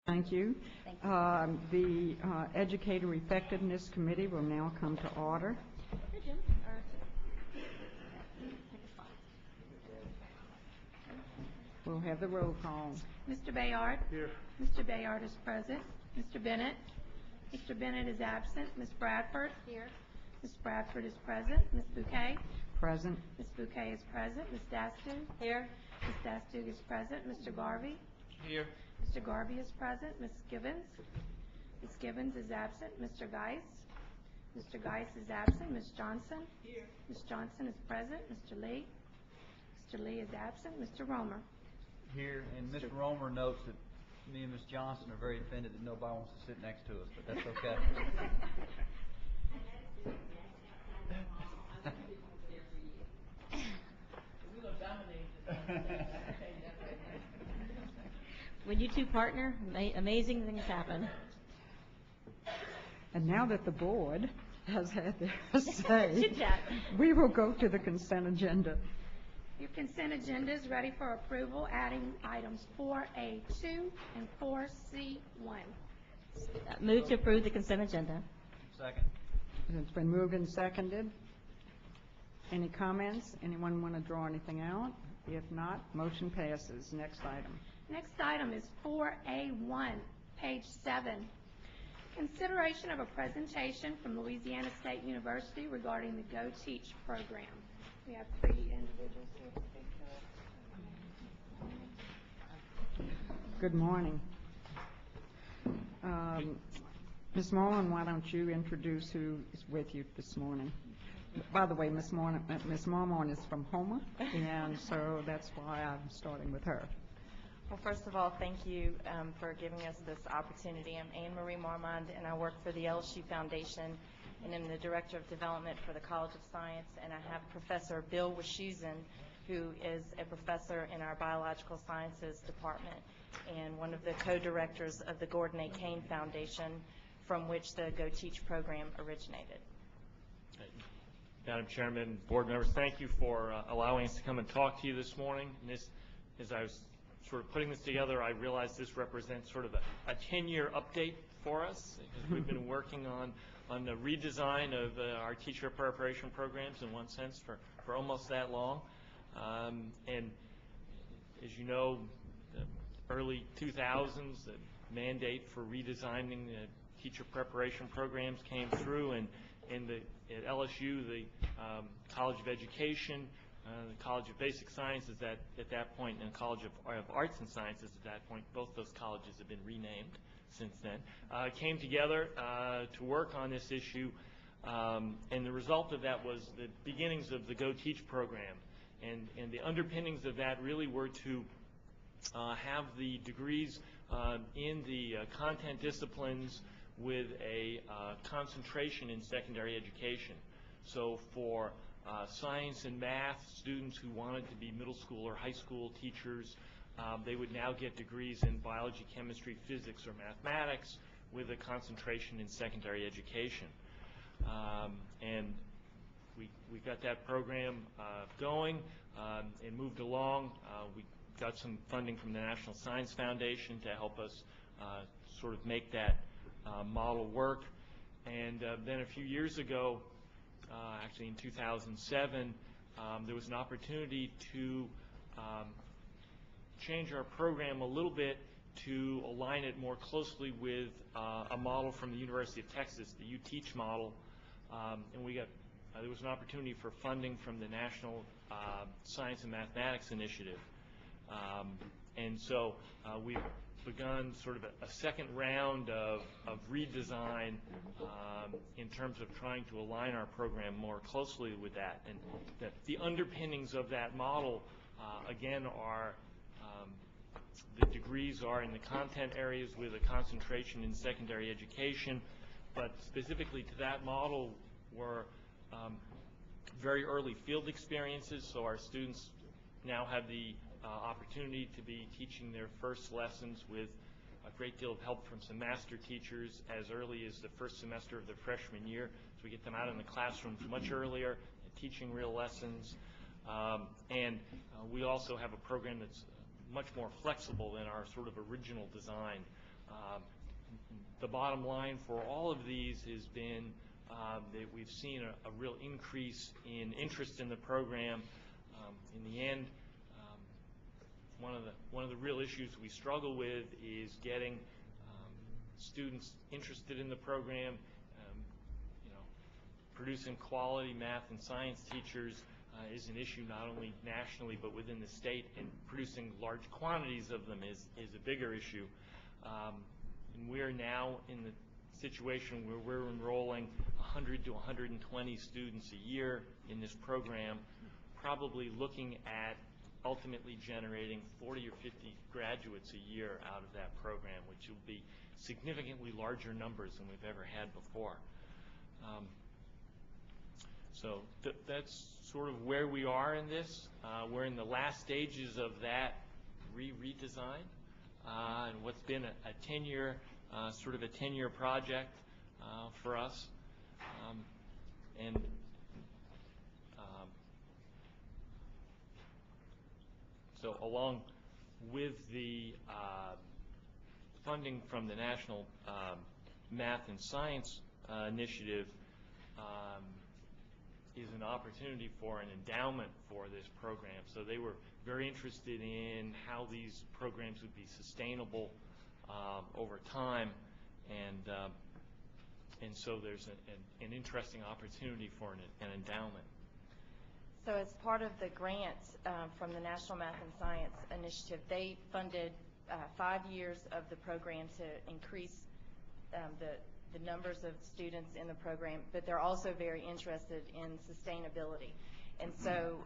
Thank you. Thank you. The Educator Effectiveness Committee will now come to order. Here, Jim. Take a spot. We'll have the roll call. Mr. Bayard? Here. Mr. Bayard is present. Mr. Bennett? Mr. Bennett is absent. Ms. Bradford? Here. Ms. Bradford is present. Ms. Bouquet? Present. Ms. Bouquet is present. Ms. Dastug? Here. Ms. Dastug is present. Mr. Garvey? Here. Mr. Garvey is present. Ms. Givens? Ms. Givens is absent. Mr. Geis? Mr. Geis is absent. Ms. Johnson? Here. Ms. Johnson is present. Mr. Lee? Mr. Lee is absent. Mr. Romer? Here, and Mr. Romer notes that me and Ms. Johnson are very offended that nobody wants to sit next to us, but that's okay. When you two partner, amazing things happen. And now that the board has had their say, Chit-chat. we will go to the consent agenda. Your consent agenda is ready for approval, adding items 4A2 and 4C1. Move to approve the consent agenda. Second. It's been moved and seconded. Any comments? Anyone want to draw anything out? If not, motion passes. Next item. Next item is 4A1, page 7. Consideration of a presentation from Louisiana State University regarding the Go Teach program. We have 3 individuals here to speak to it. Good morning. Ms. Mullen, why don't you introduce who is with you this morning? By the way, Ms. Mullen is from Homer, and so that's why I'm starting with her. Well, first of all, thank you for giving us this opportunity. I'm Anne-Marie Marmond, and I work for the LSU Foundation, and I'm the Director of Development for the College of Science, and I have Professor Bill Wischusen, who is a professor in our Biological Sciences Department and one of the co-directors of the Gordon A. Kane Foundation, from which the Go Teach program originated. Madam Chairman, board members, thank you for allowing us to come and talk to you this morning. And this, as I was sort of putting this together, I realized this represents sort of a 10-year update for us, because we've been working on the redesign of our teacher preparation programs in one sense for almost that long. And as you know, the early 2000s, the mandate for redesigning the teacher preparation programs came through, and at LSU, the College of Education, the College of Basic Sciences at that point, and the College of Arts and Sciences at that point, both those colleges have been renamed since then, came together to work on this issue, and the result of that was the beginnings of the Go Teach program. And the underpinnings of that really were to have the degrees in the content disciplines with a concentration in secondary education. So for science and math students who wanted to be middle school or high school teachers, they would now get degrees in biology, chemistry, physics, or mathematics with a concentration in secondary education. And we got that program going and moved along. We got some funding from the National Science Foundation to help us sort of make that model work. And then a few years ago, actually in 2007, there was an opportunity to change our program a little bit to align it more closely with a model from the University of Texas, the UTeach model. And we got there was an opportunity for funding from the National Science and Mathematics Initiative. And so we've begun sort of a second round of redesign in terms of trying to align our program more closely with that. And the underpinnings of that model, again, are the degrees are in the content areas with a concentration in secondary education, but specifically to that model were very early field experiences, so our students now have the opportunity to be teaching their first lessons with a great deal of help from some master teachers as early as the first semester of their freshman year. So we get them out in the classrooms much earlier, teaching real lessons. And we also have a program that's much more flexible than our sort of original design. The bottom line for all of these has been that we've seen a real increase in interest in the program. In the end, one of the real issues we struggle with is getting students interested in the program. Producing quality math and science teachers is an issue not only nationally but within the state, and producing large quantities of them is a bigger issue. And we're now in the situation where we're enrolling 100 to 120 students a year in this program, probably looking at ultimately generating 40 or 50 graduates a year out of that program, which will be significantly larger numbers than we've ever had before. So that's sort of where we are in this. We're in the last stages of that redesign, and what's been a 10-year, sort of a 10-year project for us. So along with the funding from the National Math and Science Initiative, is an opportunity for an endowment for this program. So they were very interested in how these programs would be sustainable over time, and so there's an interesting opportunity for an endowment. So as part of the grant from the National Math and Science Initiative, they funded 5 years of the program to increase the numbers of students in the program, but they're also very interested in sustainability. And so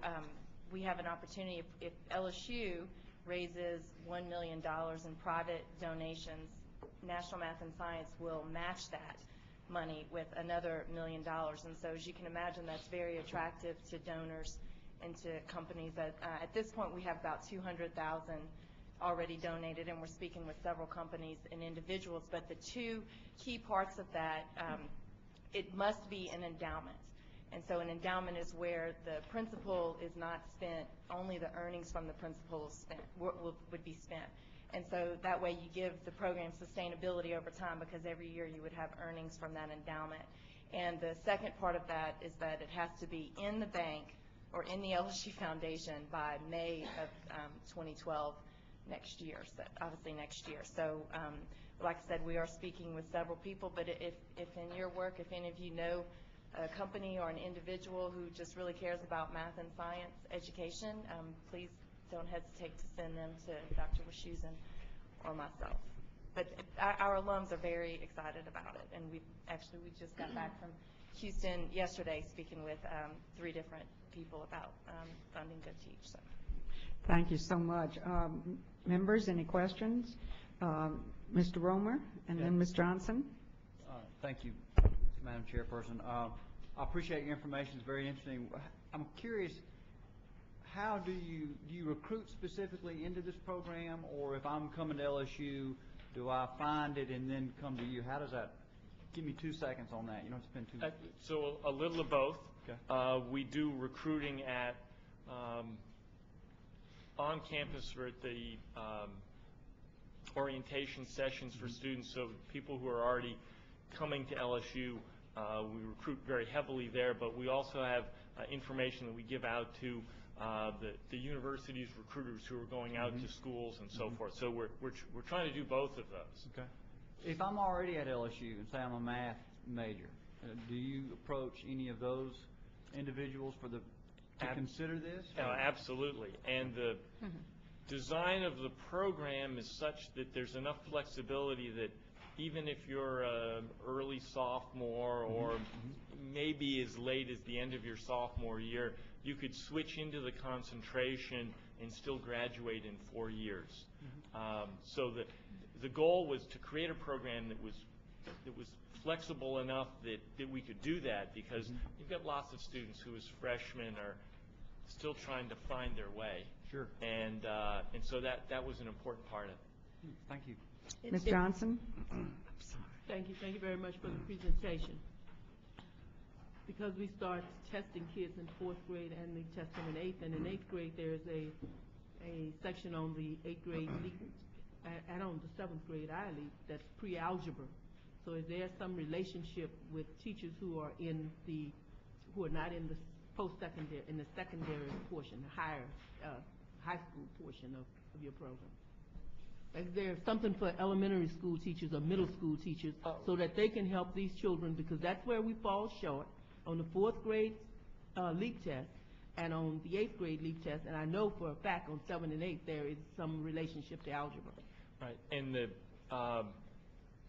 we have an opportunity, if LSU raises $1 million in private donations, National Math and Science will match that money with another $1 million. And so as you can imagine, that's very attractive to donors and to companies. At this point, we have about $200,000 already donated, and we're speaking with several companies and individuals. But the two key parts of that, it must be an endowment. And so an endowment is where the principal is not spent, only the earnings from the principal would be spent. And so that way you give the program sustainability over time, because every year you would have earnings from that endowment. And the second part of that is that it has to be in the bank or in the LSU Foundation by May of 2012 next year, so obviously next year. So like I said, we are speaking with several people, but if in your work, if any of you know a company or an individual who just really cares about math and science education, please don't hesitate to send them to Dr. Wischusen or myself. But our alums are very excited about it, and we just got back from Houston yesterday speaking with 3 different people about funding Good Teach. So. Thank you so much. Members, any questions? Mr. Romer and then Ms. Johnson. Thank you, Madam Chairperson. I appreciate your information. It's very interesting. I'm curious, how do you recruit specifically into this program, or if I'm coming to LSU, do I find it and then come to you? How does that? Give me 2 seconds on that. You don't spend too much. So a little of both. Okay. We do recruiting at on campus or at the orientation sessions for students. So people who are already coming to LSU, we recruit very heavily there, but we also have information that we give out to the university's recruiters who are going out to schools and so forth. So we're trying to do both of those. Okay. If I'm already at LSU and say I'm a math major, do you approach any of those individuals to consider this? Absolutely. And the design of the program is such that there's enough flexibility that even if you're an early sophomore or maybe as late as the end of your sophomore year, you could switch into the concentration and still graduate in 4 years. So the goal was to create a program that was flexible enough that we could do that, because you've got lots of students who as freshmen are still trying to find their way. Sure. And so that was an important part of it. Thank you. Ms. Johnson? Thank you very much for the presentation. Because we start testing kids in 4th grade and we test them in 8th, and in 8th grade there's a section on the 8th grade and on the 7th grade I-Leap, that's pre-algebra. So is there some relationship with teachers who are not in the post-secondary, in the secondary portion, the higher, high school portion of your program? Is there something for elementary school teachers or middle school teachers so that they can help these children? Because that's where we fall short on the 4th grade LEAP test and on the 8th grade LEAP test. And I know for a fact on 7 and 8 there is some relationship to algebra. Right. And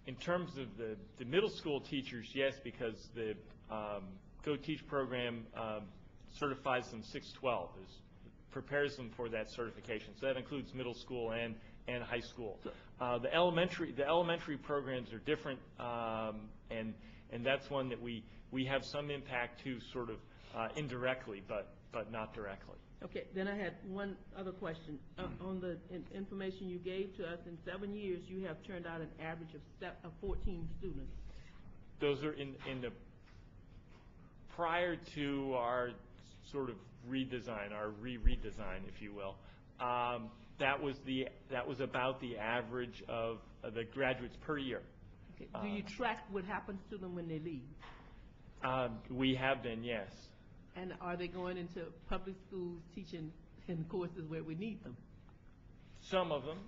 in terms of the middle school teachers, yes, because the Go Teach program certifies them 612, prepares them for that certification. So that includes middle school and high school. The elementary programs are different, and that's one that we have some impact to, sort of indirectly, but not directly. Okay, then I had one other question. On the information you gave to us, in 7 years you have turned out an average of 14 students. Those are in the prior to our sort of redesign, our redesign, if you will. That was about the average of the graduates per year. Okay. Do you track what happens to them when they leave? We have been, yes. And are they going into public schools teaching in courses where we need them? Some of them,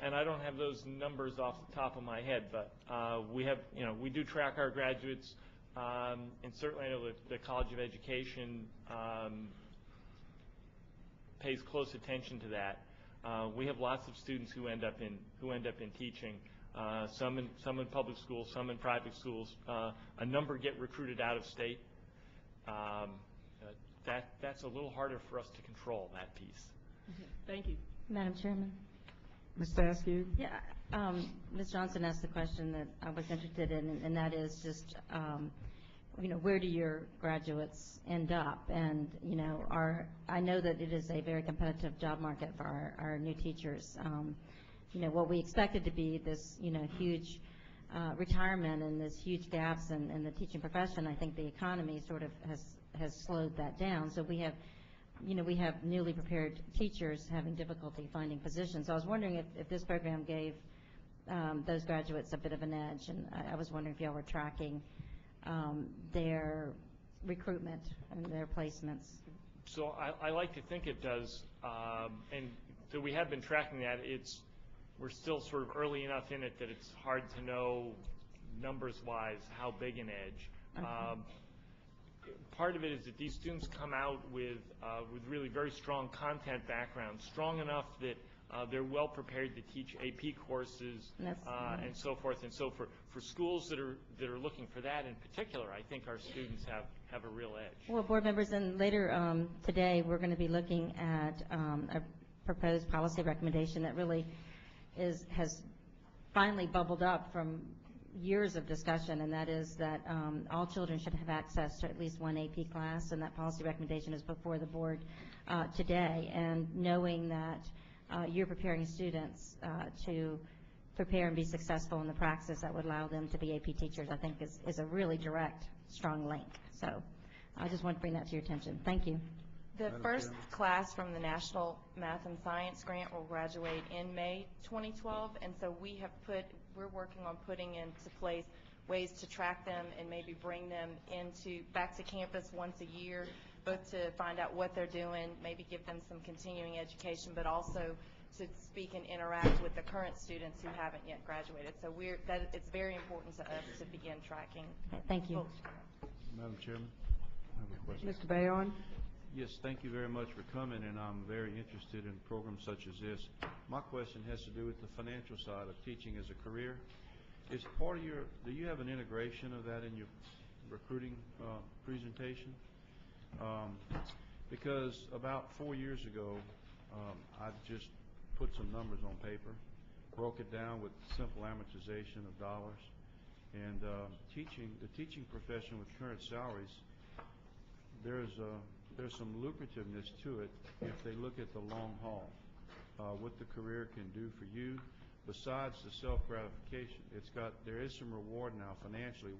and I don't have those numbers off the top of my head, but we do track our graduates, and certainly I know that the College of Education pays close attention to that. We have lots of students who end up in teaching. Some in public schools, some in private schools. A number get recruited out of state. That's a little harder for us to control, that piece. Okay. Thank you. Madam Chairman? Ms. Askew? Yeah, Ms. Johnson asked the question that I was interested in, and that is just, where do your graduates end up? And, I know that it is a very competitive job market for our new teachers. What we expected to be this, huge retirement and this huge gaps in the teaching profession, I think the economy sort of has slowed that down. So we have newly prepared teachers having difficulty finding positions. So I was wondering if this program gave those graduates a bit of an edge, and I was wondering if y'all were tracking their recruitment and their placements. So I like to think it does, and so we have been tracking that. We're still sort of early enough in it that it's hard to know numbers-wise how big an edge. Okay. Part of it is that these students come out with really very strong content backgrounds, strong enough that they're well prepared to teach AP courses and so forth. And so for schools that are looking for that in particular, I think our students have a real edge. Well, board members, and later today we're going to be looking at a proposed policy recommendation that really has finally bubbled up from years of discussion, and that is that all children should have access to at least one AP class, and that policy recommendation is before the board today. And knowing that you're preparing students to prepare and be successful in the praxis that would allow them to be AP teachers, I think is a really direct, strong link. So I just want to bring that to your attention. Thank you. The first class from the National Math and Science Grant will graduate in May 2012, and so we're working on putting into place ways to track them and maybe bring them back to campus once a year, both to find out what they're doing, maybe give them some continuing education, but also to speak and interact with the current students who haven't yet graduated. So it's very important to us to begin tracking. Okay, thank you. Madam Chairman, I have a question. Mr. Bayon? Yes, thank you very much for coming, and I'm very interested in programs such as this. My question has to do with the financial side of teaching as a career. Is part of do you have an integration of that in your recruiting presentation? Because about 4 years ago, I just put some numbers on paper, broke it down with simple amortization of dollars, and the teaching profession with current salaries, there's some lucrativeness to it if they look at the long haul, what the career can do for you. Besides the self-gratification, there is some reward now financially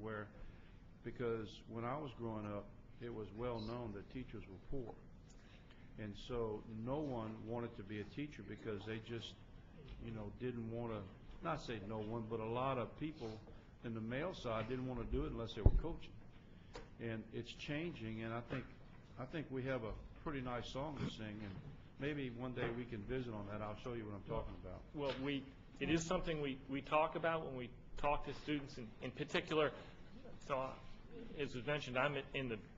because when I was growing up, it was well known that teachers were poor. And so no one wanted to be a teacher because they just didn't want to, not say no one, but a lot of people in the male side didn't want to do it unless they were coaching. And it's changing, and I think we have a pretty nice song to sing, and maybe one day we can visit on that. I'll show you what I'm talking about. Well, it is something we talk about when we talk to students in particular. So, as was mentioned, I'm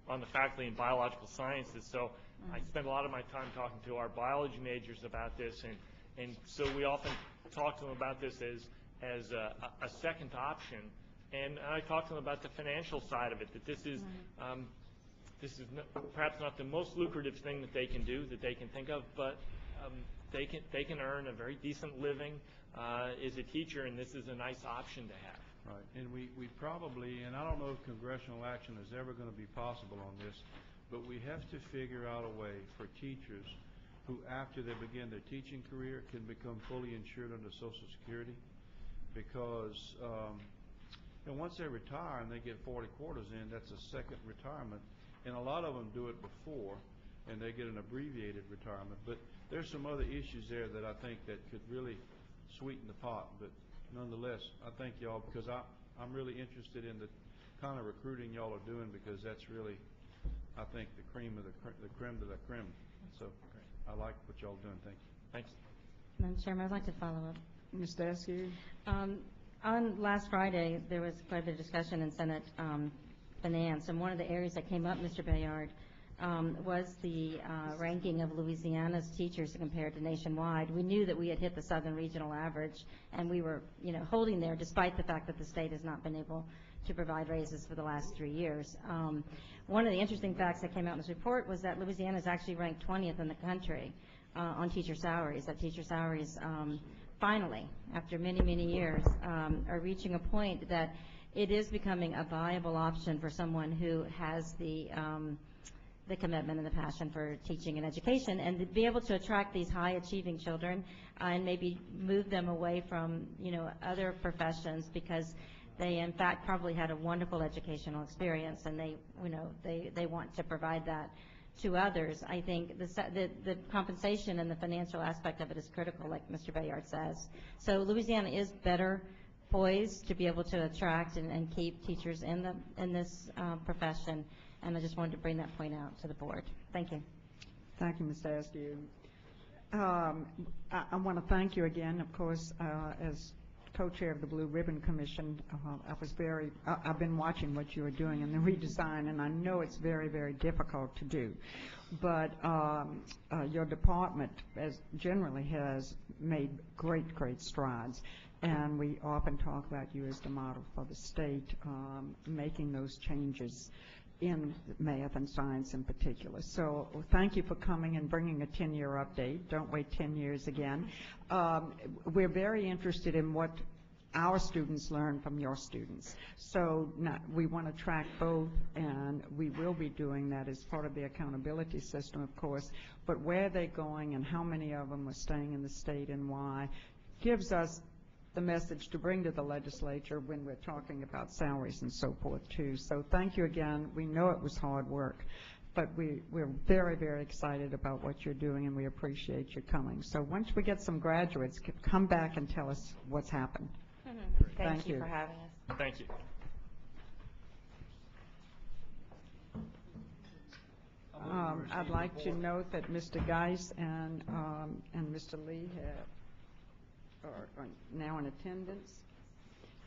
on the faculty in biological sciences, so I spend a lot of my time talking to our biology majors about this, and so we often talk to them about this as a second option, and I talk to them about the financial side of it, that this is perhaps not the most lucrative thing that they can do, that they can think of, but they can earn a very decent living as a teacher, and this is a nice option to have. Right, and we probably, and I don't know if congressional action is ever going to be possible on this, but we have to figure out a way for teachers who, after they begin their teaching career, can become fully insured under Social Security, because once they retire and they get 40 quarters in, that's a second retirement, and a lot of them do it before, and they get an abbreviated retirement. But there's some other issues there that I think that could really sweeten the pot. But nonetheless, I thank y'all, because I'm really interested in the kind of recruiting y'all are doing, because that's really, I think, the cream of the creme de la creme. So I like what y'all are doing. Thank you. Thanks. Madam Chairman, I'd like to follow up. Ms. Daskew? On last Friday, there was quite a bit of discussion in Senate Finance, and one of the areas that came up, Mr. Bayard, was the ranking of Louisiana's teachers compared to nationwide. We knew that we had hit the southern regional average, and we were, holding there despite the fact that the state has not been able to provide raises for the last 3 years. One of the interesting facts that came out in this report was that Louisiana is actually ranked 20th in the country on teacher salaries. That teacher salaries, finally, after many, many years, are reaching a point that it is becoming a viable option for someone who has the commitment and the passion for teaching and education, and to be able to attract these high-achieving children and maybe move them away from, other professions, because they, in fact, probably had a wonderful educational experience, and they want to provide that to others. I think the compensation and the financial aspect of it is critical, like Mr. Bayard says. So Louisiana is better poised to be able to attract and keep teachers in this profession, and I just wanted to bring that point out to the board. Thank you. Thank you, Ms. Askew. I want to thank you again, of course, as co-chair of the Blue Ribbon Commission. I've been watching what you are doing in the redesign, and I know it's very, very difficult to do. But your department generally has made great, great strides. And we often talk about you as the model for the state, making those changes in math and science in particular. So thank you for coming and bringing a 10-year update. Don't wait 10 years again. We're very interested in what our students learn from your students. So we want to track both, and we will be doing that as part of the accountability system, of course. But where they're going and how many of them are staying in the state and why gives us the message to bring to the legislature when we're talking about salaries and so forth, too. So thank you again. We know it was hard work, but we're very, very excited about what you're doing, and we appreciate you coming. So once we get some graduates, come back and tell us what's happened. Thank you for having us. Thank you. I'd like to note that Mr. Geis and Mr. Lee are now in attendance.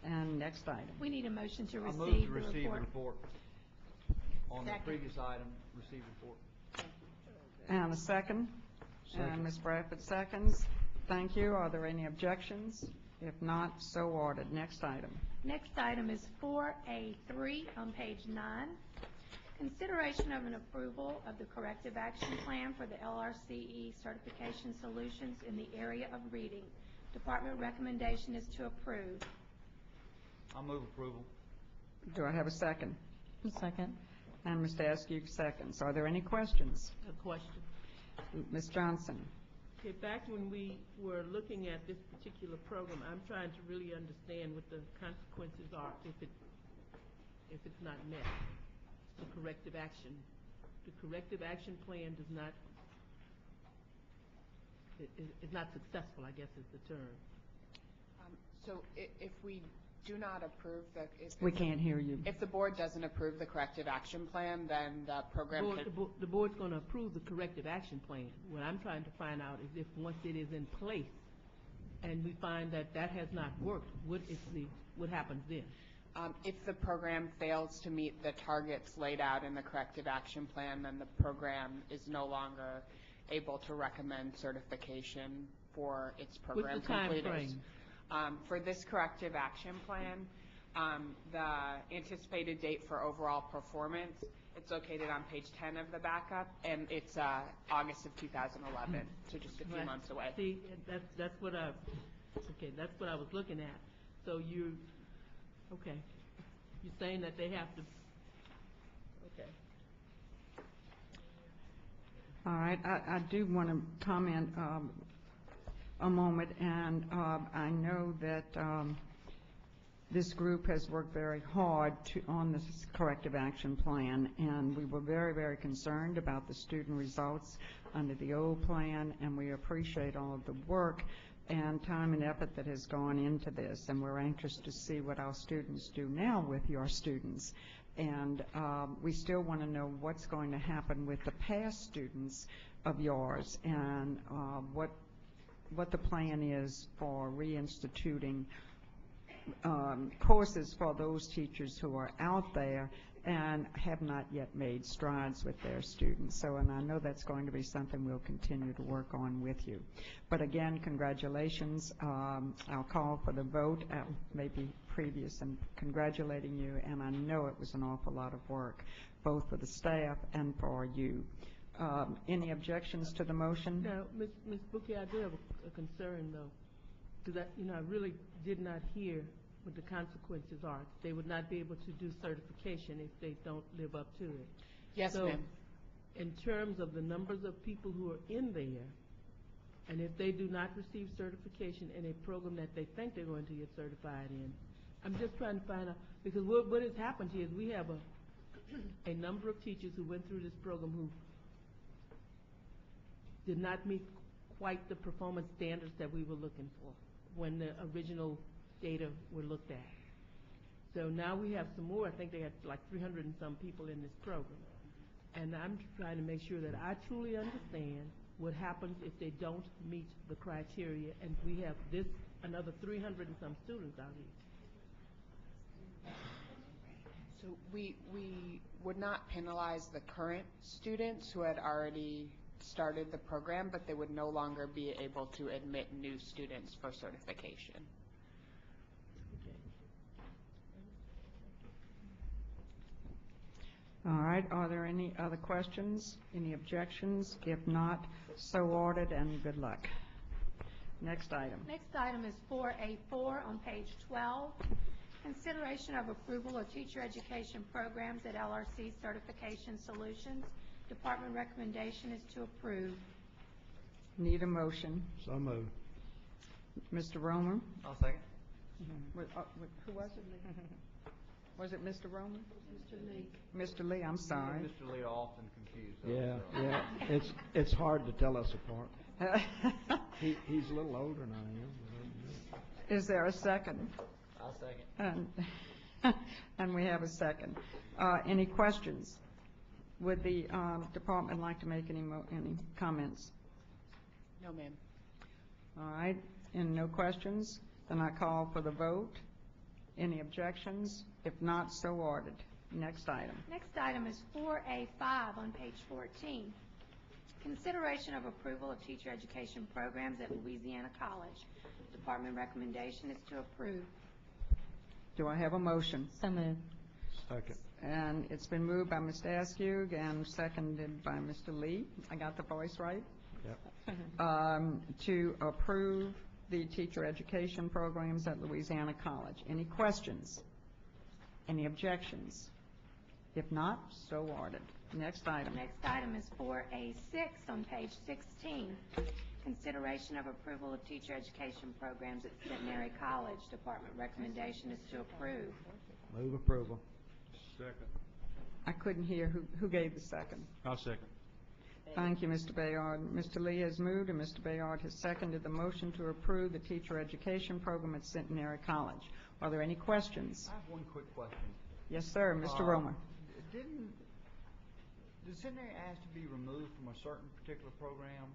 And next item. We need a motion to I receive move to the receive the report. report. On the previous item, receive report. And a second. And Ms. Bradford seconds. Thank you. Are there any objections? If not, so ordered. Next item. Next item is 4A3 on page 9. Consideration of an approval of the corrective action plan for the LRCE certification solutions in the area of reading. Department recommendation is to approve. I'll move approval. Do I have a second? Second. And Mr. Askew seconds. Are there any questions? A question. Ms. Johnson. Okay, back when we were looking at this particular program, I'm trying to really understand what the consequences are if it's not met. The corrective action. The corrective action plan does not is not successful, I guess is the term. So if we do not approve We can't hear you. if the board doesn't approve the corrective action plan, then the program could... The board's going to approve the corrective action plan. What I'm trying to find out is if once it is in place and we find that that has not worked, what happens then? If the program fails to meet the targets laid out in the corrective action plan, then the program is no longer able to recommend certification for its program What's the time completers. frame? For this corrective action plan, the anticipated date for overall performance, it's located on page 10 of the backup, and it's August of 2011, so just a few months away. See, that's what I was looking at. So you're saying that they have to, okay. All right, I do want to comment a moment, and I know that this group has worked very hard on this corrective action plan, and we were very, very concerned about the student results under the old plan, and we appreciate all of the work and time and effort that has gone into this, and we're anxious to see what our students do now with your students. And we still want to know what's going to happen with the past students of yours, and what the plan is for reinstituting courses for those teachers who are out there and have not yet made strides with their students. So, and I know that's going to be something we'll continue to work on with you. But again, congratulations. I'll call for the vote, maybe previous, and congratulating you, and I know it was an awful lot of work, both for the staff and for you. Any objections to the motion? Now, Ms. Bookie, I do have a concern, though, because I really did not hear what the consequences are. They would not be able to do certification if they don't live up to it. Yes, ma'am. In terms of the numbers of people who are in there, and if they do not receive certification in a program that they think they're going to get certified in, I'm just trying to find out, because what has happened here is we have a number of teachers who went through this program who did not meet quite the performance standards that we were looking for when the original data were looked at. So now we have some more. I think they had like 300 and some people in this program. And I'm trying to make sure that I truly understand what happens if they don't meet the criteria, and we have another 300 and some students out here. So we would not penalize the current students who had already started the program, but they would no longer be able to admit new students for certification. All right, are there any other questions, any objections? If not, so ordered, and good luck. Next item. Next item is 4A4 on page 12. Consideration of approval of teacher education programs at LRC Certification Solutions. Department recommendation is to approve. Need a motion. So moved. Mr. Romer? I'll second. Who was it? Was it Mr. Romer? Mr. Lee. Mr. Lee, I'm sorry. Mr. Lee are often confused. Yeah. It's hard to tell us apart. He's a little older than I am. Is there a second? I'll second. And we have a second. Any questions? Would the department like to make any comments? No, ma'am. All right, and no questions? Then I call for the vote. Any objections? If not, so ordered. Next item. Next item is 4A5 on page 14. Consideration of approval of teacher education programs at Louisiana College. Department recommendation is to approve. Do I have a motion? So moved. Second. And it's been moved by Mr. Askew and seconded by Mr. Lee. I got the voice right? Yep. To approve the teacher education programs at Louisiana College. Any questions? Any objections? If not, so ordered. Next item. Next item is 4A6 on page 16. Consideration of approval of teacher education programs at Centenary College. Department recommendation is to approve. Move approval. Second. I couldn't hear who gave the second. I'll second. Thank you, Mr. Bayard. Mr. Lee has moved, and Mr. Bayard has seconded the motion to approve the teacher education program at Centenary College. Are there any questions? I have one quick question. Yes, sir. Mr. Romer. Did Centenary ask to be removed from a certain particular program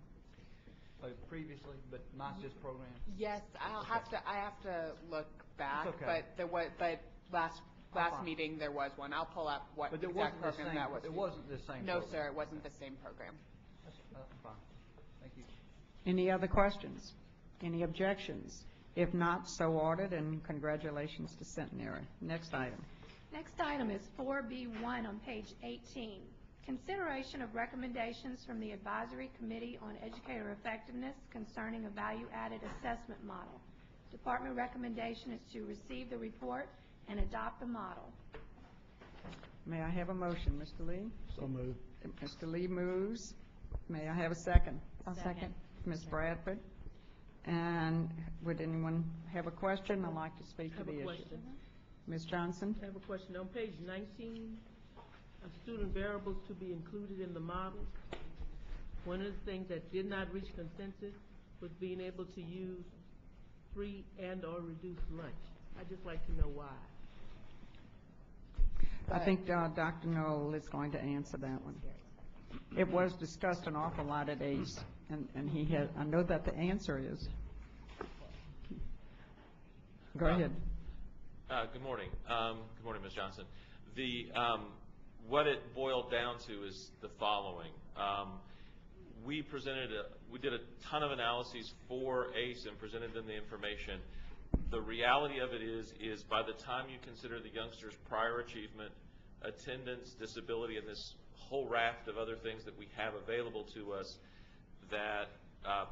previously, but not this program? Yes, I have to look back, That's okay. but last meeting there was one. I'll pull up what But it exact wasn't the program same. that was. It wasn't the same. No, program. sir, it wasn't the same program. That's fine. Thank you. Any other questions? Any objections? If not, so ordered, and congratulations to Centenary. Next item. Next item is 4B1 on page 18. Consideration of recommendations from the Advisory Committee on Educator Effectiveness concerning a value-added assessment model. Department recommendation is to receive the report and adopt the model. May I have a motion, Mr. Lee? So moved. Mr. Lee moves. May I have a second? I'll second. Ms. Bradford. And would anyone have a question? I'd like to speak I to have the a issue. question. Ms. Johnson? I have a question. On page 19, student variables to be included in the model. One of the things that did not reach consensus was being able to use free and or reduced lunch. I'd just like to know why. I think Dr. Knoll is going to answer that one. It was discussed an awful lot at ACE, and he had, I know that the answer is. Go ahead. Good morning. Good morning, Ms. Johnson. What it boiled down to is the following. We did a ton of analyses for ACE and presented them the information. The reality of it is by the time you consider the youngsters' prior achievement, attendance, disability, and this whole raft of other things that we have available to us, that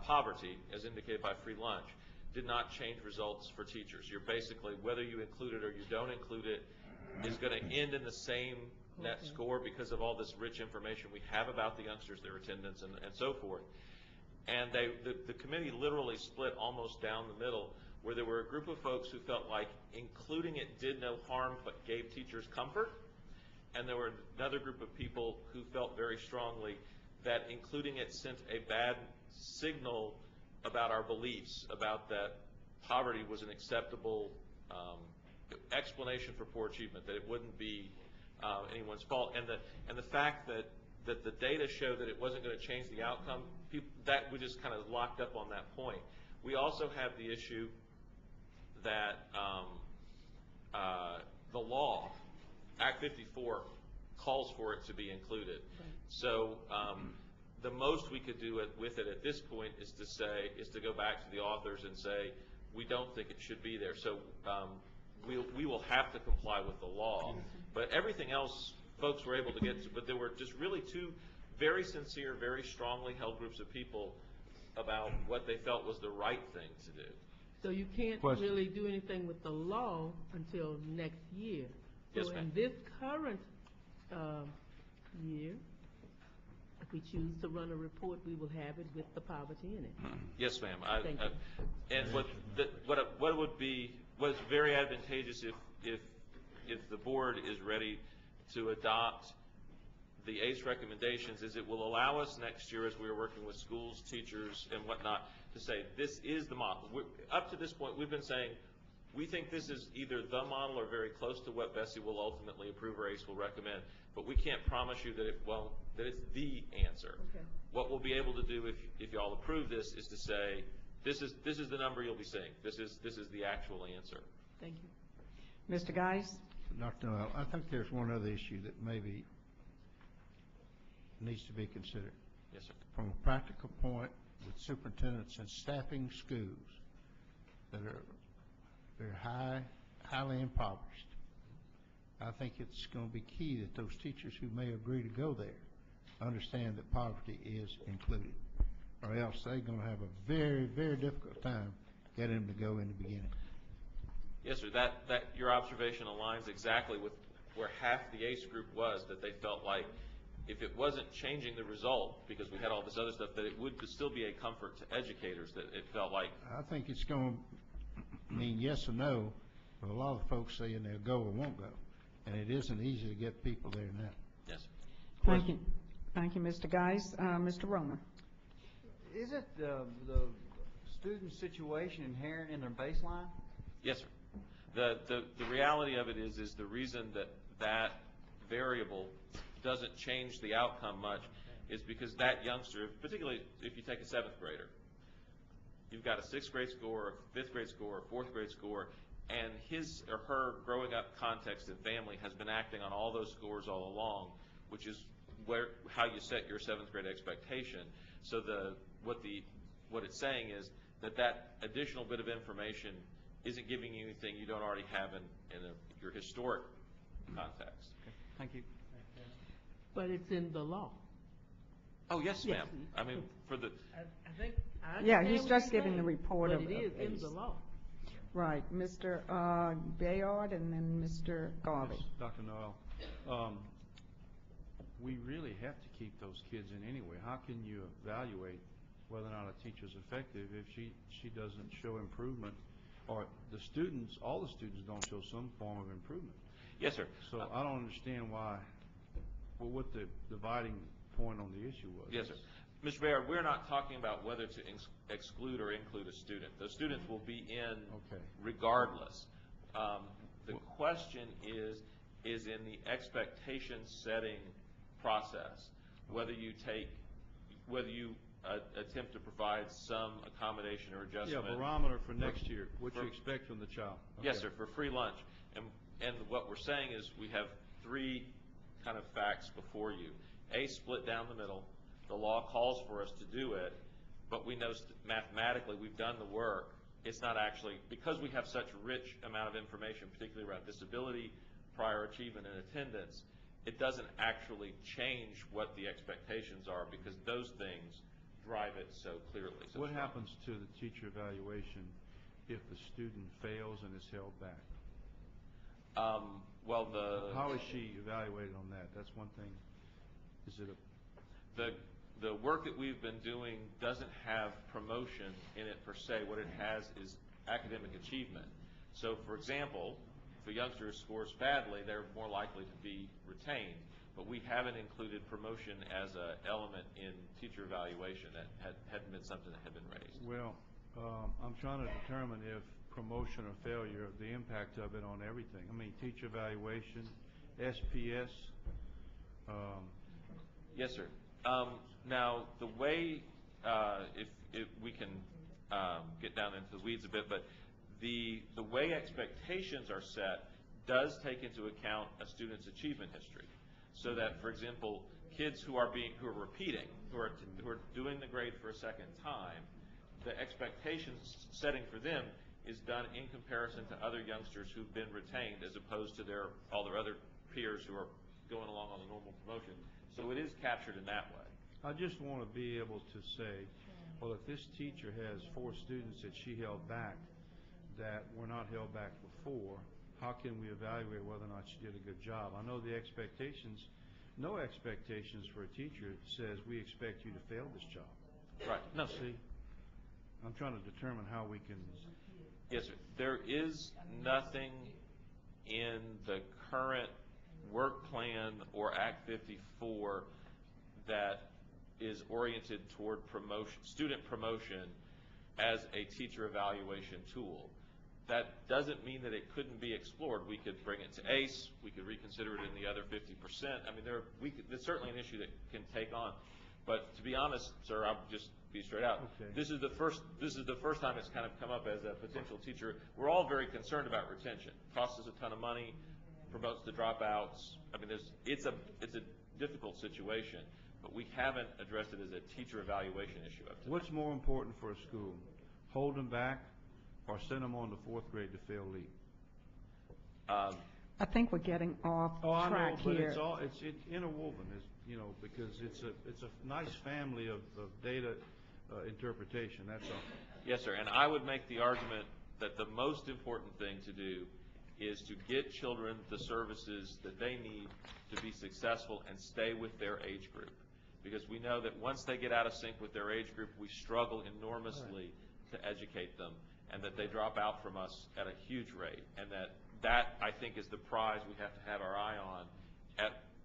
poverty, as indicated by free lunch, did not change results for teachers. You're basically, whether you include it or you don't include it, is going to end in the same net score because of all this rich information we have about the youngsters, their attendance, and so forth. And the committee literally split almost down the middle, where there were a group of folks who felt like including it did no harm but gave teachers comfort, and there were another group of people who felt very strongly that including it sent a bad signal about our beliefs, about that poverty was an acceptable explanation for poor achievement, that it wouldn't be anyone's fault, and the fact that the data showed that it wasn't going to change the outcome, that we just kind of locked up on that point. We also have the issue that the law, Act 54, calls for it to be included. So the most we could do with it at this point is to go back to the authors and say, we don't think it should be there. So we will have to comply with the law. But everything else folks were able to get to, but there were just really two very sincere, very strongly held groups of people about what they felt was the right thing to do. So you can't really do anything with the law until next year. Yes, So ma'am. in this current year, if we choose to run a report, we will have it with the poverty in it. Yes, ma'am. Thank you. And what would be what's very advantageous if the board is ready to adopt the ACE recommendations is it will allow us next year, as we are working with schools, teachers, and whatnot, to say this is the model. Up to this point, we've been saying we think this is either the model or very close to what BESE will ultimately approve or ACE will recommend, but we can't promise you that it's the answer. Okay. What we'll be able to do if y'all approve this is to say this is the number you'll be seeing. This is the actual answer. Thank you. Mr. Geis? Dr. Noel, I think there's one other issue that maybe needs to be considered. Yes, sir. From a practical point, with superintendents and staffing schools that are very highly impoverished, I think it's going to be key that those teachers who may agree to go there understand that poverty is included, or else they're going to have a very, very difficult time getting them to go in the beginning. Yes, sir. That your observation aligns exactly with where half the ACE group was, that they felt like if it wasn't changing the result because we had all this other stuff, that it would still be a comfort to educators, that it felt like. I think it's going to mean yes or no, but a lot of folks saying they'll go or won't go, and it isn't easy to get people there now. Yes, sir. Thank you. Thank you, Mr. Geis. Mr. Romer? Is it the student situation inherent in their baseline? Yes, sir. The reality of it is the reason that variable doesn't change the outcome much is because that youngster, particularly if you take a 7th grader, you've got a 6th grade score, a 5th grade score, a 4th grade score, and his or her growing up context and family has been acting on all those scores all along, which is how you set your 7th grade expectation. So what it's saying is that additional bit of information isn't giving you anything you don't already have in your historic context. Okay. Thank you. But it's in the law. Oh, yes, Yes. ma'am. I mean, for the I think, I Yeah, understand he's what just you're giving the saying, report but of it is in ACE. the law. Right. Mr. Bayard and then Mr. Garvey. Yes, Dr. Noel, we really have to keep those kids in anyway. How can you evaluate whether or not a teacher's effective if she doesn't show improvement, or all the students don't show some form of improvement? Yes, sir. So I don't understand what the dividing point on the issue was. Yes, sir. Mr. Bayard, we're not talking about whether to exclude or include a student. Those students will be in regardless. The question is in the expectation setting process, whether you attempt to provide some accommodation or adjustment. Yeah, barometer for next year, what you expect from the child. Yes, sir, for free lunch. And what we're saying is we have 3 kind of facts before you. A, split down the middle. The law calls for us to do it, but we know mathematically we've done the work. It's not actually, because we have such a rich amount of information, particularly around disability, prior achievement, and attendance, it doesn't actually change what the expectations are because those things drive it so clearly. So what happens to the teacher evaluation if the student fails and is held back? How is she evaluated on that? That's one thing. Is it the work that we've been doing doesn't have promotion in it per se. What it has is academic achievement. So, for example, if a youngster scores badly, they're more likely to be retained. But we haven't included promotion as an element in teacher evaluation. That hadn't been something that had been raised. Well, I'm trying to determine if promotion or failure, the impact of it on everything. I mean, teacher evaluation, SPS. Yes, sir. Now, the way, if we can get down into the weeds a bit, but the way expectations are set does take into account a student's achievement history. So that, for example, kids who are repeating, who are doing the grade for a second time, the expectations setting for them is done in comparison to other youngsters who've been retained as opposed to all their other peers who are going along on the normal promotion. So it is captured in that way. I just want to be able to say, well, if this teacher has 4 students that she held back that were not held back before, how can we evaluate whether or not she did a good job? I know the expectations, no expectations for a teacher says we expect you to fail this job. Right. No, see, I'm trying to determine how we can. Yes, sir. There is nothing in the current work plan or Act 54 that is oriented toward student promotion as a teacher evaluation tool. That doesn't mean that it couldn't be explored. We could bring it to ACE. We could reconsider it in the other 50%. I mean, it's certainly an issue that can take on. But to be honest, sir, I'll just be straight out. Okay. This is the first time it's kind of come up as a potential teacher. We're all very concerned about retention. It costs us a ton of money, promotes the dropouts. I mean, it's a difficult situation, but we haven't addressed it as a teacher evaluation issue up to now. What's more important for a school, hold them back or send them on to 4th grade to fail LEAP? I think we're getting off track but here. it's interwoven, because it's a nice family of data interpretation. That's all. Yes, sir. And I would make the argument that the most important thing to do is to get children the services that they need to be successful and stay with their age group. Because we know that once they get out of sync with their age group, we struggle enormously to educate them, and that they drop out from us at a huge rate. And that I think is the prize we have to have our eye on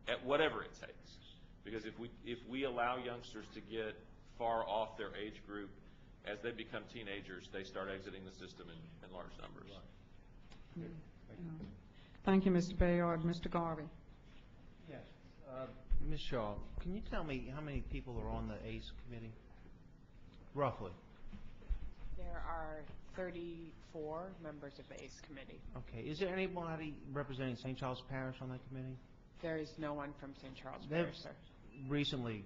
at whatever it takes Because if we allow youngsters to get far off their age group, as they become teenagers, they start exiting the system in large numbers. Thank you, Mr. Bayard. Mr. Garvey. Yes. Ms. Shaw, can you tell me how many people are on the ACE committee? Roughly. There are 34 members of the ACE committee. Okay. Is there anybody representing St. Charles Parish on that committee? There is no one from St. Charles They've Parish, sir. recently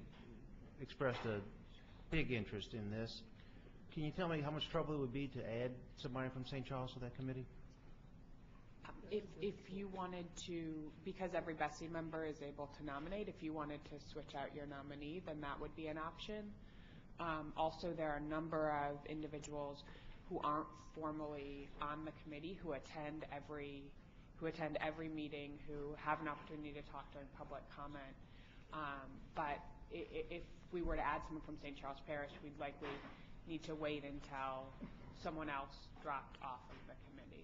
expressed a big interest in this. Can you tell me how much trouble it would be to add somebody from St. Charles to that committee? If you wanted to, because every BESE member is able to nominate, if you wanted to switch out your nominee, then that would be an option. Also, there are a number of individuals who aren't formally on the committee who attend every meeting, who have an opportunity to talk during public comment. But if we were to add someone from St. Charles Parish, we'd likely need to wait until someone else dropped off of the committee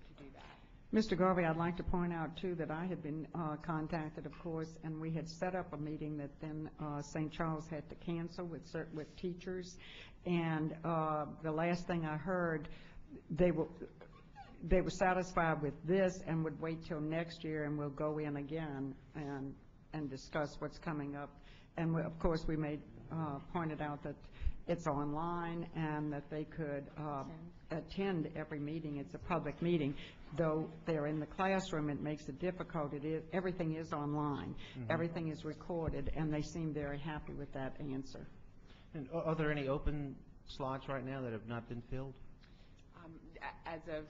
to do that. Mr. Garvey, I'd like to point out, too, that I had been contacted, of course, and we had set up a meeting that then St. Charles had to cancel with teachers. And the last thing I heard, they were satisfied with this and would wait till next year, and we'll go in again and discuss what's coming up. And of course, we pointed out that it's online and that they could attend every meeting. It's a public meeting. Though they're in the classroom, it makes it difficult. Everything is online. Mm-hmm. Everything is recorded, and they seem very happy with that answer. And are there any open slots right now that have not been filled? As of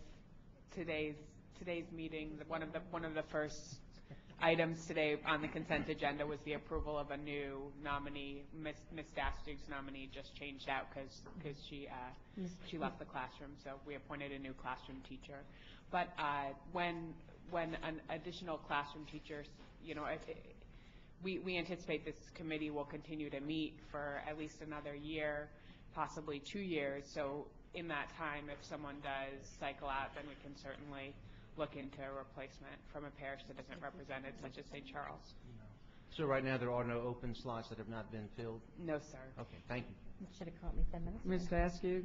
today's meeting, one of the first items today on the consent agenda was the approval of a new nominee. Ms. Dastig's nominee just changed out because she left the classroom, so we appointed a new classroom teacher. But when an additional classroom teacher, we anticipate this committee will continue to meet for at least another year, possibly 2 years. So in that time, if someone does cycle out, then we can certainly look into a replacement from a parish that isn't represented, such as St. Charles. So right now there are no open slots that have not been filled? No, sir. Okay, thank you. You should have called me 10 minutes. Ms. Daskew?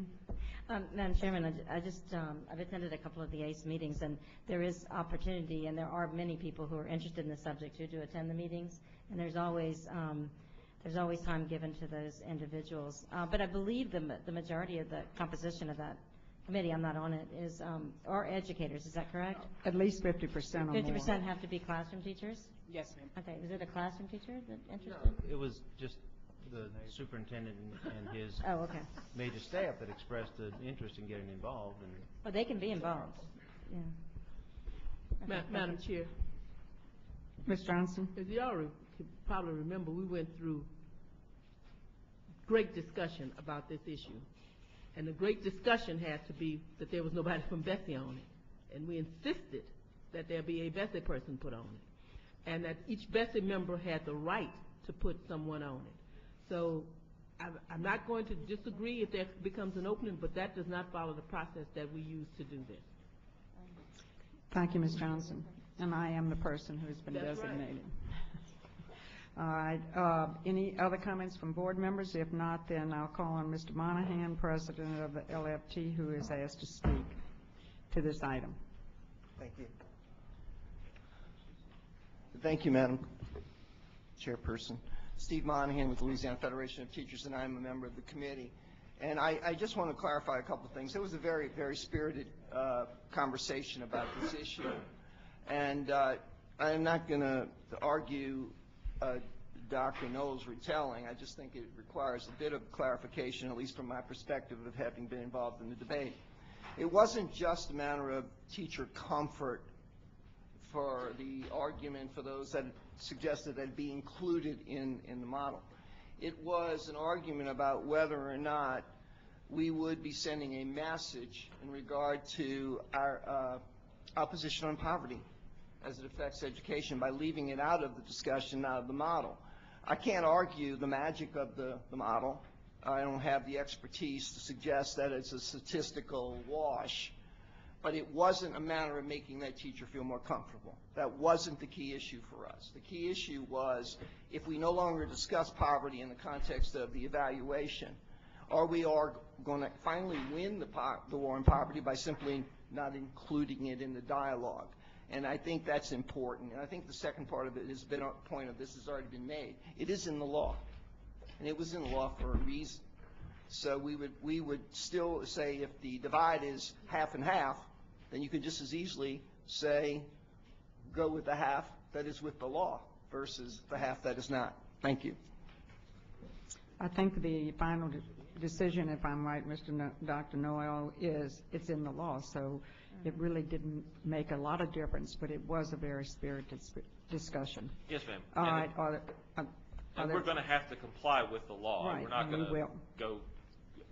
Madam Chairman, I've attended a couple of the ACE meetings, and there is opportunity, and there are many people who are interested in the subject who do attend the meetings, and there's always time given to those individuals. But I believe the majority of the composition of that committee, I'm not on it, are educators. Is that correct? At least 50% or more. 50% have to be classroom teachers? Yes, ma'am. Okay. Was it a classroom teacher that interested? No, it was just the superintendent and his Oh, okay. major staff that expressed an interest in getting involved. Well, they can be involved. Yeah. Okay, Madam Chair, Ms. Johnson? as you all probably remember, we went through great discussion about this issue. And the great discussion had to be that there was nobody from BESE on it. And we insisted that there be a BESE person put on it. And that each BESE member had the right to put someone on it. So I'm not going to disagree if there becomes an opening, but that does not follow the process that we use to do this. Thank you, Ms. Johnson. And I am the person who's been That's right. designated. All right. Any other comments from board members? If not, then I'll call on Mr. Monahan, president of the LFT, who is asked to speak to this item. Thank you. Thank you, Madam Chairperson. Steve Monahan with the Louisiana Federation of Teachers, and I'm a member of the committee. And I just want to clarify a couple of things. It was a very, very spirited conversation about this issue. And I'm not going to argue Dr. Knoll's retelling. I just think it requires a bit of clarification, at least from my perspective of having been involved in the debate. It wasn't just a matter of teacher comfort for the argument for those that suggested that it be included in the model. It was an argument about whether or not we would be sending a message in regard to our opposition on poverty as it affects education by leaving it out of the discussion, out of the model. I can't argue the magic of the model. I don't have the expertise to suggest that it's a statistical wash. but it wasn't a matter of making that teacher feel more comfortable. That wasn't the key issue for us. The key issue was, if we no longer discuss poverty in the context of the evaluation, or we are going to finally win the war on poverty by simply not including it in the dialogue. And I think that's important. And I think the second part of it has been a point of this has already been made. It is in the law, and it was in the law for a reason. So we would still say if the divide is half and half, then you could just as easily say go with the half that is with the law versus the half that is not. Thank you. I think the final decision, if I'm right, Dr. Noel, is it's in the law. So it really didn't make a lot of difference, but it was a very spirited discussion. Yes, ma'am. All right. And we're going to have to comply with the law. Right, We're not going we to will. go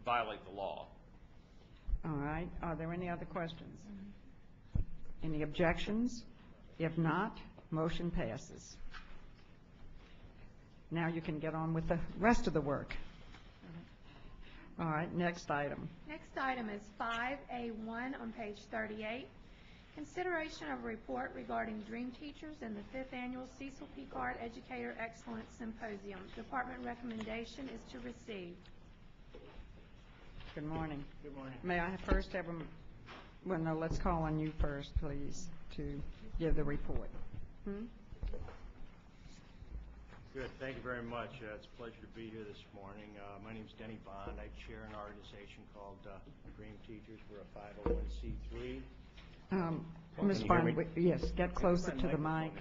violate the law. All right. Are there any other questions? Any objections? If not, motion passes. Now you can get on with the rest of the work. All right, next item. Next item is 5A1 on page 38. Consideration of a report regarding Dream Teachers and the 5th Annual Cecil P. Card Educator Excellence Symposium. Department recommendation is to receive. Good morning. Good morning. May I first have well, no, let's call on you first, please, to give the report. Good. Thank you very much. It's a pleasure to be here this morning. My name is Denny Bond. I chair an organization called Dream Teachers. We're a 501c3. Ms. Bond, yes, get closer to the mic.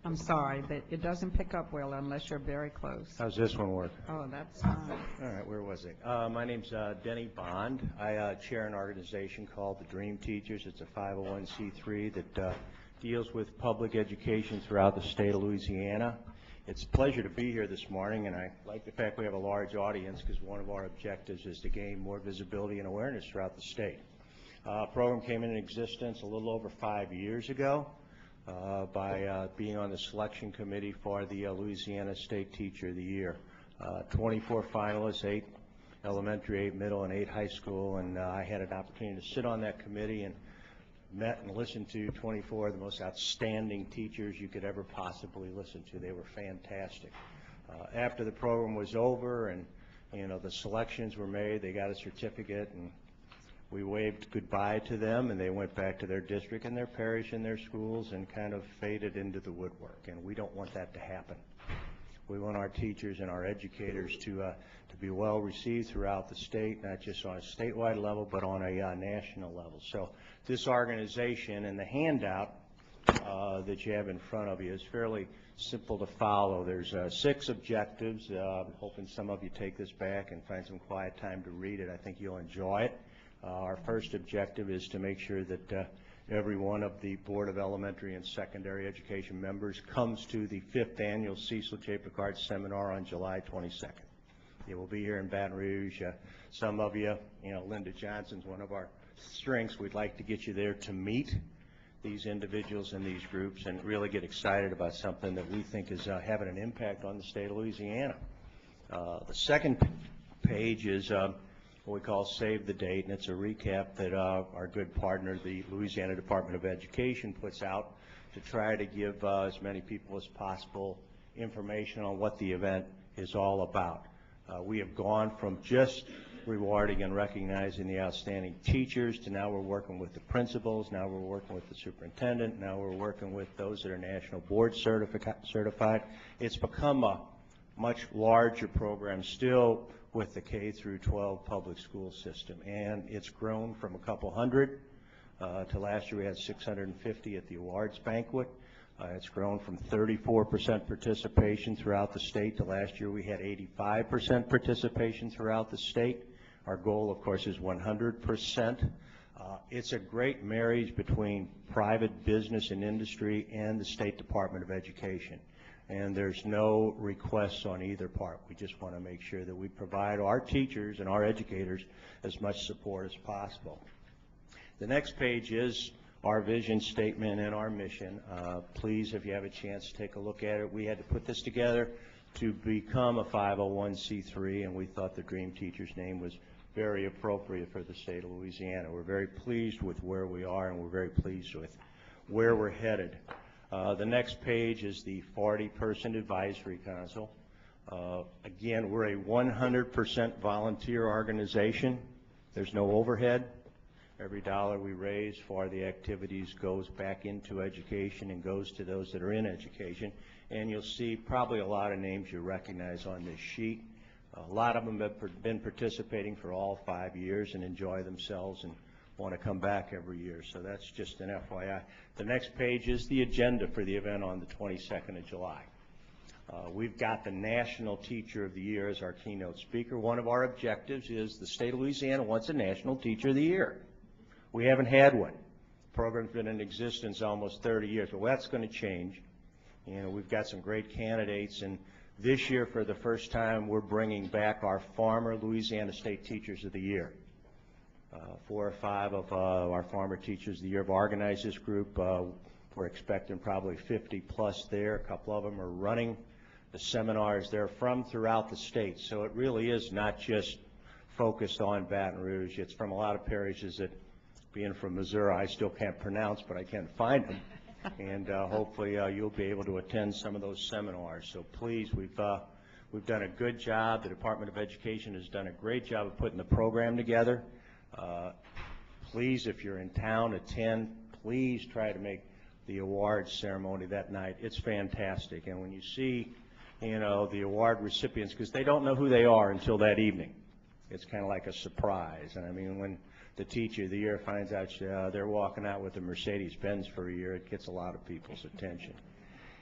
I'm sorry, but it doesn't pick up well unless you're very close. How's this one work? Oh, that's fine. All right, where was I? My name's Denny Bond. I chair an organization called the Dream Teachers. It's a 501c3 that deals with public education throughout the state of Louisiana. It's a pleasure to be here this morning, and I like the fact we have a large audience because one of our objectives is to gain more visibility and awareness throughout the state. The program came into existence a little over 5 years ago by being on the selection committee for the Louisiana State Teacher of the Year. 24 finalists, 8 elementary, 8 middle, and 8 high school, and I had an opportunity to sit on that committee and met and listened to 24 of the most outstanding teachers you could ever possibly listen to. They were fantastic. After the program was over and the selections were made, they got a certificate, and we waved goodbye to them, and they went back to their district and their parish and their schools and kind of faded into the woodwork, and we don't want that to happen. We want our teachers and our educators to be well received throughout the state, not just on a statewide level, but on a national level. So this organization and the handout that you have in front of you is fairly simple to follow. There's 6 objectives. I'm hoping some of you take this back and find some quiet time to read it. I think you'll enjoy it. Our first objective is to make sure that every one of the Board of Elementary and Secondary Education members comes to the 5th Annual Cecil J. Picard Seminar on July 22nd. It will be here in Baton Rouge. Some of you, Linda Johnson's one of our strengths. We'd like to get you there to meet these individuals in these groups and really get excited about something that we think is having an impact on the state of Louisiana. The second page is what we call Save the Date, and it's a recap that our good partner, the Louisiana Department of Education, puts out to try to give as many people as possible information on what the event is all about. We have gone from just rewarding and recognizing the outstanding teachers to now we're working with the principals, now we're working with the superintendent, now we're working with those that are national board certified. It's become a much larger program still with the K through 12 public school system, and it's grown from a couple hundred to last year we had 650 at the awards banquet. It's grown from 34% participation throughout the state to last year we had 85% participation throughout the state. Our goal, of course, is 100%. It's a great marriage between private business and industry and the State Department of Education. And there's no requests on either part. We just want to make sure that we provide our teachers and our educators as much support as possible. The next page is our vision statement and our mission. Please, if you have a chance, take a look at it. We had to put this together to become a 501c3, and we thought the Dream Teachers name was very appropriate for the state of Louisiana. We're very pleased with where we are, and we're very pleased with where we're headed. The next page is the 40-person advisory council. Again, we're a 100% volunteer organization. There's no overhead. Every dollar we raise for the activities goes back into education and goes to those that are in education. And you'll see probably a lot of names you recognize on this sheet. A lot of them have been participating for all 5 years and enjoy themselves and want to come back every year. So that's just an FYI. The next page is the agenda for the event on the 22nd of July. We've got the National Teacher of the Year as our keynote speaker. One of our objectives is the state of Louisiana wants a National Teacher of the Year. We haven't had one. The program's been in existence almost 30 years, but that's going to change. You know, we've got some great candidates, and this year, for the first time, we're bringing back our former Louisiana State Teachers of the Year. 4 or 5 of our former Teachers of the Year have organized this group. We're expecting probably 50 plus there. A couple of them are running the seminars. They're from throughout the state, so it really is not just focused on Baton Rouge. It's from a lot of parishes that, being from Missouri, I still can't pronounce, but I can find them. And hopefully you'll be able to attend some of those seminars. So please, we've done a good job. The Department of Education has done a great job of putting the program together. Please, if you're in town, attend. Please try to make the awards ceremony that night. It's fantastic. And when you see, you know, the award recipients, because they don't know who they are until that evening. It's kind of like a surprise. And I mean, when the Teacher of the Year finds out they're walking out with a Mercedes-Benz for a year, it gets a lot of people's attention.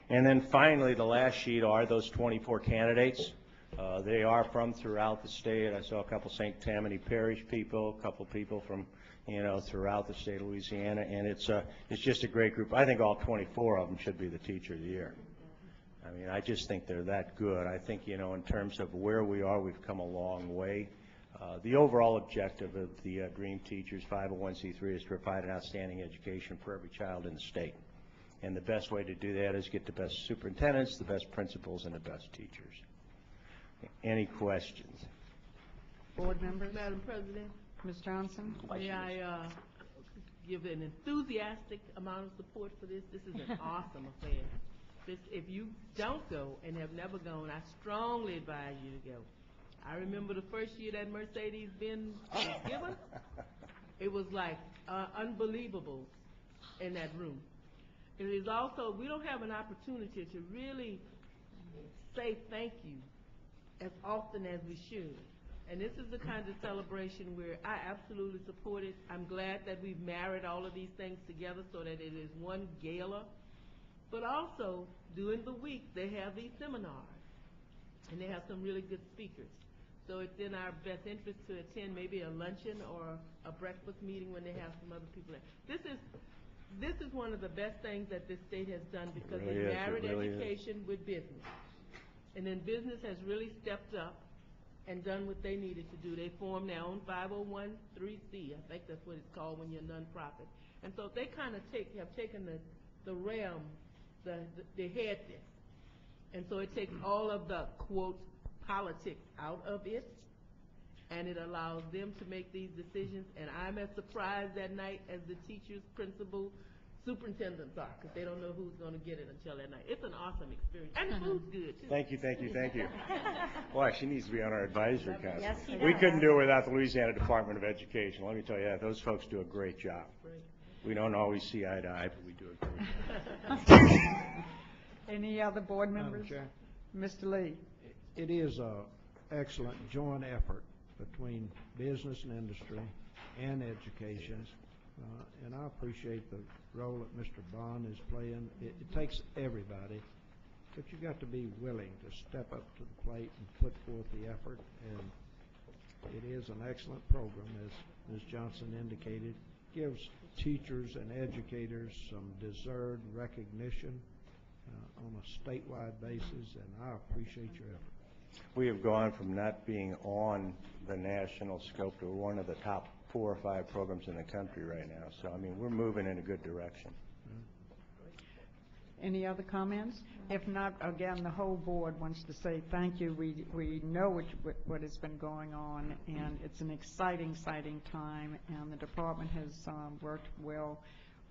And then finally, the last sheet are those 24 candidates. They are from throughout the state. I saw a couple St. Tammany Parish people, a couple people from, you know, throughout the state of Louisiana, and it's just a great group. I think all 24 of them should be the Teacher of the Year. I mean, I just think they're that good. I think, you know, in terms of where we are, we've come a long way. The overall objective of the Dream Teachers 501c3 is to provide an outstanding education for every child in the state. And the best way to do that is get the best superintendents, the best principals, and the best teachers. Any questions? Board members? Madam President, Ms. Johnson? may I give an enthusiastic amount of support for this? This is an awesome affair. If you don't go and have never gone, I strongly advise you to go. I remember the first year that Mercedes-Benz was given. It was like unbelievable in that room. It is also, we don't have an opportunity to really say thank you as often as we should. And this is the kind of celebration where I absolutely support it. I'm glad that we've married all of these things together so that it is one gala. But also, during the week, they have these seminars, and they have some really good speakers. So it's in our best interest to attend maybe a luncheon or a breakfast meeting when they have some other people there. This is one of the best things that this state has done because it married education with business. And then business has really stepped up and done what they needed to do. They formed their own 501(c)(3), I think that's what it's called when you're a nonprofit. And so they kind of have taken the realm, they had this. And so it takes all of the, quote, politics out of it, and it allows them to make these decisions. And I'm as surprised that night as the teachers, principals, superintendents are, because they don't know who's going to get it until that night. It's an awesome experience, and the food's good, too. Thank you, thank you, thank you. Boy, she needs to be on our advisory council. Yes, she We does. couldn't do it without the Louisiana Department of Education. Let me tell you that. Those folks do a great job. Great. We don't always see eye to eye, but we do a great job. Any other board Madam members? Chair, Mr. Lee? it is an excellent joint effort between business and industry and education, and I appreciate the role that Mr. Bond is playing. It takes everybody, but you've got to be willing to step up to the plate and put forth the effort, and it is an excellent program, as Ms. Johnson indicated. Gives teachers and educators some deserved recognition on a statewide basis, and I appreciate your effort. We have gone from not being on the national scope to one of the top 4 or 5 programs in the country right now. So, I mean, we're moving in a good direction. Any other comments? If not, again, the whole board wants to say thank you. We know what has been going on, and it's an exciting time, and the department has worked well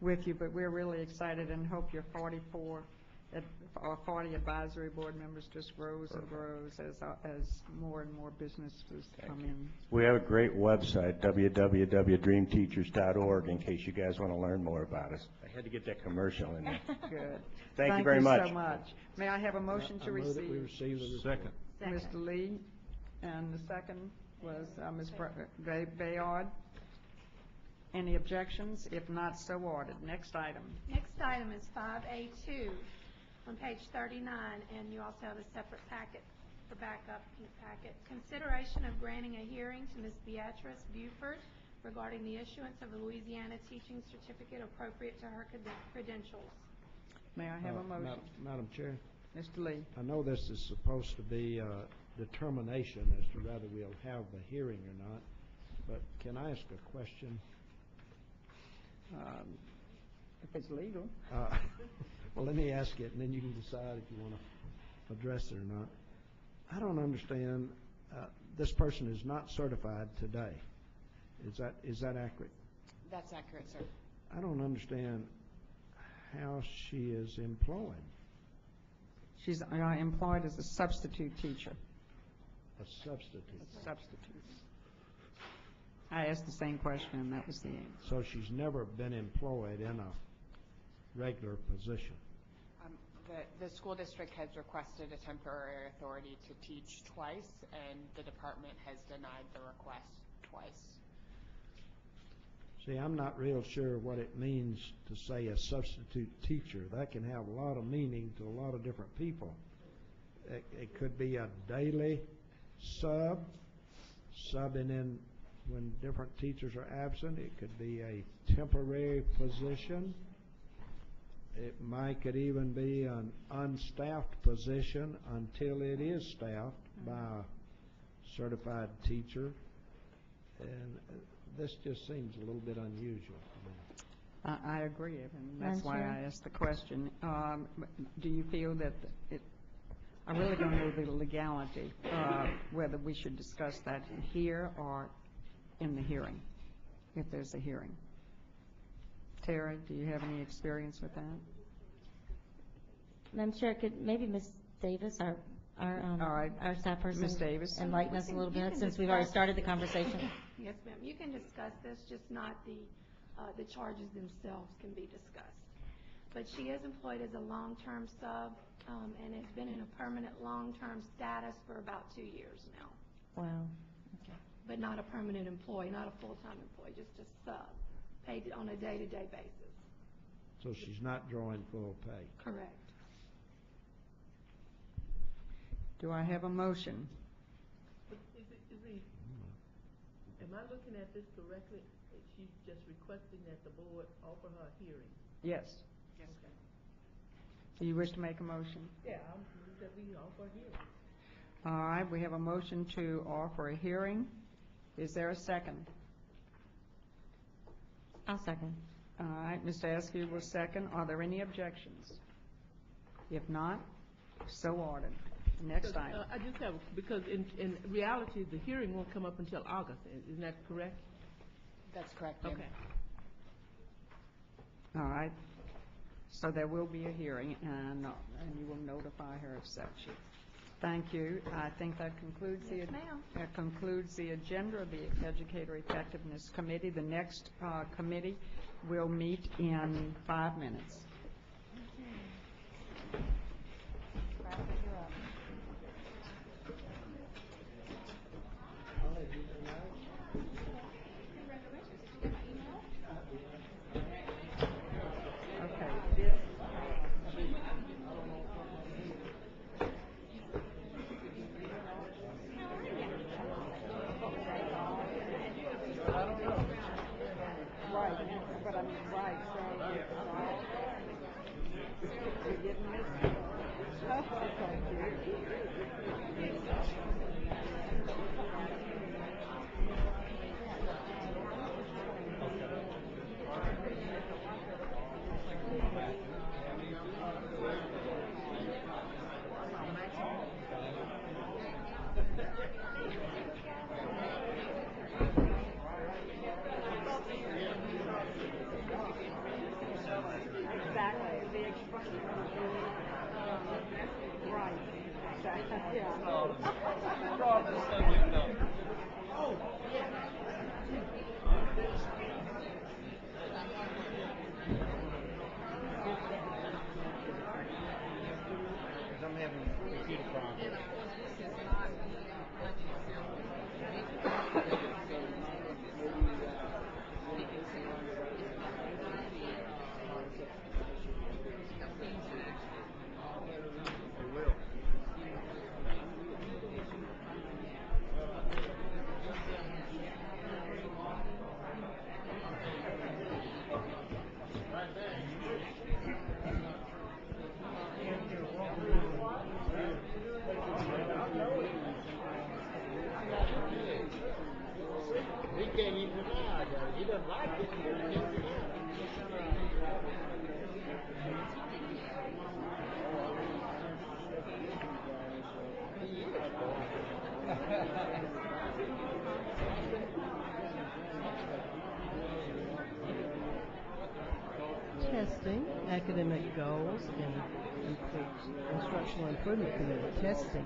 with you, but we're really excited and hope your 40 advisory board members just grows and grows as more and more businesses come in. We have a great website, www.dreamteachers.org, in case you guys want to learn more about us. I had to get that commercial in there. Good. Thank you very much. So much. May I have a motion to I move that receive? we receive the report. Second. Mr. Lee, and the second was Ms. Bayard. Any objections? If not, so ordered. Next item. Next item is 5A2 on page 39, and you also have a separate packet for backup in the packet. Consideration of granting a hearing to Ms. Beatrice Buford regarding the issuance of a Louisiana teaching certificate appropriate to her credentials. May I have a motion? Madam Chair, Mr. Lee. I know this is supposed to be a determination as to whether we'll have the hearing or not, but can I ask a question? If it's legal. Well, let me ask it, and then you can decide if you want to address it or not. I don't understand, this person is not certified today. Is that accurate? That's accurate, sir. I don't understand how she is employed. She's employed as a substitute teacher. A substitute. I asked the same question, and that was the answer. So she's never been employed in a regular position. The school district has requested a temporary authority to teach twice, and the department has denied the request twice. See, I'm not real sure what it means to say a substitute teacher. That can have a lot of meaning to a lot of different people. It could be a daily subbing in when different teachers are absent. It could be a temporary position. It could even be an unstaffed position until it is staffed by a certified teacher. And this just seems a little bit unusual to me. I agree, and that's Madam why Chair? I asked the question. Do you feel that I really don't know the legality, whether we should discuss that here or in the hearing, if there's a hearing? Tara, do you have any experience with that? Madam Chair, could maybe Ms. Davis, our staff person, Ms. Davis. enlighten us a little You bit, can since we've already discuss- started the conversation? Yes, ma'am. You can discuss this, just not the charges themselves can be discussed. But she is employed as a long-term sub and has been in a permanent long-term status for about 2 years now. Wow. Okay. But not a permanent employee, not a full-time employee, just a sub, paid on a day-to-day basis. So she's not drawing full pay. Correct. Do I have a motion? Am I looking at this correctly? She's just requesting that the board offer her a hearing. Yes. Okay. Do you wish to make a motion? Yeah, that we offer a hearing. All right, we have a motion to offer a hearing. Is there a second? I'll second. All right, Mr. Askew will second. Are there any objections? If not, so ordered. Next item. I just have, because in reality, the hearing won't come up until August. Isn't that correct? That's correct, ma'am. Okay. All right. So there will be a hearing, and you will notify her of such. Thank you. I think that concludes Yes, ma'am. that concludes the agenda of the Educator Effectiveness Committee. The next committee will meet in 5 minutes. Right. Yeah. I'm having computer problems. He can't even deny that. He doesn't like it. Testing, academic goals, and instructional improvement committee. Testing.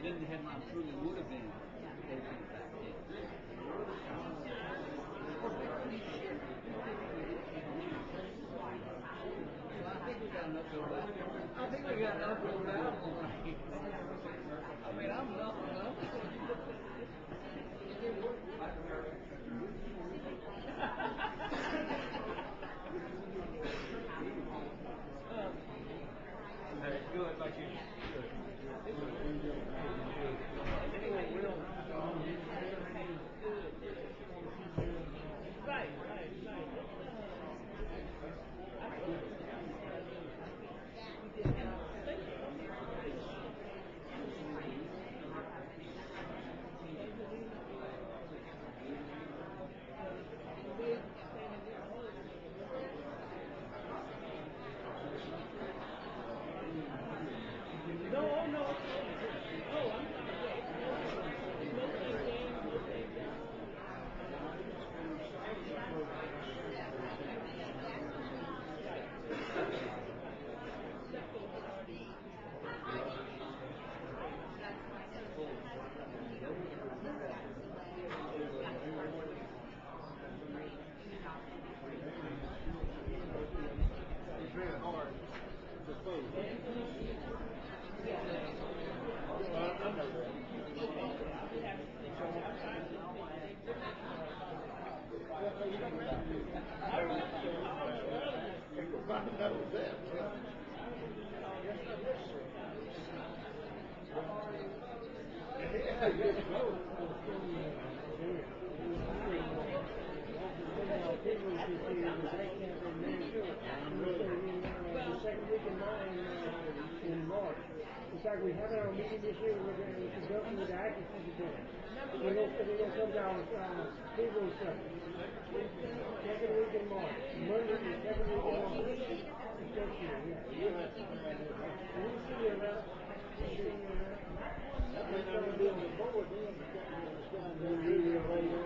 Then the headline truly would have been taken back then. I think we got enough over that. I mean, I'm nothing. Good, like you. In fact, we have our meeting this year, we're going to go through the active certificate. We're going to come down February 2nd. Second week in March. Monday, the second week in March. This year, yeah. We'll see you around. We'll see you around. That may not be on the board then, but that may be a later.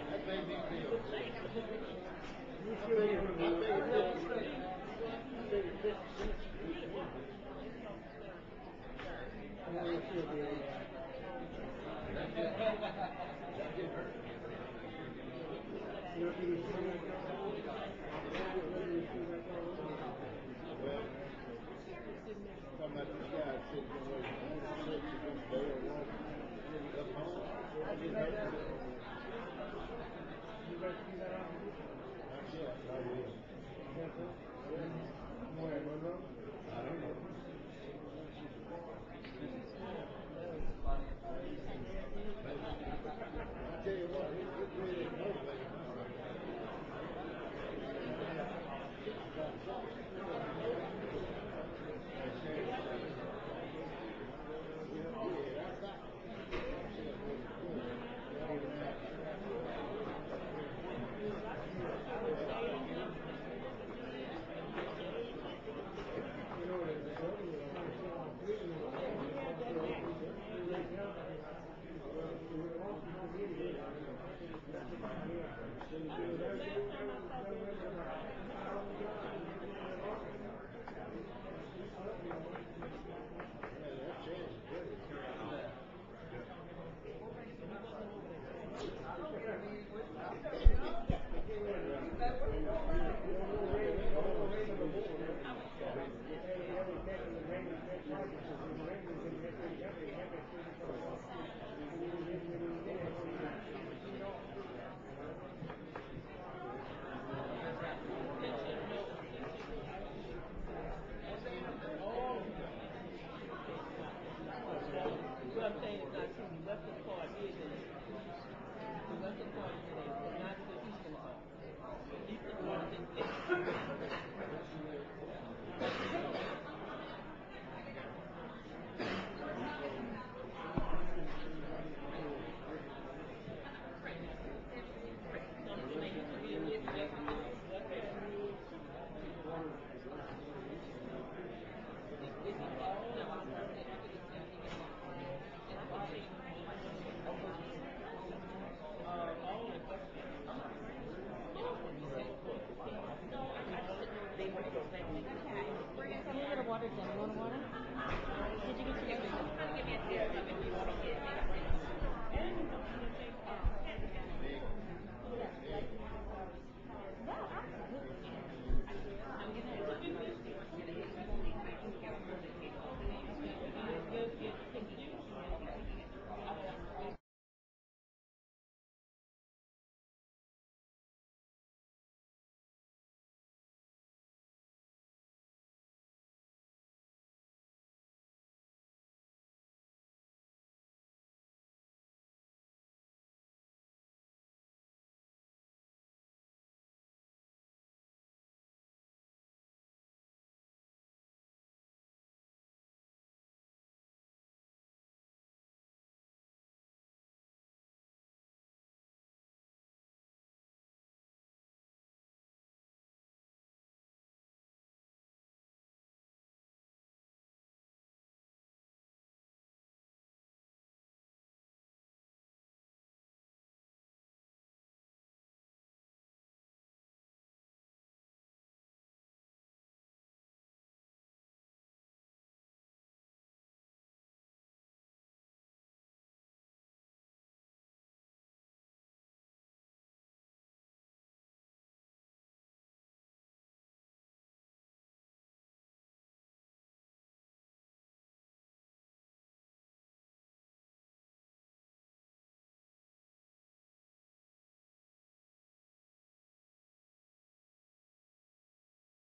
That may be Bill. You should be able to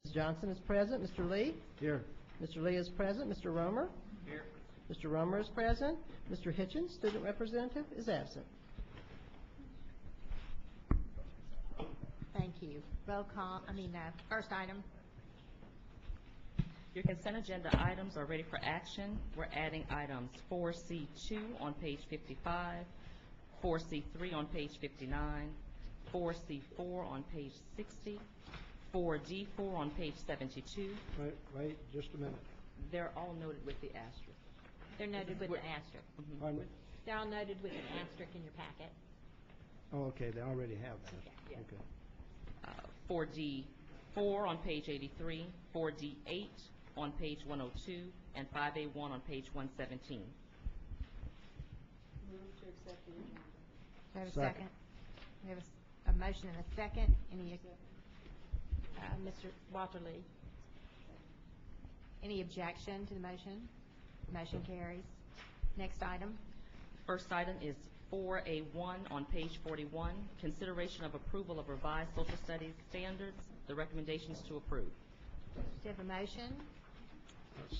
Ms. Johnson is present. Mr. Lee? Here. Mr. Lee is present. Mr. Romer? Here. Mr. Romer is present. Mr. Hitchens, student representative, is absent. Thank you. Roll call, first item. Your consent agenda items are ready for action. We're adding items 4C2 on page 55, 4C3 on page 59, 4C4 on page 60, 4D4 on page 72. Wait, just a minute. They're all noted with the asterisk. They're noted with an asterisk. Pardon me? They're all noted with an asterisk in your packet. Oh, okay, they already have that. Yeah. Okay. 4D4 on page 83, 4D8 on page 102, and 5A1 on page 117. Move to accept the agenda. We have a second. We have a motion and a second. Any, Mr. Walter Lee? Any objection to the motion? Motion carries. Next item. First item is 4A1 on page 41, consideration of approval of revised social studies standards. The recommendation is to approve. Do you have a motion?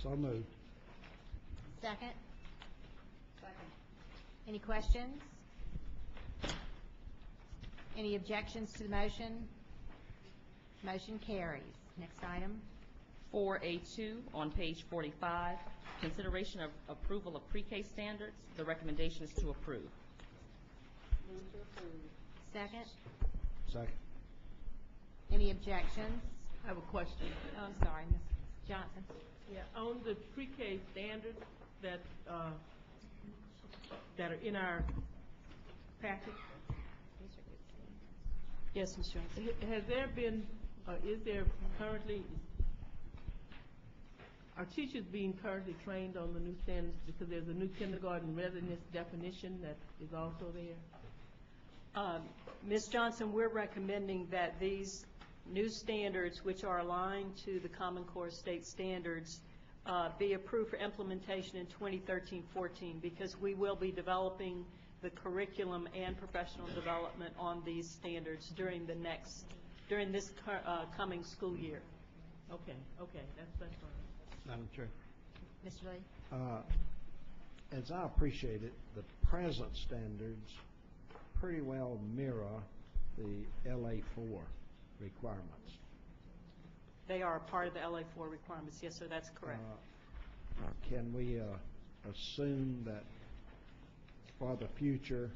So moved. Second? Second. Any questions? Any objections to the motion? Motion carries. Next item. 4A2 on page 45, consideration of approval of pre-K standards. The recommendation is to approve. Move to approve. Second? Second. Any objections? I have a question. Oh, I'm sorry, Ms. Johnson. Yeah, on the pre-K standards that are in our packet. Yes, Ms. Johnson. Has there been, is there currently, are teachers being currently trained on the new standards? Because there's a new kindergarten readiness definition that is also there. Ms. Johnson, we're recommending that these new standards, which are aligned to the Common Core state standards, be approved for implementation in 2013-14, because we will be developing the curriculum and professional development on these standards during this coming school year. Okay, that's fine. Madam Chair. Mr. Lee? As I appreciate it, the present standards pretty well mirror the LA4 requirements. They are a part of the LA4 requirements. Yes, sir, that's correct. Can we assume that for the future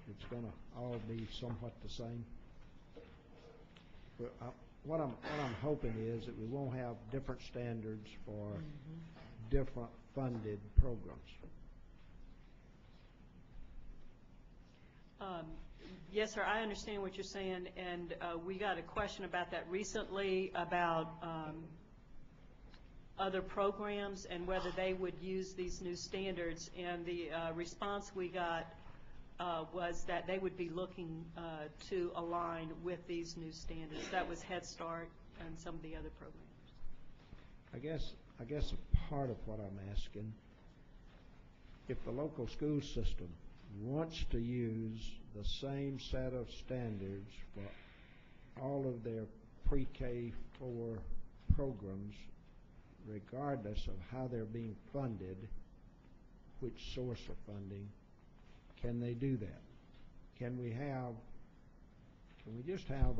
it's going to all be somewhat the same? What I'm hoping is that we won't have different standards for different funded programs. Yes, sir, I understand what you're saying, and we got a question about that recently about other programs and whether they would use these new standards. And the response we got was that they would be looking to align with these new standards. That was Head Start and some of the other programs. I guess a part of what I'm asking, if the local school system wants to use the same set of standards for all of their pre-K 4 programs, regardless of how they're being funded, which source of funding, can they do that? Can we just have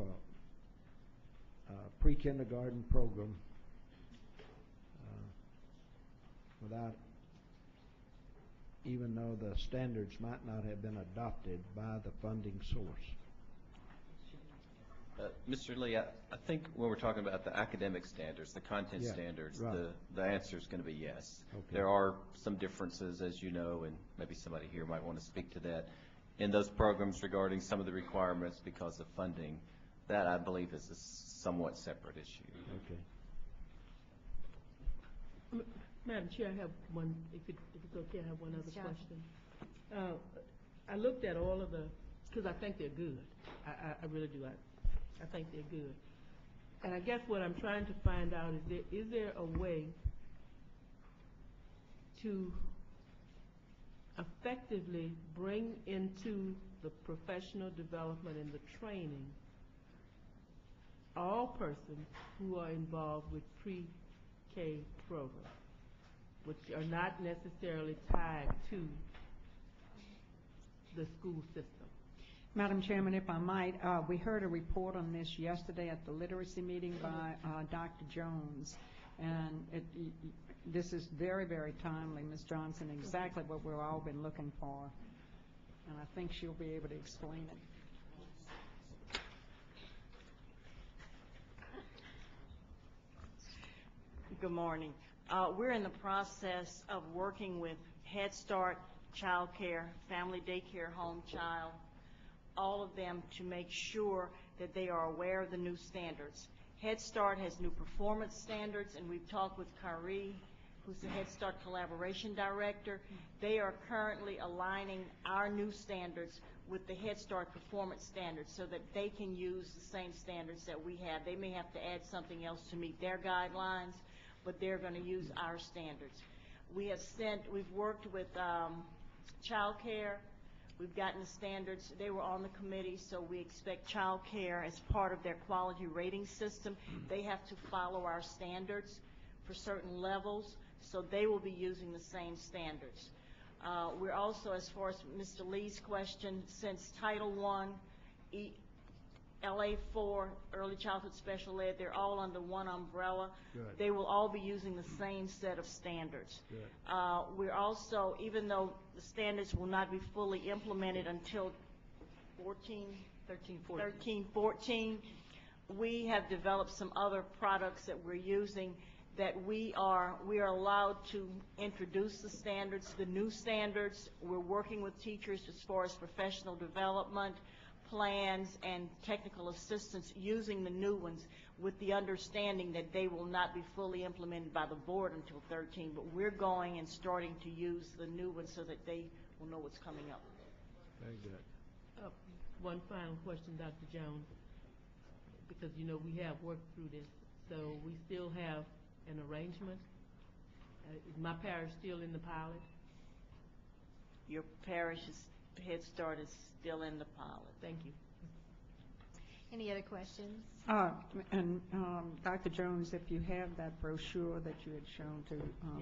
a pre-kindergarten program without, even though the standards might not have been adopted by the funding source? Mr. Lee, I think when we're talking about the academic standards, the content standards, right. the answer is going to be yes. Okay. There are some differences, as you know, and maybe somebody here might want to speak to that, in those programs regarding some of the requirements because of funding. That, I believe, is a somewhat separate issue. Okay. Madam Chair, I have one, if it's okay, I have one other Ms. Johnson. question. I looked at all of the, because I think they're good. I really do. I think they're good. And I guess what I'm trying to find out is there a way to effectively bring into the professional development and the training all persons who are involved with pre-K programs, which are not necessarily tied to the school system? Madam Chairman, if I might, we heard a report on this yesterday at the literacy meeting by Dr. Jones, and this is very, very timely, Ms. Johnson, exactly what we've all been looking for, and I think she'll be able to explain it. Good morning. We're in the process of working with Head Start, Child Care, Family Daycare, Home Child, all of them to make sure that they are aware of the new standards. Head Start has new performance standards, and we've talked with Kari, who's the Head Start Collaboration Director. They are currently aligning our new standards with the Head Start performance standards so that they can use the same standards that we have. They may have to add something else to meet their guidelines, but they're going to use our standards. We've worked with Child Care. We've gotten the standards. They were on the committee, so we expect Child Care as part of their quality rating system. They have to follow our standards for certain levels, so they will be using the same standards. We're also, as far as Mr. Lee's question, since Title I, LA4, Early Childhood Special Ed, they're all under one umbrella. Good. They will all be using the same set of standards. Good. We're also, even though the standards will not be fully implemented until 13, 14, we have developed some other products that we're using that we are allowed to introduce the standards, the new standards. We're working with teachers as far as professional development plans and technical assistance using the new ones with the understanding that they will not be fully implemented by the board until 13, but we're going and starting to use the new ones so that they will know what's coming up. Very good. One final question, Dr. Jones, because you know we have worked through this, so we still have an arrangement. Is my parish still in the pilot? Your parish's Head Start is still in the pilot. Thank you. Any other questions? And Dr. Jones, if you have that brochure that you had shown to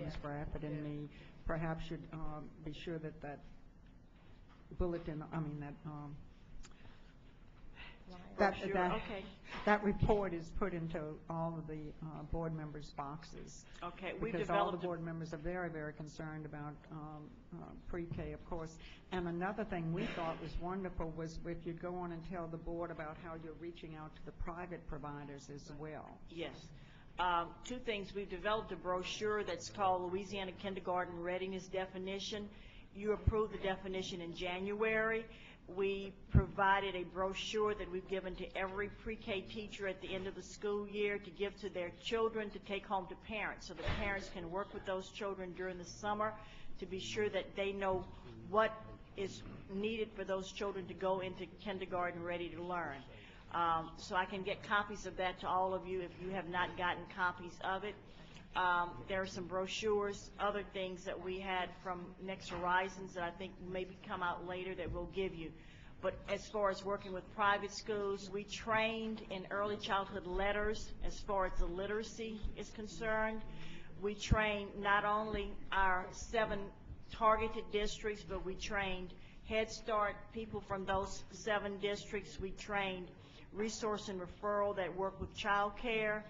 Ms. Bradford and me, perhaps you'd be sure that that bulletin, that report is put into all of the board members' boxes. Okay, we because all the developed board members are very, very concerned about pre-K, of course. And another thing we thought was wonderful was if you go on and tell the board about how you're reaching out to the private providers as well. Yes. Two things. We've developed a brochure that's called Louisiana Kindergarten Readiness Definition. You approved the definition in January. We provided a brochure that we've given to every pre-K teacher at the end of the school year to give to their children to take home to parents, so the parents can work with those children during the summer to be sure that they know what is needed for those children to go into kindergarten ready to learn. So I can get copies of that to all of you if you have not gotten copies of it. There are some brochures, other things that we had from Next Horizons that I think maybe come out later that we'll give you. But as far as working with private schools, we trained in early childhood letters as far as the literacy is concerned. We trained not only our 7 targeted districts, but we trained Head Start people from those 7 districts. We trained resource and referral that work with child care.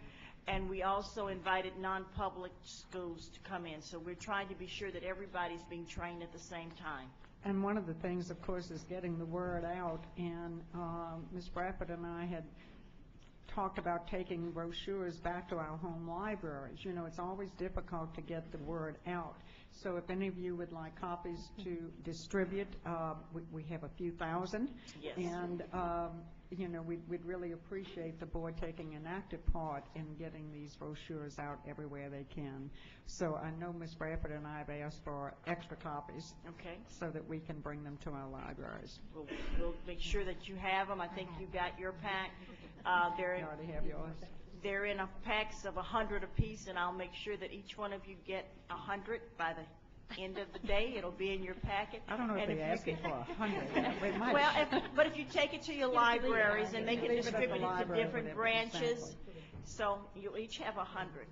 And we also invited non-public schools to come in. So we're trying to be sure that everybody's being trained at the same time. And one of the things, of course, is getting the word out. And Ms. Bradford and I had talked about taking brochures back to our home libraries. You know, it's always difficult to get the word out. So if any of you would like copies to distribute, we have a few thousand. Yes. And you know, we'd really appreciate the board taking an active part in getting these brochures out everywhere they can. So I know Ms. Bradford and I have asked for extra copies. Okay. So that we can bring them to our libraries. We'll make sure that you have them. I think you got your pack. You already have yours. They're in a packs of 100 apiece, and I'll make sure that each one of you get 100 by the end of the day. It'll be in your packet. I don't know if they asked me for 100. Well, but if you take it to your libraries and they can distribute it to different branches, so you'll each have 100.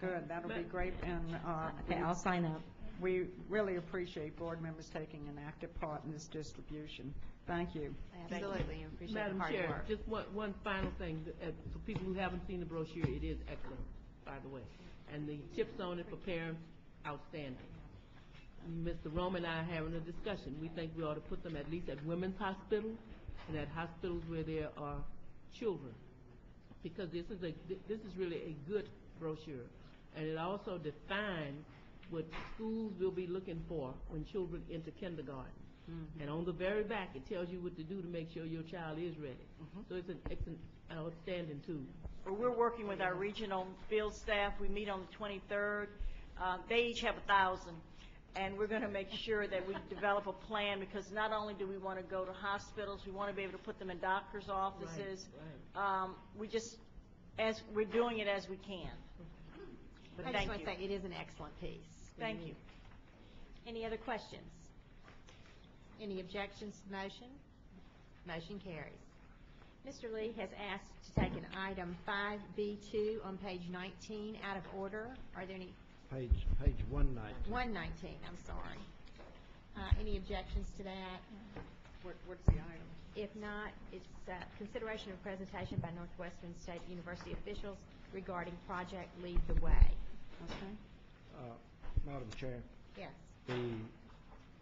Good, that'll be great. And Okay, I'll sign up. we really appreciate board members taking an active part in this distribution. Thank you. Absolutely, and appreciate the Madam hard Chair, work. just one final thing. For people who haven't seen the brochure, it is excellent, by the way. And the tips on it for parents, outstanding. Mr. Rome and I are having a discussion. We think we ought to put them at least at women's hospitals and at hospitals where there are children, because this is really a good brochure, and it also defines what schools will be looking for when children enter kindergarten. Mm-hmm. And on the very back, it tells you what to do to make sure your child is ready. Mm-hmm. So it's an outstanding tool. Well, we're working with our regional field staff. We meet on the 23rd. They each have 1,000. And we're going to make sure that we develop a plan, because not only do we want to go to hospitals, we want to be able to put them in doctors' offices. Right. As we're doing it as we can. But I thank just want you. to say it is an excellent piece. Thank you. Any other questions? Any objections to the motion? Motion carries. Mr. Lee has asked to take an item 5B2 on page 19 out of order. Are there any? Page 119. 119, I'm sorry. Any objections to that? What's the item? If not, it's consideration of presentation by Northwestern State University officials regarding Project Lead the Way. Okay. Madam Chair. Yes. The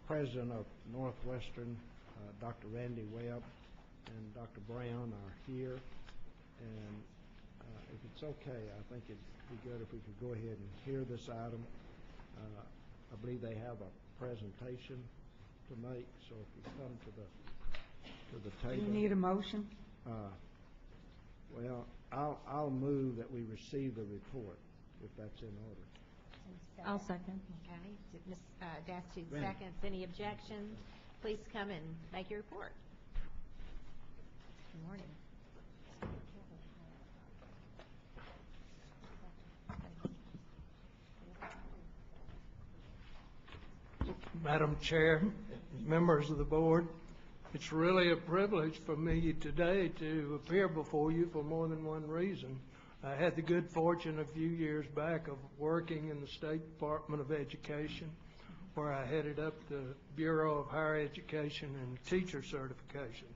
president of Northwestern, Dr. Randy Webb, and Dr. Brown are here. And if it's okay, I think it'd be good if we could go ahead and hear this item. I believe they have a presentation to make, so if we come to the table. Do you need a motion? Well, I'll move that we receive the report, if that's in order. I'll second. Okay. Ms. Dasty Randy. seconds. Any objections? Please come and make your report. Good morning. Madam Chair, members of the board, it's really a privilege for me today to appear before you for more than one reason. I had the good fortune a few years back of working in the State Department of Education, where I headed up the Bureau of Higher Education and Teacher Certification.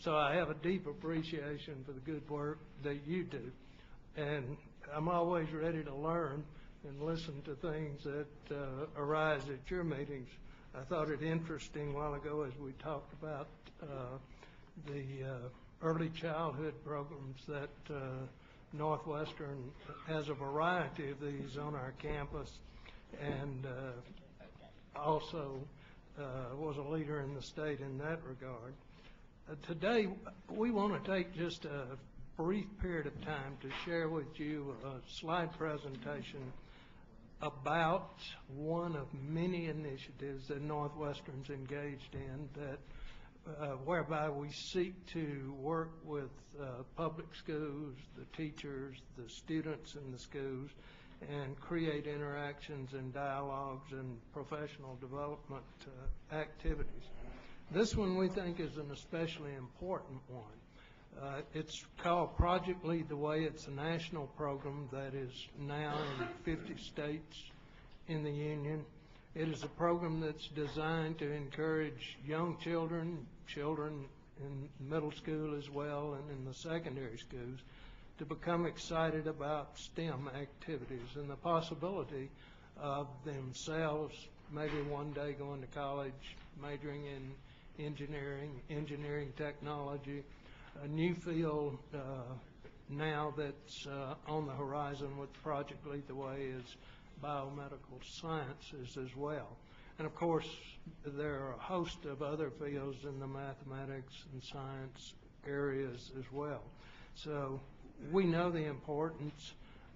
So I have a deep appreciation for the good work that you do. And I'm always ready to learn and listen to things that arise at your meetings. I thought it interesting a while ago as we talked about the early childhood programs that Northwestern has a variety of these on our campus, and also was a leader in the state in that regard. Today, we want to take just a brief period of time to share with you a slide presentation about one of many initiatives that Northwestern's engaged in that whereby we seek to work with public schools, the teachers, the students in the schools, and create interactions and dialogues and professional development activities. This one we think is an especially important one. It's called Project Lead the Way. It's a national program that is now in 50 states in the Union. It is a program that's designed to encourage young children in middle school as well, and in the secondary schools, to become excited about STEM activities and the possibility of themselves maybe one day going to college, majoring in engineering technology. A new field now that's on the horizon with Project Lead the Way is biomedical sciences as well. And of course, there are a host of other fields in the mathematics and science areas as well. So we know the importance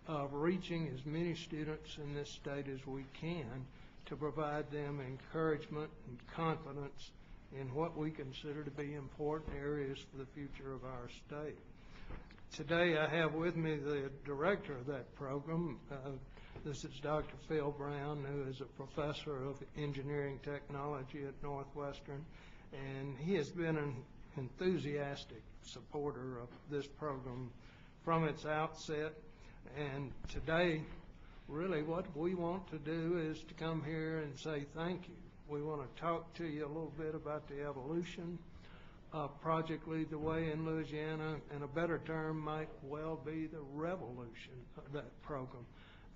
of reaching as many students in this state as we can to provide them encouragement and confidence in what we consider to be important areas for the future of our state. Today I have with me the director of that program. This is Dr. Phil Brown, who is a professor of engineering technology at Northwestern, and he has been an enthusiastic supporter of this program from its outset. And today, really what we want to do is to come here and say thank you. We want to talk to you a little bit about the evolution of Project Lead the Way in Louisiana, and a better term might well be the revolution of that program,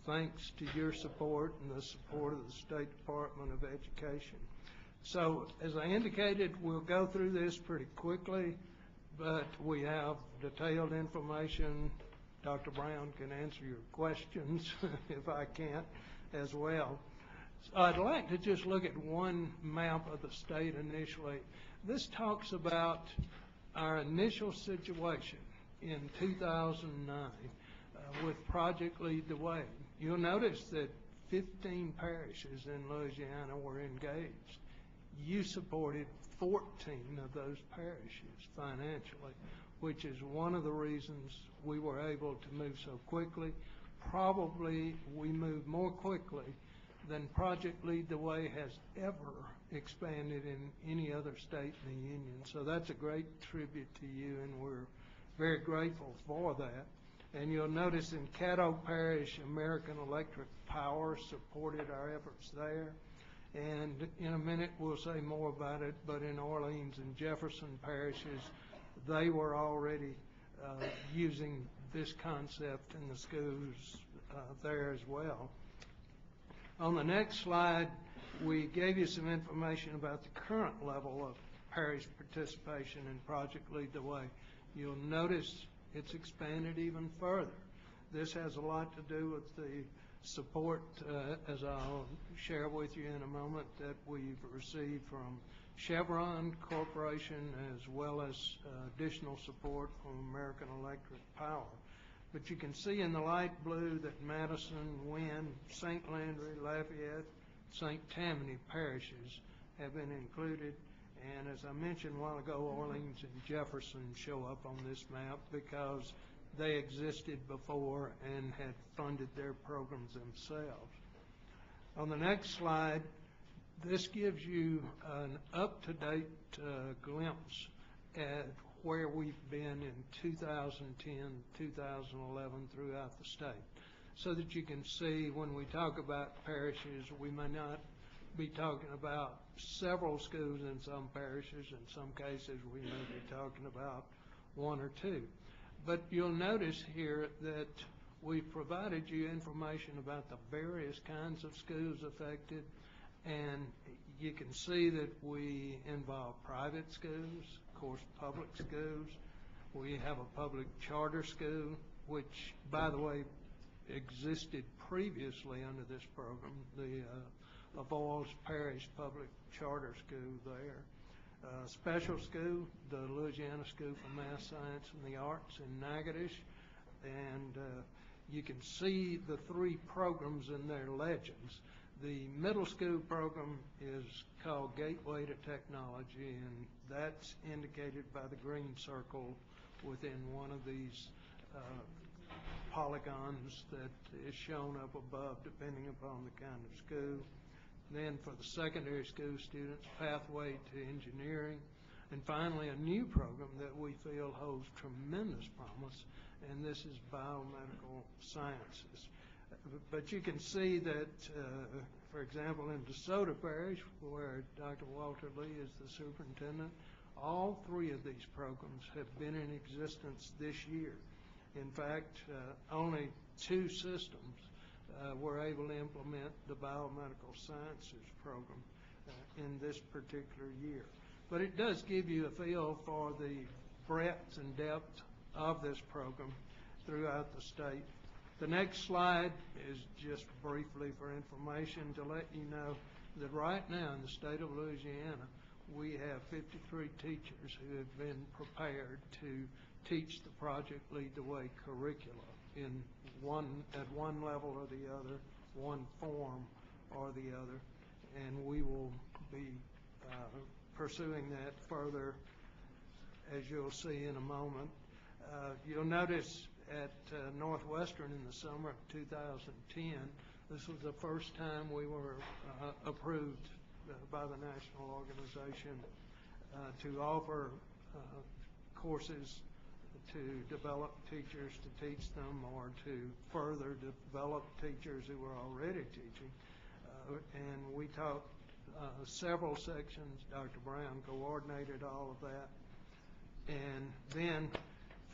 thanks to your support and the support of the State Department of Education. So, as I indicated, we'll go through this pretty quickly, but we have detailed information. Dr. Brown can answer your questions if I can't as well. So I'd like to just look at one map of the state initially. This talks about our initial situation in 2009 with Project Lead the Way. You'll notice that 15 parishes in Louisiana were engaged. You supported 14 of those parishes financially, which is one of the reasons we were able to move so quickly. Probably we moved more quickly than Project Lead the Way has ever expanded in any other state in the Union. So that's a great tribute to you, and we're very grateful for that. And you'll notice in Caddo Parish, American Electric Power supported our efforts there. And in a minute we'll say more about it, but in Orleans and Jefferson parishes, they were already using this concept in the schools there as well. On the next slide, we gave you some information about the current level of parish participation in Project Lead the Way. You'll notice it's expanded even further. This has a lot to do with the support, as I'll share with you in a moment, that we've received from Chevron Corporation, as well as additional support from American Electric Power. But you can see in the light blue that Madison, Wynne, St. Landry, Lafayette, St. Tammany parishes have been included. And as I mentioned a while ago, Orleans and Jefferson show up on this map because they existed before and had funded their programs themselves. On the next slide, this gives you an up-to-date glimpse at where we've been in 2010, 2011 throughout the state, so that you can see when we talk about parishes, we may not be talking about several schools in some parishes. In some cases, we may be talking about one or two. But you'll notice here that we've provided you information about the various kinds of schools affected, and you can see that we involve private schools, of course, public schools. We have a public charter school, which, by the way, existed previously under this program, the Avoyelles Parish Public Charter School there. Special school, the Louisiana School for Math, Science, and the Arts in Natchitoches, and you can see the three programs in their legends. The middle school program is called Gateway to Technology, and that's indicated by the green circle within one of these polygons that is shown up above, depending upon the kind of school. Then for the secondary school students, Pathway to Engineering, and finally a new program that we feel holds tremendous promise, and this is Biomedical Sciences. But you can see that, for example, in DeSoto Parish, where Dr. Walter Lee is the superintendent, all three of these programs have been in existence this year. In fact, only two systems were able to implement the Biomedical Sciences program in this particular year. But it does give you a feel for the breadth and depth of this program throughout the state. The next slide is just briefly for information to let you know that right now in the state of Louisiana, we have 53 teachers who have been prepared to teach the Project Lead the Way curricula at one level or the other, one form or the other, and we will be pursuing that further, as you'll see in a moment. You'll notice at Northwestern in the summer of 2010, this was the first time we were approved by the national organization to offer courses to develop teachers to teach them or to further develop teachers who were already teaching. And we taught several sections. Dr. Brown coordinated all of that. And then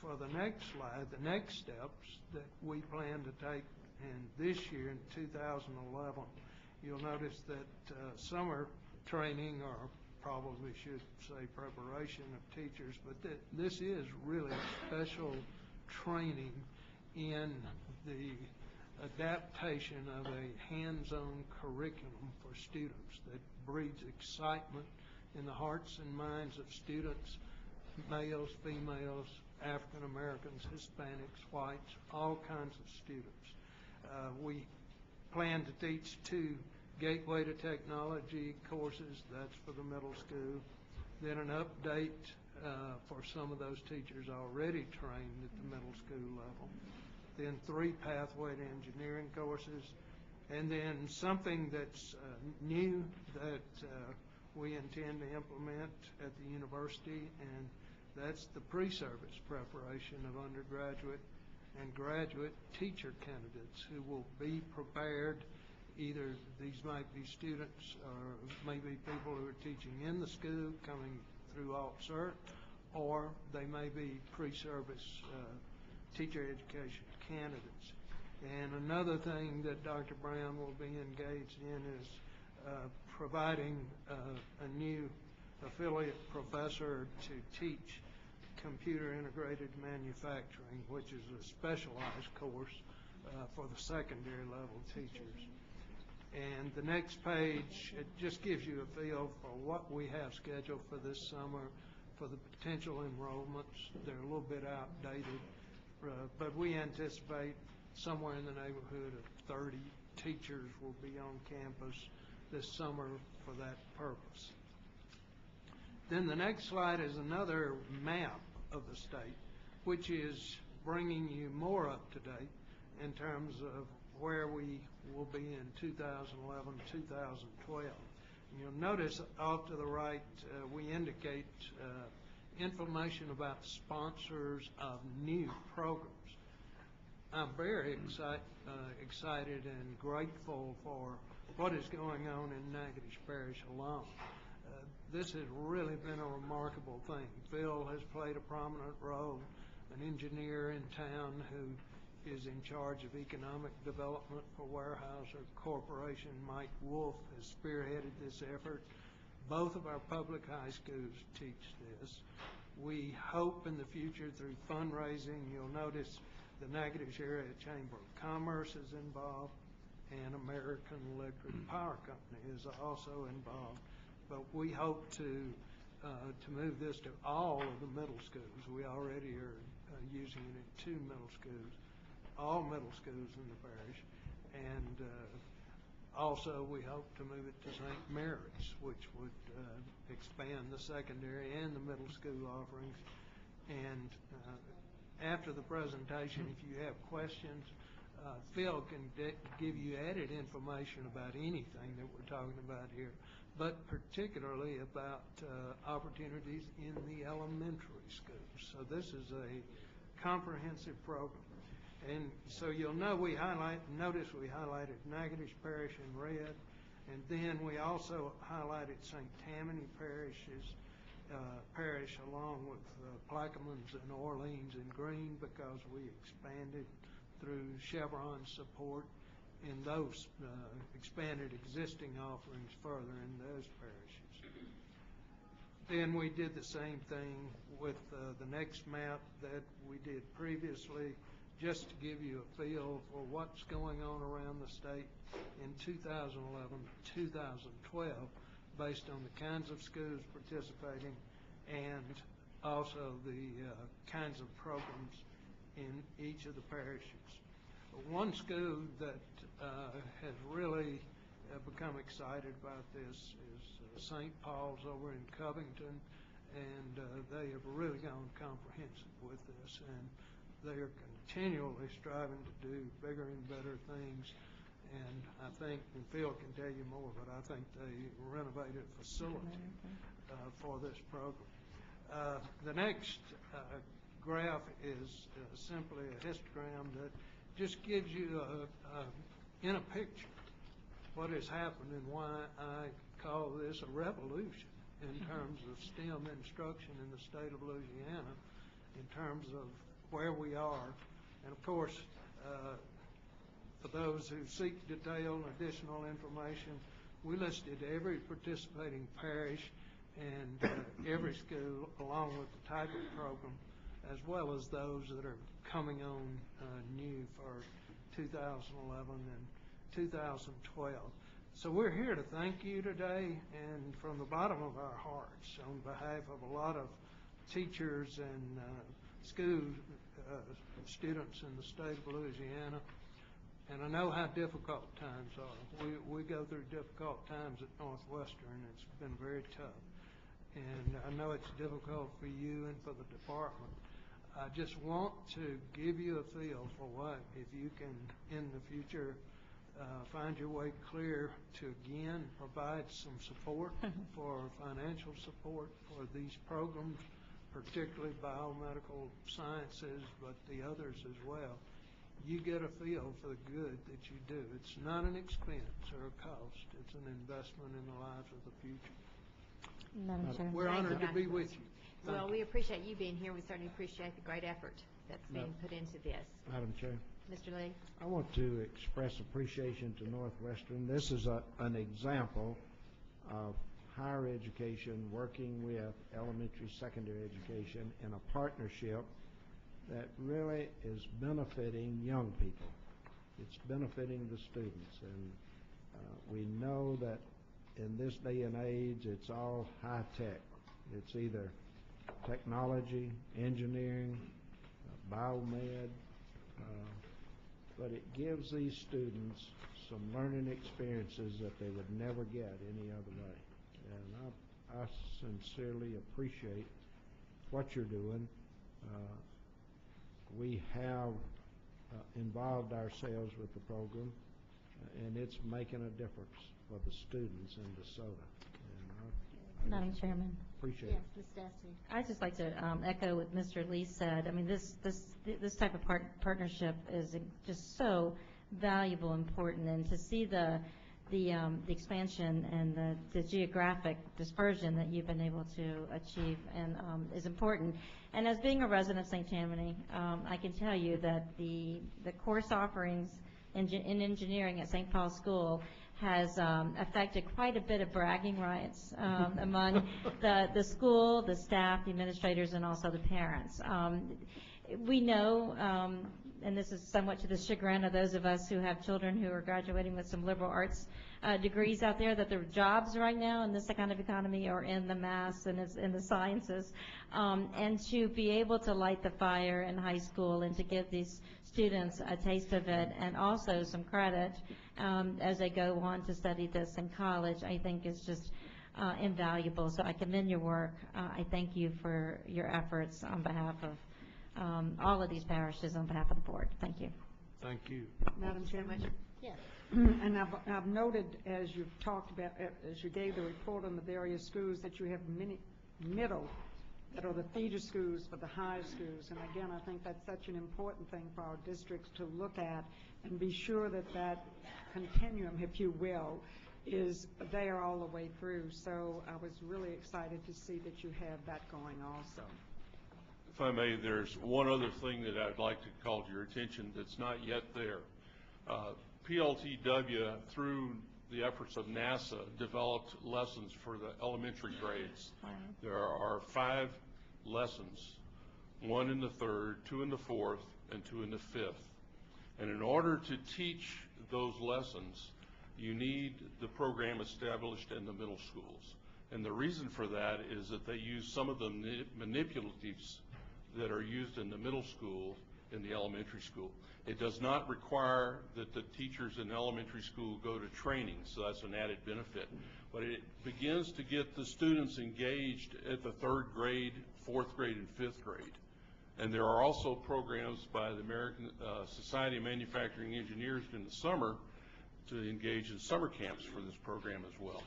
for the next slide, the next steps that we plan to take in this year, in 2011, you'll notice that summer training, or probably should say preparation of teachers, but this is really special training in the adaptation of a hands-on curriculum for students that breeds excitement in the hearts and minds of students, males, females, African Americans, Hispanics, whites, all kinds of students. We plan to teach 2 Gateway to Technology courses, that's for the middle school, then an update for some of those teachers already trained at the middle school level, then 3 Pathway to Engineering courses, and then something that's new that we intend to implement at the university, and that's the pre-service preparation of undergraduate and graduate teacher candidates who will be prepared. Either these might be students or maybe people who are teaching in the school coming through alt-cert, or they may be pre-service teacher education candidates. And another thing that Dr. Brown will be engaged in is providing a new affiliate professor to teach computer integrated manufacturing, which is a specialized course for the secondary level teachers. And the next page, it just gives you a feel for what we have scheduled for this summer for the potential enrollments. They're a little bit outdated, but we anticipate somewhere in the neighborhood of 30 teachers will be on campus this summer for that purpose. Then the next slide is another map of the state, which is bringing you more up to date in terms of where we will be in 2011, 2012. And you'll notice off to the right, we indicate information about sponsors of new programs. I'm very excited and grateful for what is going on in Natchitoches Parish alone. This has really been a remarkable thing. Phil has played a prominent role, an engineer in town who is in charge of economic development for Weyerhaeuser Corporation. Mike Wolf has spearheaded this effort. Both of our public high schools teach this. We hope in the future through fundraising, you'll notice the Natchitoches Area Chamber of Commerce is involved, and American Electric Power Company is also involved. But we hope to to move this to all of the middle schools. We already are using it in 2 middle schools, all middle schools in the parish. And also, we hope to move it to St. Mary's, which would expand the secondary and the middle school offerings. And after the presentation, if you have questions, Phil can give you added information about anything that we're talking about here, but particularly about opportunities in the elementary schools. So this is a comprehensive program. And so you'll know notice we highlighted Natchitoches Parish in red, and then we also highlighted St. Tammany Parish along with Plaquemines and Orleans in green, because we expanded through Chevron support in those expanded existing offerings further in those parishes. Then we did the same thing with the next map that we did previously, just to give you a feel for what's going on around the state in 2011-2012, based on the kinds of schools participating and also the kinds of programs in each of the parishes. One school that has really become excited about this is St. Paul's over in Covington, and they have really gone comprehensive with this, and they are continually striving to do bigger and better things. And I think, and Phil can tell you more, but I think they renovated a facility for this program. The next graph is simply a histogram that just gives you in a picture what has happened and why I call this a revolution in terms of STEM instruction in the state of Louisiana, in terms of where we are. And of course, for those who seek detail and additional information, we listed every participating parish and every school, along with the type of program, as well as those that are coming on new for 2011 and 2012. So we're here to thank you today, and from the bottom of our hearts, on behalf of a lot of teachers and school students in the state of Louisiana. And I know how difficult times are. We go through difficult times at Northwestern. It's been very tough. And I know it's difficult for you and for the department. I just want to give you a feel for what, if you can, in the future, find your way clear to, again, provide some support for financial support for these programs, particularly biomedical sciences, but the others as well. You get a feel for the good that you do. It's not an expense or a cost. It's an investment in the lives of the future. Madam Chair. We're honored to be with you. Well, we appreciate you being here. We certainly appreciate the great effort that's being put into this. Madam Chair. Mr. Lee? I want to express appreciation to Northwestern. This is an example of higher education working with elementary, secondary education in a partnership that really is benefiting young people. It's benefiting the students, and we know that in this day and age, it's all high tech. It's either technology, engineering, biomed, but it gives these students some learning experiences that they would never get any other way. And I sincerely appreciate what you're doing. We have involved ourselves with the program, and it's making a difference for the students in DeSoto. And Madam Chairman. Appreciate Yes, it. Ms. Destiny. I'd just like to echo what Mr. Lee said. I mean, this type of partnership is just so valuable, important, and to see the expansion and the geographic dispersion that you've been able to achieve and is important. And as being a resident of St. Tammany, I can tell you that the course offerings in engineering at St. Paul's School has affected quite a bit of bragging rights among the school, the staff, the administrators, and also the parents. We know and this is somewhat to the chagrin of those of us who have children who are graduating with some liberal arts degrees out there, that their jobs right now in this kind of economy are in the math and in the sciences, and to be able to light the fire in high school and to give these students a taste of it and also some credit as they go on to study this in college, I think is just invaluable. So I commend your work. I thank you for your efforts on behalf of all of these parishes, on behalf of the board. Thank you. Thank you. Madam Chairman? Yes. And I've noted, as you've talked about, as you gave the report on the various schools, that you have many middle that are the feeder schools for the high schools. And again, I think that's such an important thing for our districts to look at and be sure that that continuum, if you will, is there all the way through. So I was really excited to see that you have that going also. If I may, there's one other thing that I'd like to call to your attention that's not yet there. PLTW, through the efforts of NASA, developed lessons for the elementary grades. Wow. There are 5 lessons, 1 in the 3rd, 2 in the 4th, and 2 in the 5th. And in order to teach those lessons, you need the program established in the middle schools. And the reason for that is that they use some of the manipulatives that are used in the middle school in the elementary school. It does not require that the teachers in elementary school go to training, so that's an added benefit. But it begins to get the students engaged at the 3rd grade, 4th grade, and 5th grade. And there are also programs by the American Society of Manufacturing Engineers in the summer to engage in summer camps for this program as well.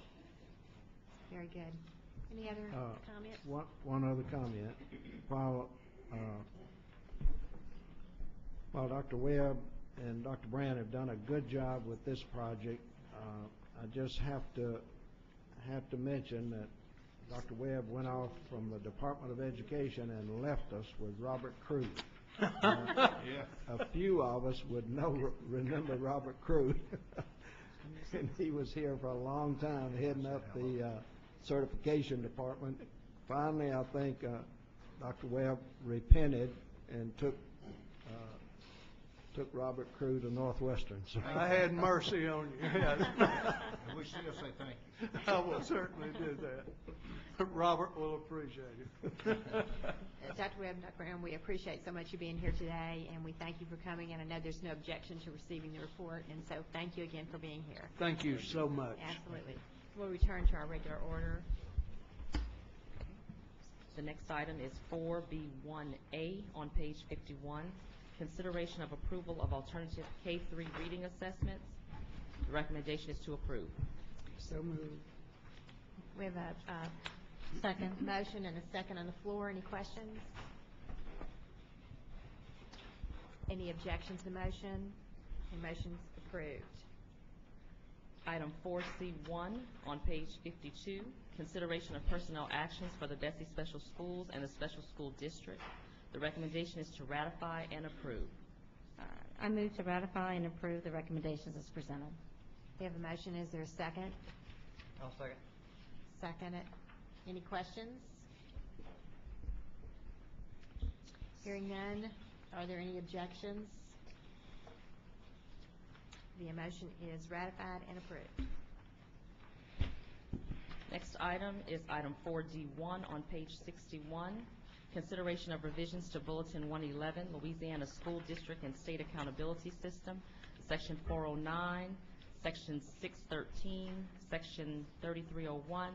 Very good. Any other comments? One other comment. While Dr. Webb and Dr. Brand have done a good job with this project, I just have to mention that Dr. Webb went off from the Department of Education and left us with Robert Crude. A few of us would remember Robert Crude. And he was here for a long time, heading up the certification department. Finally, I think Dr. Webb repented and took Robert Crew to Northwestern. So I had mercy on you. We still say thank you. I will certainly do that. Robert will appreciate it. Dr. Webb and Dr. Brown, we appreciate so much you being here today, and we thank you for coming. And I know there's no objection to receiving the report, and so thank you again for being here. Thank you so much. Absolutely. We'll return to our regular order. The next item is 4B1A on page 51, consideration of approval of alternative K-3 reading assessments. The recommendation is to approve. So moved. We have a second motion and a second on the floor. Any questions? Any objections to the motion? The motion's approved. Item 4C1 on page 52, consideration of personnel actions for the BESE Special Schools and the Special School District. The recommendation is to ratify and approve. I move to ratify and approve the recommendations as presented. We have a motion. Is there a second? I'll second. Second it. Any questions? Hearing none, are there any objections? The motion is ratified and approved. Next item is item 4D1 on page 61, consideration of revisions to Bulletin 111, Louisiana School District and State Accountability System, Section 409, Section 613, Section 3301,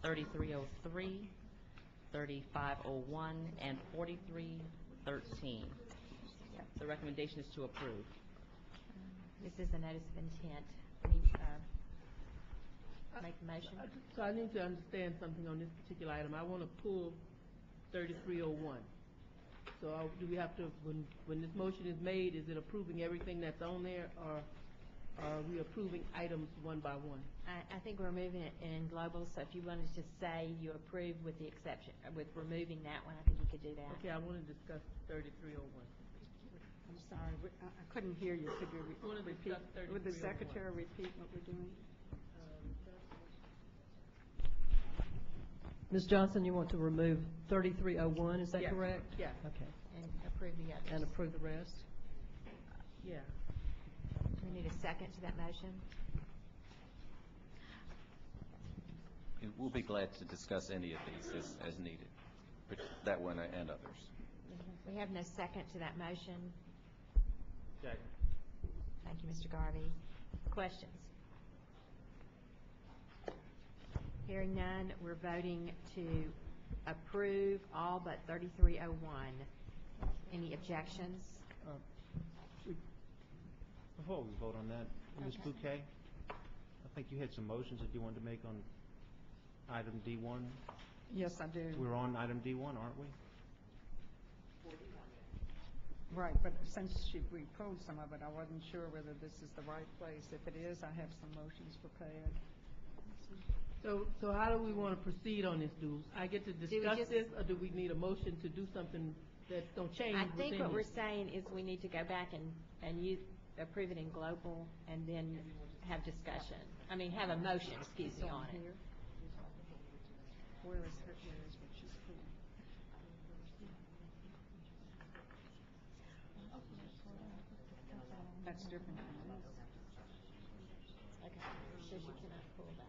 3303, 3501, and 4313. The recommendation is to approve. This is a notice of intent. Any, make the motion. So I need to understand something on this particular item. I want to pull 3301. So do we have to, when this motion is made, is it approving everything that's on there, or are we approving items one by one? I think we're moving it in global, so if you wanted to say you approve with the exception, with removing that one, I think you could do that. Okay, I want to discuss 3301. I'm sorry, I couldn't hear you. Could you repeat? Would the secretary repeat what we're doing? Ms. Johnson, you want to remove 3301, is that correct? Yeah. Okay. And approve the others. And approve the rest? Yeah. We need a second to that motion. And we'll be glad to discuss any of these as needed, that one and others. We have no second to that motion. Second. Thank you, Mr. Garvey. Questions? Hearing none, we're voting to approve all but 3301. Any objections? Before we vote on that, Ms. Bouquet, I think you had some motions that you wanted to make on item D1. Yes, I do. We're on item D1, aren't we? Right, but since we pulled some of it, I wasn't sure whether this is the right place. If it is, I have some motions prepared. So how do we want to proceed on this, Do I get to discuss this, or do we need a motion to do something that's going to change I within think what here? we're saying is we need to go back and approve it in global and then have discussion. I mean, have a motion, excuse me, on it. Where is her, where is what she's pulled? That's different from this. Okay, so she cannot pull that.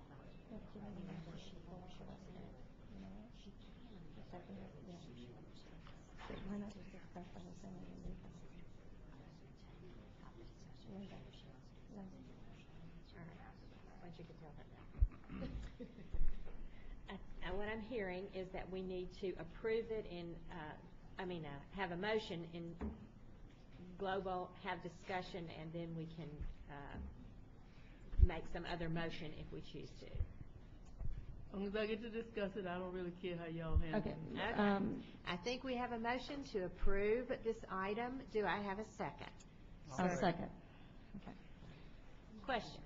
What I'm hearing is that we need to approve it in, have a motion in global, have discussion, and then we can make some other motion if we choose to. As long as I get to discuss it, I don't really care how y'all handle it. Okay. I think we have a motion to approve this item. Do I have a second? I'll second. Okay. Questions?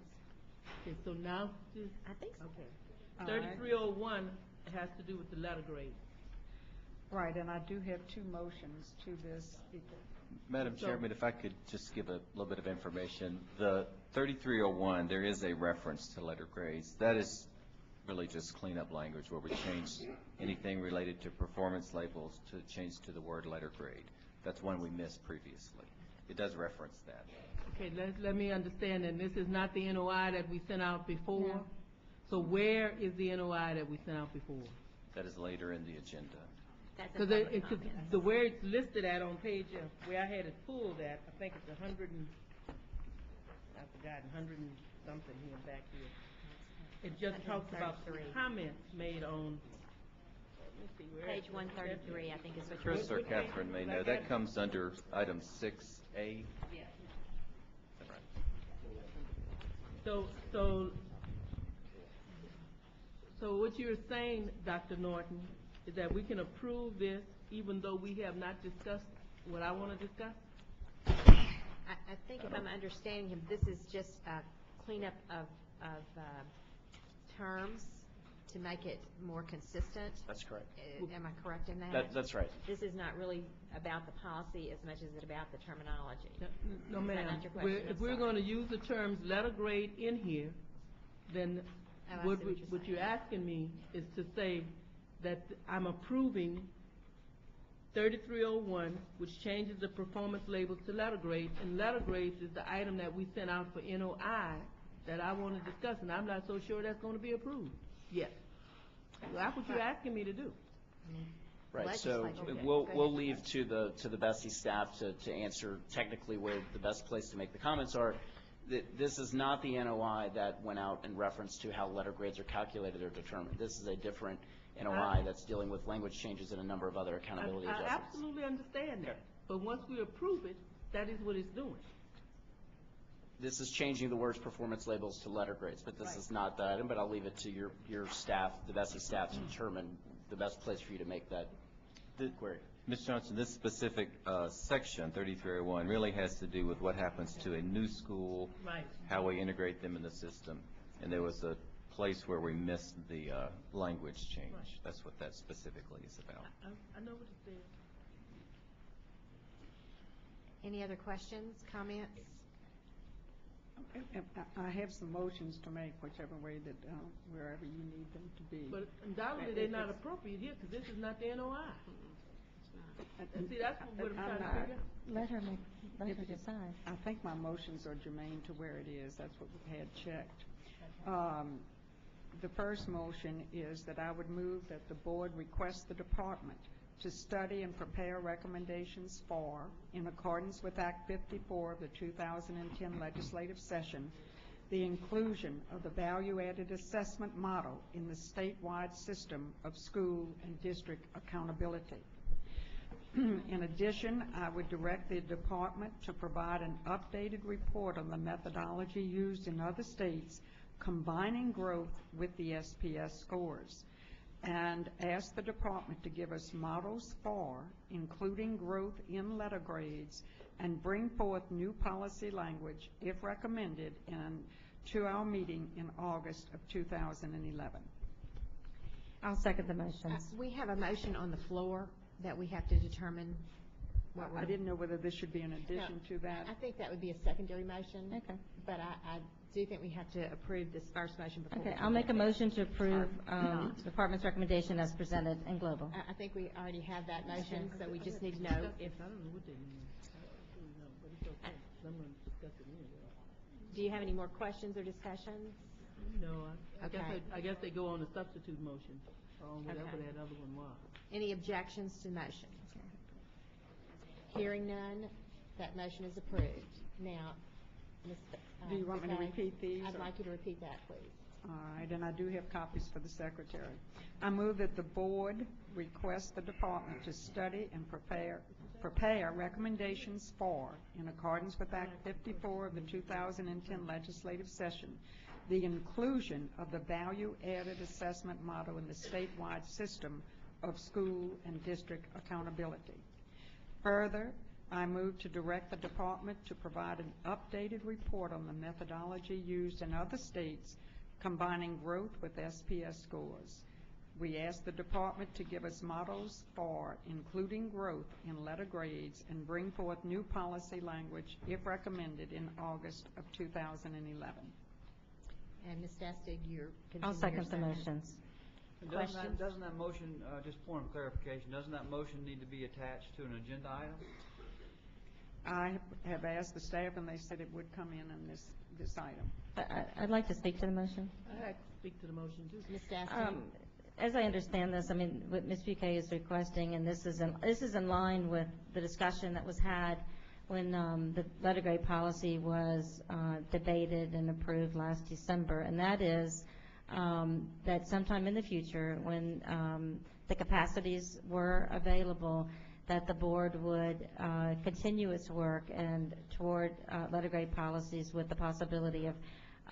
Okay, so now, I think so. okay. All right. 3301 has to do with the letter grade. Right, and I do have two motions to this. Madam Chairman, if I could just give a little bit of information. The 3301, there is a reference to letter grades. That is really just cleanup language where we changed anything related to performance labels to change to the word letter grade. That's one we missed previously. It does reference that. Okay, let me understand, and this is not the NOI that we sent out before? No. So where is the NOI that we sent out before? That is later in the agenda. That's a Because public comment. the where it's listed at on page, where I had it pulled at, I think it's 100 and, I've forgotten, 100 and something here back here. It just talks about the 133. comments made on, let me see, where Page is it? 133, I think is what you're... Chris or Catherine may know, that comes under item 6A. Yeah. Right. So what you're saying, Dr. Norton, is that we can approve this even though we have not discussed what I want to discuss? I think if I'm understanding him, this is just a cleanup of terms to make it more consistent. That's correct. Am I correct in that? That's right. This is not really about the policy as much as it's about the terminology. No, Is that ma'am. not your question? If we're going to use the terms letter grade in here, then Oh, I see what you're asking me is to say that I'm approving 3301, which changes the performance labels to letter grades, and letter grades is the item that we sent out for NOI that I want to discuss, and I'm not so sure that's going to be approved yet. So that's what you're asking me to do. Right, so Legislature. we'll leave to the BESE staff to answer technically where the best place to make the comments are. This is not the NOI that went out in reference to how letter grades are calculated or determined. This is a different NOI that's dealing with language changes and a number of other accountability I adjustments. absolutely understand that, but once we approve it, that is what it's doing. This is changing the words performance labels to letter grades, but this is not that item, but I'll leave it to your staff, the BESE staff, to determine the best place for you to make that query. Ms. Johnson, this specific section, 3301, really has to do with what happens to a new school, Right. how we integrate them in the system. And there was a place where we missed the language change. Right. That's what that specifically is about. I know what it says. Any other questions, comments? I have some motions to make, whichever way that, wherever you need them to be. But undoubtedly, they're not appropriate here, because this is not the NOI. And see, that's what I'm trying to figure. Let her decide. I think my motions are germane to where it is. That's what we had checked. The first motion is that I would move that the board request the department to study and prepare recommendations for, in accordance with Act 54 of the 2010 legislative session, the inclusion of the value-added assessment model in the statewide system of school and district accountability. In addition, I would direct the department to provide an updated report on the methodology used in other states combining growth with the SPS scores, and ask the department to give us models for including growth in letter grades and bring forth new policy language, if recommended, to our meeting in August of 2011. I'll second the motion. We have a motion on the floor that we have to determine what we're... I didn't know whether this should be in addition to that. I think that would be a secondary motion. Okay. But I do think we have to approve this first motion before. Okay, I'll make a motion to approve the department's recommendation as presented in global. I think we already have that motion, so we just need to know if... I don't know what they mean. I don't know, but it's okay. Someone discussed it anyway. Do you have any more questions or discussions? No, Okay. I guess they go on the substitute motion, or on whatever Okay. that other one was. Any objections to the motion? Hearing none, that motion is approved. Now, Ms. Do you want me to McKay, repeat these, I'd or- like you to repeat that, please. All right, and I do have copies for the secretary. I move that the board request the department to study and prepare recommendations for, in accordance with Act 54 of the 2010 legislative session, the inclusion of the value-added assessment model in the statewide system of school and district accountability. Further, I move to direct the department to provide an updated report on the methodology used in other states combining growth with SPS scores. We ask the department to give us models for including growth in letter grades and bring forth new policy language, if recommended, in August of 2011. And Ms. Dastig, you're I'll continuing second your the second. motions. Questions? Doesn't that motion, just point of clarification, doesn't that motion need to be attached to an agenda item? I have asked the staff, and they said it would come in this item. I'd like to speak to the motion. I had to speak to the motion, too. Ms. Dastig? As I understand this, I mean, what Ms. Buquet is requesting, and this is in line with the discussion that was had when the letter grade policy was debated and approved last December, and that is that sometime in the future, when the capacities were available, that the board would continue its work and toward letter grade policies with the possibility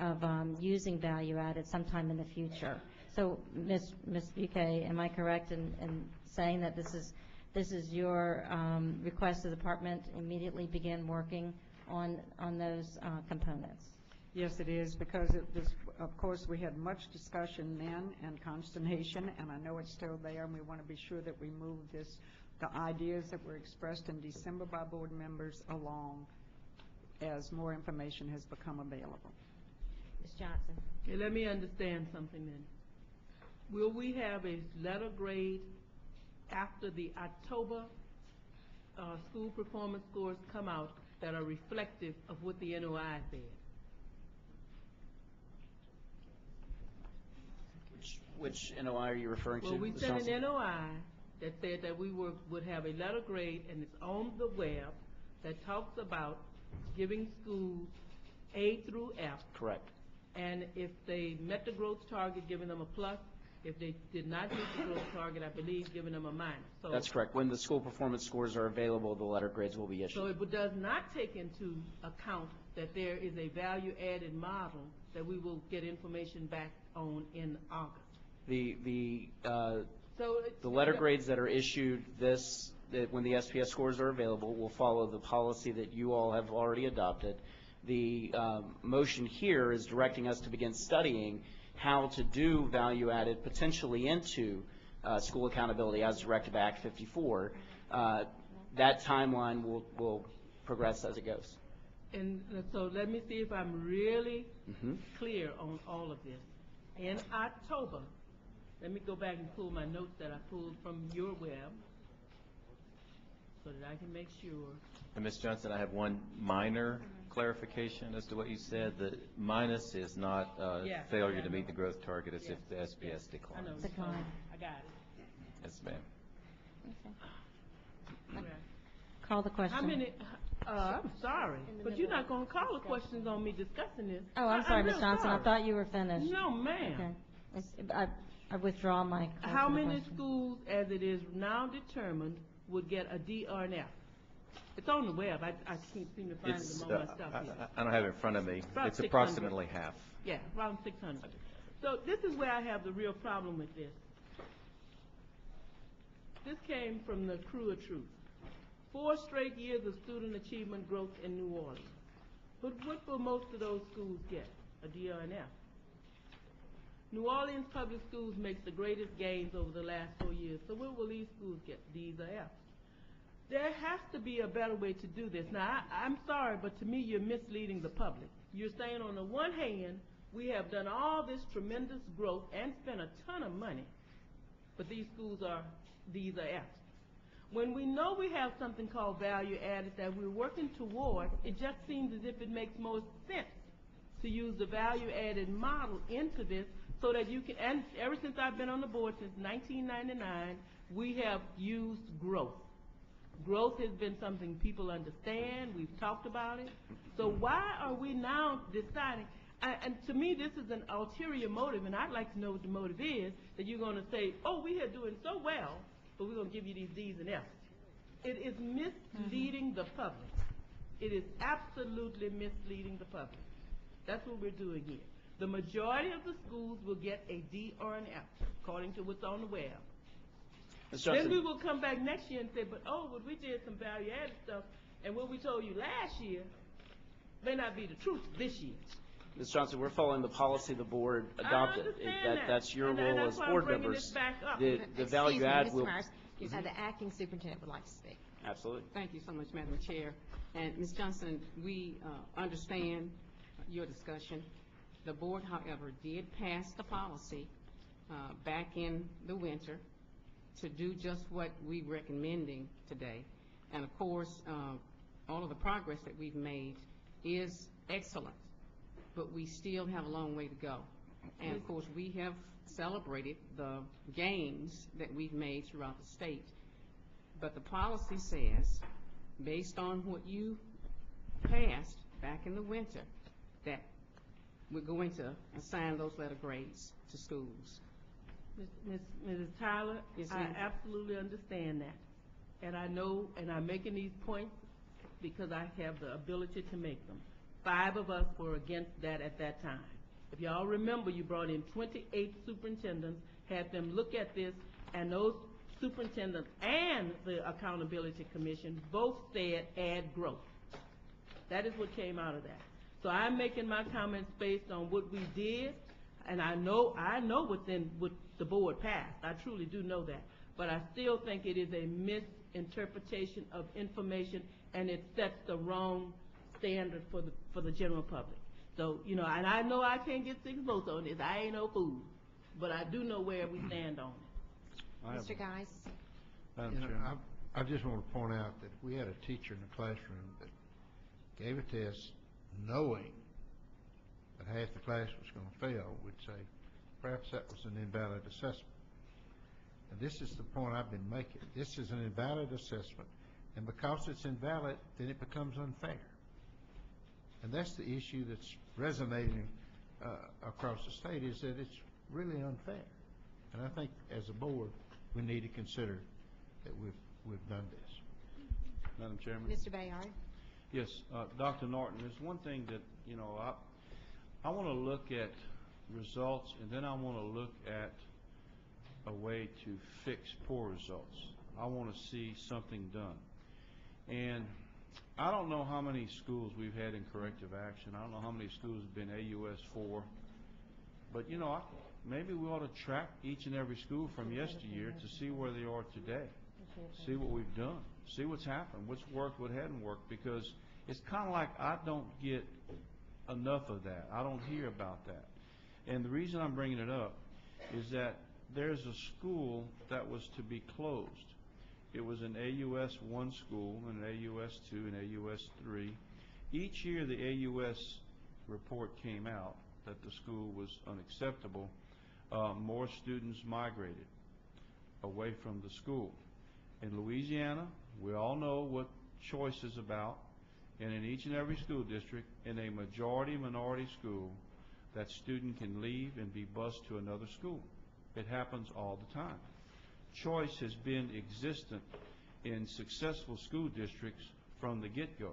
of using value added sometime in the future. So, Ms. Buquet, am I correct in saying that this is your request the department immediately begin working on those components? Yes, it is, because of course, we had much discussion then and consternation, and I know it's still there, and we want to be sure that we move the ideas that were expressed in December by board members along as more information has become available. Ms. Johnson? Okay, let me understand something then. Will we have a letter grade after the October school performance scores come out that are reflective of what the NOI said? Which NOI are you referring to? Well, we Ms. sent Johnson? an NOI that said that we would have a letter grade, and it's on the web, that talks about giving schools A through F. Correct. And if they met the growth target, giving them a plus. If they did not meet the growth target, I believe giving them a minus. So That's correct. When the school performance scores are available, the letter grades will be issued. So it does not take into account that there is a value-added model that we will get information back on in August. The letter grades that are issued when the SPS scores are available will follow the policy that you all have already adopted. The motion here is directing us to begin studying how to do value-added potentially into school accountability as directed by Act 54. That timeline will progress as it goes. And so let me see if I'm really clear on all of this. In October, let me go back and pull my notes that I pulled from your web. so that I can make sure. And Ms. Johnson, I have one minor clarification as to what you said. The minus is not Yeah, failure yeah, to I meet know. the growth target, it's Yeah, if the SPS I declines. know. Decline. I got it. Yes, ma'am. Okay. Call the question. How many, I'm sorry, In the but you're middle not gonna call the questions on me discussing this. Oh, I'm sorry, Ms. real Johnson, I sorry. thought you were finished. No, ma'am. Okay. I withdraw my call How for the many question. schools, as it is now determined, would get a D or an F? It's on the web, I can't seem to find It's, them on my stuff here. I don't have it in front of me. About It's 600. approximately half. Yeah, around 600. So this is where I have the real problem with this. This came from the Crew of Truth. 4 straight years of student achievement growth in New Orleans. But what will most of those schools get? A D or an F? New Orleans Public Schools makes the greatest gains over the last 4 years. So what will these schools get? D's or F's? There has to be a better way to do this. Now, I'm sorry, but to me, you're misleading the public. You're saying on the one hand, we have done all this tremendous growth and spent a ton of money, but these schools are D's or F's. When we know we have something called value added that we're working toward, it just seems as if it makes most sense to use the value added model into this so that you can, and ever since I've been on the board since 1999, we have used growth. Growth has been something people understand, we've talked about it. So why are we now deciding, and to me this is an ulterior motive, and I'd like to know what the motive is, that you're going to say, oh, we are doing so well, but we're going to give you these D's and F's. It is misleading the public. It is absolutely misleading the public. That's what we're doing here. The majority of the schools will get a D or an F, according to what's on the web. Then we will come back next year and say, but oh, well, we did some value-added stuff, and what we told you last year may not be the truth this year. Ms. Johnson, we're following the policy the board adopted. I understand that. That's your And role that's as why I'm board bringing members. this back up. The value add Excuse will. me, Mr. Myers, the acting superintendent would like to speak. Absolutely. Thank you so much, Madam Chair. And Ms. Johnson, we understand your discussion. The board, however, did pass the policy back in the winter to do just what we're recommending today. And of course, all of the progress that we've made is excellent, but we still have a long way to go. And of course, we have celebrated the gains that we've made throughout the state. But the policy says, based on what you passed back in the winter, that we're going to assign those letter grades to schools. Mrs. Tyler, Yes, I ma'am. absolutely understand that. And I know, and I'm making these points because I have the ability to make them. 5 of us were against that at that time. If y'all remember, you brought in 28 superintendents, had them look at this, and those superintendents and the Accountability Commission both said add growth. That is what came out of that. So I'm making my comments based on what we did, and I know what the board passed. I truly do know that. But I still think it is a misinterpretation of information, and it sets the wrong standard for the general public. So, you know, and I know I can't get 6 votes on this. I ain't no fool. But I do know where we stand on it. Mr. Geis? You know, I just want to point out that if we had a teacher in the classroom that gave a test knowing that half the class was going to fail, we'd say perhaps that was an invalid assessment. And this is the point I've been making. This is an invalid assessment, and because it's invalid, then it becomes unfair. And that's the issue that's resonating across the state, is that it's really unfair. And I think as a board, we need to consider that we've done this. Madam Chairman? Mr. Bayard? Yes, Dr. Norton, there's one thing that, you know, I want to look at results, and then I want to look at a way to fix poor results. I want to see something done. And I don't know how many schools we've had in corrective action. I don't know how many schools have been AUS 4. But, you know, maybe we ought to track each and every school from yesteryear to see where they are today, see what we've done, see what's happened, what's worked, what hadn't worked, because it's kind of like I don't get enough of that. I don't hear about that. And the reason I'm bringing it up is that there's a school that was to be closed. it was an AUS 1 school, and an AUS 2, and AUS 3. Each year the AUS report came out that the school was unacceptable, more students migrated away from the school. In Louisiana, we all know what choice is about, and in each and every school district, in a majority minority school, that student can leave and be bused to another school. It happens all the time. Choice has been existent in successful school districts from the get-go,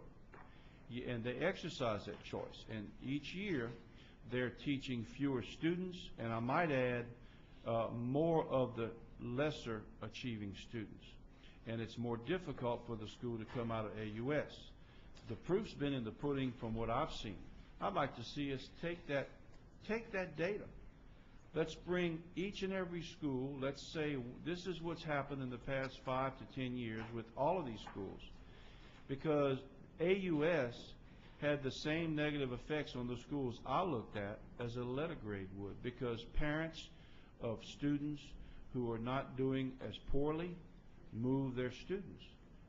and they exercise that choice. And each year, they're teaching fewer students, and I might add, more of the lesser achieving students. And it's more difficult for the school to come out of AUS. The proof's been in the pudding from what I've seen. I'd like to see us take that data. Let's bring each and every school, let's say this is what's happened in the past 5 to 10 years with all of these schools. Because AUS had the same negative effects on the schools I looked at as a letter grade would, because parents of students who are not doing as poorly move their students.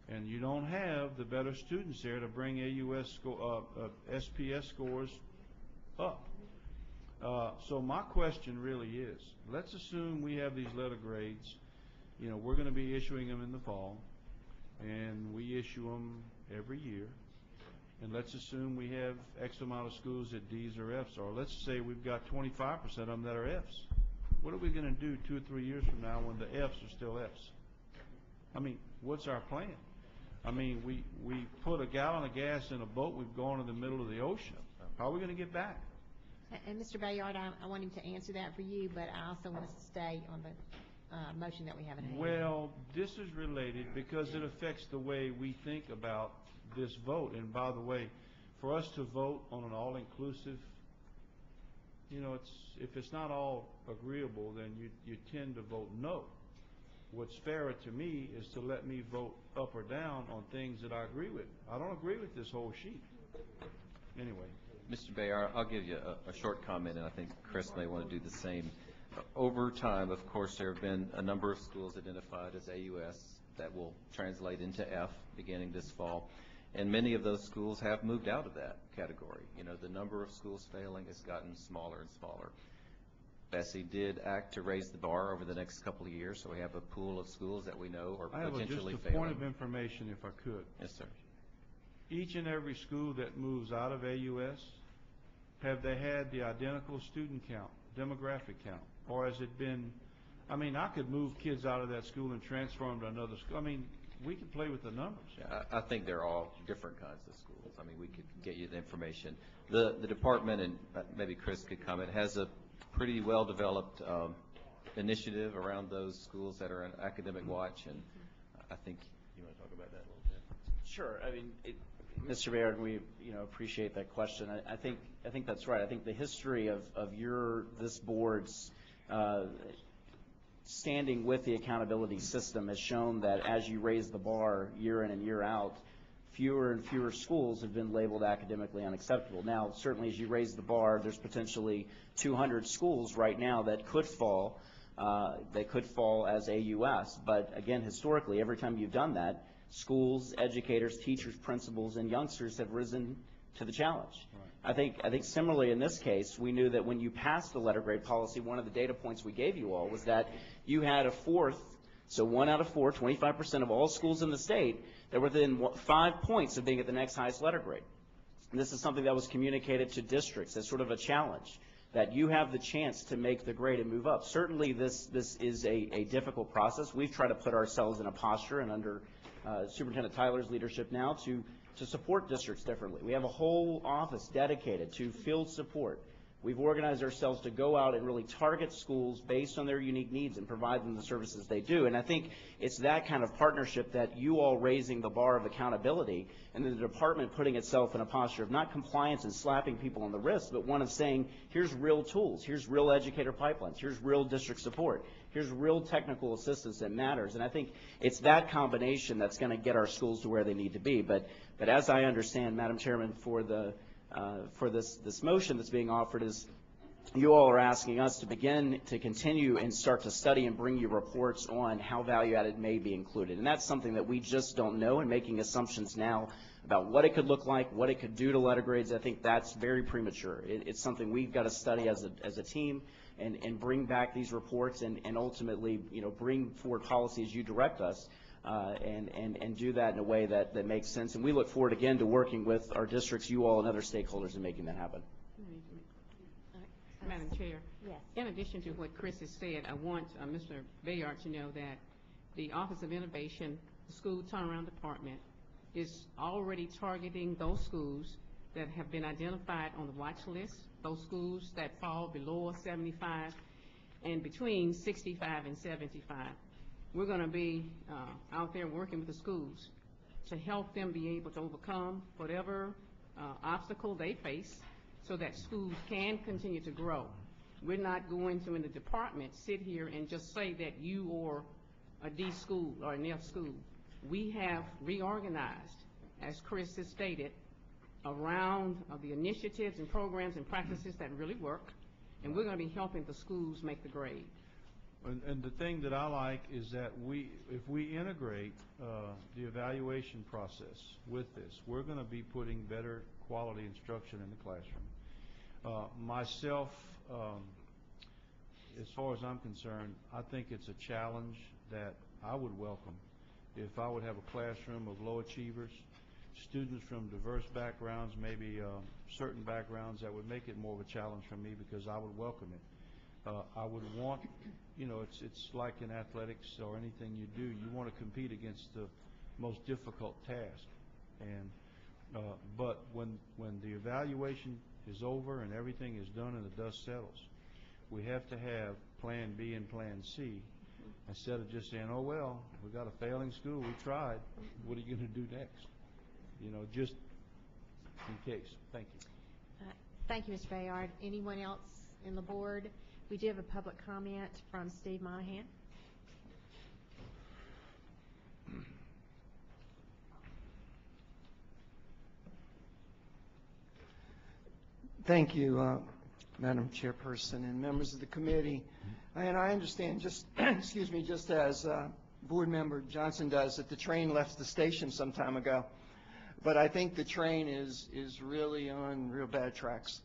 And you don't have the better students there to bring SPS scores up. So my question really is, let's assume we have these letter grades. You know, we're going to be issuing them in the fall, and we issue them every year. And let's assume we have X amount of schools that D's or F's are. Let's say we've got 25% of them that are F's. What are we going to do 2 or 3 years from now when the F's are still F's? I mean, what's our plan? I mean, we put a gallon of gas in a boat, we've gone in the middle of the ocean. How are we going to get back? And Mr. Bayard, I want him to answer that for you, but I also want us to stay on the motion that we have in hand. Well, this is related because it affects the way we think about this vote. And by the way, for us to vote on an all-inclusive, you know, if it's not all agreeable, then you tend to vote no. What's fairer to me is to let me vote up or down on things that I agree with. I don't agree with this whole sheet. Anyway. Mr. Bayard, I'll give you a short comment, and I think Chris may want to do the same. Over time, of course, there have been a number of schools identified as AUS that will translate into F beginning this fall, and many of those schools have moved out of that category. You know, the number of schools failing has gotten smaller and smaller. BESE did act to raise the bar over the next couple of years, so we have a pool of schools that we know are potentially just a failing. point of information, if I could. Yes, sir. Each and every school that moves out of AUS, have they had the identical student count, demographic count? Or has it been, I mean, I could move kids out of that school and transfer them to another school. I mean, we can play with the numbers. Yeah, I think they're all different kinds of schools. I mean, we could get you the information. The department, and maybe Chris could comment, has a pretty well-developed initiative around those schools that are on academic watch, and I think you want to talk about that a little bit. Sure. I mean, Mr. Bayard, we appreciate that question. I think that's right. I think the history of this board's standing with the accountability system has shown that as you raise the bar year in and year out, fewer and fewer schools have been labeled academically unacceptable. Now, certainly as you raise the bar, there's potentially 200 schools right now that could fall. They could fall as AUS. But again, historically, every time you've done that, schools, educators, teachers, principals, and youngsters have risen to the challenge. Right. I think similarly in this case, we knew that when you passed the letter grade policy, one of the data points we gave you all was that you had a fourth, so 1 out of 4, 25% of all schools in the state that were within 5 points of being at the next highest letter grade. And this is something that was communicated to districts as sort of a challenge, that you have the chance to make the grade and move up. Certainly this is a difficult process. We've tried to put ourselves in a posture and under Superintendent Tyler's leadership now to support districts differently. We have a whole office dedicated to field support. We've organized ourselves to go out and really target schools based on their unique needs and provide them the services they do. And I think it's that kind of partnership that you all raising the bar of accountability and the department putting itself in a posture of not compliance and slapping people on the wrist, but one of saying, here's real tools, here's real educator pipelines, here's real district support, here's real technical assistance that matters. And I think it's that combination that's going to get our schools to where they need to be. But as I understand, Madam Chairman, for this motion that's being offered is you all are asking us to begin to continue and start to study and bring you reports on how value added may be included. And that's something that we just don't know, and making assumptions now about what it could look like, what it could do to letter grades, I think that's very premature. It's something we've got to study as a team and bring back these reports and ultimately, bring forward policies you direct us and do that in a way that makes sense. And we look forward again to working with our districts, you all, and other stakeholders in making that happen. Madam Chair. Yes. In addition to what Chris has said, I want Mr. Bayard to know that the Office of Innovation, the School Turnaround Department, is already targeting those schools that have been identified on the watch list, those schools that fall below 75 and between 65 and 75. We're going to be out there working with the schools to help them be able to overcome whatever obstacle they face so that schools can continue to grow. We're not going to, in the department, sit here and just say that you are a D school or an F school. We have reorganized, as Chris has stated, around the initiatives and programs and practices that really work, and we're going to be helping the schools make the grade. And the thing that I like is that if we integrate the evaluation process with this, we're going to be putting better quality instruction in the classroom. Myself, as far as I'm concerned, I think it's a challenge that I would welcome if I would have a classroom of low achievers, students from diverse backgrounds, maybe certain backgrounds, that would make it more of a challenge for me because I would welcome it. I would want, it's like in athletics or anything you do, you want to compete against the most difficult task. And but when the evaluation is over and everything is done and the dust settles, we have to have Plan B and Plan C instead of just saying, oh, well, we got a failing school, we tried, what are you going to do next? Just in case. Thank you. Thank you, Mr. Bayard. Anyone else in the board? We do have a public comment from Steve Monahan. Thank you, Madam Chairperson and members of the committee. And I understand, just excuse me, just as Board Member Johnson does, that the train left the station some time ago. But I think the train is really on real bad tracks.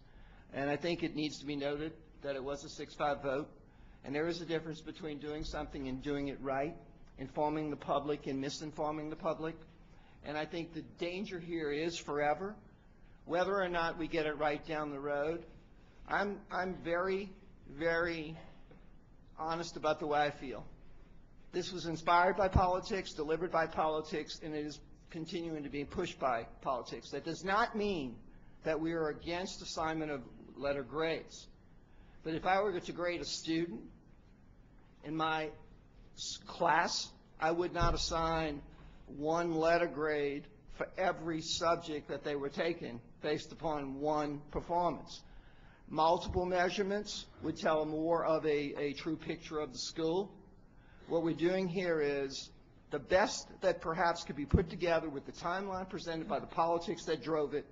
And I think it needs to be noted that it was a 6-5 vote. And there is a difference between doing something and doing it right, informing the public and misinforming the public. And I think the danger here is forever, whether or not we get it right down the road. I'm very, very honest about the way I feel. This was inspired by politics, delivered by politics, and it is continuing to be pushed by politics. That does not mean that we are against assignment of letter grades. But if I were to grade a student in my class, I would not assign one letter grade for every subject that they were taking based upon one performance. Multiple measurements would tell more of a true picture of the school. What we're doing here is the best that perhaps could be put together with the timeline presented by the politics that drove it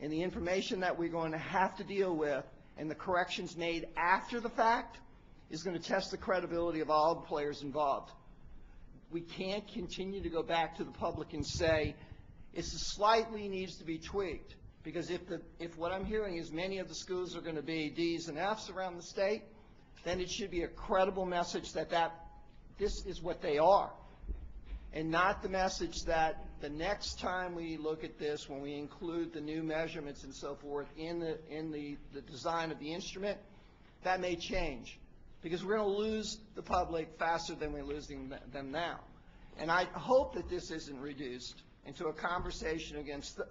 and the information that we're going to have to deal with and the corrections made after the fact is going to test the credibility of all the players involved. We can't continue to go back to the public and say it slightly needs to be tweaked, because if what I'm hearing is many of the schools are going to be D's and F's around the state, then it should be a credible message that this is what they are, and not the message that the next time we look at this, when we include the new measurements and so forth in the design of the instrument, that may change, because we're going to lose the public faster than we're losing them now. And I hope that this isn't reduced into a conversation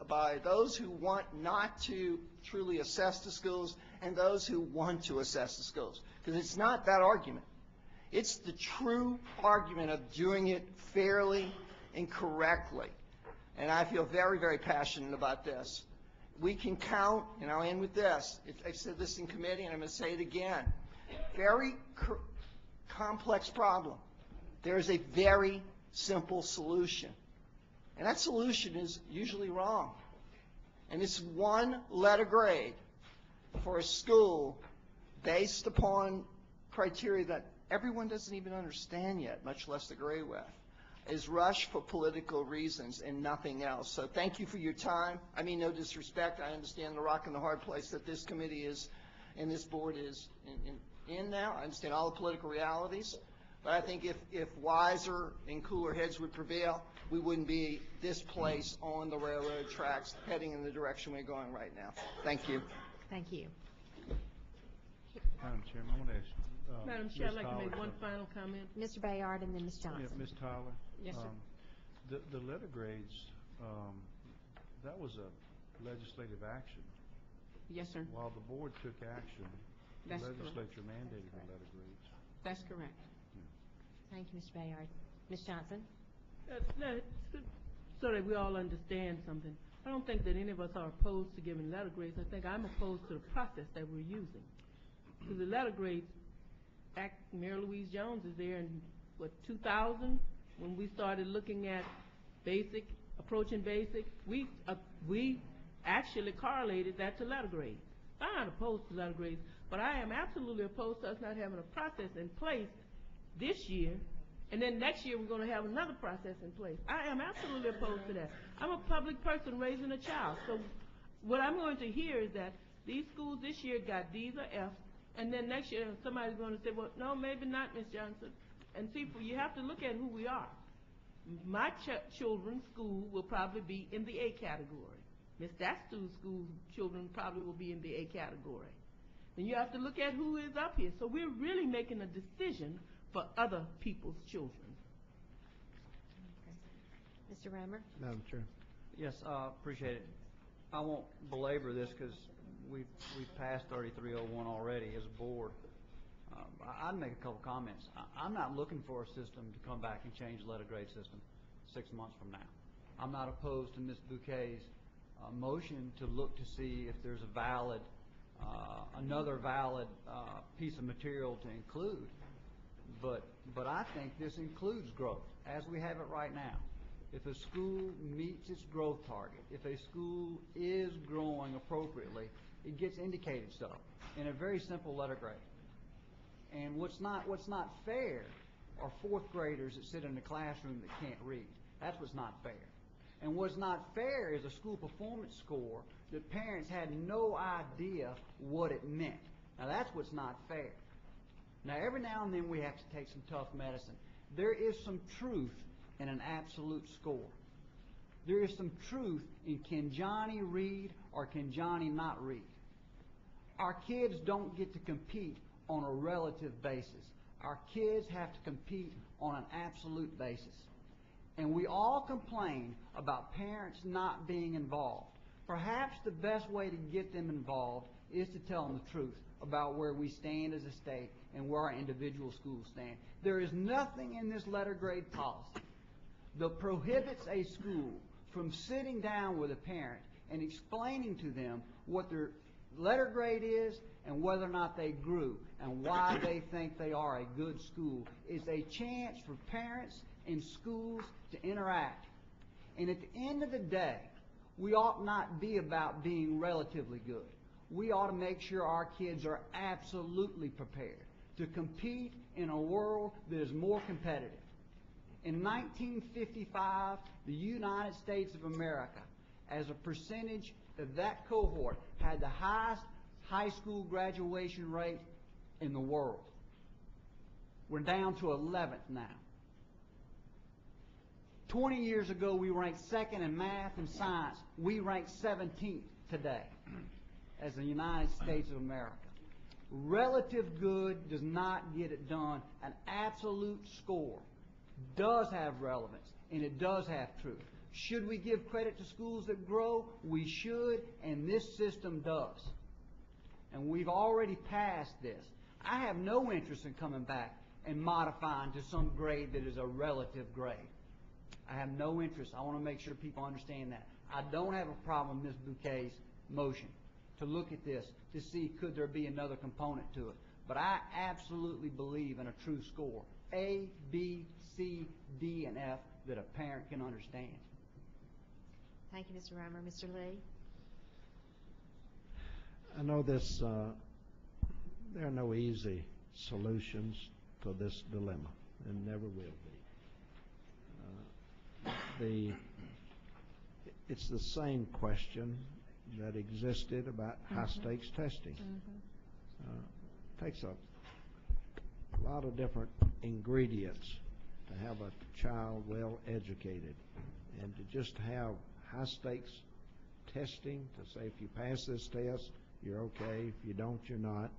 by those who want not to truly assess the schools and those who want to assess the schools, because it's not that argument. It's the true argument of doing it fairly and correctly. And I feel very, very passionate about this. We can count, and I'll end with this. I've said this in committee, and I'm going to say it again. Very complex problem. There is a very simple solution. And that solution is usually wrong. And it's one letter grade for a school based upon criteria that everyone doesn't even understand yet, much less agree with, is rushed for political reasons and nothing else. So thank you for your time. I mean, no disrespect. I understand the rock and the hard place that this committee is and this board is in now. I understand all the political realities. But I think if wiser and cooler heads would prevail, we wouldn't be this place on the railroad tracks heading in the direction we're going right now. Thank you. Thank you. Madam Chairman, I want to ask Madam Chair, I'd like to make one final comment. Mr. Bayard and then Ms. Johnson. Yeah, Ms. Tyler. Yes, sir. The letter grades, that was a legislative action. Yes, sir. While the board took action, the That's correct. legislature mandated the letter grades. That's correct. Thank you, Mr. Bayard. Ms. Johnson? So that we all understand something, I don't think that any of us are opposed to giving letter grades. I think I'm opposed to the process that we're using. Because the letter grades, Mayor Louise Jones is there in, 2000, when we started looking at approaching basic, we actually correlated that to letter grades. I'm not opposed to letter grades, but I am absolutely opposed to us not having a process in place this year, and then next year we're going to have another process in place. I am absolutely opposed to that. I'm a public person raising a child, so what I'm going to hear is that these schools this year got D's or F's, and then next year somebody's going to say, well, no, maybe not, Ms. Johnson. And see, you have to look at who we are. My children's school will probably be in the A category. Ms. Dastu's school children probably will be in the A category. And you have to look at who is up here. So we're really making a decision for other people's children. Mr. Rammer? Madam Chair. Yes, appreciate it. I won't belabor this because we've passed 3301 already as a board. I'd make a couple comments. I'm not looking for a system to come back and change the letter grade system 6 months from now. I'm not opposed to Ms. Bouquet's motion to look to see if there's a valid, another valid piece of material to include. But I think this includes growth, as we have it right now. If a school meets its growth target, if a school is growing appropriately, it gets indicated so in a very simple letter grade. And what's not fair are fourth graders that sit in the classroom that can't read. That's what's not fair. And what's not fair is a school performance score that parents had no idea what it meant. Now that's what's not fair. Now every now and then we have to take some tough medicine. There is some truth in an absolute score. There is some truth in can Johnny read or can Johnny not read. Our kids don't get to compete on a relative basis. Our kids have to compete on an absolute basis. And we all complain about parents not being involved. Perhaps the best way to get them involved is to tell them the truth about where we stand as a state and where our individual schools stand. There is nothing in this letter grade policy that prohibits a school from sitting down with a parent and explaining to them what their letter grade is and whether or not they grew and why they think they are a good school. It's a chance for parents and schools to interact. And at the end of the day, we ought not be about being relatively good. We ought to make sure our kids are absolutely prepared to compete in a world that is more competitive. In 1955, the United States of America, as a percentage of that cohort, had the highest high school graduation rate in the world. We're down to 11th now. 20 years ago, we ranked second in math and science. We rank 17th today as the United States of America. Relative good does not get it done. An absolute score does have relevance, and it does have truth. Should we give credit to schools that grow? We should, and this system does. And we've already passed this. I have no interest in coming back and modifying to some grade that is a relative grade. I have no interest. I want to make sure people understand that. I don't have a problem with Ms. Bouquet's motion to look at this to see could there be another component to it. But I absolutely believe in a true score, A, B, C, D, and F, that a parent can understand. Thank you, Mr. Reimer. Mr. Lee? I know this, there there are no easy solutions to this dilemma, and never will be. It's the same question that existed about high-stakes testing. Takes a lot of different ingredients to have a child well educated, and to just have high-stakes testing to say if you pass this test, you're okay, if you don't, you're not.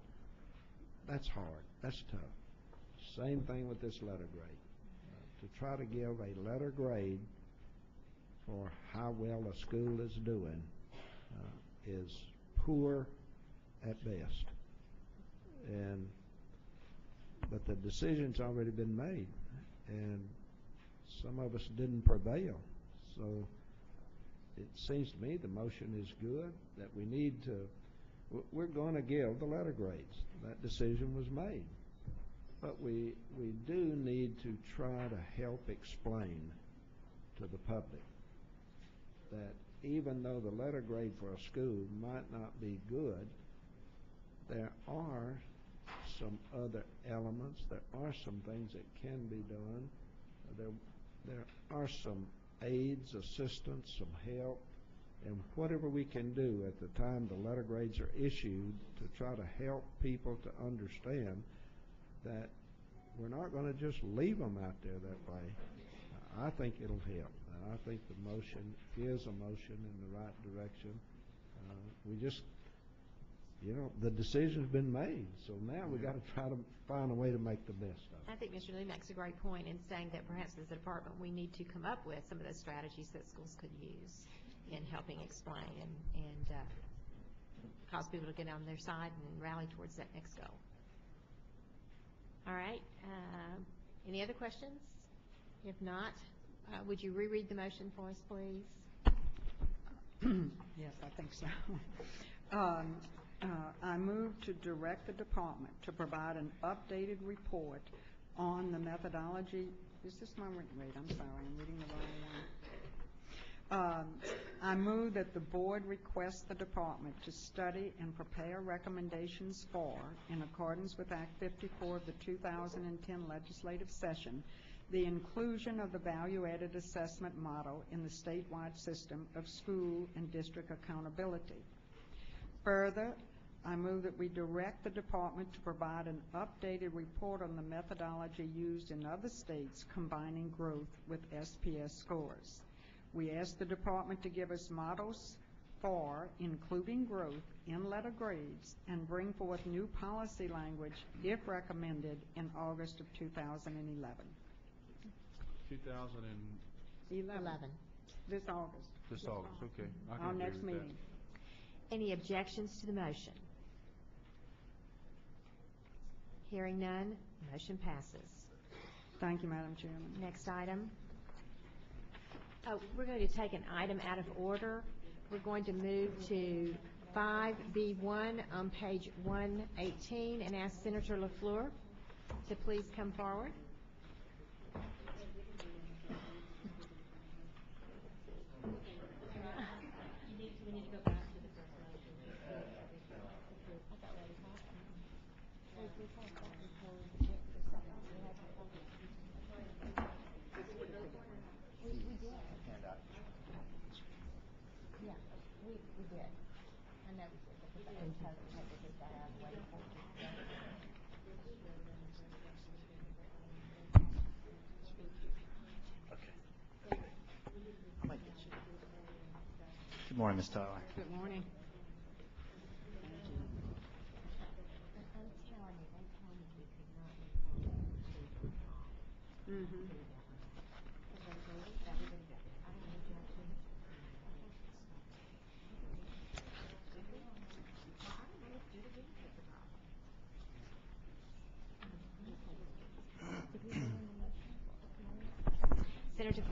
That's hard. That's tough. Same thing with this letter grade. To try to give a letter grade for how well a school is doing is poor at best. But the decision's already been made, and some of us didn't prevail. So it seems to me the motion is good, that we need to, we're going to give the letter grades. That decision was made. But we do need to try to help explain to the public that even though the letter grade for a school might not be good, there are some other elements, there are some things that can be done, there are some aids, assistance, some help, and whatever we can do at the time the letter grades are issued to try to help people to understand that we're not going to just leave them out there that way. I think it'll help. I think the motion is a motion in the right direction. We just, the decision's been made, so now we got to try to find a way to make the best of it. I think Mr. Lee makes a great point in saying that perhaps as a department we need to come up with some of those strategies that schools could use in helping explain and cause people to get on their side and rally towards that next goal. All right. Any other questions? If not, would you reread the motion for us, please? Yes, I think so. I move to direct the department to provide an updated report on the methodology. Is this my wait? I'm sorry, I'm reading the wrong one. I move that the board request the department to study and prepare recommendations for, in accordance with Act 54 of the 2010 legislative session, the inclusion of the value-added assessment model in the statewide system of school and district accountability. Further, I move that we direct the department to provide an updated report on the methodology used in other states combining growth with SPS scores. We ask the department to give us models for including growth in letter grades and bring forth new policy language, if recommended, in August of 2011. 2011. This August. This August, okay. I can Our agree next with that. meeting. Any objections to the motion? Hearing none, motion passes. Thank you, Madam Chairman. Next item. Oh, we're going to take an item out of order. We're going to move to 5B1 on page 118 and ask Senator LaFleur to please come forward. We need to go back to the we did. I know we did, because I was trying to take this out of the way for you. Good morning, Ms. Tyler. Good morning. Senator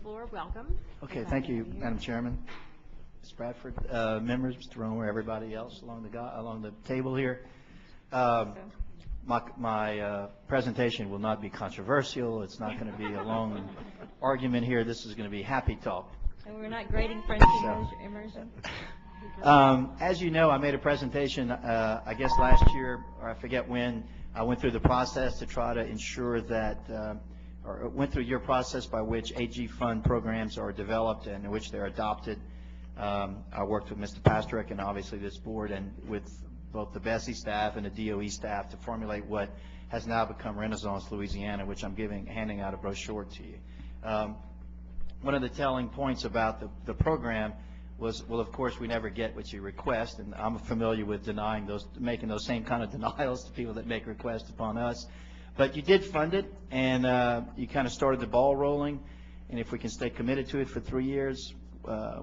LaFleur, welcome. Okay, thank you, Madam Chairman. Ms. Bradford, members, Mr. Romer, everybody else along the table here. My presentation will not be controversial. It's not going to be a long argument here. This is going to be happy talk. And we're not grading French immersion? As you know, I made a presentation, I guess last year, or I forget when, I went through the process to try to ensure that, or went through your process by which AG fund programs are developed and in which they're adopted. I worked with Mr. Pastrick and obviously this board and with both the BESE staff and the DOE staff to formulate what has now become Renaissance Louisiana, which I'm handing out a brochure to you. One of the telling points about the program was, well, of course, we never get what you request, and I'm familiar with making those same kind of denials to people that make requests upon us. But you did fund it, and you kind of started the ball rolling, and if we can stay committed to it for 3 years,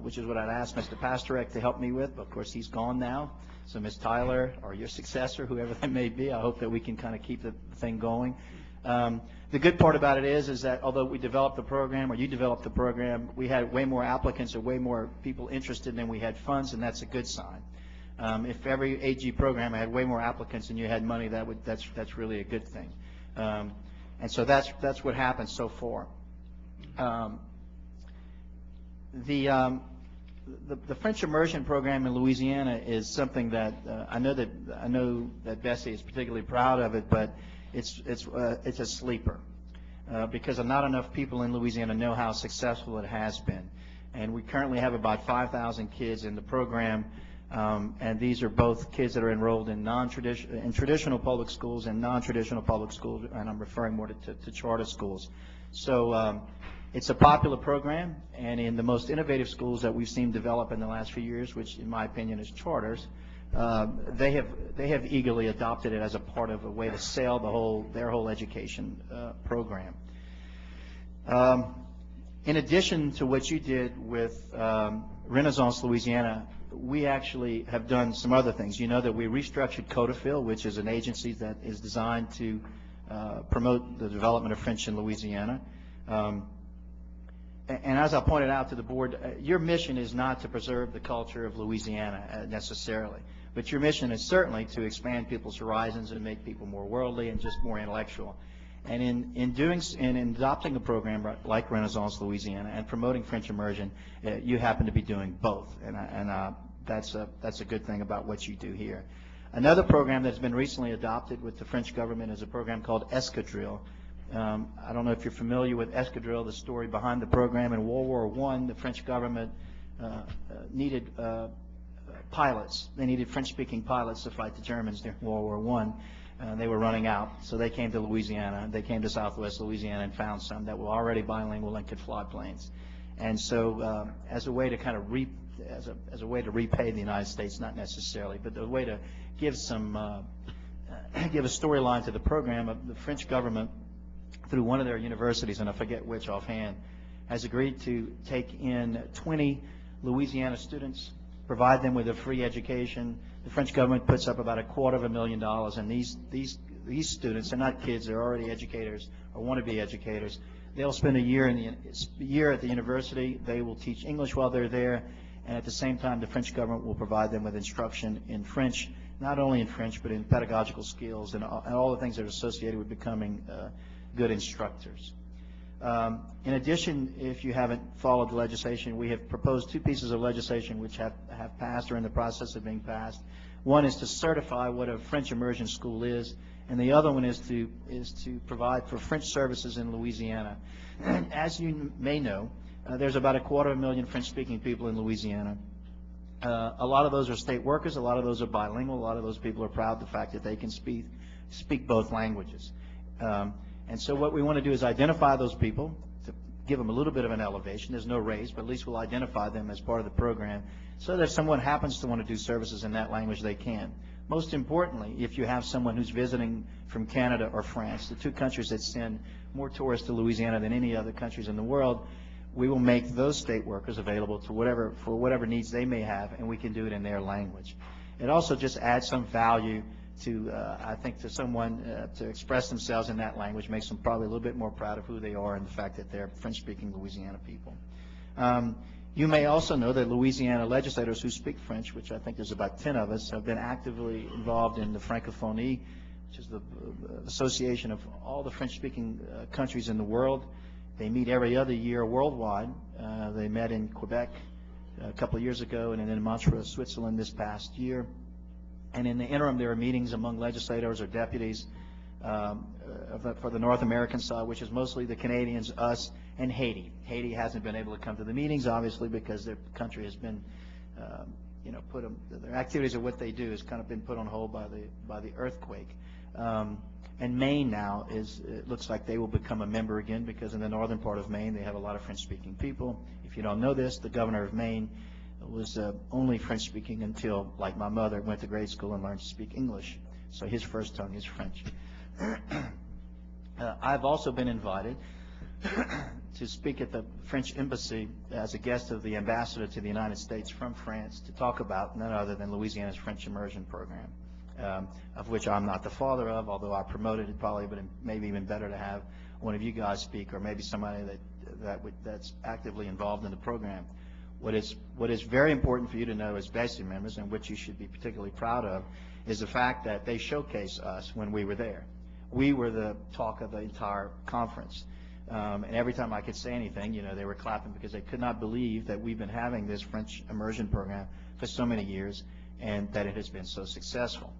which is what I'd asked Mr. Pasterek to help me with, but of course he's gone now. So Ms. Tyler, or your successor, whoever that may be, I hope that we can kind of keep the thing going. The good part about it is that although we developed the program, or you developed the program, we had way more applicants or way more people interested than we had funds, and that's a good sign. If every AG program had way more applicants than you had money, that's really a good thing. And so that's what happened so far. The French immersion program in Louisiana is something that I know that BESE is particularly proud of it, but it's a sleeper because not enough people in Louisiana know how successful it has been. And we currently have about 5,000 kids in the program, and these are both kids that are enrolled in traditional public schools and non-traditional public schools, and I'm referring more to charter schools. So it's a popular program, and in the most innovative schools that we've seen develop in the last few years, which in my opinion is charters, they have eagerly adopted it as a part of a way to sell their whole education program. In addition to what you did with Renaissance Louisiana, we actually have done some other things. You know that we restructured Codafil, which is an agency that is designed to promote the development of French in Louisiana. And as I pointed out to the board, your mission is not to preserve the culture of Louisiana necessarily, but your mission is certainly to expand people's horizons and make people more worldly and just more intellectual. And in adopting a program like Renaissance Louisiana and promoting French immersion, you happen to be doing both, and that's a good thing about what you do here. Another program that's been recently adopted with the French government is a program called Escadrille. I don't know if you're familiar with Escadrille, the story behind the program. In World War I, the French government needed pilots. They needed French-speaking pilots to fight the Germans during World War I. They were running out, so they came to Louisiana. They came to Southwest Louisiana and found some that were already bilingual and could fly planes. And so, as a way to kind of as a way to repay the United States, not necessarily, but a way to give give a storyline to the program, the French government, through one of their universities, and I forget which offhand, has agreed to take in 20 Louisiana students, provide them with a free education. The French government puts up about $250,000, and these students are not kids; they're already educators or want to be educators. They'll spend a year at the university. They will teach English while they're there, and at the same time, the French government will provide them with instruction in French, not only in French but in pedagogical skills and all the things that are associated with becoming good instructors. In addition, if you haven't followed the legislation, we have proposed 2 pieces of legislation which have passed or in the process of being passed. One is to certify what a French immersion school is, and the other one is to provide for French services in Louisiana. As you may know, there's about 250,000 French-speaking people in Louisiana. A lot of those are state workers. A lot of those are bilingual. A lot of those people are proud of the fact that they can speak both languages. And so what we want to do is identify those people, to give them a little bit of an elevation. There's no raise, but at least we'll identify them as part of the program so that if someone happens to want to do services in that language, they can. Most importantly, if you have someone who's visiting from Canada or France, the 2 countries that send more tourists to Louisiana than any other countries in the world, we will make those state workers available to for whatever needs they may have, and we can do it in their language. It also just adds some value to, I think, to someone to express themselves in that language, makes them probably a little bit more proud of who they are and the fact that they're French-speaking Louisiana people. You may also know that Louisiana legislators who speak French, which I think there's about 10 of us, have been actively involved in the Francophonie, which is the association of all the French-speaking countries in the world. They meet every other year worldwide. They met in Quebec a couple of years ago, and then in Montreux, Switzerland this past year. And in the interim, there are meetings among legislators or deputies for the North American side, which is mostly the Canadians, us, and Haiti. Haiti hasn't been able to come to the meetings, obviously, because their country has been, their activities of what they do has kind of been put on hold by the earthquake. And Maine now it looks like they will become a member again, because in the northern part of Maine, they have a lot of French-speaking people. If you don't know this, the governor of Maine was only French-speaking until, like my mother, went to grade school and learned to speak English. So his first tongue is French. I've also been invited to speak at the French embassy as a guest of the ambassador to the United States from France to talk about none other than Louisiana's French immersion program, of which I'm not the father of, although I promoted it probably, but it may be even better to have one of you guys speak, or maybe somebody that's actively involved in the program. What is very important for you to know as BESE members, and which you should be particularly proud of, is the fact that they showcase us when we were there. We were the talk of the entire conference. And every time I could say anything, they were clapping, because they could not believe that we've been having this French immersion program for so many years and that it has been so successful.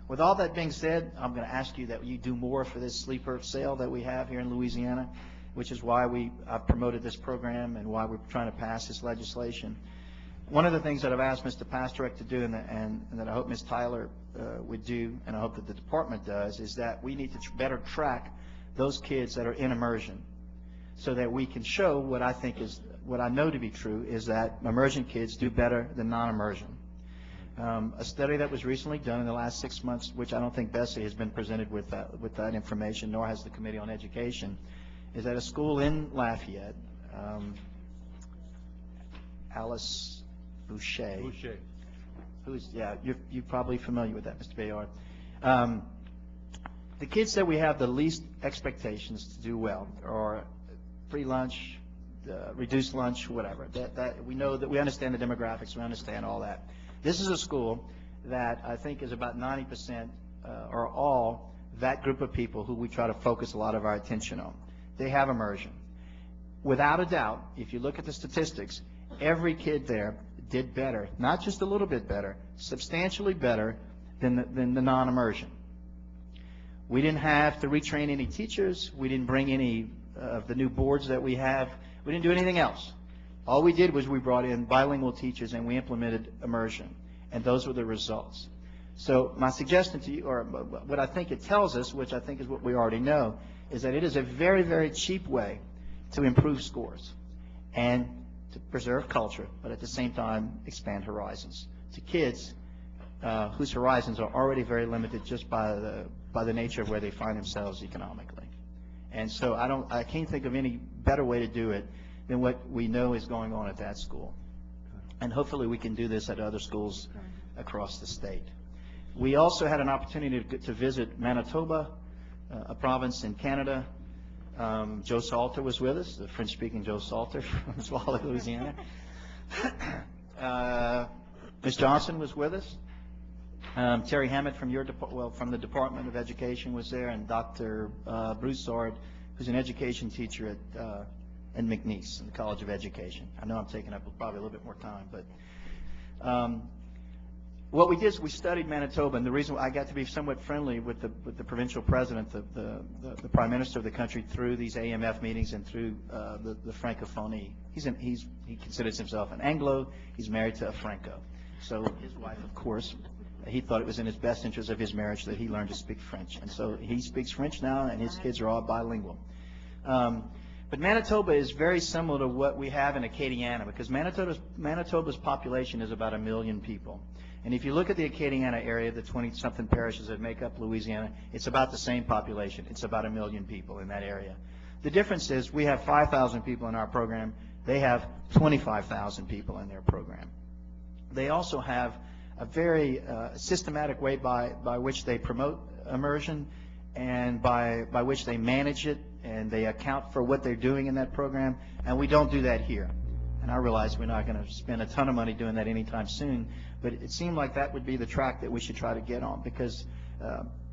With all that being said, I'm going to ask you that you do more for this sleeper sale that we have here in Louisiana, which is why I've promoted this program and why we're trying to pass this legislation. One of the things that I've asked Mr. Pastorek to do, and that I hope Ms. Tyler would do, and I hope that the department does, is that we need to better track those kids that are in immersion, so that we can show what I know to be true, is that immersion kids do better than non-immersion. A study that was recently done in the last 6 months, which I don't think BESE has been presented with that information, nor has the Committee on Education, is at a school in Lafayette, Alice Boucher. You're probably familiar with that, Mr. Bayard. The kids that we have the least expectations to do well are free lunch, reduced lunch, whatever. That we know, that we understand the demographics, we understand all that. This is a school that I think is about 90% or all that group of people who we try to focus a lot of our attention on. They have immersion. Without a doubt, if you look at the statistics, every kid there did better, not just a little bit better, substantially better than the non-immersion. We didn't have to retrain any teachers. We didn't bring any of the new boards that we have. We didn't do anything else. All we did was we brought in bilingual teachers and we implemented immersion, and those were the results. So my suggestion to you, or what I think it tells us, which I think is what we already know, is that it is a very, very cheap way to improve scores and to preserve culture, but at the same time expand horizons to kids whose horizons are already very limited just by the nature of where they find themselves economically. And so I can't think of any better way to do it than what we know is going on at that school. And hopefully we can do this at other schools across the state. We also had an opportunity to visit Manitoba, a province in Canada. Joe Salter was with us, the French-speaking Joe Salter from Swallow, Louisiana. Ms. Johnson was with us. Terry Hammett from from the Department of Education was there, and Dr. Broussard, who's an education teacher at McNeese in the College of Education. I know I'm taking up probably a little bit more time, but what we did is we studied Manitoba, and the reason I got to be somewhat friendly with the provincial president, the prime minister of the country, through these AMF meetings and through the Francophonie. He considers himself an Anglo. He's married to a Franco. So his wife, of course, he thought it was in his best interest of his marriage that he learned to speak French. And so he speaks French now, and his kids are all bilingual. But Manitoba is very similar to what we have in Acadiana, because Manitoba's population is about 1 million people. And if you look at the Acadiana area, the 20-something parishes that make up Louisiana, it's about the same population. It's about 1 million people in that area. The difference is we have 5,000 people in our program. They have 25,000 people in their program. They also have a very systematic way by which they promote immersion and by which they manage it, and they account for what they're doing in that program. And we don't do that here. And I realize we're not going to spend a ton of money doing that anytime soon, but it seemed like that would be the track that we should try to get on, because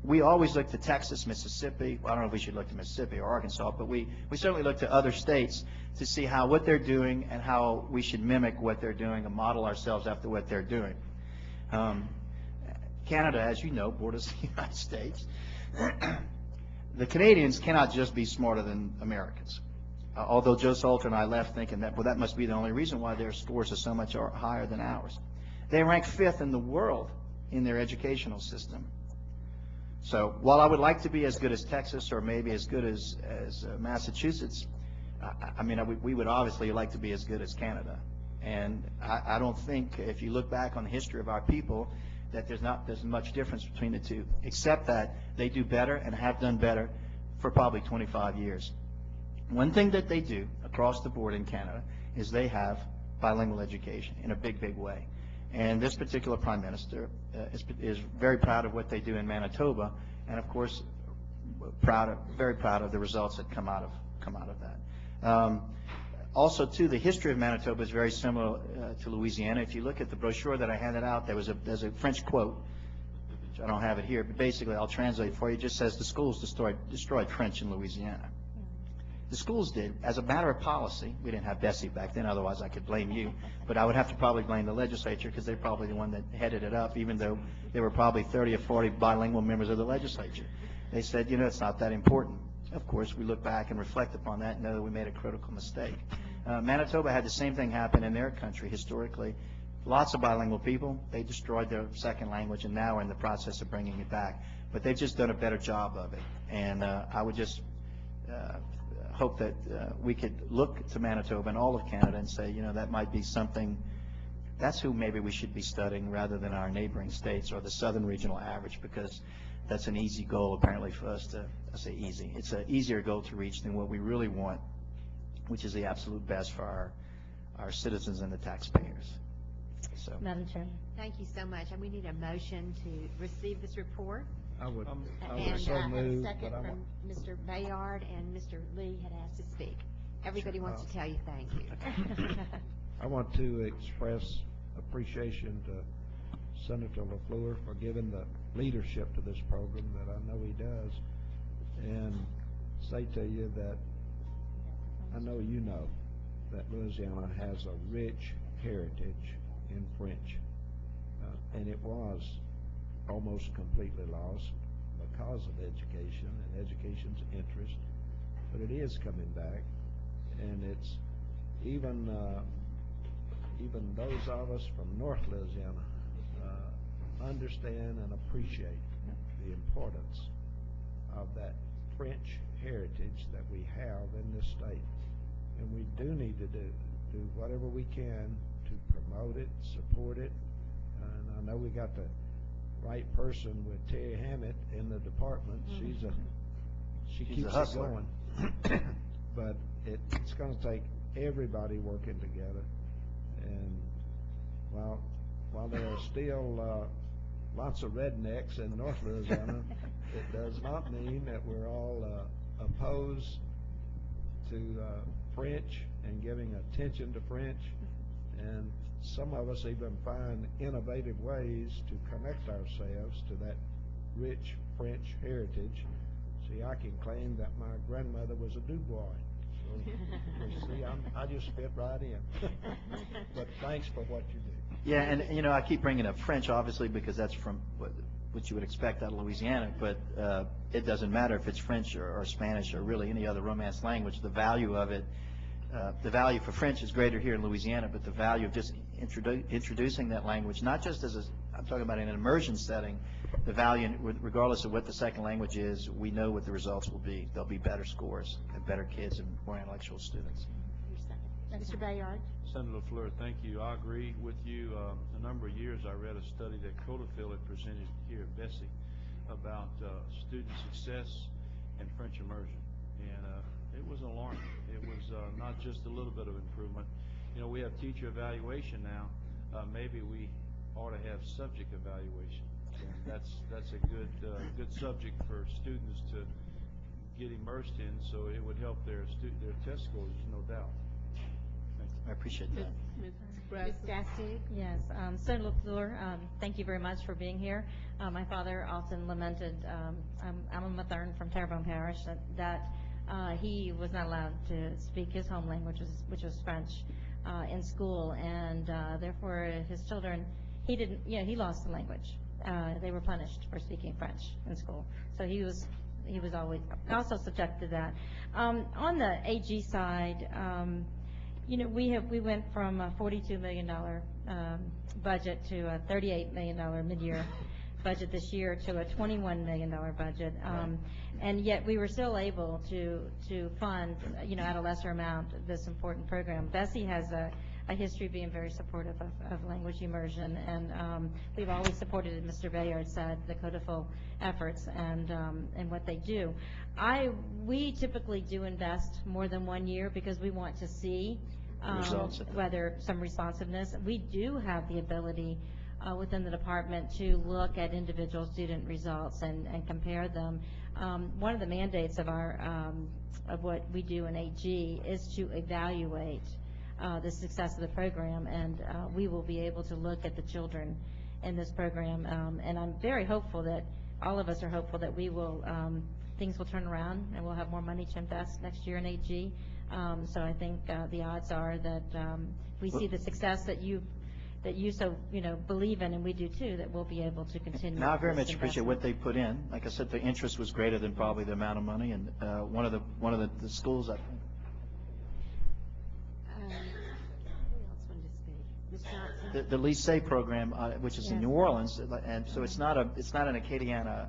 We always look to Texas, Mississippi. Well, I don't know if we should look to Mississippi or Arkansas, but we certainly look to other states to see what they're doing and how we should mimic what they're doing and model ourselves after what they're doing. Canada, as you know, borders the United States. The Canadians cannot just be smarter than Americans. Although Joe Salter and I left thinking that, well, that must be the only reason why their scores are so much higher than ours. They rank 5th in the world in their educational system. So while I would like to be as good as Texas or maybe as good as Massachusetts, we would obviously like to be as good as Canada. And I don't think, if you look back on the history of our people, that there's much difference between the two, except that they do better and have done better for probably 25 years. One thing that they do across the board in Canada is they have bilingual education in a big, big way. And this particular Prime Minister is very proud of what they do in Manitoba, and of course, very proud of the results that come out of that. Also, too, the history of Manitoba is very similar to Louisiana. If you look at the brochure that I handed out, there's a French quote, which I don't have it here, but basically I'll translate for you. It just says the schools destroyed French in Louisiana. The schools did. As a matter of policy, we didn't have BESE back then, otherwise I could blame you, but I would have to probably blame the legislature because they're probably the one that headed it up, even though there were probably 30 or 40 bilingual members of the legislature. They said, it's not that important. Of course, we look back and reflect upon that and know that we made a critical mistake. Manitoba had the same thing happen in their country historically. Lots of bilingual people, they destroyed their second language and now are in the process of bringing it back. But they've just done a better job of it. And I would just hope that we could look to Manitoba and all of Canada and say, that might be something, that's who maybe we should be studying rather than our neighboring states or the southern regional average, because that's an easy goal apparently for us to, I say easy, it's an easier goal to reach than what we really want, which is the absolute best for our citizens and the taxpayers. So, Madam Chairman. Thank you so much. And we need a motion to receive this report. I would And so I have a move, second but I from Mr. Bayard, and Mr. Lee had asked to speak. Everybody wants to tell you thank you. I want to express appreciation to Senator LaFleur for giving the leadership to this program that I know he does, and say to you that I know you know that Louisiana has a rich heritage in French, and it was almost completely lost because of education and education's interest, but it is coming back, and it's even those of us from North Louisiana understand and appreciate the importance of that French heritage that we have in this state, and we do need to do whatever we can to promote it, support it, and I know we got the right person with Terry Hammett in the department. She keeps it going. But it's going to take everybody working together. And while there are still lots of rednecks in North Louisiana, it does not mean that we're all opposed to French and giving attention to French. And some of us even find innovative ways to connect ourselves to that rich French heritage. See, I can claim that my grandmother was a Dubois. So, you see, I just fit right in. But thanks for what you do. Yeah, and I keep bringing up French, obviously, because that's from what you would expect out of Louisiana, but it doesn't matter if it's French or Spanish or really any other Romance language. The value of it, the value for French is greater here in Louisiana, but the value of just introducing that language, not just I'm talking about in an immersion setting, the value, regardless of what the second language is, we know what the results will be. There'll be better scores and better kids and more intellectual students. Mr. Bayard. Senator LaFleur, thank you. I agree with you. A number of years I read a study that Codafield had presented here at BESE about student success and French immersion. And it was alarming. It was not just a little bit of improvement. We have teacher evaluation now. Maybe we ought to have subject evaluation. And that's a good subject for students to get immersed in, so it would help their test scores, no doubt. I appreciate that. Ms. Ms. Dastig? Yes, Senator LaFleur, thank you very much for being here. My father often lamented, I'm a Methuen from Terrebonne Parish, that he was not allowed to speak his home language, which was French, in school, and therefore his children, he lost the language. They were punished for speaking French in school. So he was always also subject to that. On the AG side, we went from a $42 million budget to a $38 million mid-year budget this year to a $21 million budget. And yet we were still able to fund, at a lesser amount, this important program. BESE has a history of being very supportive of language immersion, and we've always supported, as Mr. Bayard said, the codifil efforts and what they do. We typically do invest more than 1 year because we want to see whether some responsiveness. We do have the ability within the department to look at individual student results and compare them. One of the mandates of what we do in AG is to evaluate the success of the program, and we will be able to look at the children in this program. And I'm very hopeful that all of us are hopeful that things will turn around and we'll have more money to invest next year in AG. So I think the odds are that we see the success that you so believe in, and we do too, that we'll be able to continue. And I very much appreciate what they put in. Like I said, the interest was greater than probably the amount of money, and one of the schools, I think. Who else wanted to speak? Ms. Johnson? The BESE program, which is in New Orleans, and so it's not an Acadiana,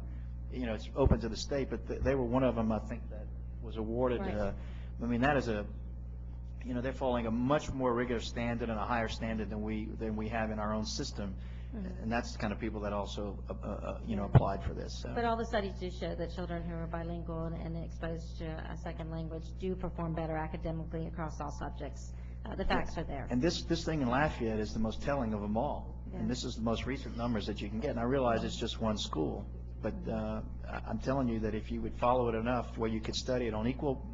it's open to the state, but they were one of them, I think, that was awarded. Right. I mean, that is they're following a much more rigorous standard and a higher standard than we have in our own system, and that's the kind of people that also applied for this. So. But all the studies do show that children who are bilingual and exposed to a second language do perform better academically across all subjects. The facts are there. And this thing in Lafayette is the most telling of them all. Yeah. And this is the most recent numbers that you can get. And I realize it's just one school, but I'm telling you that if you would follow it enough where you could study it on equal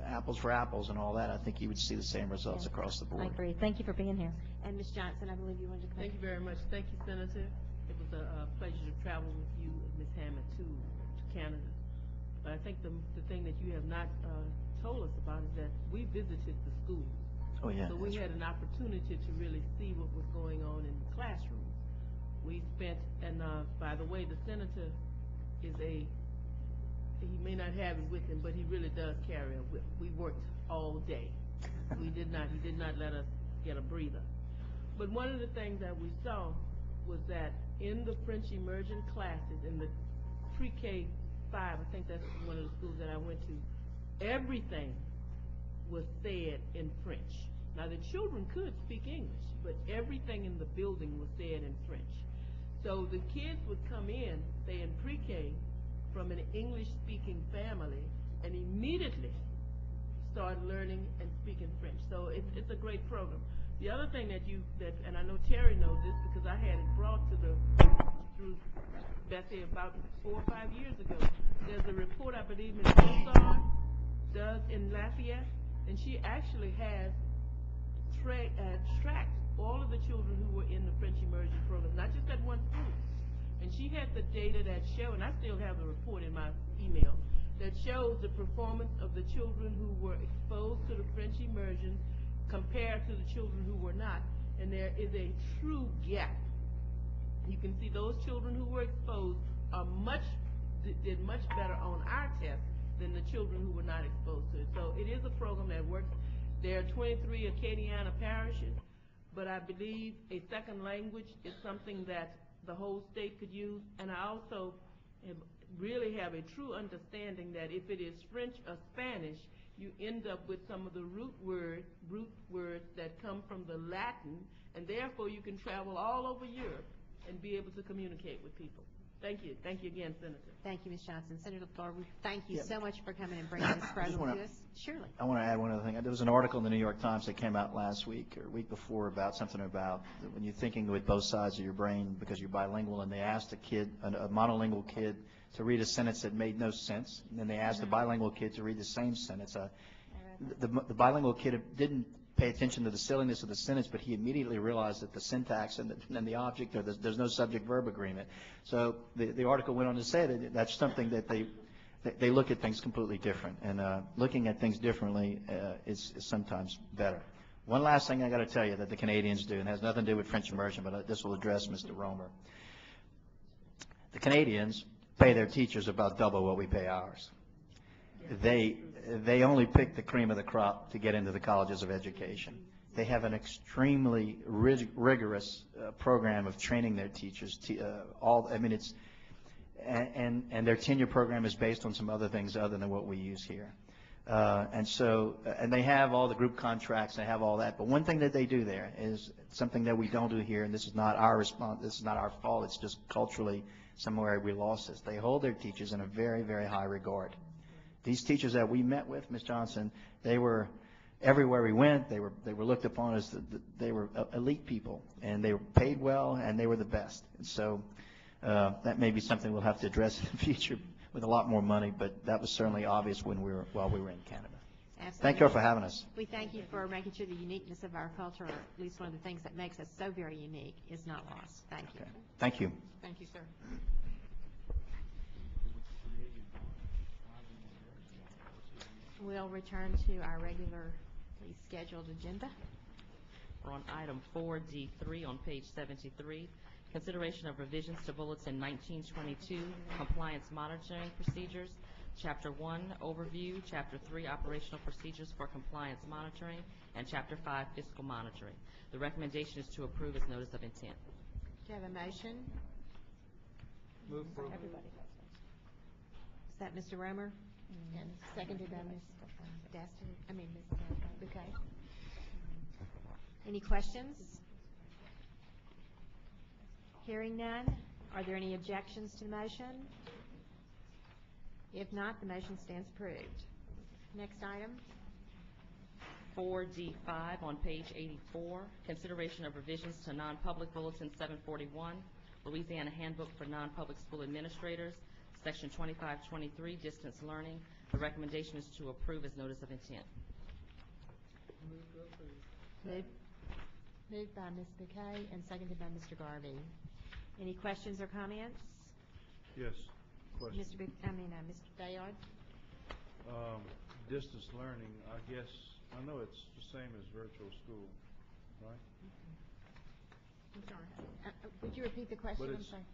apples for apples and all that, I think you would see the same results across the board. I agree. Thank you for being here. And Ms. Johnson, I believe you wanted to come. Thank you very much. Thank you, Senator. It was a pleasure to travel with you and Ms. Hammond to Canada. But I think the thing that you have not told us about is that we visited the schools. Oh, yeah. So we had an opportunity to really see what was going on in the classrooms. We spent, and by the way, the senator is he may not have it with him, but he really does carry a whip. We worked all day. He did not let us get a breather. But one of the things that we saw was that in the French immersion classes, in the pre-K 5, I think that's one of the schools that I went to, everything was said in French. Now, the children could speak English, but everything in the building was said in French. So the kids would come in, say in pre-K, from an English-speaking family, and immediately start learning and speaking French. So it's a great program. The other thing and I know Terry knows this because I had it brought through BESE about 4 or 5 years ago. There's a report, I believe, Ms. Broussard does in Lafayette, and she actually has tracked all of the children who were in the French immersion program, not just at one school. And she had the data that show, and I still have the report in my email, that shows the performance of the children who were exposed to the French immersion compared to the children who were not. And there is a true gap. You can see those children who were exposed did much better on our test than the children who were not exposed to it. So it is a program that works. There are 23 Acadiana parishes, but I believe a second language is something that the whole state could use. And I also really have a true understanding that if it is French or Spanish, you end up with some of the root words that come from the Latin, and therefore you can travel all over Europe and be able to communicate with people. Thank you. Thank you again, Senator. Thank you, Ms. Johnson. Senator LaFleur, we thank you so much for coming and bringing this program to us. Surely. I want to add one other thing. There was an article in the New York Times that came out last week or week before about something about when you're thinking with both sides of your brain because you're bilingual, and they asked a monolingual kid to read a sentence that made no sense, and then they asked a bilingual kid to read the same sentence. The bilingual kid didn't pay attention to the silliness of the sentence, but he immediately realized that the syntax and the object, or there's no subject-verb agreement. So the article went on to say that that's something that they look at things completely different, and looking at things differently is sometimes better. One last thing I got to tell you that the Canadians do, and has nothing to do with French immersion, but this will address Mr. Romer. The Canadians pay their teachers about double what we pay ours. They only pick the cream of the crop to get into the colleges of education. They have an extremely rigorous program of training their teachers. And their tenure program is based on some other things other than what we use here. And they have all the group contracts, they have all that. But one thing that they do there is something that we don't do here, and this is not our response, this is not our fault, it's just culturally somewhere we lost this. They hold their teachers in a very, very high regard. These teachers that we met with, Ms. Johnson, they were, everywhere we went, they were looked upon as they were elite people, and they were paid well, and they were the best. And so that may be something we'll have to address in the future with a lot more money, but that was certainly obvious while we were in Canada. Absolutely. Thank you all for having us. We thank you for making sure the uniqueness of our culture, or at least one of the things that makes us so very unique, is not lost. Thank you. Okay. Thank you. Thank you, sir. We'll return to our regularly scheduled agenda. We're on item 4D3 on page 73. Consideration of revisions to Bulletin 1922, Compliance Monitoring Procedures, Chapter 1, Overview, Chapter 3, Operational Procedures for Compliance Monitoring, and Chapter 5, Fiscal Monitoring. The recommendation is to approve as notice of intent. Do you have a motion? Move approval. Everybody. Is that Mr. Romer? And seconded by Ms. Ms. Bouquet. Any questions? Hearing none, are there any objections to the motion? If not, the motion stands approved. Next item. 4D5 on page 84, consideration of revisions to non-public bulletin 741, Louisiana Handbook for Non-Public School Administrators, Section 2523, Distance Learning. The recommendation is to approve as notice of intent. Moved by Ms. Bouquet and seconded by Mr. Garvey. Any questions or comments? Yes, question. Mr. Bayard? Distance learning, I guess, I know it's the same as virtual school, right? I'm sorry. Would you repeat the question? I'm sorry.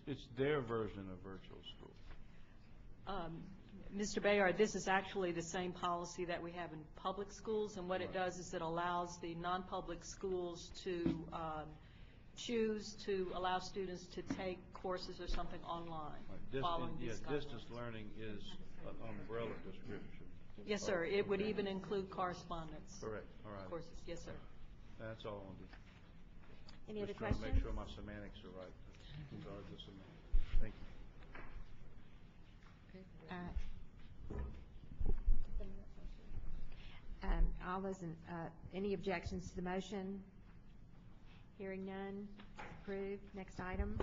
It's their version of virtual school. Mr. Bayard, this is actually the same policy that we have in public schools, and what it does is it allows the non-public schools to choose to allow students to take courses or something online following these guidelines. Distance learning is an umbrella description. Yes, sir. It would even include correspondence. Correct. All right. Courses. Yes, sir. That's all I want to do. Any other Just trying questions? to make sure my semantics are right. Thank you. All those any objections to the motion? Hearing none, approved. Next item.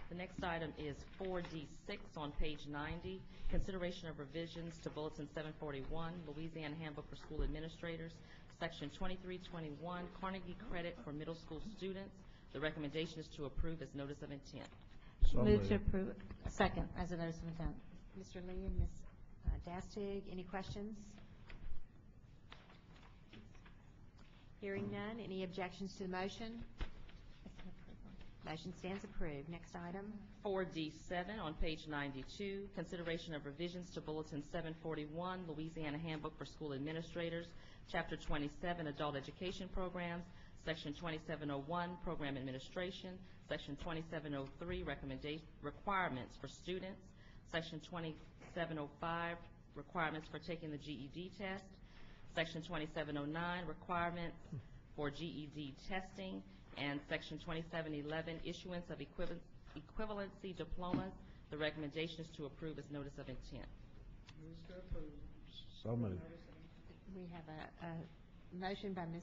The next item is 4D6 on page 90, consideration of revisions to Bulletin 741, Louisiana Handbook for School Administrators, Section 2321, Carnegie Credit for Middle School Students. The recommendation is to approve as notice of intent. Move to approve. Second, as a notice of intent. Mr. Lee and Ms. Dastig, any questions? Hearing none, any objections to the motion? Motion stands approved. Next item. 4D7 on page 92, consideration of revisions to Bulletin 741, Louisiana Handbook for School Administrators, Chapter 27, Adult Education Programs, Section 2701, Program Administration, Section 2703, Requirements for Students, Section 2705, Requirements for taking the GED test, Section 2709, Requirements for GED testing, and Section 2711, Issuance of Equivalency Diplomas. The recommendation is to approve as notice of intent. So moved. We have a motion by Ms.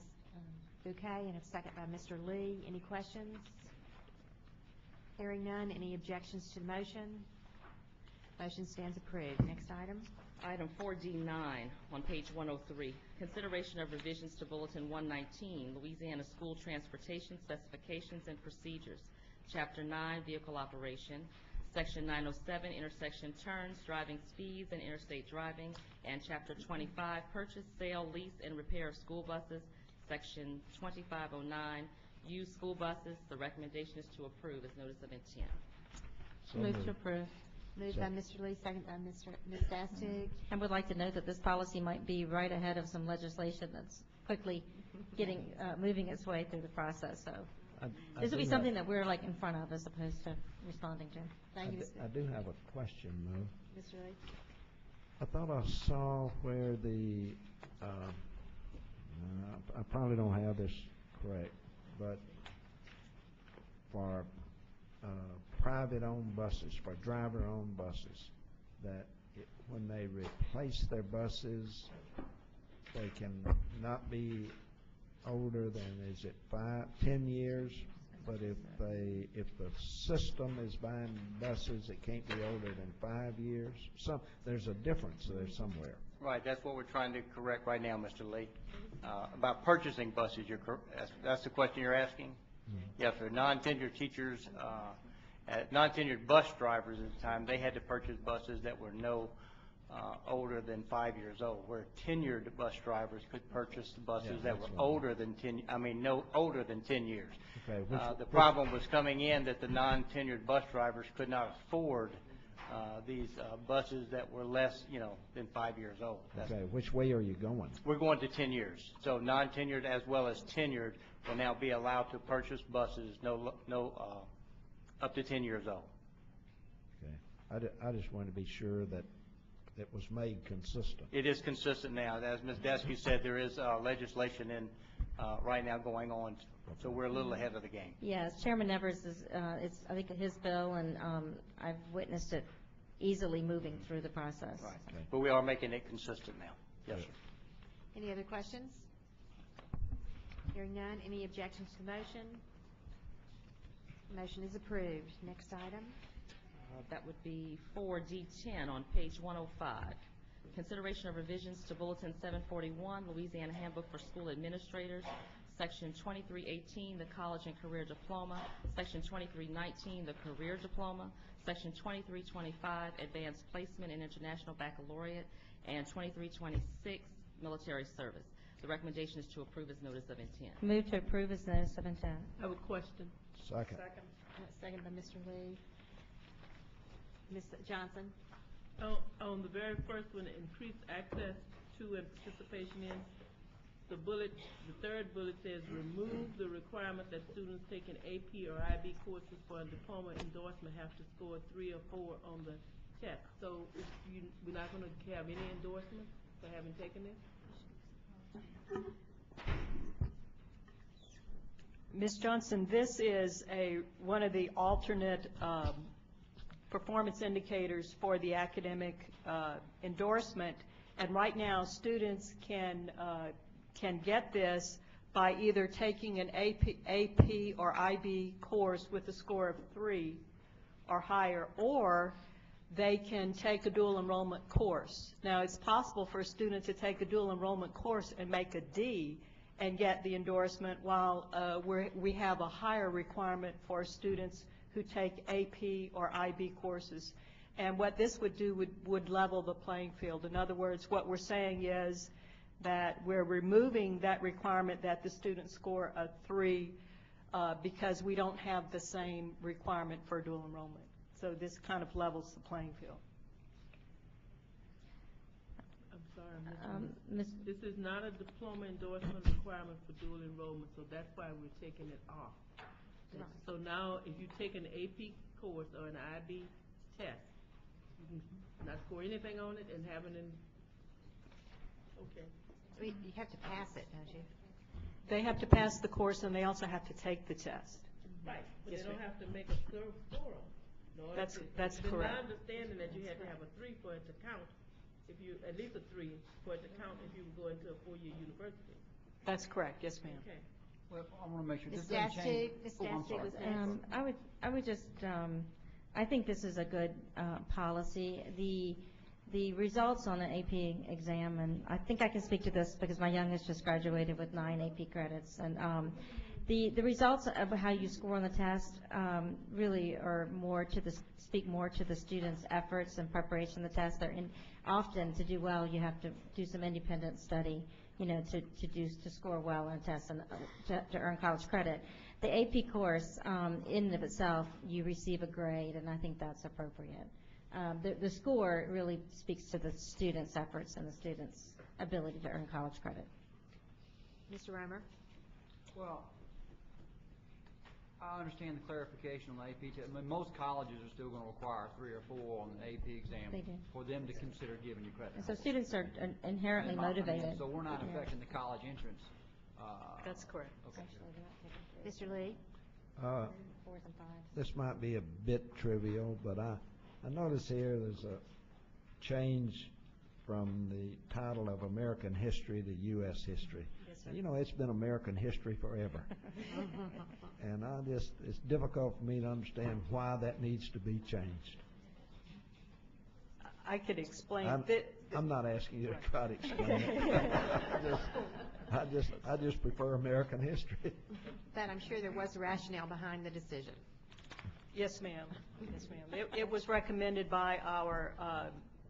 Bouquet and a second by Mr. Lee. Any questions? Hearing none, any objections to the motion? Motion stands approved. Next item. Item 4D9 on page 103, consideration of revisions to Bulletin 119, Louisiana School Transportation Specifications and Procedures, Chapter 9, Vehicle Operation, Section 907, Intersection Turns, Driving Speeds, and Interstate Driving, and Chapter 25, Purchase, Sale, Lease, and Repair of School Buses, Section 2509, Used School Buses. The recommendation is to approve as notice of intent. Move to approve. Moved by Mr. Lee, second by Ms. Dastig. I would like to note that this policy might be right ahead of some legislation that's quickly moving its way through the process, so this will be something that we're like in front of as opposed to responding to. Thank you, I do have a question, though. Mr. Lee. I thought I saw where I probably don't have this correct, but for private-owned buses, for driver-owned buses, that when they replace their buses, they can not be older than, is it 10 years? But if the system is buying buses, it can't be older than 5 years. There's a difference there somewhere. Right, that's what we're trying to correct right now, Mr. Lee. About purchasing buses, that's the question you're asking? Yes, for non-tenured teachers, non-tenured bus drivers at the time, they had to purchase buses that were no older than 5 years old, where tenured bus drivers could purchase buses that were older than 10 years. Okay, the problem was coming in that the non-tenured bus drivers could not afford these buses that were less, than 5 years old. Okay, which way are you going? We're going to 10 years. So non-tenured as well as tenured will now be allowed to purchase buses up to 10 years old. Okay, I just want to be sure that it was made consistent. It is consistent now. As Ms. Desky said, there is legislation right now going on, so we're a little ahead of the game. Yes, Chairman Nevers it's I think his bill, and I've witnessed it easily moving through the process. Right, okay. But we are making it consistent now. Yes, sir. Any other questions? Hearing none, any objections to the motion? Motion is approved. Next item. That would be 4D10 on page 105. Consideration of revisions to Bulletin 741, Louisiana Handbook for School Administrators, Section 2318, the College and Career Diploma, Section 2319, the Career Diploma, Section 2325, Advanced Placement and International Baccalaureate, and 2326, Military Service. The recommendation is to approve as notice of intent. Move to approve as notice of intent. I have a question. Second. Second by Mr. Lee. Ms. Johnson. On the very first one, increased access to and participation in, the third bullet says remove the requirement that students taking AP or IB courses for a diploma endorsement have to score 3 or 4 on the test. So we're not going to have any endorsement for having taken this? Ms. Johnson, this is one of the alternate performance indicators for the academic endorsement, and right now students can get this by either taking an AP or IB course with a score of 3 or higher, or they can take a dual enrollment course. Now, it's possible for a student to take a dual enrollment course and make a D and get the endorsement, while we have a higher requirement for students who take AP or IB courses. And what this would do would level the playing field. In other words, what we're saying is that we're removing that requirement that the students score a 3 because we don't have the same requirement for dual enrollment. So this kind of levels the playing field. I'm sorry, this is not a diploma endorsement requirement for dual enrollment, so that's why we're taking it off. So now, if you take an AP course or an IB test, you can not score anything on it and have it in. Okay. You have to pass it, don't you? They have to pass the course, and they also have to take the test. Right, but Yes, they don't ma'am. have to make a score on it. No, That's it's been correct. my understanding that you had to have a 3 for it to count. If you at least a 3 for it to count if you go into a 4-year university. That's correct. Yes, ma'am. Okay. Well, I want to make sure Ms. this doesn't change. Ms. Oh, I'm Dastig sorry. was next. I would just I think this is a good policy. The results on an AP exam, and I think I can speak to this because my youngest just graduated with 9 AP credits, and the results of how you score on the test really are speak more to the students' efforts and preparation of the test. Often to do well, you have to do some independent study, to score well on a test and to earn college credit. The AP course, in and of itself, you receive a grade, and I think that's appropriate. The score really speaks to the students' efforts and the students' ability to earn college credit. Mr. Romer? Well, I understand the clarification on the AP test. I mean, most colleges are still going to require 3 or 4 on the AP exam They do. for them to consider giving you credit. And so students are inherently motivated. So we're not Yeah. affecting the college entrance. That's correct. Okay. Mr. Lee? 4s and 5s. This might be a bit trivial, but I notice here there's a change from the title of American history to U.S. history. Yes, sir. It's been American history forever. And it's difficult for me to understand why that needs to be changed. I could explain. I'm not asking you to try to explain it. I just prefer American history. But I'm sure there was a rationale behind the decision. Yes, ma'am. Yes, ma'am. It was recommended by our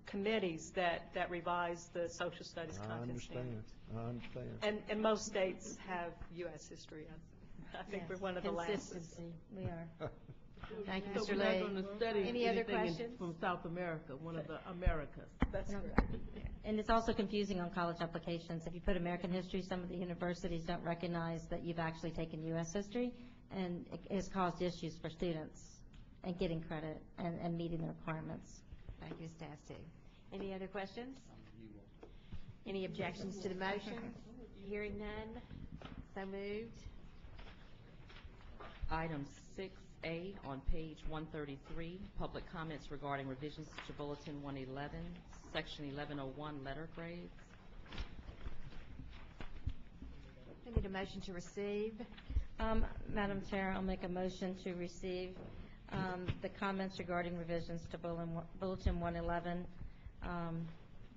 committees that revise the social studies content standards. I understand. And most states have U.S. history. I think we're one of the last. Consistency. We are. Thank you, So Mr. we're not Lee. going to study Any other anything questions? from South America, one of the Americas. That's No. correct. And it's also confusing on college applications. If you put American history, some of the universities don't recognize that you've actually taken U.S. history, and it has caused issues for students and getting credit and meeting the requirements. Thank you, Ms. Tasty. Any other questions? Any objections to the motion? Hearing none, so moved. Item 6A on page 133, public comments regarding revisions to Bulletin 111, Section 1101, letter grades. I need a motion to receive. Madam Chair, I'll make a motion to receive the comments regarding revisions to Bulletin 111,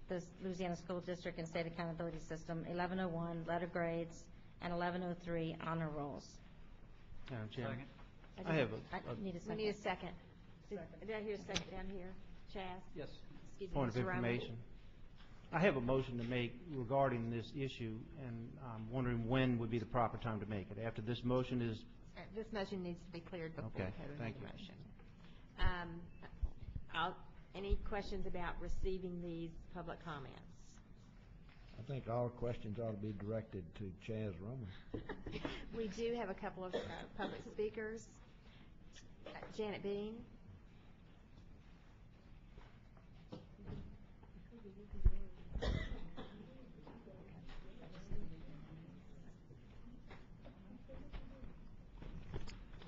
the Louisiana School District and State Accountability System, 1101, letter grades, and 1103, honor rolls. Madam Chairman, I I have need a We second. need a second. Did I hear a second down here? Chaz? Yes. Excuse me, point of Mr. Romer. information. I have a motion to make regarding this issue, and I'm wondering when would be the proper time to make it. After this motion is, This motion needs to be cleared before we Okay, go to thank the you. motion. Any questions about receiving these public comments? I think all questions ought to be directed to Chaz Romer. We do have a couple of public speakers. Janet Bean.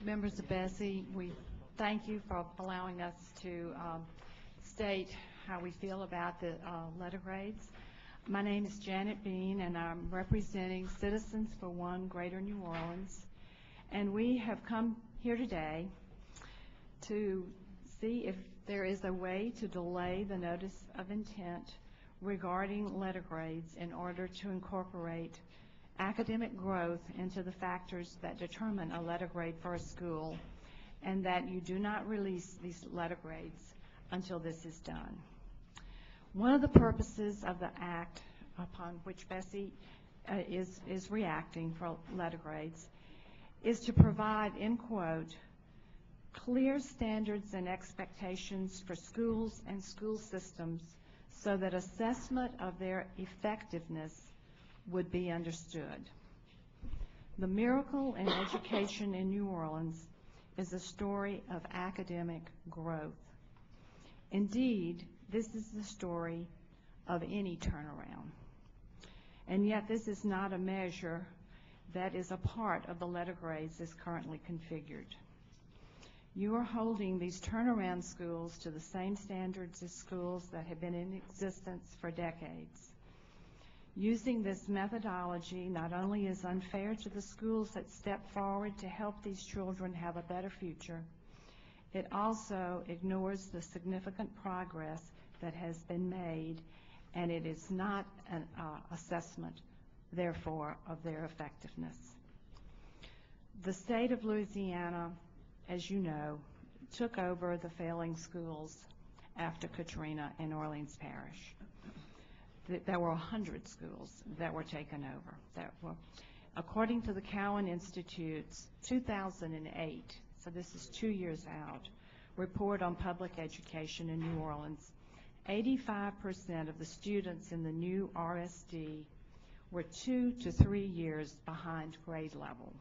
Members of BESE, we thank you for allowing us to state how we feel about the letter grades. My name is Janet Bean, and I'm representing Citizens for One Greater New Orleans. And we have come here today to see if there is a way to delay the notice of intent regarding letter grades in order to incorporate academic growth into the factors that determine a letter grade for a school, and that you do not release these letter grades until this is done. One of the purposes of the act upon which BESE is reacting for letter grades is to provide, in quote, clear standards and expectations for schools and school systems so that assessment of their effectiveness would be understood. The miracle in education in New Orleans is a story of academic growth. Indeed, this is the story of any turnaround. And yet this is not a measure that is a part of the letter grades as currently configured. You are holding these turnaround schools to the same standards as schools that have been in existence for decades. Using this methodology not only is unfair to the schools that step forward to help these children have a better future, it also ignores the significant progress that has been made, and it is not an assessment, therefore, of their effectiveness. The state of Louisiana, as you know, took over the failing schools after Katrina in Orleans Parish. There were 100 schools that were taken over. According to the Cowan Institute's 2008, so this is 2 years out, report on public education in New Orleans, 85% of the students in the new RSD were 2 to 3 years behind grade level.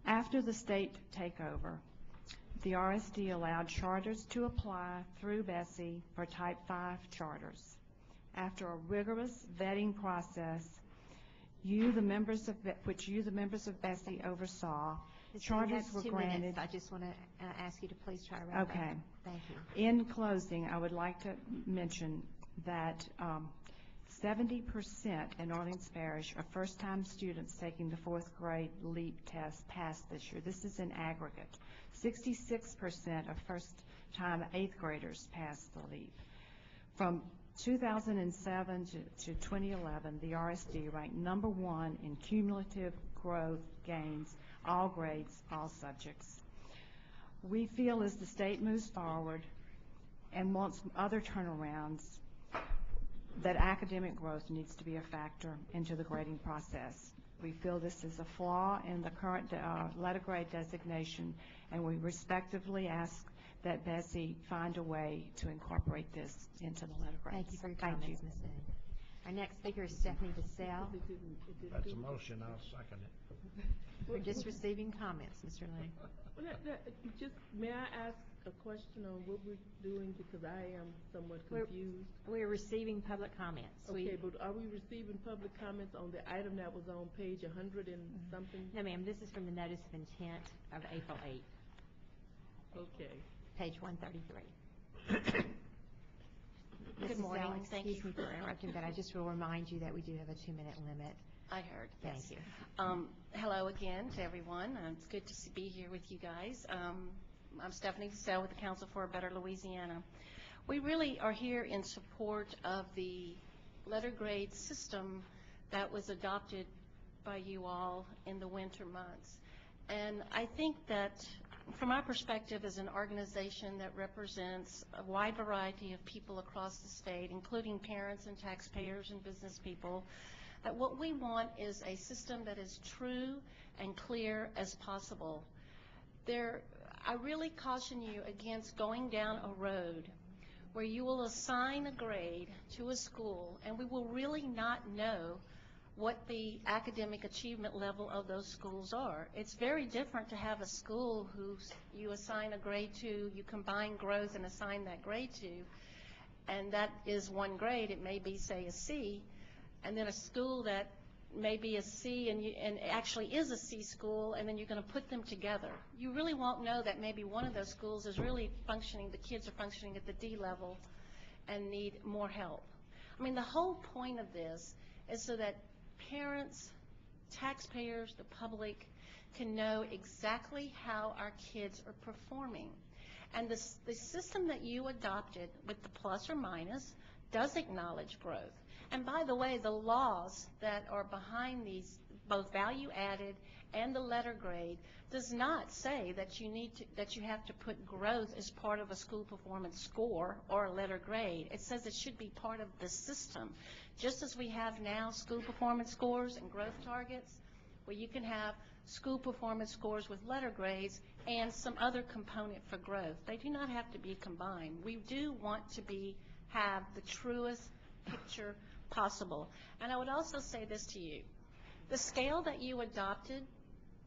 After the state takeover, the RSD allowed charters to apply through BESE for Type 5 charters. After a rigorous vetting process, the members of BESE oversaw, charters were granted. I just want to ask you to please try to wrap up. Okay. Thank you. In closing, I would like to mention that 70% in Orleans Parish are first-time students taking the 4th grade LEAP test passed this year. This is in aggregate. 66% of first-time 8th graders passed the LEAP. From 2007 to 2011, the RSD ranked #1 in cumulative growth gains, all grades, all subjects. We feel as the state moves forward and wants other turnarounds, that academic growth needs to be a factor into the grading process. We feel this is a flaw in the current letter grade designation, and we respectively ask that BESE find a way to incorporate this into the letter grades. Thank you for your comments, Ms. Moon. Our next speaker is Stephanie DeSalle. That's a motion, I'll second it. We're just receiving comments, Mr. Lee. May I ask a question on what we're doing, because I am somewhat confused? We're receiving public comments. Okay, but are we receiving public comments on the item that was on page 100 and something? No, ma'am, this is from the notice of intent of April 8th. Okay. Page 133. Good morning. Thank you. Excuse me for interrupting, but I just will remind you that we do have a 2-minute limit. I heard. Thank Yes. you. Hello again to everyone. It's good to be here with you guys. I'm Stephanie DeSalle with the Council for a Better Louisiana. We really are here in support of the letter grade system that was adopted by you all in the winter months. And I think that from our perspective as an organization that represents a wide variety of people across the state, including parents and taxpayers and business people, that what we want is a system that is true and clear as possible. I really caution you against going down a road where you will assign a grade to a school and we will really not know what the academic achievement level of those schools are. It's very different to have a school who you assign a grade to, you combine growth and assign that grade to, and that is one grade. It may be, say, a C, and then a school that may be a C and actually is a C school, and then you're going to put them together. You really won't know that maybe one of those schools is really functioning, the kids are functioning at the D level and need more help. I mean, the whole point of this is so that parents, taxpayers, the public can know exactly how our kids are performing. And the system that you adopted with the plus or minus does acknowledge growth. And by the way, the laws that are behind these, both value added and the letter grade, does not say that you have to put growth as part of a school performance score or a letter grade. It says it should be part of the system. Just as we have now school performance scores and growth targets, where you can have school performance scores with letter grades and some other component for growth. They do not have to be combined. We do want to have the truest picture possible. And I would also say this to you. The scale that you adopted,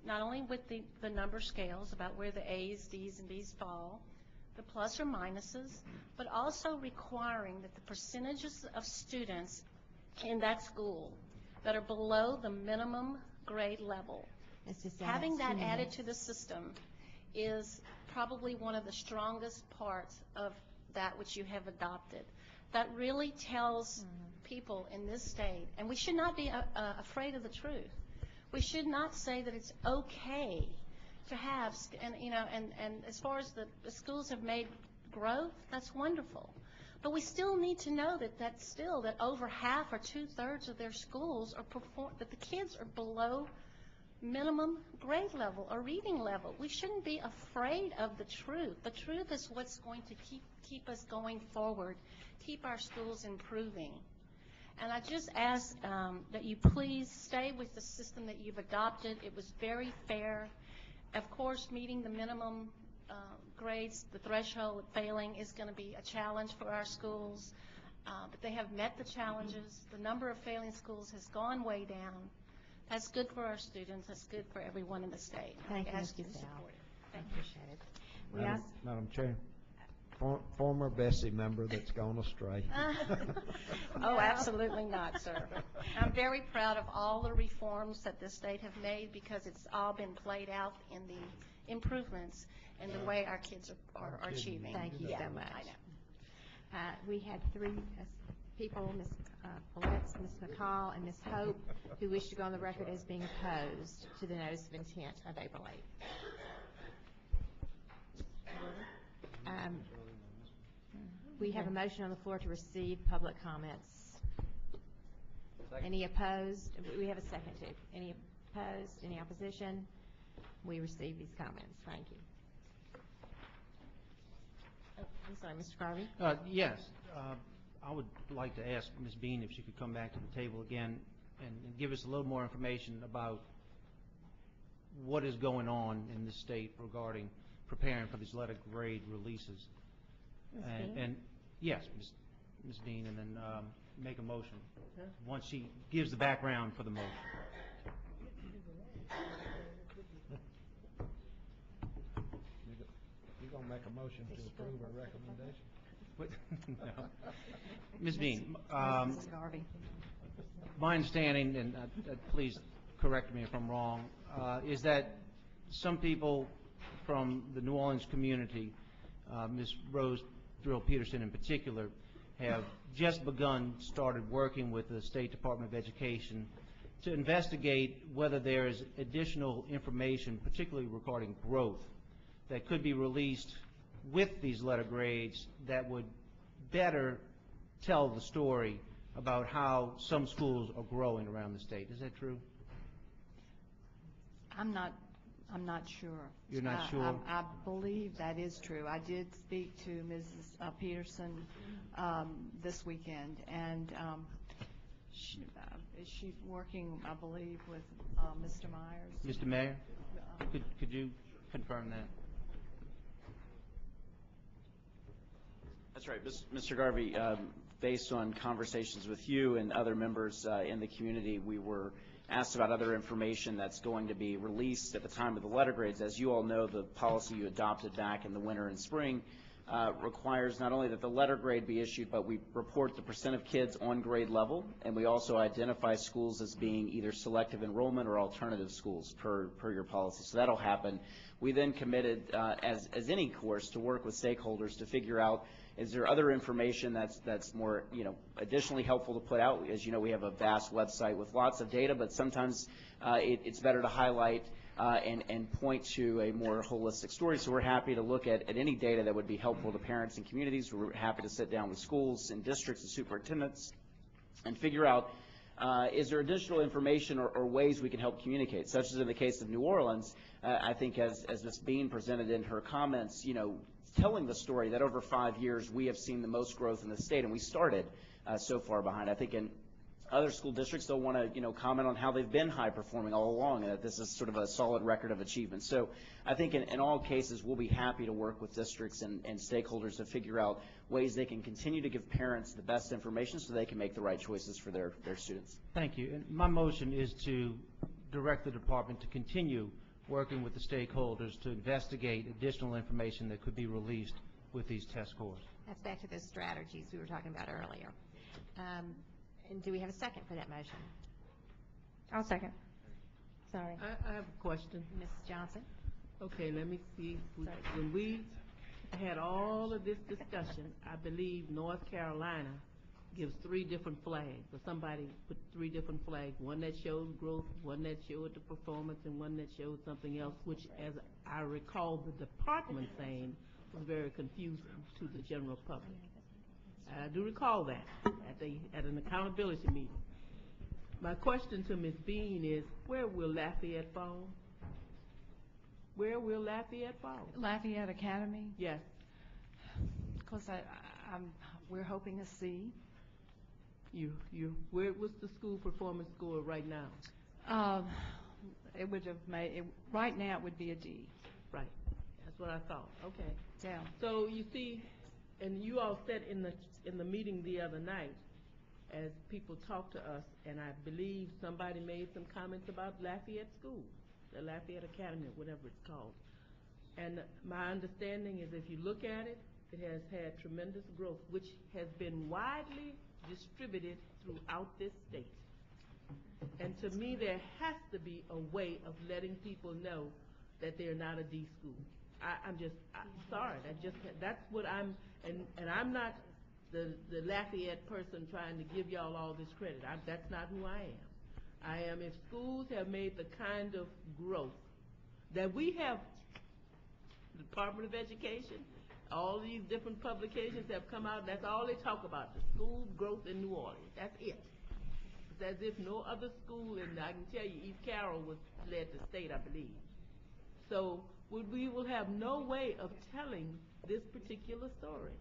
not only with the number scales about where the A's, D's, and B's fall, the plus or minuses, but also requiring that the percentages of students in that school that are below the minimum grade level, having that added to the system is probably one of the strongest parts of that which you have adopted. That really tells people in this state, and we should not be afraid of the truth. We should not say that it's okay to have, and as far as the schools have made growth, that's wonderful. But we still need to know that over half or 2/3 of their schools that the kids are below minimum grade level or reading level. We shouldn't be afraid of the truth. The truth is what's going to keep us going forward, keep our schools improving. And I just ask that you please stay with the system that you've adopted. It was very fair. Of course, meeting the minimum grades, the threshold of failing is going to be a challenge for our schools, but they have met the challenges. The number of failing schools has gone way down. That's good for our students. That's good for everyone in the state. Thank you, I ask Ms. you to Giselle. support it. I appreciate it. We ask, Madam Chair, former BESE member that's gone astray. Oh, absolutely not, sir. I'm very proud of all the reforms that the state have made because it's all been played out in the improvements and the way our kids are achieving. thank you Yeah, so much. I know. We had three people, Ms. Paulette, Ms. McCall, and Ms. Hope, who wish to go on the record as being opposed to the notice of intent of April 8th. We have a motion on the floor to receive public comments. Any opposed? We have a second, too. Any opposed? Any opposition? We receive these comments. Thank you. Oh, I'm sorry, Mr. Garvey? Yes. I would like to ask Ms. Bean if she could come back to the table again and give us a little more information about what is going on in the state regarding preparing for these letter grade releases. And yes, Ms. Bean, and then make a motion once she gives the background for the motion. You're going to make a motion to approve a recommendation? No. Ms. Bean, Mr. Garvey. my understanding, and please correct me if I'm wrong, is that some people from the New Orleans community, Ms. Rose Drill-Peterson in particular, have just started working with the State Department of Education to investigate whether there is additional information, particularly regarding growth, that could be released with these letter grades that would better tell the story about how some schools are growing around the state. Is that true? I'm not sure. You're not sure? I believe that is true. I did speak to Mrs. Peterson this weekend, and she's working, I believe, with Mr. Myers. Mr. Mayor, could you confirm that? That's right, Mr. Garvey. Based on conversations with you and other members in the community, we were asked about other information that's going to be released at the time of the letter grades. As you all know, the policy you adopted back in the winter and spring requires not only that the letter grade be issued, but we report the % of kids on grade level, and we also identify schools as being either selective enrollment or alternative schools per your policy. So that'll happen. We then committed, as any course, to work with stakeholders to figure out, is there other information that's more, additionally helpful to put out? As you know, we have a vast website with lots of data, but sometimes it's better to highlight and point to a more holistic story. So we're happy to look at any data that would be helpful to parents and communities. We're happy to sit down with schools and districts and superintendents and figure out, is there additional information or ways we can help communicate, such as in the case of New Orleans. I think as Ms. Bean presented in her comments, telling the story that over 5 years we have seen the most growth in the state, and we started so far behind. I think in other school districts, they'll want to comment on how they've been high performing all along, and that this is sort of a solid record of achievement. So I think in all cases, we'll be happy to work with districts and stakeholders to figure out ways they can continue to give parents the best information so they can make the right choices for their students. Thank you. And my motion is to direct the department to continue working with the stakeholders to investigate additional information that could be released with these test scores. That's back to the strategies we were talking about earlier. And do we have a second for that motion? I'll second. Sorry. I have a question. Mrs. Johnson? Okay, let me see. When we had all of this discussion, I believe North Carolina gives 3 different flags, or somebody put 3 different flags, one that shows growth, one that showed the performance, and one that showed something else, which, as I recall the department saying, was very confusing to the general public. I do recall that at an accountability meeting. My question to Ms. Bean is, where will Lafayette fall? Where will Lafayette fall? Lafayette Academy, Yes. because we're hoping to see. What's the school performance score right now? It would have made, right now it would be a D. Right. That's what I thought. Okay. Yeah. So you see, and you all said in the meeting the other night, as people talked to us, and I believe somebody made some comments about Lafayette School, the Lafayette Academy, or whatever it's called. And my understanding is if you look at it, it has had tremendous growth, which has been widely distributed throughout this state. And to me, there has to be a way of letting people know that they're not a D school. I'm sorry. That's what and I'm not the Lafayette person trying to give y'all all this credit. That's not who I am. I am, if schools have made the kind of growth that we have, the Department of Education, all these different publications have come out, that's all they talk about, the school growth in New Orleans. That's it. It's as if no other school, and I can tell you East Carroll was led to state, I believe. So we will have no way of telling this particular story.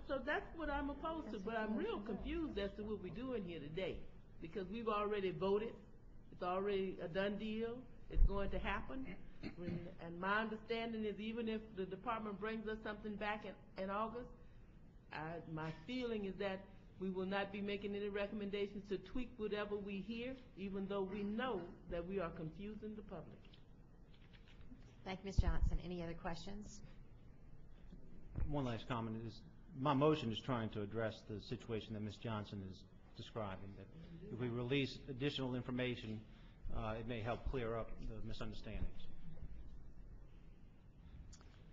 So that's what I'm opposed to, but I'm real confused as to what we're doing here today, because we've already voted. It's already a done deal. It's going to happen. And my understanding is even if the department brings us something back in August, my feeling is that we will not be making any recommendations to tweak whatever we hear, even though we know that we are confusing the public. Thank you, Ms. Johnson. Any other questions? One last comment is, my motion is trying to address the situation that Ms. Johnson is describing, that if we release additional information, it may help clear up the misunderstandings.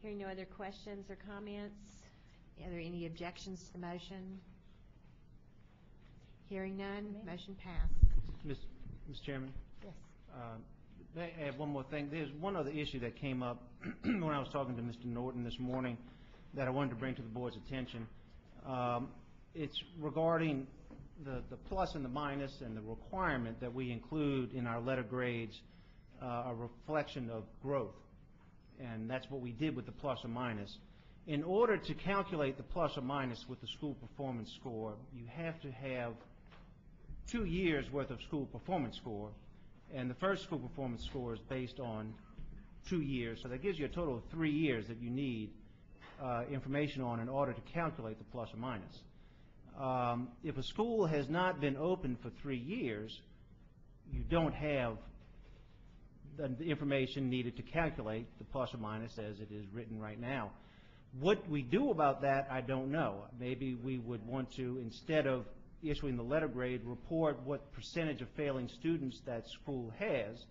Hearing no other questions or comments, are there any objections to the motion? Hearing none, motion passed. Ms. Chairman? Yes. May I add one more thing? There's one other issue that came up when I was talking to Mr. Norton this morning that I wanted to bring to the board's attention. It's regarding the plus and the minus and the requirement that we include in our letter grades a reflection of growth. And that's what we did with the plus or minus. In order to calculate the plus or minus with the school performance score, you have to have 2 years worth of school performance score, and the first school performance score is based on 2 years, so that gives you a total of 3 years that you need information on in order to calculate the plus or minus. If a school has not been open for 3 years, you don't have the information needed to calculate the plus or minus as it is written right now. What we do about that, I don't know. Maybe we would want to, instead of issuing the letter grade, report what percentage of failing students that school has,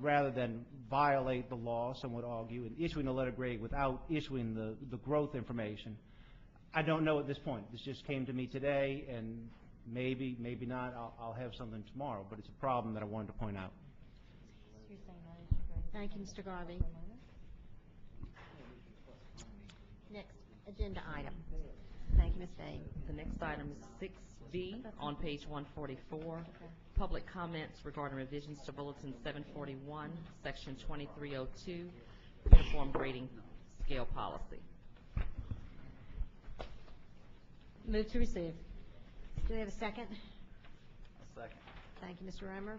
rather than violate the law, some would argue, in issuing a letter grade without issuing the growth information. I don't know at this point. This just came to me today, and maybe not. I'll have something tomorrow, but it's a problem that I wanted to point out. Thank you, Mr. Garvey. Next agenda item. Thank you, Ms. Bain. The next item is 6B on page 144, public comments regarding revisions to Bulletin 741, Section 2302, Uniform Grading Scale Policy. Move to receive. Do we have a second? A second. Thank you, Mr. Romer.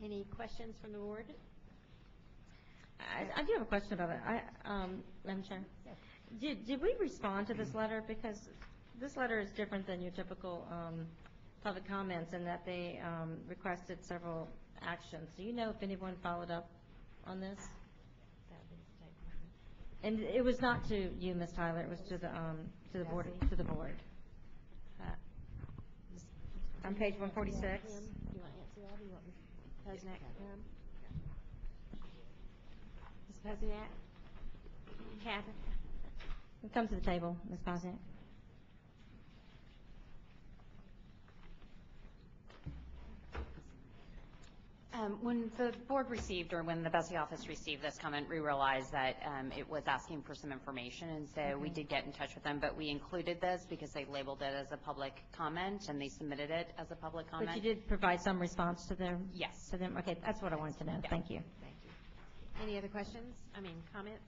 Any questions from the board? I do have a question about it. Madam Chair. Yes. Did we respond to this letter? Because this letter is different than your typical public comments in that they requested several actions. Do you know if anyone followed up on this? And it was not to you, Ms. Tyler. It was to the board. To the board. On page 146. Do you want to answer that, or do you want Ms. Posnack to come? Ms. Posnack? Catherine? Come to the table, Ms. Posnack. When the board received, or when the BESE office received this comment, we realized that it was asking for some information, and so we did get in touch with them, but we included this because they labeled it as a public comment, and they submitted it as a public comment. But you did provide some response to them? Yes. To them? Okay, that's what I wanted to know. Yeah. Thank you. Thank you. Any other questions? Comments?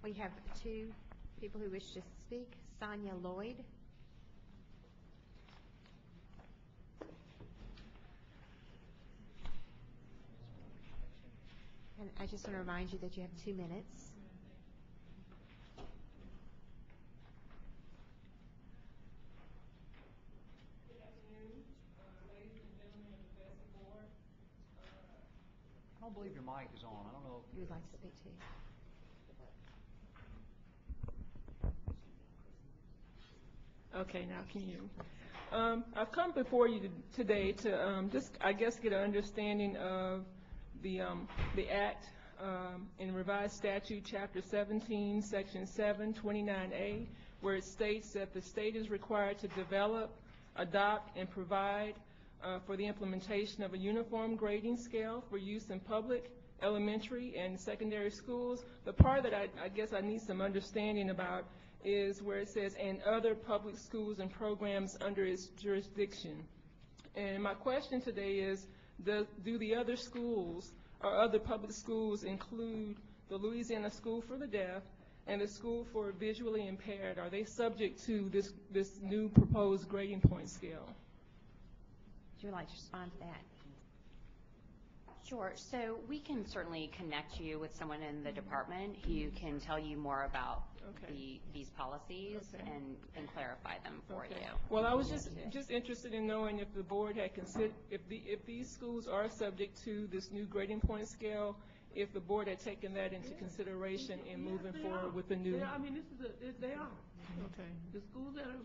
We have two people who wish to speak. Sonia Lloyd. And I just want to remind you that you have 2 minutes. I don't believe your mic is on. I don't know. Who would like to speak to you? Okay, now can you? I've come before you today to just, I guess, get an understanding of the Act in Revised Statute, Chapter 17, Section 729A, where it states that the state is required to develop, adopt, and provide for the implementation of a uniform grading scale for use in public, elementary, and secondary schools. The part that I guess I need some understanding about is where it says, and other public schools and programs under its jurisdiction. And my question today is, do the other schools or other public schools include the Louisiana School for the Deaf and the School for Visually Impaired? Are they subject to this new proposed grading point scale? Would you like to respond to that? Sure. So we can certainly connect you with someone in the department who can tell you more about these policies and clarify them for you. Well, I was just interested in knowing if the board had considered, if these schools are subject to this new grading point scale, if the board had taken that into consideration in moving forward with the new. They are. They are. Okay. The schools that are,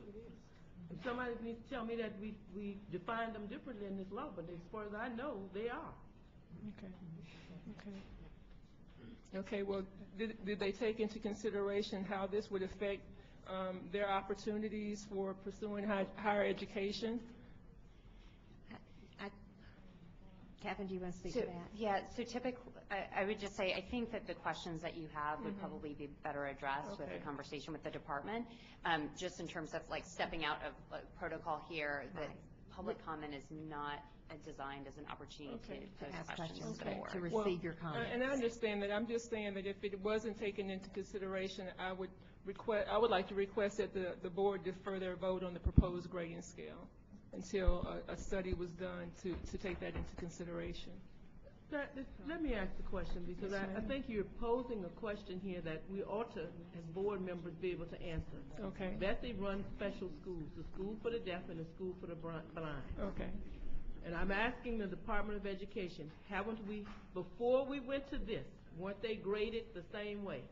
somebody needs to tell me that we define them differently in this law, but as far as I know, they are. Okay, well, did they take into consideration how this would affect their opportunities for pursuing higher education? Catherine, do you want to speak to that? Yeah, so typically, I would just say, I think that the questions that you have would probably be better addressed with a conversation with the department. Just in terms of like stepping out of protocol here, that public comment is not designed as an opportunity to pose questions to the board. To receive your comments. And I understand that. I'm just saying that if it wasn't taken into consideration, I would like to request that the board defer their vote on the proposed grading scale until a study was done to take that into consideration. Let me ask the question, because I think you're posing a question here that we ought to, as board members, be able to answer. Okay. BESE runs special schools, the school for the deaf and the school for the blind. Okay. And I'm asking the Department of Education, haven't we, before we went to this, weren't they graded the same way?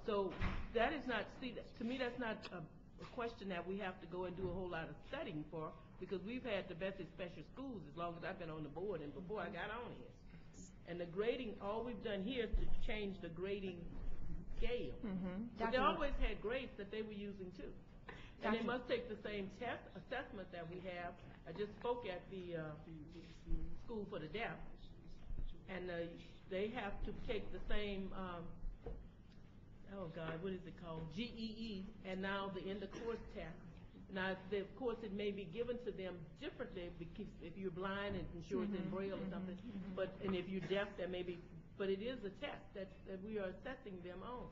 So that is not, to me, that's not a question that we have to go and do a whole lot of studying for, because we've had the BESE special schools as long as I've been on the board and before I got on here. And the grading, all we've done here is to change the grading scale. But they always had grades that they were using too. And they must take the same test assessment that we have. I just spoke at the School for the Deaf, and they have to take the same, what is it called, GEE, and now the end-of-course test. Now, of course, it may be given to them differently because if you're blind and sure it's in Braille or something, and if you're deaf, there may be, but it is a test that we are assessing them on.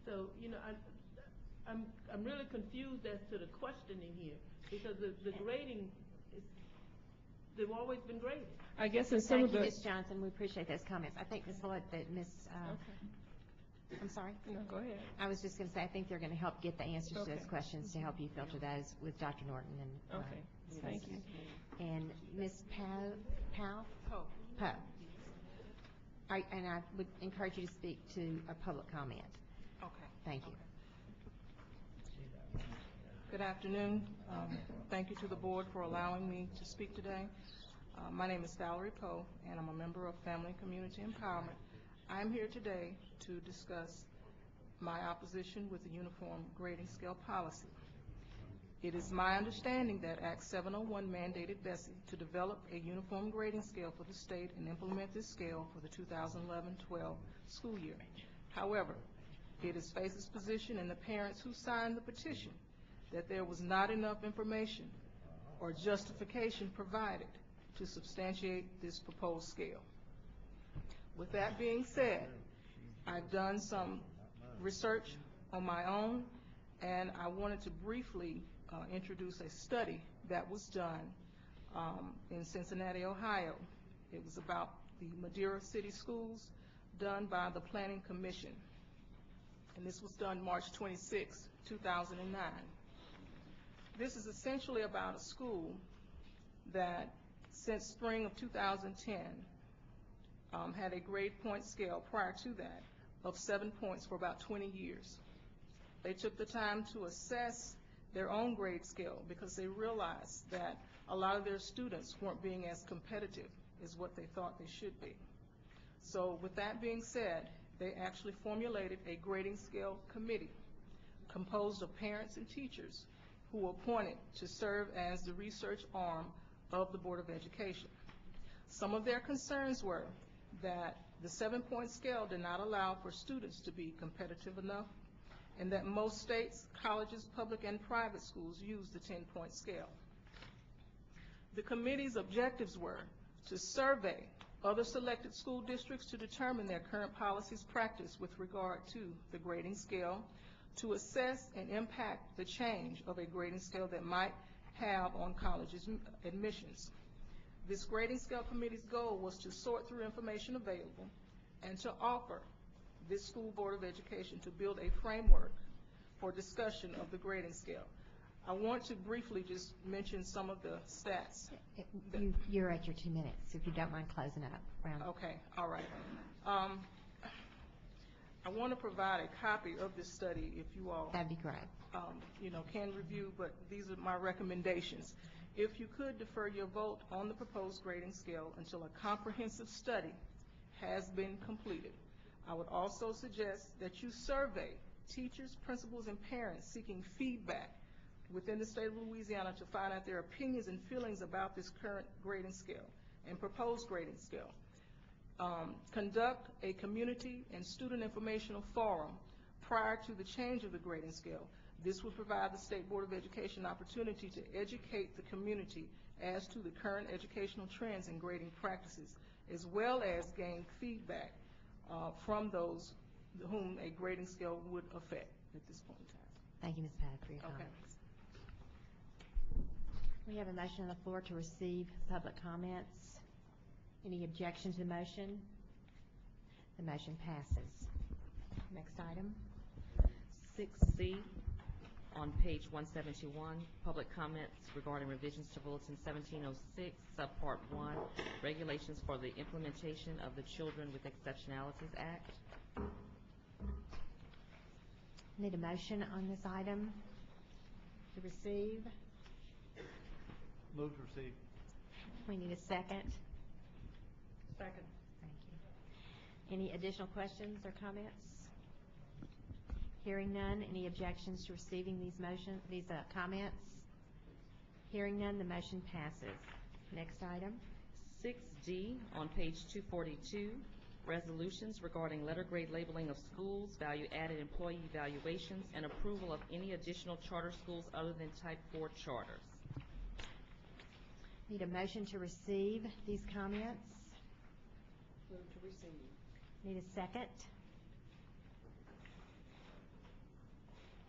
So, I'm really confused as to the questioning here, because the grading, they've always been graded. I guess in some of the... Thank you, Ms. Johnson. We appreciate those comments. I think, Ms. Lloyd, that I'm sorry? No, go ahead. I was just going to say, I think they're going to help get the answers to those questions to help you filter those with Dr. Norton. And Thank you. And Ms. Powell? Poe. And I would encourage you to speak to a public comment. Okay. Thank you. Good afternoon. Thank you to the board for allowing me to speak today. My name is Valerie Poe, and I'm a member of Family and Community Empowerment. I'm here today to discuss my opposition with the uniform grading scale policy. It is my understanding that Act 701 mandated BESE to develop a uniform grading scale for the state and implement this scale for the 2011-12 school year. However, it is FACE's position and the parents who signed the petition that there was not enough information or justification provided to substantiate this proposed scale. With that being said, I've done some research on my own, and I wanted to briefly introduce a study that was done in Cincinnati, Ohio. It was about the Madeira City Schools, done by the Planning Commission. And this was done March 26, 2009. This is essentially about a school that, since spring of 2010, had a grade point scale prior to that of 7 points for about 20 years. They took the time to assess their own grade scale because they realized that a lot of their students weren't being as competitive as what they thought they should be. So with that being said, they actually formulated a grading scale committee composed of parents and teachers who were appointed to serve as the research arm of the Board of Education. Some of their concerns were that the 7-point scale did not allow for students to be competitive enough, and that most states, colleges, public and private schools use the 10-point scale. The committee's objectives were to survey other selected school districts to determine their current policies practice with regard to the grading scale, to assess and impact the change of a grading scale that might have on colleges' admissions. This grading scale committee's goal was to sort through information available and to offer this school board of education to build a framework for discussion of the grading scale. I want to briefly just mention some of the stats. You're at your 2 minutes, if you don't mind closing up. Okay, all right. I want to provide a copy of this study if you all That'd be great. Can review, but these are my recommendations. If you could defer your vote on the proposed grading scale until a comprehensive study has been completed. I would also suggest that you survey teachers, principals, and parents seeking feedback within the state of Louisiana to find out their opinions and feelings about this current grading scale and proposed grading scale. Conduct a community and student informational forum prior to the change of the grading scale. This would provide the State Board of Education opportunity to educate the community as to the current educational trends and grading practices, as well as gain feedback from those whom a grading scale would affect at this point in time. Thank you, Ms. Paddock, for your comments. We have a motion on the floor to receive public comments. Any objection to the motion? The motion passes. Next item. 6C on page 171, public comments regarding revisions to Bulletin 1706, Subpart 1, regulations for the implementation of the Children with Exceptionalities Act. Need a motion on this item to receive. Move to receive. We need a second. Second. Thank you. Any additional questions or comments? Hearing none, any objections to receiving these comments? Hearing none, the motion passes. Next item. 6D on page 242, resolutions regarding letter grade labeling of schools, value-added employee evaluations, and approval of any additional charter schools other than Type 4 charters. Need a motion to receive these comments. Move to receive. Need a second.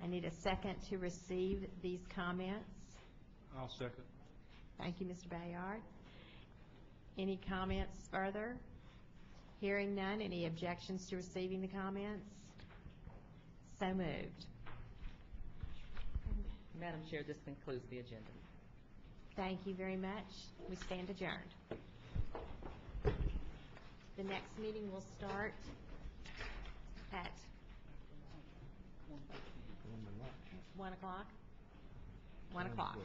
I need a second to receive these comments. I'll second. Thank you, Mr. Bayard. Any comments further? Hearing none, any objections to receiving the comments? So moved. Madam Chair, this concludes the agenda. Thank you very much. We stand adjourned. The next meeting will start at 1 o'clock. 1 o'clock.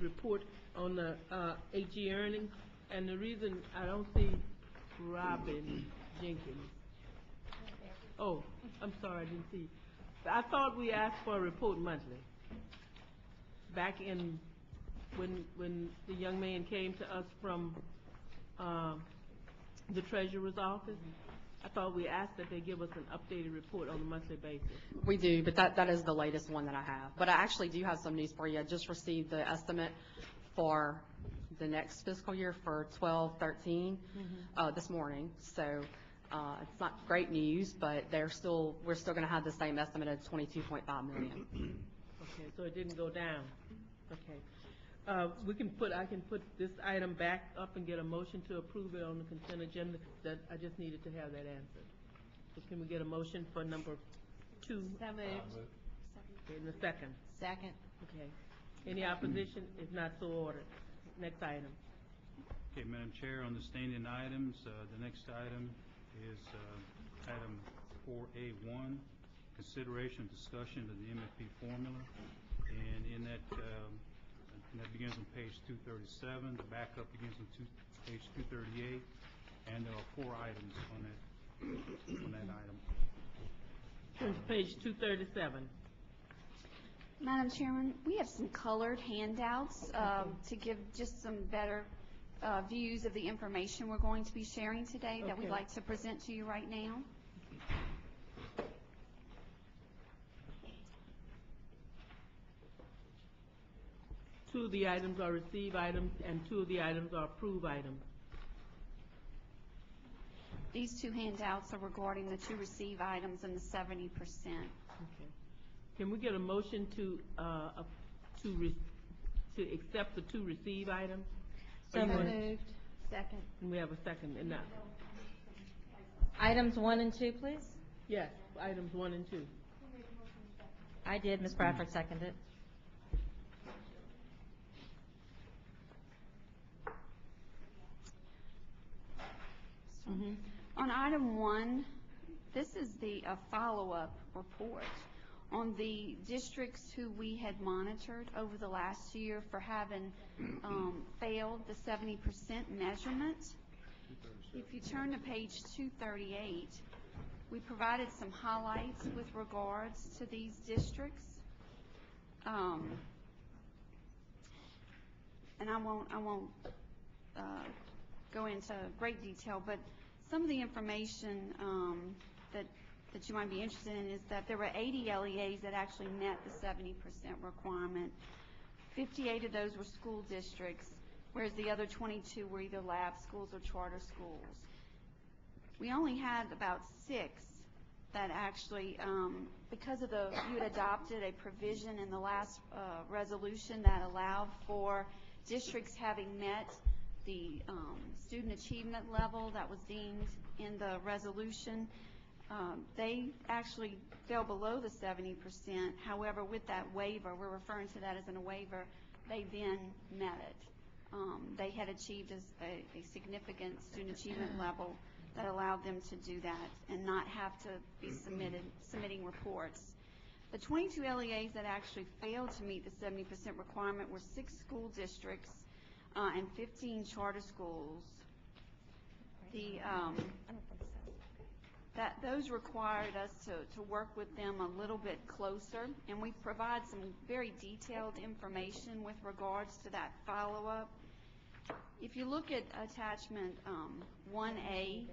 report on the HE earnings, and the reason I don't see Robin Jenkins. Oh, I'm sorry, I didn't see. I thought we asked for a report monthly. Back in, when the young man came to us from the treasurer's office, I thought we asked that they give us an updated report on a monthly basis. We do, but that is the latest one that I have. But I actually do have some news for you. I just received the estimate for the next fiscal year for 12-13 this morning. So it's not great news, but we're still going to have the same estimate of $22.5 million. Okay, so it didn't go down. Okay. I can put this item back up and get a motion to approve it on the consent agenda. That I just needed to have that answered. So can we get a motion for number 2? So moved. Okay, in a second. Second. Okay. Any opposition? If not, so ordered. Next item. Okay, Madam Chair, on the standing items, the next item is item 4A1, consideration and discussion of the MFP formula. And in that, begins on page 237. The backup begins on page 238. And there are 4 items on that item. Turn to page 237. Madam Chairman, we have some colored handouts to give just some better views of the information we're going to be sharing today that we'd like to present to you right now. Two of the items are receive items, and 2 of the items are approve items. These 2 handouts are regarding the 2 receive items and the 70%. Okay. Can we get a motion to accept the 2 receive items? So moved. Second. And we have a second. And now, Items 1 and 2, please. yes, items 1 and 2. I did. Ms. Bradford seconded. On item 1, this is the follow-up report on the districts who we had monitored over the last year for having failed the 70% measurement. If you turn to page 238, we provided some highlights with regards to these districts. And I won't go into great detail, but some of the information that you might be interested in is that there were 80 LEAs that actually met the 70% requirement. 58 of those were school districts, whereas the other 22 were either lab schools or charter schools. We only had about 6 that actually, because of you had adopted a provision in the last resolution that allowed for districts having met the student achievement level that was deemed in the resolution. They actually fell below the 70%. However, with that waiver, we're referring to that as a waiver, they then met it. They had achieved a significant student achievement level that allowed them to do that and not have to be submitting reports. The 22 LEAs that actually failed to meet the 70% requirement were 6 school districts and 15 charter schools. Those required us to work with them a little bit closer, and we provide some very detailed information with regards to that follow-up. If you look at attachment 1A,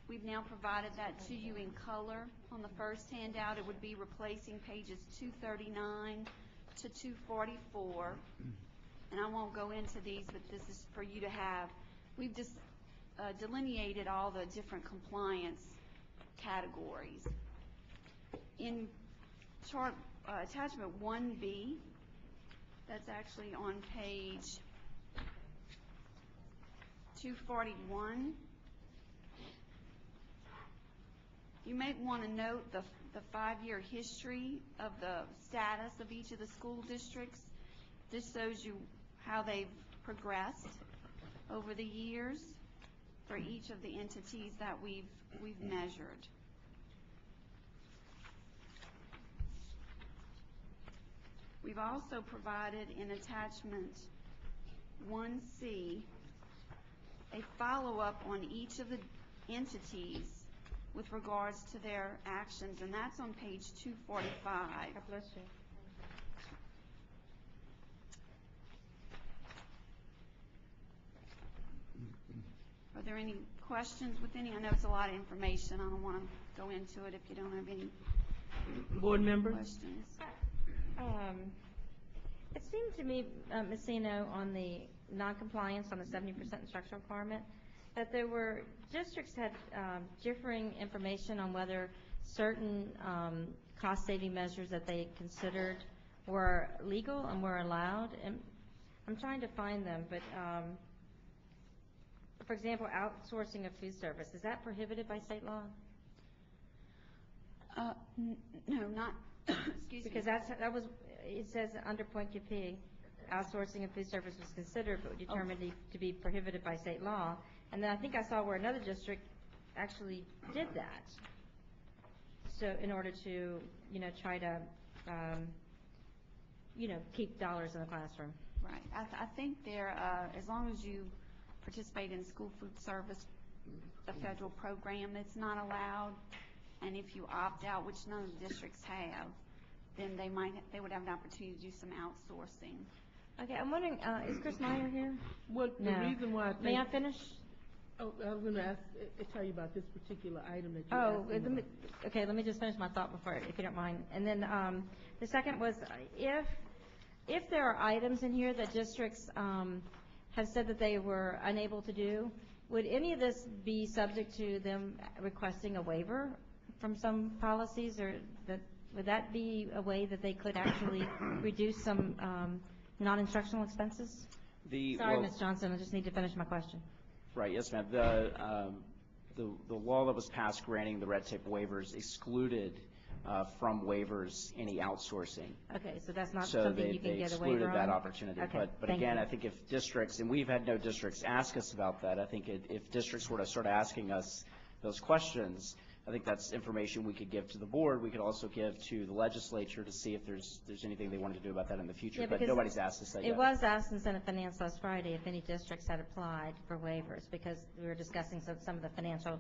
we've now provided that to you in color. On the first handout, it would be replacing pages 239 to 244. And I won't go into these, but this is for you to have. We've just delineated all the different compliance categories. In attachment 1B, that's actually on page 241. You may want to note the 5-year history of the status of each of the school districts. This shows you how they've progressed over the years for each of the entities that we've measured. We've also provided in attachment 1C a follow-up on each of the entities with regards to their actions, and that's on page 245. God bless you. Are there any questions with any? I know it's a lot of information. I don't want to go into it if you don't have any Board members? questions. It seemed to me, Ms. Sino, on the noncompliance on the 70% instructional requirement, that there were districts had differing information on whether certain cost-saving measures that they considered were legal and were allowed. And I'm trying to find them, but for example, outsourcing of food service, is that prohibited by state law? No, not, excuse me. Because that was, it says under point QP, outsourcing of food service was considered but determined to be prohibited by state law. And then I think I saw where another district actually did that. So in order to, try to, keep dollars in the classroom. Right. I think there, as long as you participate in school food service, the federal program, it's not allowed. And if you opt out, which none of the districts have, then they would have an opportunity to do some outsourcing. Okay, I'm wondering, is Chris Meyer here? Well, the reason why I think... May I finish? Oh, I was going to tell you about this particular item that you asked me let me just finish my thought before, if you don't mind. And then the second was, if there are items in here that districts have said that they were unable to do, would any of this be subject to them requesting a waiver from some policies, or would that be a way that they could actually reduce some non-instructional expenses? Sorry, Ms. Johnson, I just need to finish my question. Right, yes, ma'am. The law that was passed granting the red tape waivers excluded from waivers any outsourcing. Okay, so that's not something you can get a waiver on? So they excluded that opportunity. Okay, but again, I think if districts, and we've had no districts ask us about that, I think if districts were to start asking us those questions, I think that's information we could give to the board. We could also give to the legislature to see if there's anything they wanted to do about that in the future. Yeah, but nobody's asked us that yet. It was asked in Senate Finance last Friday if any districts had applied for waivers, because we were discussing some of the financial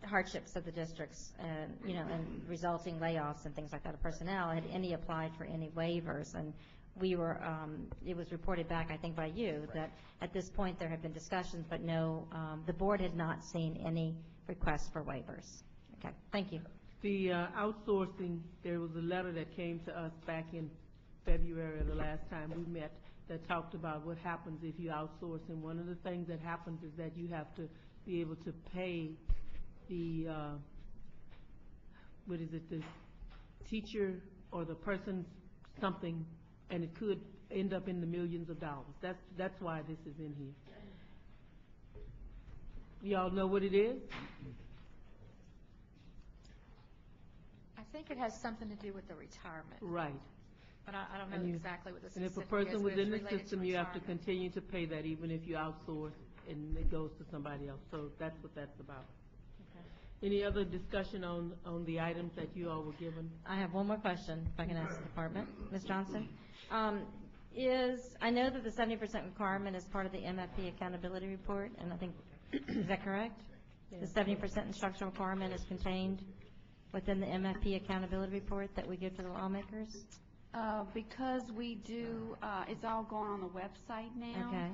hardships of the districts, and and resulting layoffs and things like that of personnel. Had any applied for any waivers? And we were. It was reported back, I think, by you that at this point there had been discussions, but no, the board had not seen any requests for waivers. Okay, thank you. The outsourcing, there was a letter that came to us back in February of the last time we met that talked about what happens if you outsource. And one of the things that happens is that you have to be able to pay the, the teacher or the person something, and it could end up in the millions of dollars. That's why this is in here. Y'all know what it is? I think it has something to do with the retirement. Right. But I don't know exactly what the And if specific a person is, was but it's in the related to system, you have to retirement. continue to pay that even if you outsource and it goes to somebody else. So that's what that's about. Okay. Any other discussion on the items that you all were given? I have one more question, if I can ask the department. Ms. Johnson? I know that the 70% requirement is part of the MFP accountability report, and I think, is that correct? Yes. The 70% instructional requirement is contained within the MFP accountability report that we give to the lawmakers? Because we do, it's all going on the website now. Okay.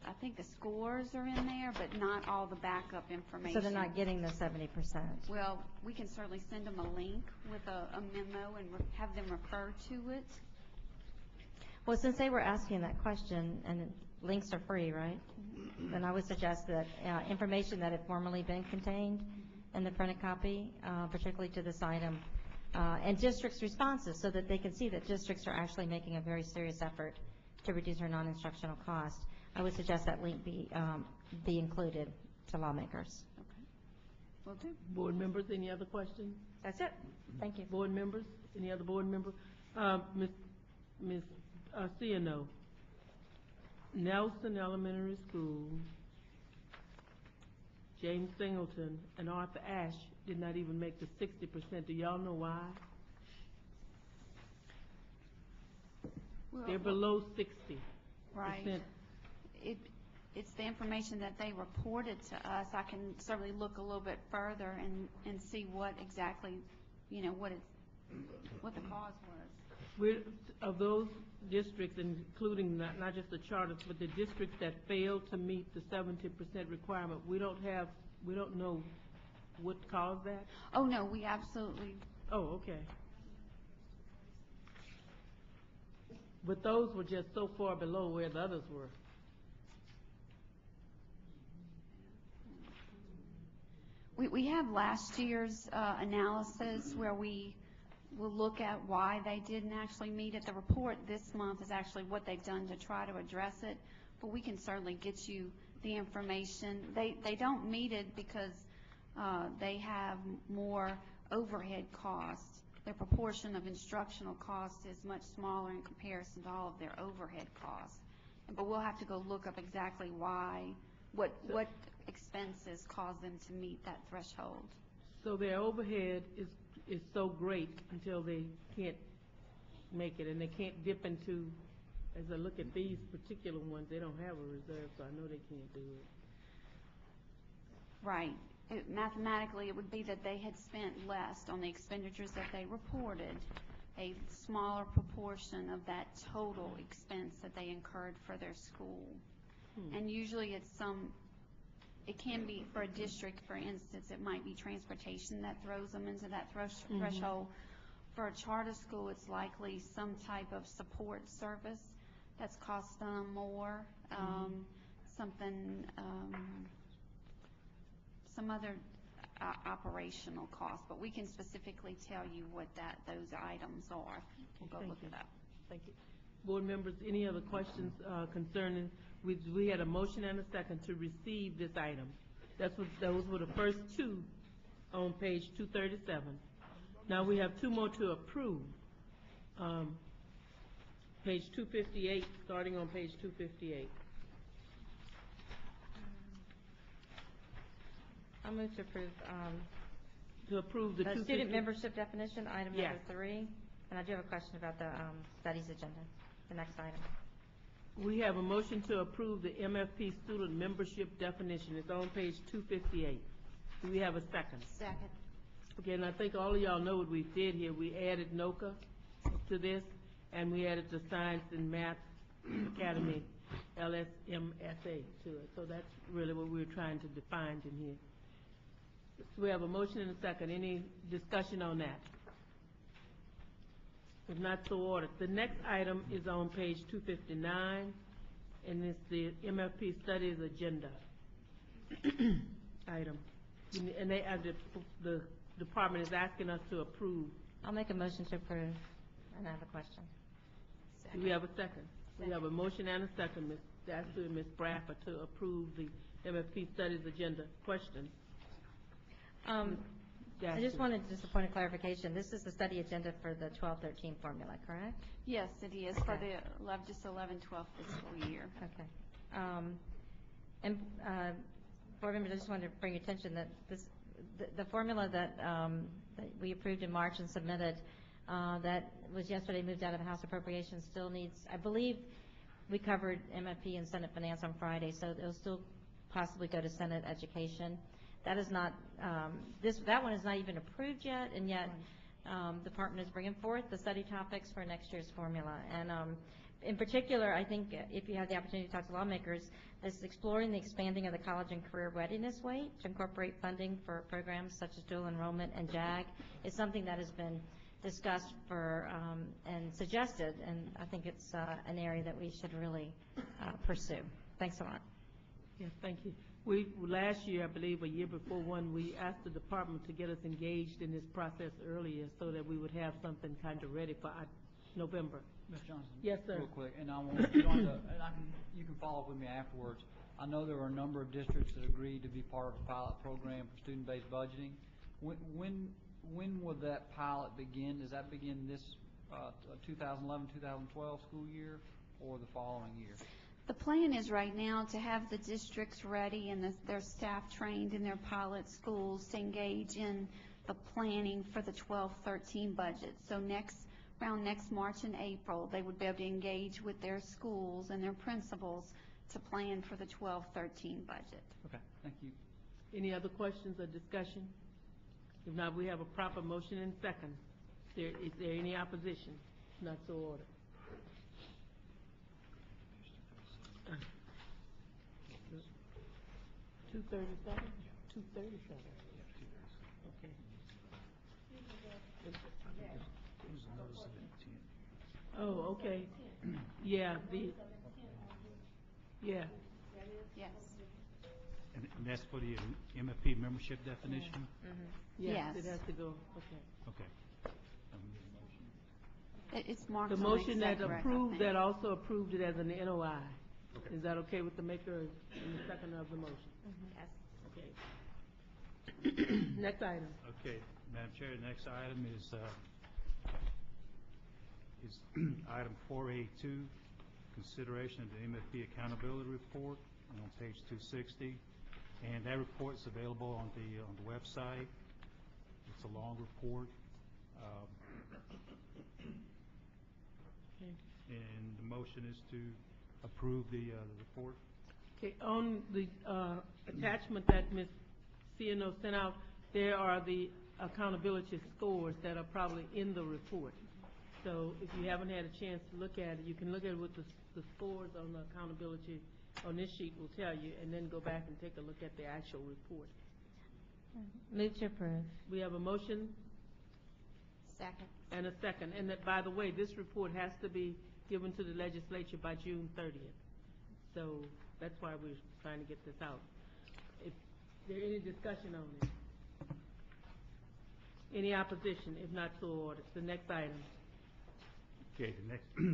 I think the scores are in there, but not all the backup information. So they're not getting the 70%? Well, we can certainly send them a link with a memo and have them refer to it. Well, since they were asking that question, and links are free, right? Then I would suggest that information that had formerly been contained in the printed copy, particularly to this item, and districts' responses, so that they can see that districts are actually making a very serious effort to reduce their non-instructional cost. I would suggest that link be included to lawmakers. Okay. Will do. Board members, any other questions? That's it. Thank you. Board members, any other board member? Ms. Ciano, Nelson Elementary School, James Singleton, and Arthur Ashe did not even make the 60%. Do y'all know why? They're below 60%. Right. It's the information that they reported to us. I can certainly look a little bit further and see what exactly, what the cause was. Of those districts, including not just the charters, but the districts that failed to meet the 70% requirement, we don't know what caused that? Oh, no, we absolutely. Oh, okay. But those were just so far below where the others were. We have last year's analysis where we will look at why they didn't actually meet it. The report this month is actually what they've done to try to address it, but we can certainly get you the information. They don't meet it because they have more overhead costs. Their proportion of instructional costs is much smaller in comparison to all of their overhead costs. But we'll have to go look up exactly why, what expenses cause them to meet that threshold. So their overhead is so great until they can't make it, and they can't dip into, as I look at these particular ones, they don't have a reserve, so I know they can't do it. Right. Mathematically, it would be that they had spent less on the expenditures that they reported, a smaller proportion of that total expense that they incurred for their school. And usually it can be for a district, for instance, it might be transportation that throws them into that threshold. For a charter school, it's likely some type of support service that's cost them more, some other operational cost, but we can specifically tell you what those items are. We'll go look it up. Thank you. Board members, any other questions concerning, we had a motion and a second to receive this item. Those were the first two on page 237. Now we have two more to approve. Page 258, starting on page 258. I'll move to approve. The student membership definition, item Yes. number 3. And I do have a question about the studies agenda, the next item. We have a motion to approve the MFP student membership definition. It's on page 258. Do we have a second? Second. Okay, and I think all of y'all know what we did here. We added NOCA to this, and we added the Science and Math Academy, LSMSA, to it. So that's really what we were trying to define in here. So we have a motion and a second. Any discussion on that? If not, so ordered. The next item is on page 259, and it's the MFP studies agenda item. And the department is asking us to approve. I'll make a motion to approve, and I have a question. Do we have a second? We have a motion and a second, Ms. Dassu and Ms. Bradford, to approve the MFP studies agenda. Questions? I just wanted a point of clarification. This is the study agenda for the 12-13 formula, correct? Yes, it is for the 11-12 fiscal year. Okay. Board members, I just wanted to bring attention that the formula that we approved in March and submitted that was yesterday moved out of House Appropriations still needs, I believe we covered MFP and Senate Finance on Friday, so it'll still possibly go to Senate Education. That is not, that one is not even approved yet, and yet the department is bringing forth the study topics for next year's formula. And in particular, I think if you have the opportunity to talk to lawmakers, is exploring the expanding of the college and career readiness weight to incorporate funding for programs such as dual enrollment and JAG is something that has been discussed and suggested, and I think it's an area that we should really pursue. Thanks a lot. Yes, thank you. Last year, I believe, a year before one, we asked the department to get us engaged in this process earlier so that we would have something kind of ready for November. Ms. Johnson? Yes, sir. Real quick, and I want to join you can follow up with me afterwards. I know there were a number of districts that agreed to be part of a pilot program for student-based budgeting. When will that pilot begin? Does that begin this 2011-2012 school year or the following year? The plan is right now to have the districts ready and their staff trained in their pilot schools to engage in the planning for the 12-13 budget. So next around next March and April, they would be able to engage with their schools and their principals to plan for the 12-13 budget. Okay, thank you. Any other questions or discussion? If not, we have a proper motion and second. Is there any opposition? Not so ordered. $237? $237. Okay. Oh, okay. Yeah, yeah. Yes. And that's for the MFP membership definition? Yes, Yes. it has to go, okay. Okay. It's marked The on motion that exec rec, I approved think. that also approved it as an NOI. Is that okay with the maker and the second of the motion? Yes. Okay. Next item. Okay, Madam Chair, the next item is item 4A2, consideration of the MFP accountability report on page 260. And that report is available on the website. It's a long report. And the motion is to approve the report. Okay, on the attachment that Ms. Ciano sent out, there are the accountability scores that are probably in the report. So if you haven't had a chance to look at it, you can look at it with the scores on the accountability on this sheet will tell you, and then go back and take a look at the actual report. Move to approve. We have a motion Second. and a second. And that, by the way, this report has to be given to the legislature by June 30th. So that's why we're trying to get this out. Is there any discussion on this? Any opposition? If not, so ordered. The next item. Okay,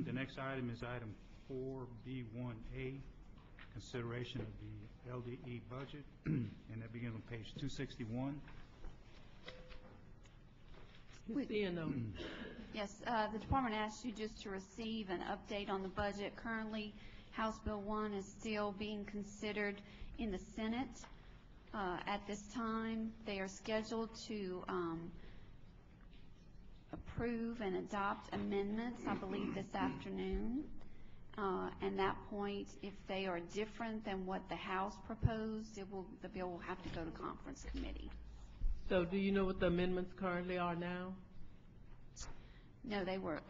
the next item is item 4B1A, consideration of the LDE budget, and that begins on page 261. Ms. Ciano. Yes, the department asked you just to receive an update on the budget. Currently, House Bill 1 is still being considered in the Senate. At this time, they are scheduled to approve and adopt amendments, I believe, this afternoon. And that point, if they are different than what the House proposed, the bill will have to go to conference committee. So do you know what the amendments currently are now? No, they were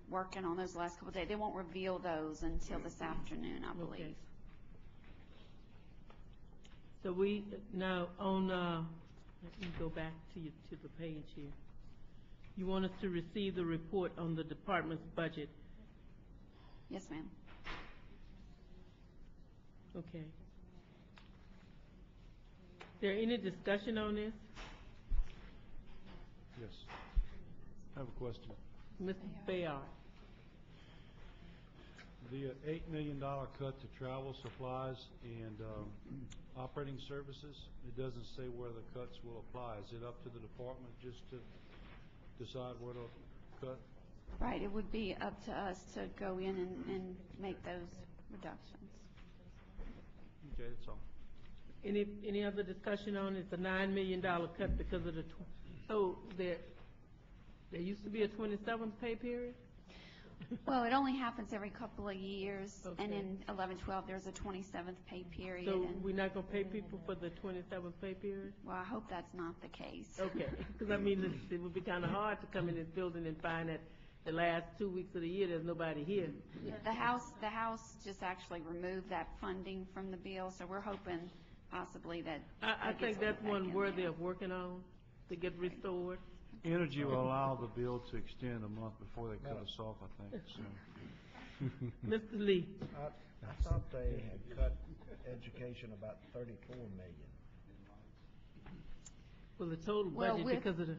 working on those last couple of days. They won't reveal those until this afternoon, I believe. Okay. So we, now on, let me go back to the page here. You want us to receive the report on the department's budget? Yes, ma'am. Okay. Is there any discussion on this? Yes. I have a question. Mr. Bayard. The $8 million cut to travel supplies and operating services, it doesn't say where the cuts will apply. Is it up to the department just to decide where to cut? Right, it would be up to us to go in and make those reductions. Okay, that's all. Any other discussion on it? It's a $9 million cut because of the, so there used to be a 27th pay period? Well, it only happens every couple of years, Okay. and in 11-12, there's a 27th pay period. So and, we're not going to pay people for the 27th pay period? well, I hope that's not the case. Okay, because I mean, it would be kind of hard to come in this building and find that the last 2 weeks of the year, there's nobody here. The House just actually removed that funding from the bill, so we're hoping possibly that. I that think gets that's put back one in worthy there. of working on to get restored. Energy will allow the bill to extend a month before they cut us off, I think, so. Mr. Lee. I thought they had cut education about $34 million. Well, the total Well, budget with, because of the,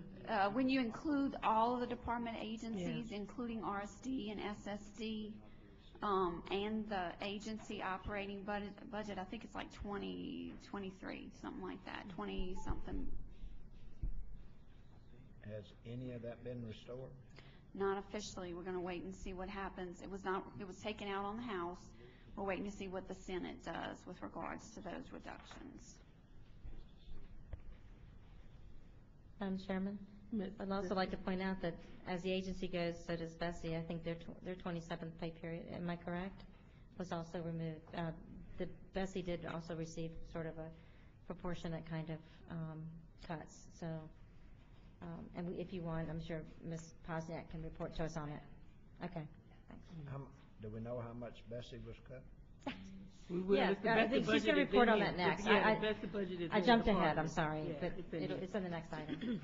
when you include all of the department agencies, including RSD and SSD, and the agency operating budget, I think it's like 23, something like that, 20-something. Has any of that been restored? Not officially. We're going to wait and see what happens. It was taken out on the House. We're waiting to see what the Senate does with regards to those reductions. Madam Chairman? I'd also like to point out that as the agency goes, so does BESE. I think their 27th pay period, am I correct, was also removed. The BESE did also receive sort of a proportionate kind of cuts. So, if you want, I'm sure Ms. Posniak can report to us on it. Okay, thanks. Do we know how much BESE was cut? Yeah, I think she's going to report on that next. I jumped ahead, I'm sorry, Yeah, but it's in it's in the next item.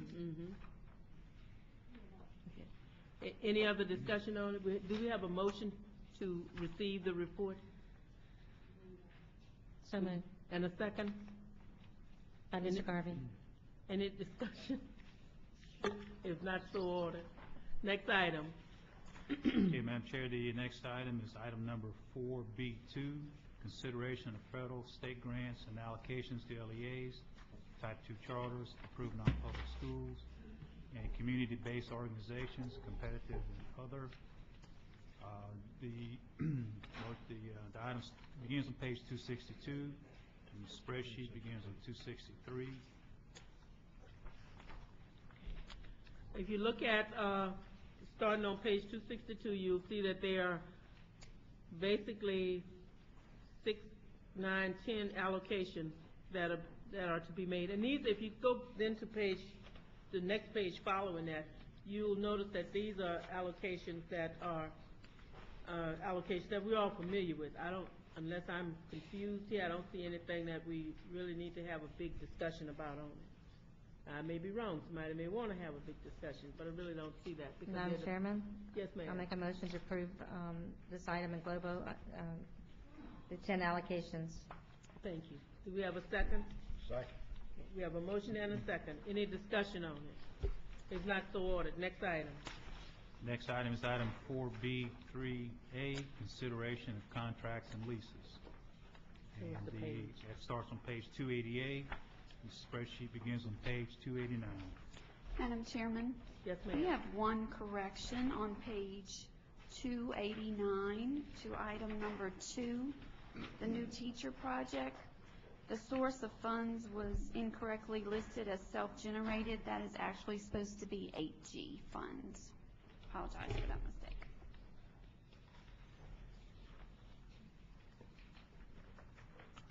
Okay. Any other discussion on it? Do we have a motion to receive the report? So moved. And a second? By Mr. Garvey. Any discussion? If not, so ordered. Next item. Okay, Madam Chair, the next item is item number 4B2, consideration of federal, state grants and allocations to LEAs, Type 2 charters, approved non-public schools, and community-based organizations, competitive and other. The item begins on page 262, and the spreadsheet begins on 263. If you look at, starting on page 262, you'll see that there are basically 6, 9, 10 allocations that are to be made. And these, if you go then to the next page following that, you'll notice that these are allocations that are allocations that we're all familiar with. Unless I'm confused here, I don't see anything that we really need to have a big discussion about on it. I may be wrong. Somebody may want to have a big discussion, but I really don't see that. Madam Chairman? Yes, ma'am. I'll make a motion to approve this item in Globo, the 10 allocations. Thank you. Do we have a second? Second. We have a motion and a second. Any discussion on it? If not, so ordered. Next item. Next item is item 4B3A, consideration of contracts and leases. And that starts on page 288. The spreadsheet begins on page 289. Madam Chairman? Yes, ma'am. We have one correction on page 289 to item number 2, the new teacher project. The source of funds was incorrectly listed as self-generated. That is actually supposed to be 8G funds. Apologize for that mistake.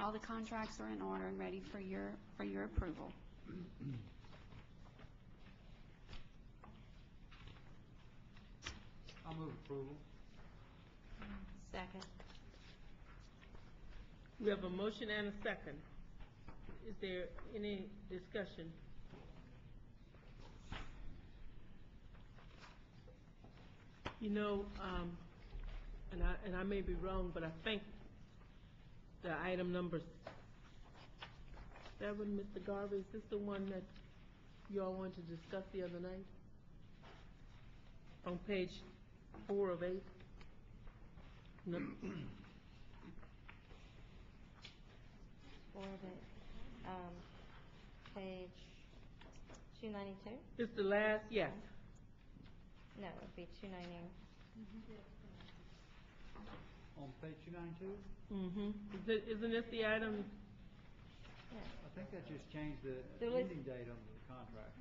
All the contracts are in order and ready for your approval. I'll move approval. Second. We have a motion and a second. Is there any discussion? You know, and I may be wrong, but I think the item number 7, Mr. Garvey, is this the one that you all wanted to discuss the other night? On page 4 of 8? No. 4 of 8. Page 292? It's the last, yes. No, it would be 290. On page 292? Mm-hmm. Isn't this the item? Yeah. I think that just changed the ending date on the contract.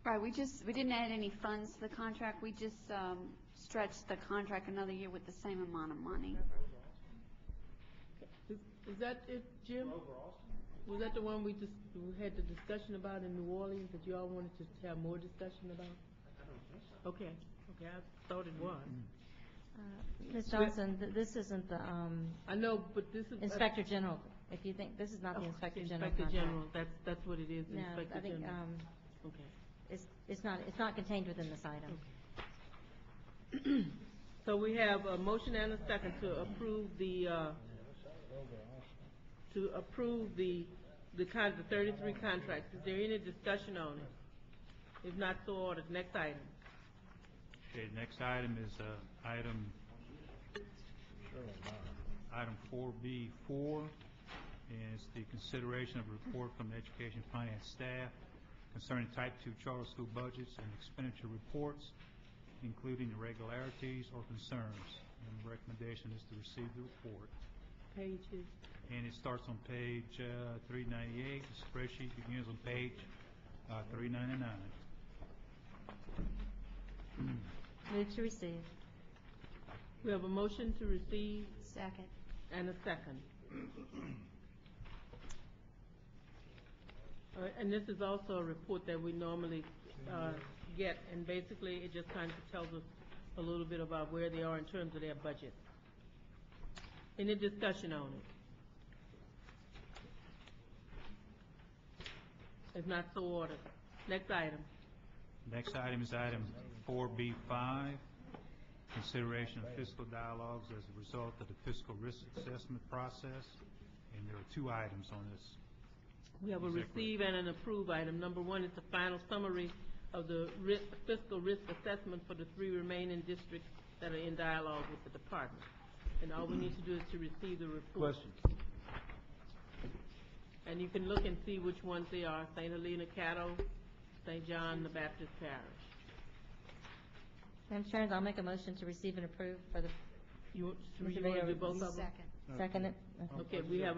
Right, we didn't add any funds to the contract. We just stretched the contract another year with the same amount of money. Is that it, Jim? Was that the one we had the discussion about in New Orleans that you all wanted to have more discussion about? I don't think so. Okay, I thought it was. Ms. Johnson, this isn't the I know, but this is Inspector General. If you think this is not the Inspector General Inspector contract. General, that's what it is. No, Inspector I think General. Okay. it's not contained within this item. Okay. So we have a motion and a second to approve the 33 contracts. Is there any discussion on it? If not, so ordered. Next item. Okay, next item is item 4B4, and it's the consideration of a report from the Education Finance staff concerning Type 2 charter school budgets and expenditure reports, including irregularities or concerns. And the recommendation is to receive the report. Pages. And it starts on page 398. The spreadsheet begins on page 399. Move to receive. We have a motion to receive Second. and a second. And this is also a report that we normally get, and basically it just kind of tells us a little bit about where they are in terms of their budget. Any discussion on it? If not, so ordered. Next item. Next item is item 4B5, consideration of fiscal dialogues as a result of the fiscal risk assessment process. And there are two items on this. We have a Is that correct? receive and an approve item. Number one is the final summary of the fiscal risk assessment for the 3 remaining districts that are in dialogue with the department. And all we need to do is to receive the report. Question. And you can look and see which ones they are, St. Helena, Caddo, St. John, the Baptist Parish. Madam Chair, I'll make a motion to receive and approve for the. You want Mr. to Mayor, do both of them? Second it. Okay, we have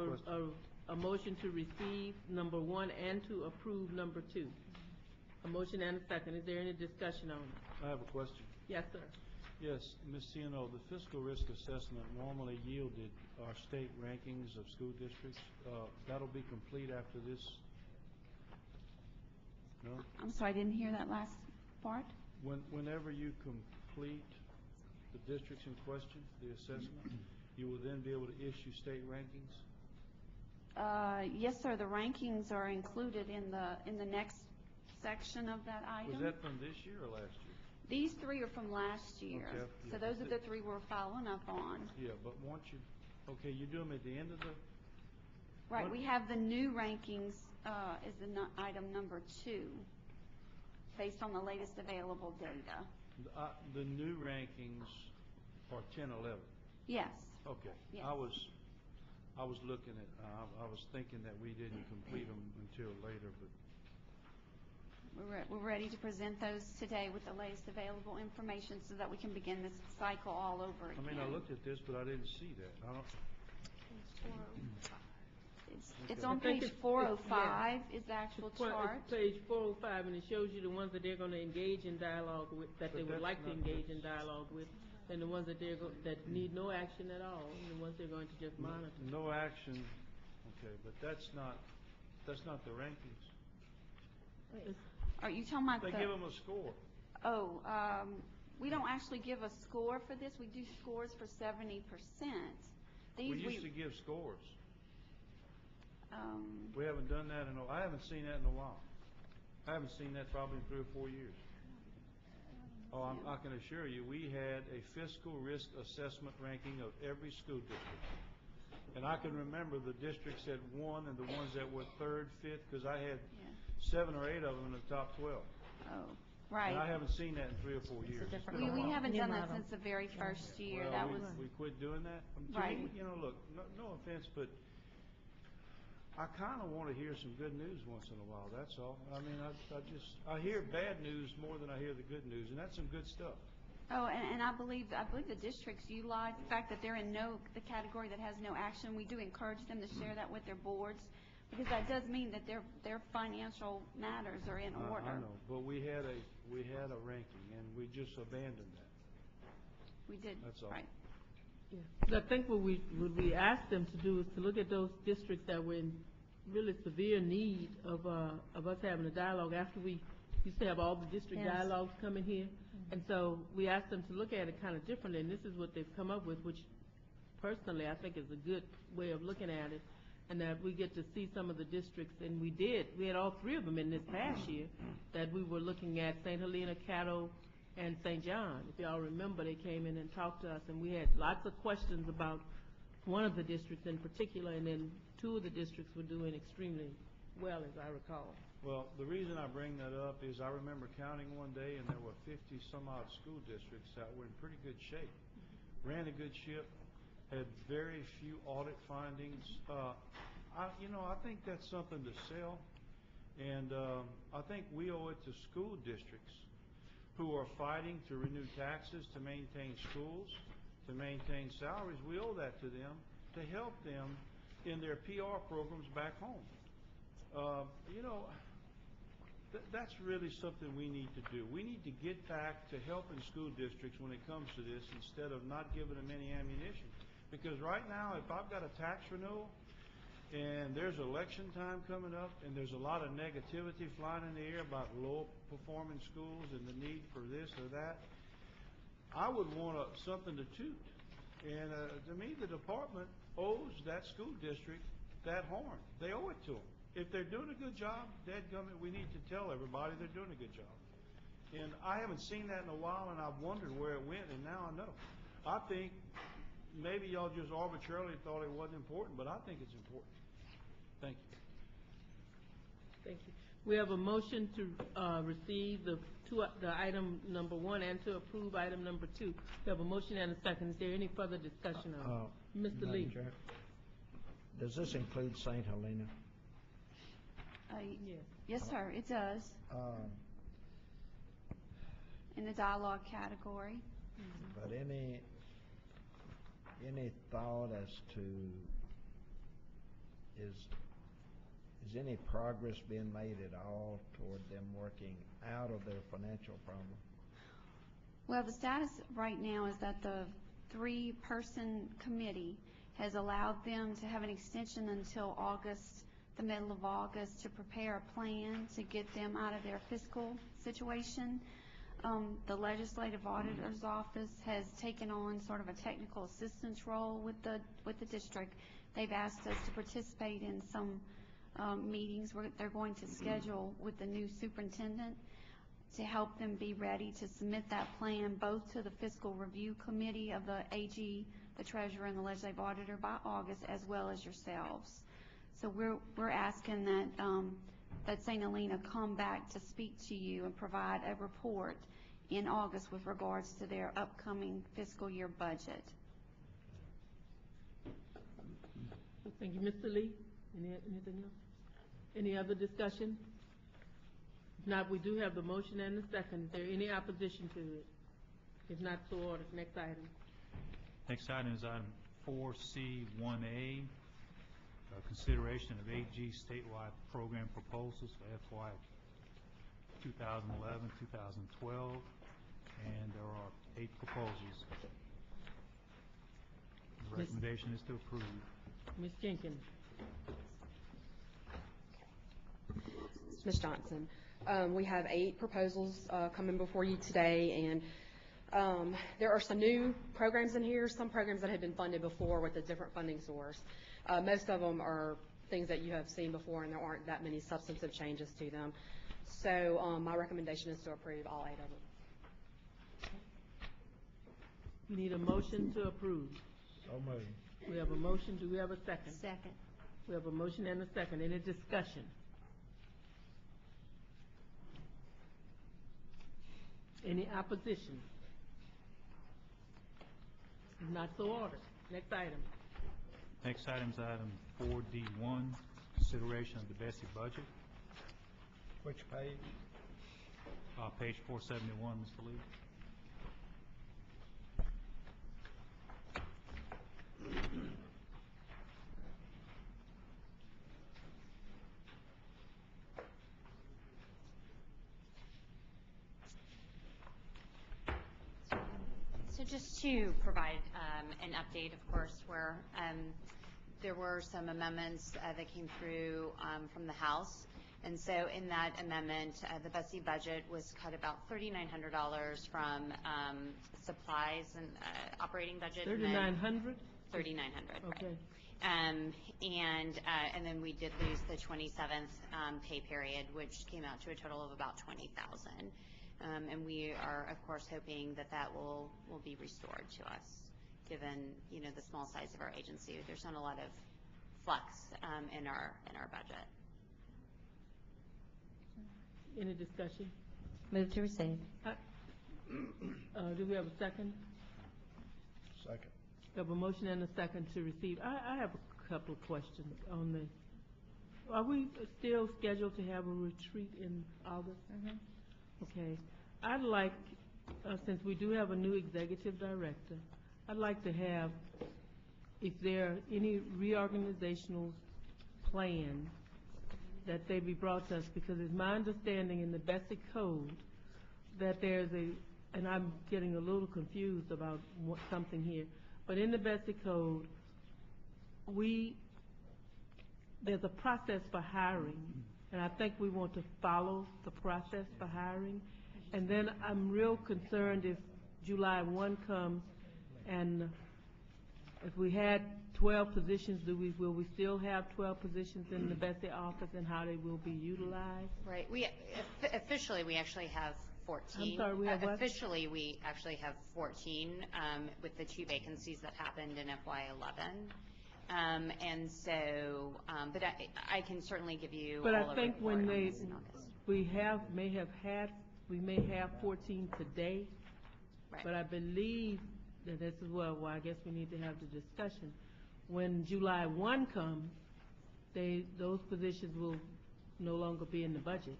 a motion to receive number 1 and to approve number 2. A motion and a second. Is there any discussion on it? I have a question. Yes, sir. Yes, Ms. Ciano, the fiscal risk assessment normally yielded our state rankings of school districts. That'll be complete after this? No? I'm sorry, I didn't hear that last part. Whenever you complete the districts in question, the assessment, you will then be able to issue state rankings? Yes, sir, the rankings are included in the next section of that item. Was that from this year or last year? These 3 are from last year. Okay, So yeah. those are the 3 we're following up on. Yeah, but once you, okay, you do them at the end of the, Right, What- we have the new rankings is item number 2, based on the latest available data. the new rankings are 10, 11. Yes. Okay. Yes. I was looking at, I was thinking that we didn't complete them until later, but We're ready to present those today with the latest available information so that we can begin this cycle all over again. I mean, I looked at this, but I didn't see that. I don't, It's Okay. on I think page it's- 405 is the actual It's chart. page 405, and it shows you the ones that they're going to engage in dialogue with, that they But would that's like to not engage this. in dialogue with, and the ones that that need no action at all, and the ones they're going to just monitor. no action, okay, but that's not the rankings. Are you talking about They give them a score. We don't actually give a score for this. We do scores for 70%. We used to give scores. We haven't done that I haven't seen that in a while. I haven't seen that probably in 3 or 4 years. I can assure you, we had a fiscal risk assessment ranking of every school district. And I can remember the districts that won and the ones that were 3rd, 5th, because I had 7 or 8 of them in the top 12. Right. And I haven't seen that in 3 or 4 years. It's been a We while. haven't done that since the very first year. Well, That we, was we quit doing that. To Right. me, look, no offense, but I kind of want to hear some good news once in a while. That's all. I mean, I hear bad news more than I hear the good news, and that's some good stuff. and I believe the districts utilize the fact that they're in the category that has no action. We do encourage them to share that with their boards, because that does mean that their financial matters are in order. I know, but we had a ranking, and we just abandoned that. We did. That's all. Right. Yeah. 'Cause I think what we asked them to do is to look at those districts that were in really severe need of us having a dialogue after we used to have all the district Yes. dialogues coming here. And so we asked them to look at it kind of differently, and this is what they've come up with, which personally I think is a good way of looking at it, and that we get to see some of the districts, and we had all 3 of them in this past year, that we were looking at St. Helena, Caddo, and St. John. If y'all remember, they came in and talked to us, and we had lots of questions about one of the districts in particular, and then 2 of the districts were doing extremely well, as I recall. Well, the reason I bring that up is I remember counting one day, and there were 50-some-odd school districts that were in pretty good shape, ran a good ship, had very few audit findings. I think that's something to sell, and I think we owe it to school districts who are fighting to renew taxes, to maintain schools, to maintain salaries. We owe that to them to help them in their PR programs back home. That's really something we need to do. We need to get back to helping school districts when it comes to this instead of not giving them any ammunition. Because right now, if I've got a tax renewal and there's election time coming up and there's a lot of negativity flying in the air about low-performing schools and the need for this or that, I would want something to toot. And to me, the department owes that school district that horn. They owe it to them. If they're doing a good job, dadgummit, we need to tell everybody they're doing a good job. And I haven't seen that in a while, and I've wondered where it went, and now I know. I think maybe y'all just arbitrarily thought it wasn't important, but I think it's important. Thank you. Thank you. We have a motion to receive the item number 1 and to approve item number 2. We have a motion and a second. Is there any further discussion on it? Mr. Lee. Chair, does this include St. Helena? Yes, sir, it does. In the dialogue category. But any thought as to is any progress being made at all toward them working out of their financial problem? Well, the status right now is that the 3-person committee has allowed them to have an extension until August, the middle of August, to prepare a plan to get them out of their fiscal situation. The Legislative Auditor's Office has taken on sort of a technical assistance role with the district. They've asked us to participate in some meetings where they're going to schedule with the new superintendent to help them be ready to submit that plan both to the Fiscal Review Committee of the AG, the Treasurer, and the Legislative Auditor by August, as well as yourselves. So we're asking that St. Helena come back to speak to you and provide a report in August with regards to their upcoming fiscal year budget. Thank you, Mr. Lee. Anything else? Any other discussion? If not, we do have the motion and the second. Is there any opposition to it? If not, so ordered. Next item. Next item is item 4C1A, consideration of AG statewide program proposals for FY 2011-2012, and there are 8 proposals. The recommendation is to approve. Ms. Jenkins. Ms. Johnson, we have 8 proposals coming before you today, and there are some new programs in here, some programs that have been funded before with a different funding source. Most of them are things that you have seen before, and there aren't that many substantive changes to them. So my recommendation is to approve all 8 of them. We need a motion to approve. So moved. We have a motion. Do we have a second? Second. We have a motion and a second. Any discussion? Any opposition? If not, so ordered. Next item. Next item is item 4D1, consideration of the BESE budget. Which page? Page 471, Mr. Lee. So just to provide an update, of course, where there were some amendments that came through from the House. And so in that amendment, the BESE budget was cut about $3,900 from supplies and operating budget. $3,900? $3,900. Okay. And then we did lose the 27th pay period, which came out to a total of about $20,000. And we are, of course, hoping that that will be restored to us, given the small size of our agency. There's not a lot of flux in our budget. Any discussion? Move to receive. Do we have a second? Second. We have a motion and a second to receive. I have a couple of questions on this. Are we still scheduled to have a retreat in August? Mm-hmm. Okay. I'd like, since we do have a new executive director, I'd like to have, if there are any reorganizational plans that they be brought to us, because it's my understanding in the BESE code that there's and I'm getting a little confused about something here, but in the BESE code, there's a process for hiring, and I think we want to follow the process for hiring. And then I'm real concerned if July 1 comes and if we had 12 positions, will we still have 12 positions in the BESE office, and how they will be utilized? Right. Officially, we actually have 14. I'm sorry, we have what? Officially, we actually have 14 with the 2 vacancies that happened in FY11. And so, but I can certainly give you But all I a think report when on this in August. we may have 14 today, Right. but I believe that this is why I guess we need to have the discussion. When July 1 comes, those positions will no longer be in the budget.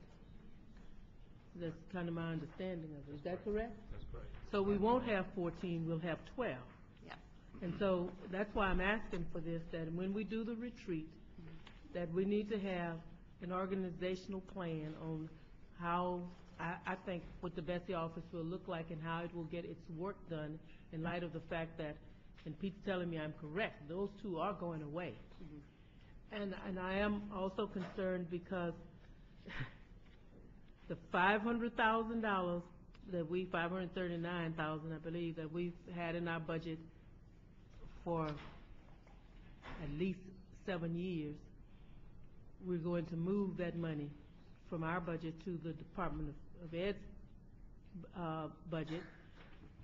That's kind of my understanding of it. Is that correct? That's correct. So we won't have 14, we'll have 12. Yeah. And so that's why I'm asking for this, that when we do the retreat, that we need to have an organizational plan on how, I think, what the BESE office will look like and how it will get its work done in light of the fact that, and Pete's telling me I'm correct, those 2 are going away. And I am also concerned because the $500,000 that $539,000, I believe, that we've had in our budget for at least 7 years, we're going to move that money from our budget to the Department of Ed's budget,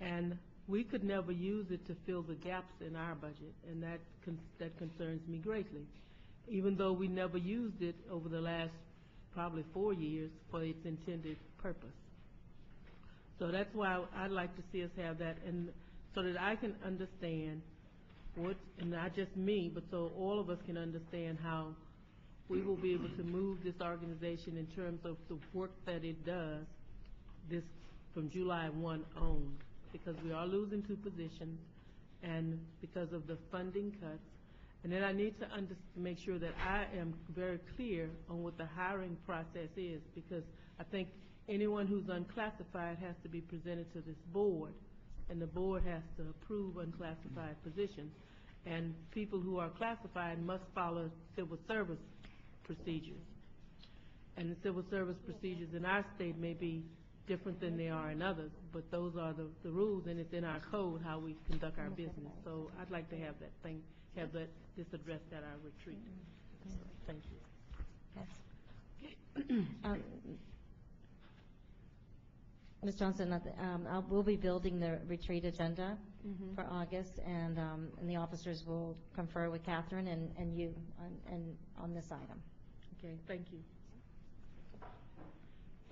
and we could never use it to fill the gaps in our budget, and that concerns me greatly, even though we never used it over the last probably 4 years for its intended purpose. So that's why I'd like to see us have that, and so that I can understand what, and not just me, but so all of us can understand how we will be able to move this organization in terms of the work that it does this from July 1 on, because we are losing 2 positions and because of the funding cuts. And then I need to make sure that I am very clear on what the hiring process is, because I think anyone who's unclassified has to be presented to this board, and the board has to approve unclassified positions. And people who are classified must follow civil service procedures. And the civil service procedures in our state may be different than they are in others, but those are the rules, and it's in our code how we conduct our business. So I'd like to have this addressed at our retreat. Thank you. Yes. Ms. Johnson, we'll be building the retreat agenda for August, and the officers will confer with Catherine and you on this item. Okay, thank you.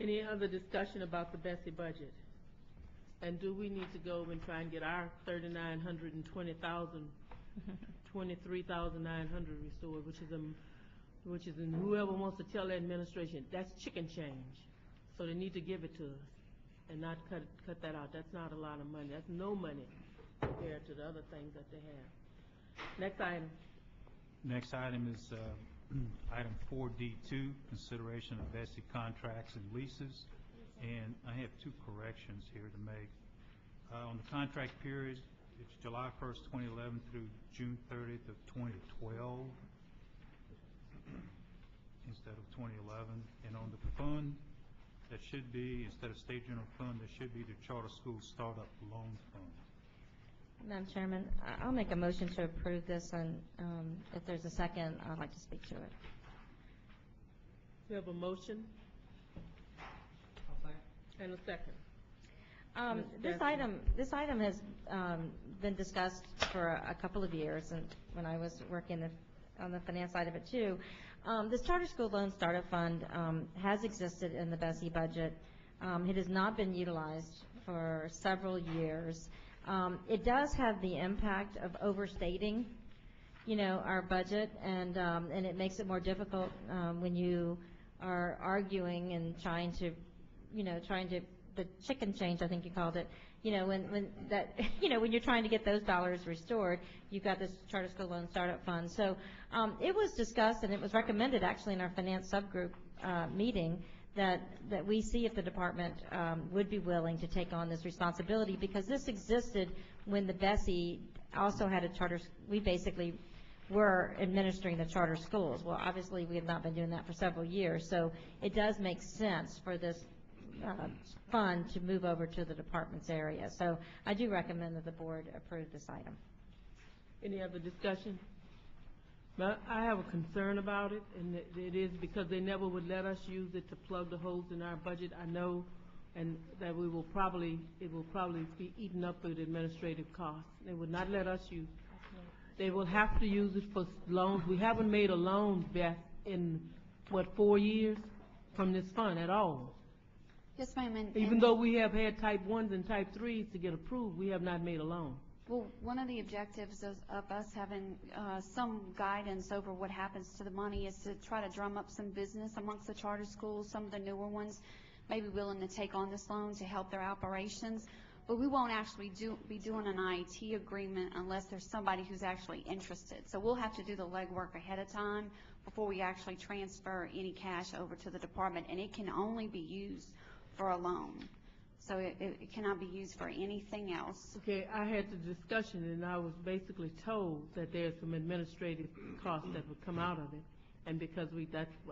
Any other discussion about the BESE budget? And do we need to go and try and get our 3,920,000, 23,900 restored, which is in whoever wants to tell the administration, that's chicken change. So they need to give it to us and not cut that out. That's not a lot of money. That's no money compared to the other things that they have. Next item. Next item is item 4D2, consideration of BESE contracts and leases. And I have 2 corrections here to make. On the contract period, it's July 1st, 2011 through June 30th of 2012 instead of 2011. And on the fund, that should be, instead of state general fund, there should be the charter school startup loan fund. Madam Chairman, I'll make a motion to approve this, and if there's a second, I'd like to speak to it. We have a motion and a second. This item has been discussed for a couple of years, and when I was working on the finance side of it too. This charter school loan startup fund has existed in the BESE budget. It has not been utilized for several years. It does have the impact of overstating, our budget, and it makes it more difficult when you are arguing and trying to the chicken change, I think you called it, when that, when you're trying to get those dollars restored, you've got this charter school loan startup fund. So it was discussed, and it was recommended actually in our finance subgroup meeting that we see if the department would be willing to take on this responsibility, because this existed when the BESE also had a charter. We basically were administering the charter schools. Well, obviously, we have not been doing that for several years, so it does make sense for this fund to move over to the department's area. So I do recommend that the board approve this item. Any other discussion? But I have a concern about it, and it is because they never would let us use it to plug the holes in our budget. I know, and that it will probably be eaten up with administrative costs. They would not let us use it. They will have to use it for loans. We haven't made a loan, Beth, in, 4 years from this fund at all. Yes, ma'am. Even though we have had type 1s and type 3s to get approved, we have not made a loan. Well, one of the objectives of us having some guidance over what happens to the money is to try to drum up some business amongst the charter schools. Some of the newer ones may be willing to take on this loan to help their operations. But we won't actually be doing an IET agreement unless there's somebody who's actually interested. So we'll have to do the legwork ahead of time before we actually transfer any cash over to the department, and it can only be used for a loan. So it cannot be used for anything else. Okay, I had the discussion, and I was basically told that there's some administrative costs that would come out of it, and because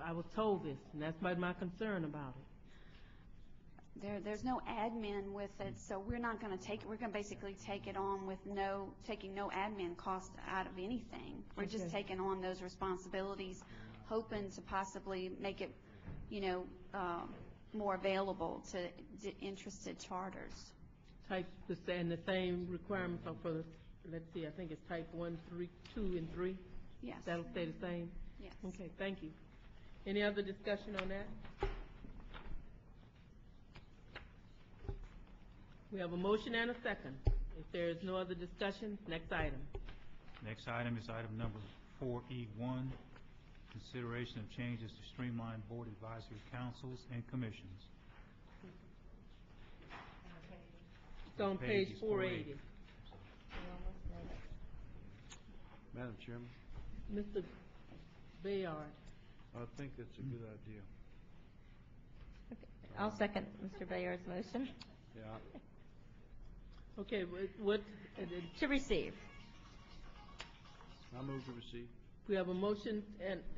I was told this, and that's my concern about it. There's no admin with it, so we're not going to take it. We're going to basically take it on with taking no admin cost out of anything. We're just taking on those responsibilities, hoping to possibly make it, more available to interested charters. And the same requirements are for let's see, I think it's type 1, 3, 2, and 3. Yes. That'll stay the same. Yes. Okay, thank you. Any other discussion on that? We have a motion and a second. If there is no other discussion, next item. Next item is item number 4E1, consideration of changes to streamline board advisory councils and commissions. It's on page 480. Madam Chairman, Mr. Bayard. I think that's a good idea. Okay. I'll second Mr. Bayard's motion. Yeah. Okay, what? To receive. I move to receive. We have a motion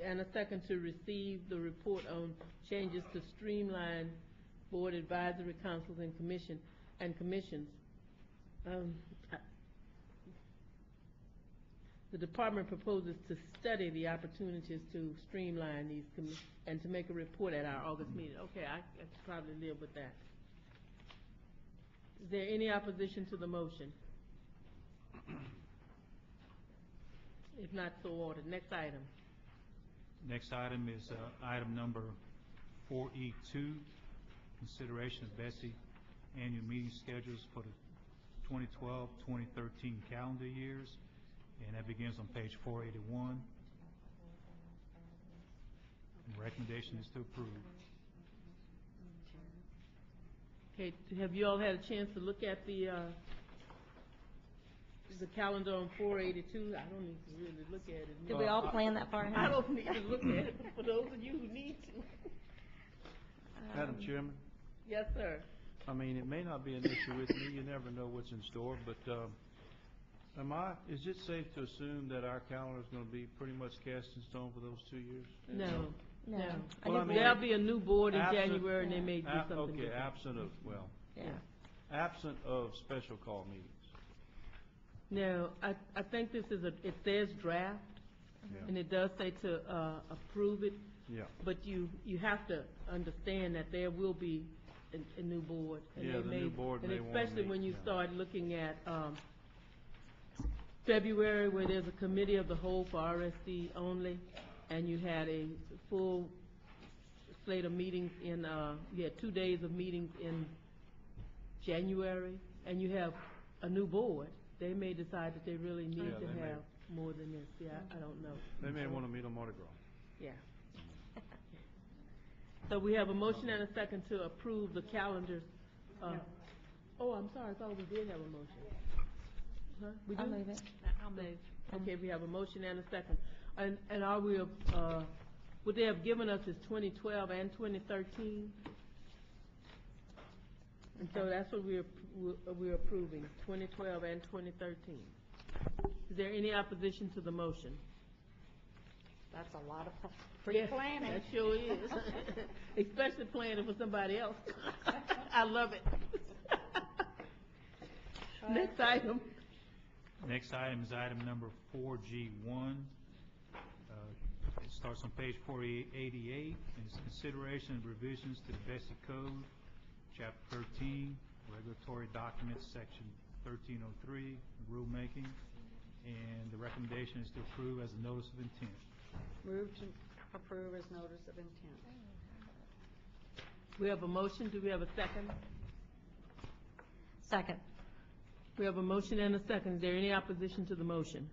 and a second to receive the report on changes to streamline board advisory councils and commissions. The department proposes to study the opportunities to streamline these and to make a report at our August meeting. Okay, I could probably live with that. Is there any opposition to the motion? If not, so ordered. Next item. Next item is item number 4E2, consideration of BESE annual meeting schedules for the 2012-2013 calendar years, and that begins on page 481. And recommendation is to approve. Okay, have you all had a chance to look at the calendar on 482? I don't need to really look at it. Did we all plan that far ahead? I don't need to look at it, but for those of you who need to. Madam Chairman? Yes, sir. I mean, it may not be an issue with me. You never know what's in store, but is it safe to assume that our calendar is going to be pretty much cast in stone for those 2 years? No. Well, I mean, there'll be a new board in January, and they may do something okay, different. absent of special call meetings. No, I think this is it says draft, and it does say to approve it. Yeah. But you have to understand that there will be a new board. And the new board may want to especially meet, when you start looking at February, where there's a committee of the whole for RSD only, and you had a full slate of meetings you had 2 days of meetings in January, and you have a new board. They may decide that they really need to have more than this. Yeah, I don't know. They may want to meet on Mardi Gras. Yeah. So we have a motion and a second to approve the calendars Oh, I'm sorry, I thought we did have a motion. Huh? We do? I'll move it. I'll move. Okay, we have a motion and a second. And are we, what they have given us is 2012 and 2013? And so that's what we're approving, 2012 and 2013. Is there any opposition to the motion? That's a lot of Yes, pre-planning. that sure is. Especially planning for somebody else. I love it. Next item. Next item is item number 4G1. It starts on page 488, and it's consideration of revisions to the BESE Code, Chapter 13, Regulatory Documents, Section 1303, Rulemaking, and the recommendation is to approve as a notice of intent. Move to approve as notice of intent. We have a motion. Do we have a second? Second. We have a motion and a second. Is there any opposition to the motion?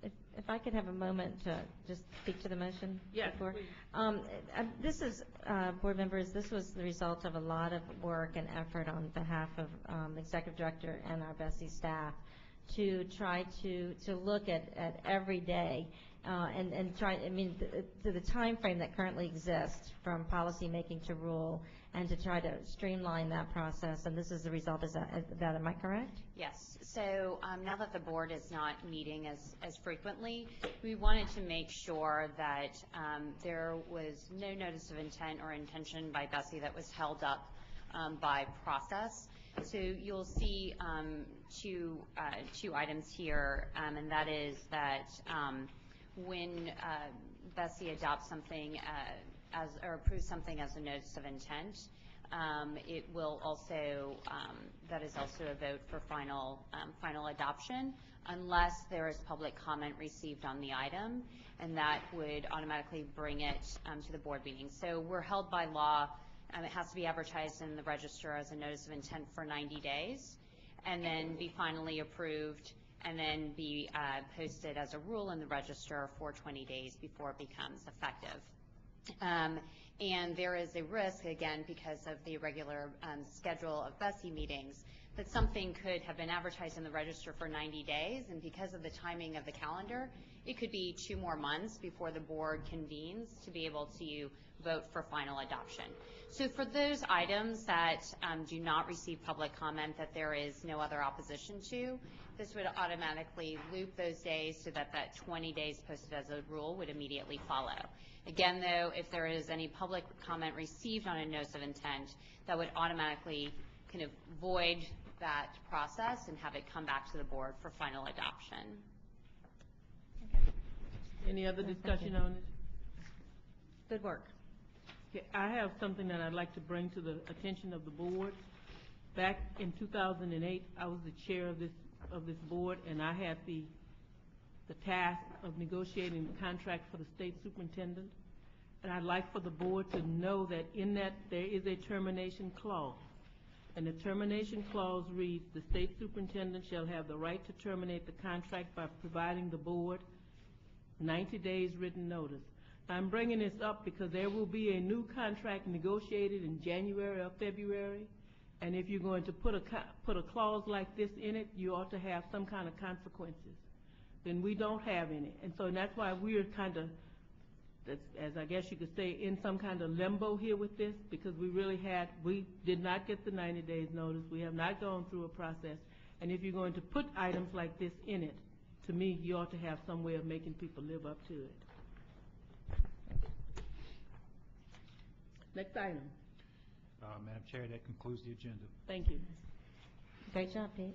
If I could have a moment to just speak to the motion Yes, before. please. This is, board members, this was the result of a lot of work and effort on behalf of the executive director and our BESE staff to try to look at every day and try, the time frame that currently exists from policy making to rule, and to try to streamline that process. And this is the result. Is that am I correct? Yes. So now that the board is not meeting as frequently, we wanted to make sure that there was no notice of intent or intention by BESE that was held up by process. So you'll see two items here, and that is that when BESE adopts something or approves something as a notice of intent, it will also, that is also a vote for final adoption, unless there is public comment received on the item, and that would automatically bring it to the board meeting. So we're held by law. It has to be advertised in the register as a notice of intent for 90 days, and then be finally approved, and then be posted as a rule in the register for 20 days before it becomes effective. And there is a risk, again, because of the irregular schedule of BESE meetings, that something could have been advertised in the register for 90 days, and because of the timing of the calendar, it could be 2 more months before the board convenes to be able to vote for final adoption. So for those items that do not receive public comment that there is no other opposition to, this would automatically loop those days so that that 20 days posted as a rule would immediately follow. Again, though, if there is any public comment received on a notice of intent, that would automatically kind of void that process and have it come back to the board for final adoption. Any other discussion on it? Good work. Okay, I have something that I'd like to bring to the attention of the board. Back in 2008, I was the chair of this board, and I had the task of negotiating the contract for the state superintendent. And I'd like for the board to know that in that there is a termination clause. And the termination clause reads, the state superintendent shall have the right to terminate the contract by providing the board 90 days written notice. I'm bringing this up because there will be a new contract negotiated in January or February, and if you're going to put a clause like this in it, you ought to have some kind of consequences. Then we don't have any, and so that's why we're kind of, as I guess you could say, in some kind of limbo here with this, because we did not get the 90 days notice. We have not gone through a process, and if you're going to put items like this in it, to me, you ought to have some way of making people live up to it. Next item. Madam Chair, that concludes the agenda. Thank you. Great job, Pete.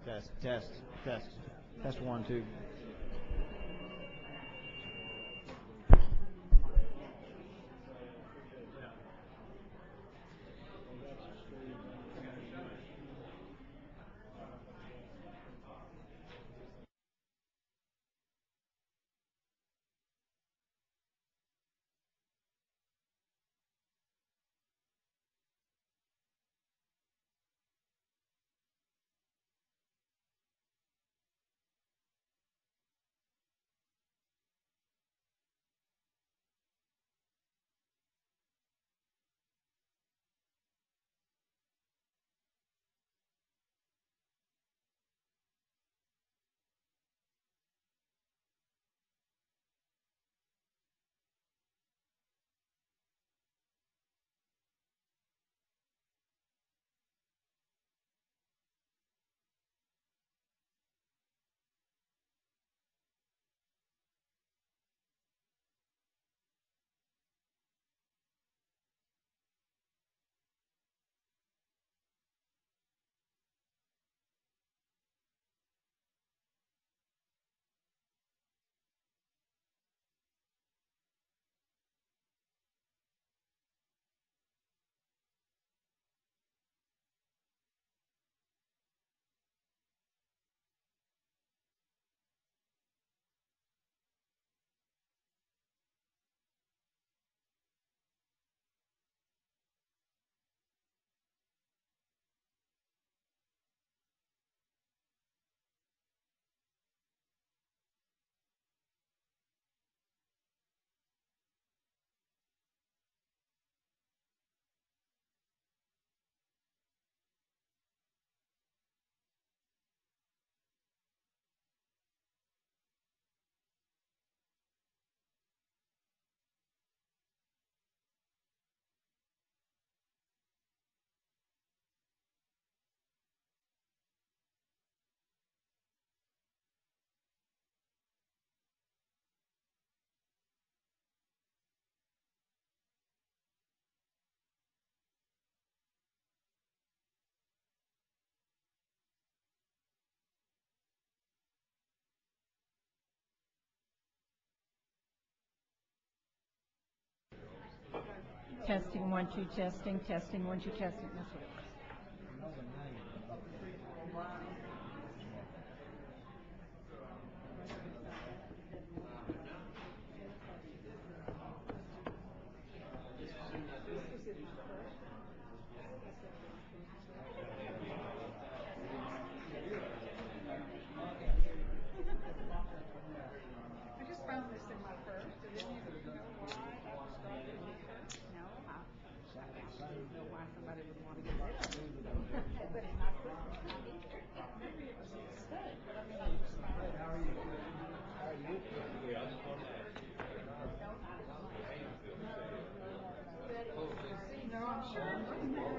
Test, test, test. Test 1, 2. Testing 1, 2, testing, testing 1, 2, testing. That's what it was. I just found this in my purse. Did any of you know why I was started in my purse? No, I actually know why somebody would want to get rid of it. But in my purse, it's not either. Maybe it was a mistake, but I mean, I just found it. How are you? How are you? No, I'm sure it wasn't there.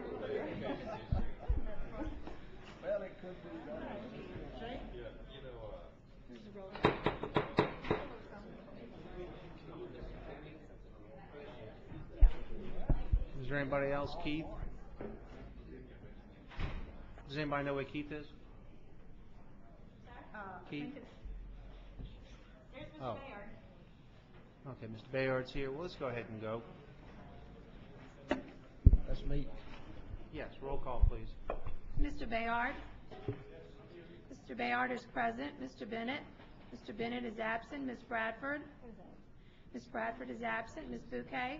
Well, it could be done. Jake? Here's the roll. Is there anybody else? Keith? Does anybody know where Keith is? Keith? There's Mr. Oh. Bayard. Okay, Mr. Bayard's here. Well, let's go ahead and go. Let's meet. Yes, roll call, please. Mr. Bayard? Mr. Bayard is present. Mr. Bennett? Mr. Bennett is absent. Ms. Bradford? Ms. Bradford is absent. Ms. Bouquet?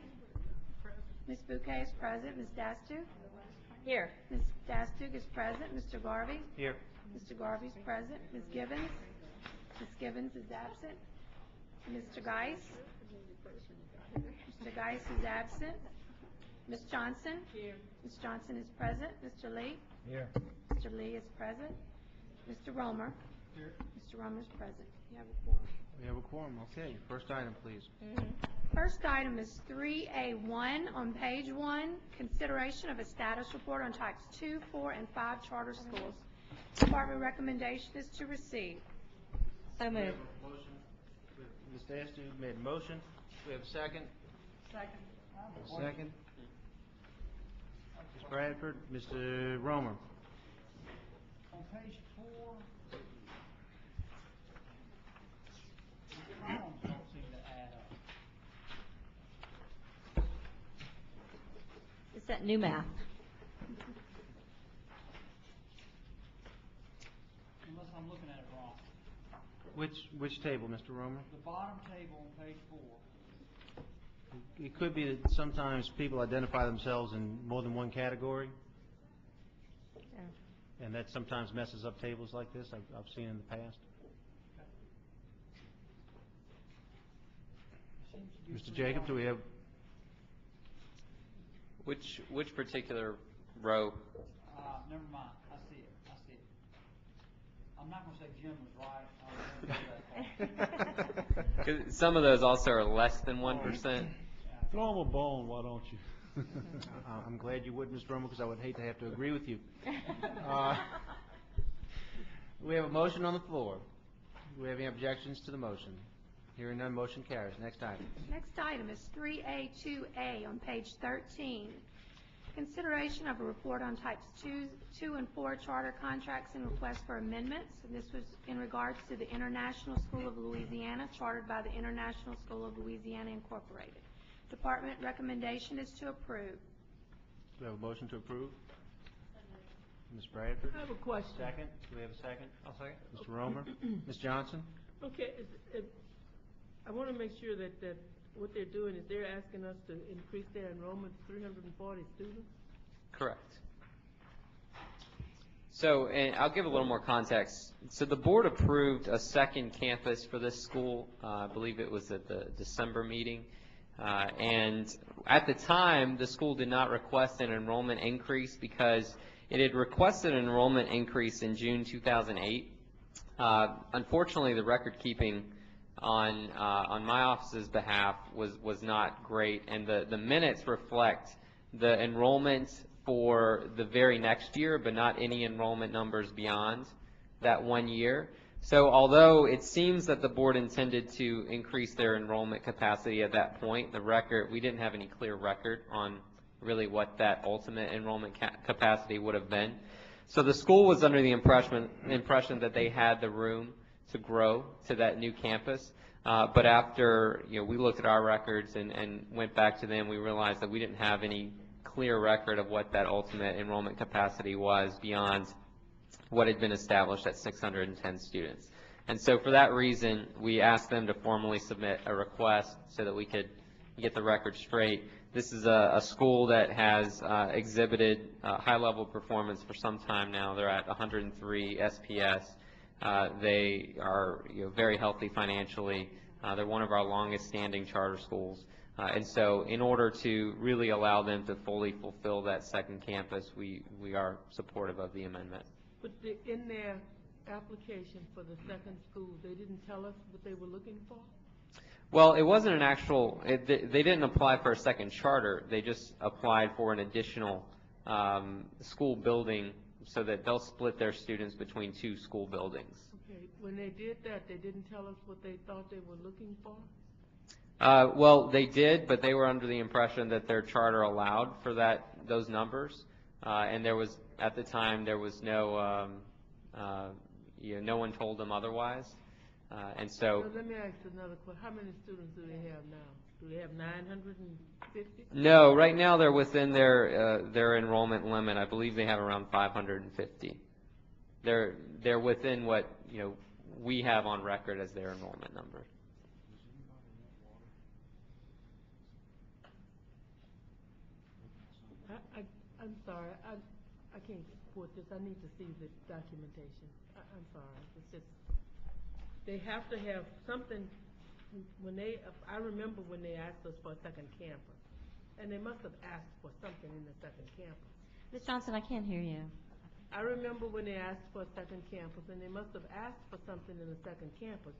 Ms. Bouquet is present. Ms. Dastu? Here. Ms. Dastu is present. Mr. Garvey? Here. Mr. Garvey is present. Ms. Gibbons? Ms. Gibbons is absent. Mr. Geis? Mr. Geis is absent. Ms. Johnson? Here. Ms. Johnson is present. Mr. Lee? Here. Mr. Lee is present. Mr. Romer? Here. Mr. Romer is present. You have a quorum. We have a quorum. Okay, first item, please. First item is 3A1 on page 1, consideration of a status report on types 2, 4, and 5 charter schools. Department recommendation is to receive. So moved. Motion. Ms. Dastu made a motion. We have a second. Second. Second. Ms. Bradford. Mr. Romer. page 4, the columns don't seem to add up. It's that new math. Unless I'm looking at it wrong. Which table, Mr. Romer? The bottom table on page 4. It could be that sometimes people identify themselves in more than one category, and that sometimes messes up tables like this. I've seen in the past. Mr. Jacob, do we have? Which particular row? Never mind. I see it. I'm not going to say Jim was right. 'Cause some of those also are less than 1%. Throw him a bone, why don't you? I'm glad you would, Mr. Romer, because I would hate to have to agree with you. We have a motion on the floor. Do we have any objections to the motion? Hearing none, motion carries. Next item. Next item is 3A2A on page 13. Consideration of a report on types 2 and 4 charter contracts and requests for amendments. And this was in regards to the International School of Louisiana, chartered by the International School of Louisiana Incorporated. Department recommendation is to approve. Do we have a motion to approve? Ms. Bradford? I have a question. Second? Do we have a second? I'll second. Mr. Romer? Ms. Johnson? Okay, I want to make sure that what they're doing is they're asking us to increase their enrollment to 340 students? Correct. So, and I'll give a little more context. So the board approved a second campus for this school. I believe it was at the December meeting. And at the time, the school did not request an enrollment increase because it had requested an enrollment increase in June 2008. Unfortunately, the record keeping on my office's behalf was not great, and the minutes reflect the enrollment for the very next year, but not any enrollment numbers beyond that 1 year. So although it seems that the board intended to increase their enrollment capacity at that point, we didn't have any clear record on really what that ultimate enrollment capacity would have been. So the school was under the impression that they had the room to grow to that new campus. But after we looked at our records and went back to them, we realized that we didn't have any clear record of what that ultimate enrollment capacity was beyond what had been established at 610 students. And so for that reason, we asked them to formally submit a request so that we could get the record straight. This is a school that has exhibited high-level performance for some time now. They're at 103 SPS. They are very healthy financially. They're one of our longest-standing charter schools. And so in order to really allow them to fully fulfill that second campus, we are supportive of the amendment. But in their application for the second school, they didn't tell us what they were looking for? Well, it wasn't an actual, they didn't apply for a second charter. They just applied for an additional school building so that they'll split their students between 2 school buildings. Okay, when they did that, they didn't tell us what they thought they were looking for? Well, they did, but they were under the impression that their charter allowed for those numbers. And there was, at the time, there was no, no one told them otherwise. And so. Let me ask another question. How many students do they have now? Do they have 950? No, right now they're within their enrollment limit. I believe they have around 550. They're within what we have on record as their enrollment number. I'm sorry, I can't support this. I need to see the documentation. I'm sorry. It's just, they have to have something, I remember when they asked us for a second campus, and they must have asked for something in the second campus. Ms. Johnson, I can't hear you. I remember when they asked for a second campus, and they must have asked for something in the second campus.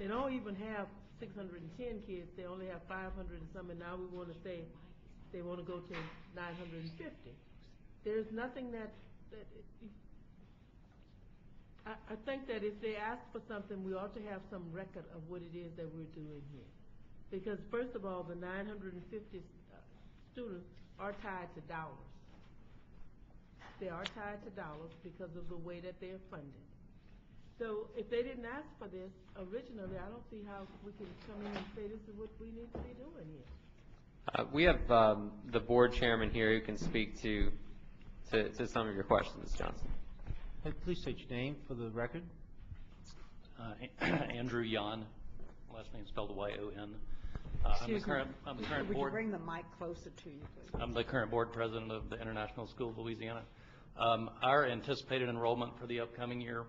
They don't even have 610 kids. They only have 500 and some, and now we want to say they want to go to 950. There's nothing I think that if they ask for something, we ought to have some record of what it is that we're doing here. Because first of all, the 950 students are tied to dollars. they are tied to dollars because of the way that they're funded. So if they didn't ask for this originally, I don't see how we can come in and say this is what we need to be doing here. We have the board chairman here who can speak to some of your questions, Ms. Johnson. Hey, please state your name for the record. Andrew Yon, last name spelled Y-O-N. I'm the current Would you board. bring the mic closer to you, please? I'm the current board president of the International School of Louisiana. Our anticipated enrollment for the upcoming year,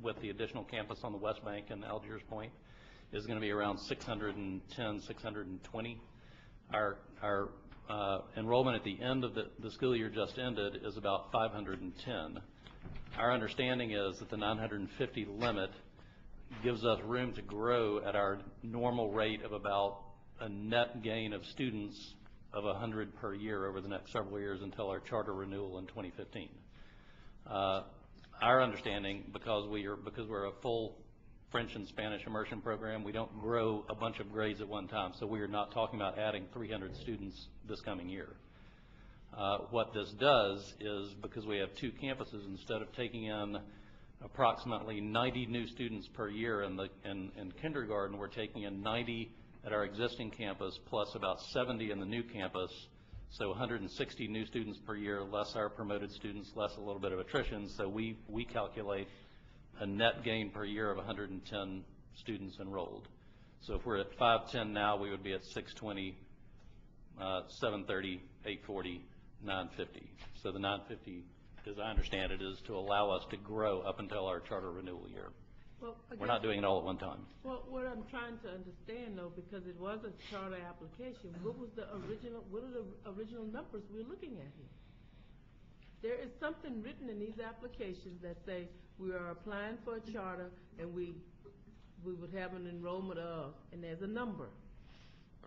with the additional campus on the West Bank and Algiers Point, is going to be around 610, 620. Our enrollment at the end of the school year just ended is about 510. Our understanding is that the 950 limit gives us room to grow at our normal rate of about a net gain of students of 100 per year over the next several years until our charter renewal in 2015. Our understanding, because we're a full French and Spanish immersion program, we don't grow a bunch of grades at one time, so we are not talking about adding 300 students this coming year. What this does is, because we have two campuses, instead of taking in approximately 90 new students per year in kindergarten, we're taking in 90 at our existing campus plus about 70 in the new campus, so 160 new students per year, less our promoted students, less a little bit of attrition. So we calculate a net gain per year of 110 students enrolled. So if we're at 510 now, we would be at 620, 730, 840, 950. So the 950, as I understand it, is to allow us to grow up until our charter renewal year. Well, We're not doing it all at one time. Well, what I'm trying to understand, though, because it was a charter application, what are the original numbers we're looking at here? There is something written in these applications that say we are applying for a charter and we would have an enrollment of, and there's a number.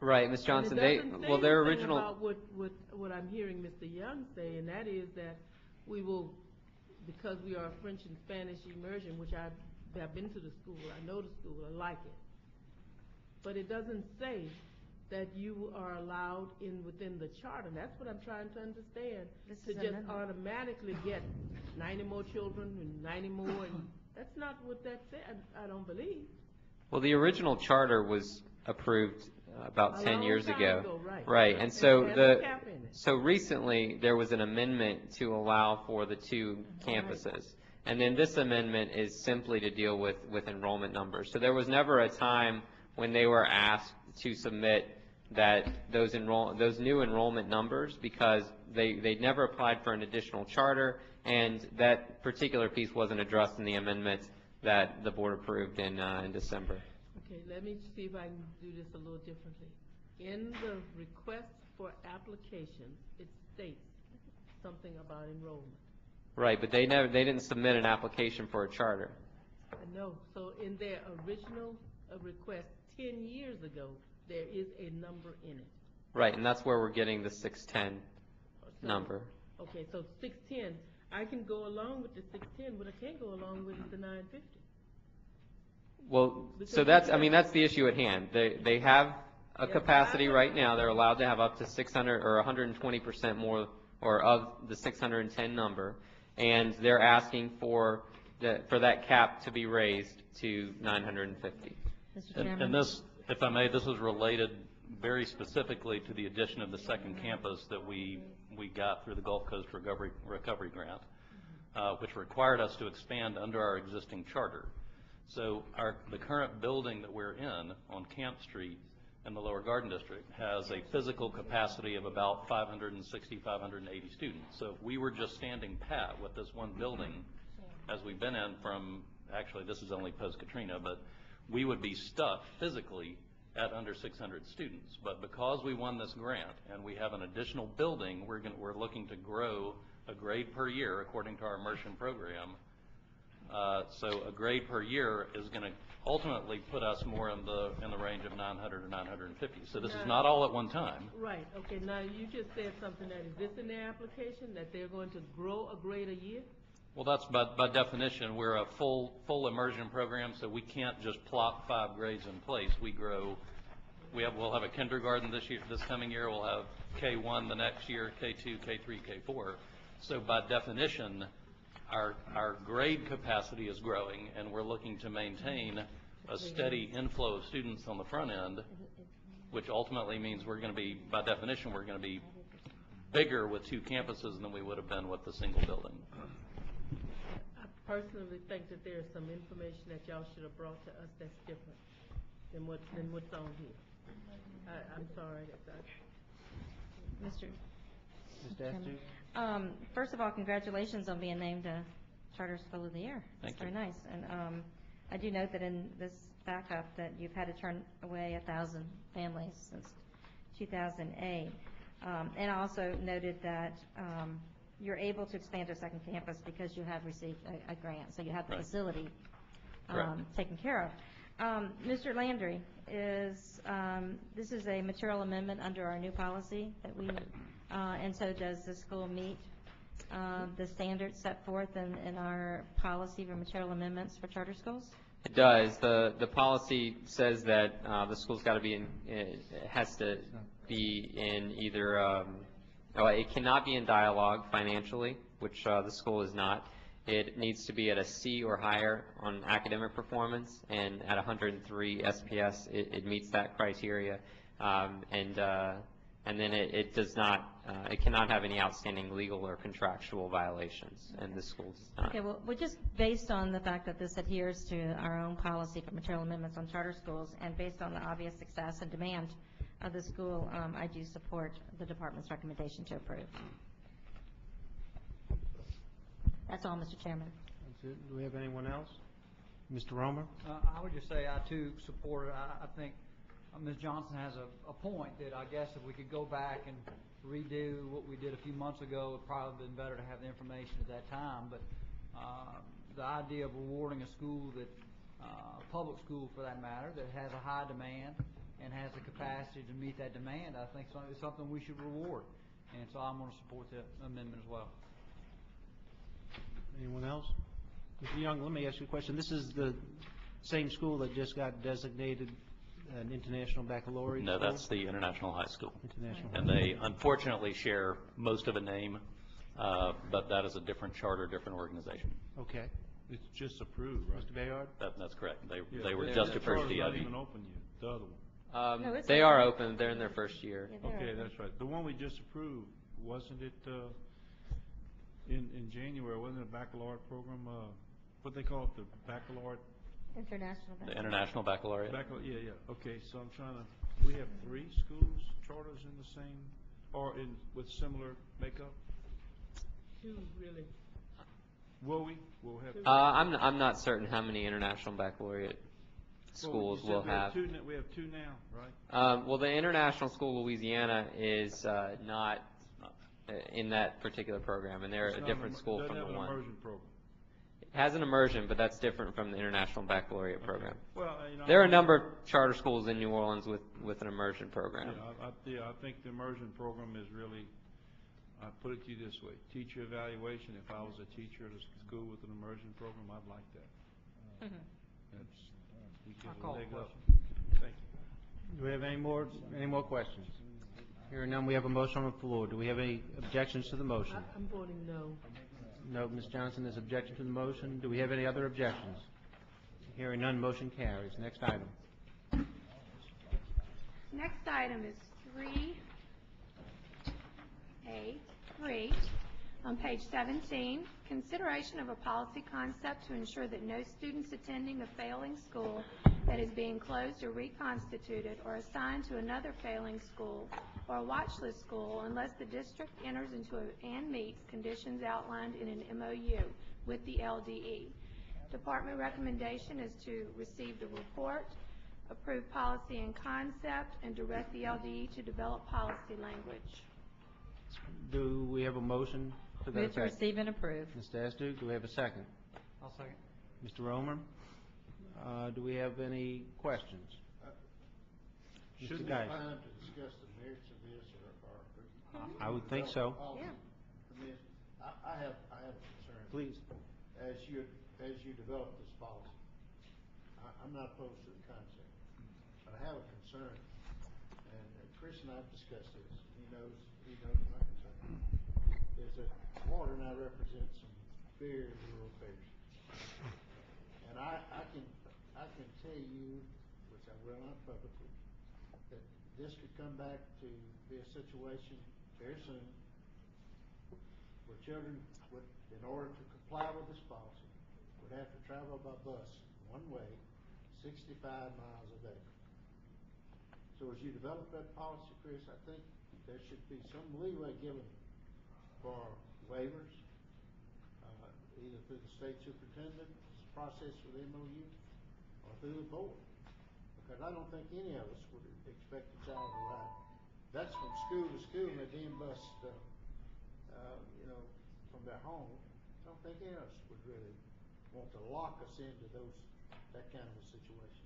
Right, Ms. Johnson. Their original. About what I'm hearing Mr. Young say, and that is that we will, because we are French and Spanish immersion, which I've been to the school, I know the school, I like it. But it doesn't say that you are allowed within the charter. That's what I'm trying to understand. To just automatically get 90 more children and 90 more, and that's not what that said, I don't believe. Well, the original charter was approved about 10 years ago. Right. And so so recently there was an amendment to allow for the two campuses. And then this amendment is simply to deal with enrollment numbers. So there was never a time when they were asked to submit those new enrollment numbers, because they never applied for an additional charter, and that particular piece wasn't addressed in the amendment that the board approved in December. Okay, let me see if I can do this a little differently. In the request for applications, it states something about enrollment. Right, but they didn't submit an application for a charter. No, so in their original request 10 years ago, there is a number in it. Right, and that's where we're getting the 610 number. Okay, so 610, I can go along with the 610, but I can't go along with the 950. Well, so that's the issue at hand. They have a capacity right now. They're allowed to have up to 600 or 120% more, or of the 610 number, and they're asking for that cap to be raised to 950. And this, if I may, this is related very specifically to the addition of the second campus that we got through the Gulf Coast Recovery Grant, which required us to expand under our existing charter. So the current building that we're in on Camp Street in the Lower Garden District has a physical capacity of about 560, 580 students. So if we were just standing pat with this one building, as we've been in from, actually this is only post-Katrina, but we would be stuck physically at under 600 students. But because we won this grant and we have an additional building, we're looking to grow a grade per year according to our immersion program. So a grade per year is going to ultimately put us more in the range of 900 or 950. So this is not all at one time. Right. Okay. Now you just said something that is this in their application, that they're going to grow a grade a year? Well, that's by definition. We're a full immersion program, so we can't just plop 5 grades in place. We grow. We'll have a kindergarten this coming year. We'll have K1 the next year, K2, K3, K4. So by definition, our grade capacity is growing, and we're looking to maintain a steady inflow of students on the front end, which ultimately means we're going to be, by definition, we're going to be bigger with 2 campuses than we would have been with the single building. I personally think that there's some information that y'all should have brought to us that's different than what's on here. I'm sorry. Mr. Ms. Chairman. Dastu? First of all, congratulations on being named a Charter School of the Year. Thank That's you. very nice. And I do note that in this backup that you've had to turn away 1,000 families since 2008. And I also noted that you're able to expand to a second campus because you have received a grant, so you have the Right. facility Correct. taken care of. Mr. Landry, this is a material amendment under our new policy that we, and so does the school meet the standards set forth in our policy for material amendments for charter schools? It does. The policy says that the school's got to be in, it has to be in either, it cannot be in dialogue financially, which the school is not. It needs to be at a C or higher on academic performance, and at 103 SPS, it meets that criteria. And then it does not, it cannot have any outstanding legal or contractual violations, and the school does not. Okay, well, just based on the fact that this adheres to our own policy for material amendments on charter schools, and based on the obvious success and demand of the school, I do support the department's recommendation to approve. That's all, Mr. Chairman. That's it. Do we have anyone else? Mr. Romer? I would just say I too support it. I think Ms. Johnson has a point that I guess if we could go back and redo what we did a few months ago, it would probably been better to have the information at that time. But the idea of rewarding a school that, public school for that matter, that has a high demand and has the capacity to meet that demand, I think is something we should reward. And so I'm going to support the amendment as well. Anyone else? Mr. Young, let me ask you a question. This is the same school that just got designated an international baccalaureate No, school? that's the International High School. International. And they unfortunately share most of a name, but that is a different charter, different organization. Okay. It's just approved, right? Mr. Bayard? That's correct. They Yeah, were the just approved charter's not DIB. even open yet, the other one. No, it's They open. are open. They're in their first year. Yeah, they're Okay, open. that's right. The one we just approved, wasn't it in January, wasn't it a baccalaureate program? What they call it, the baccalaureate? International The baccalaureate. International Baccalaureate. Yeah. Okay, so I'm trying to, we have 3 schools, charters in the same, or with similar makeup? 2, really. Will we? We'll have. I'm not certain how many international baccalaureate schools Well, you will said have. we have 2 now, right? Well, the International School of Louisiana is not in that particular program, and they're It's a not different school doesn't from the have an one. immersion program. It has an immersion, but that's different from the International Baccalaureate program. Well, There are a number of charter schools in New Orleans with an immersion program. I think the immersion program is really, I put it to you this way, teacher evaluation. If I was a teacher at a school with an immersion program, I'd like that. We give I'll a call the leg up. question. Thank you. Do we have any more questions? Hearing none, we have a motion on the floor. Do we have any objections to the motion? I'm voting no. No, Ms. Johnson is objection to the motion. Do we have any other objections? Hearing none, motion carries. Next item. Next item is 3A3 on page 17. Consideration of a policy concept to ensure that no students attending a failing school that is being closed or reconstituted or assigned to another failing school or a watch list school unless the district enters into and meets conditions outlined in an MOU with the LDE. Department recommendation is to receive the report, approve policy and concept, and direct the LDE to develop policy language. Do we have a motion to that Move to effect? receive and approve. Ms. Dastu, do we have a second? I'll second. Mr. Romer? Do we have any questions? Shouldn't Mr. we Geis? time to discuss the merits of this, or I would think so. Yeah. I have a concern. Please. As you develop this policy, I'm not opposed to the concept, but I have a concern, and Chris and I have discussed this. He knows my concern. Is that water represent some very rural areas. And I can tell you, which I will not publicly, that this could come back to be a situation very soon where children would, in order to comply with this policy, would have to travel by bus one way 65 miles a day. So as you develop that policy, Chris, I think there should be some leeway given for waivers, either through the state superintendent's process with the MOU or through the board. Because I don't think any of us would expect a child to ride. That's from school to school and they're being bused, from their home. I don't think any of us would really want to lock us into that kind of a situation.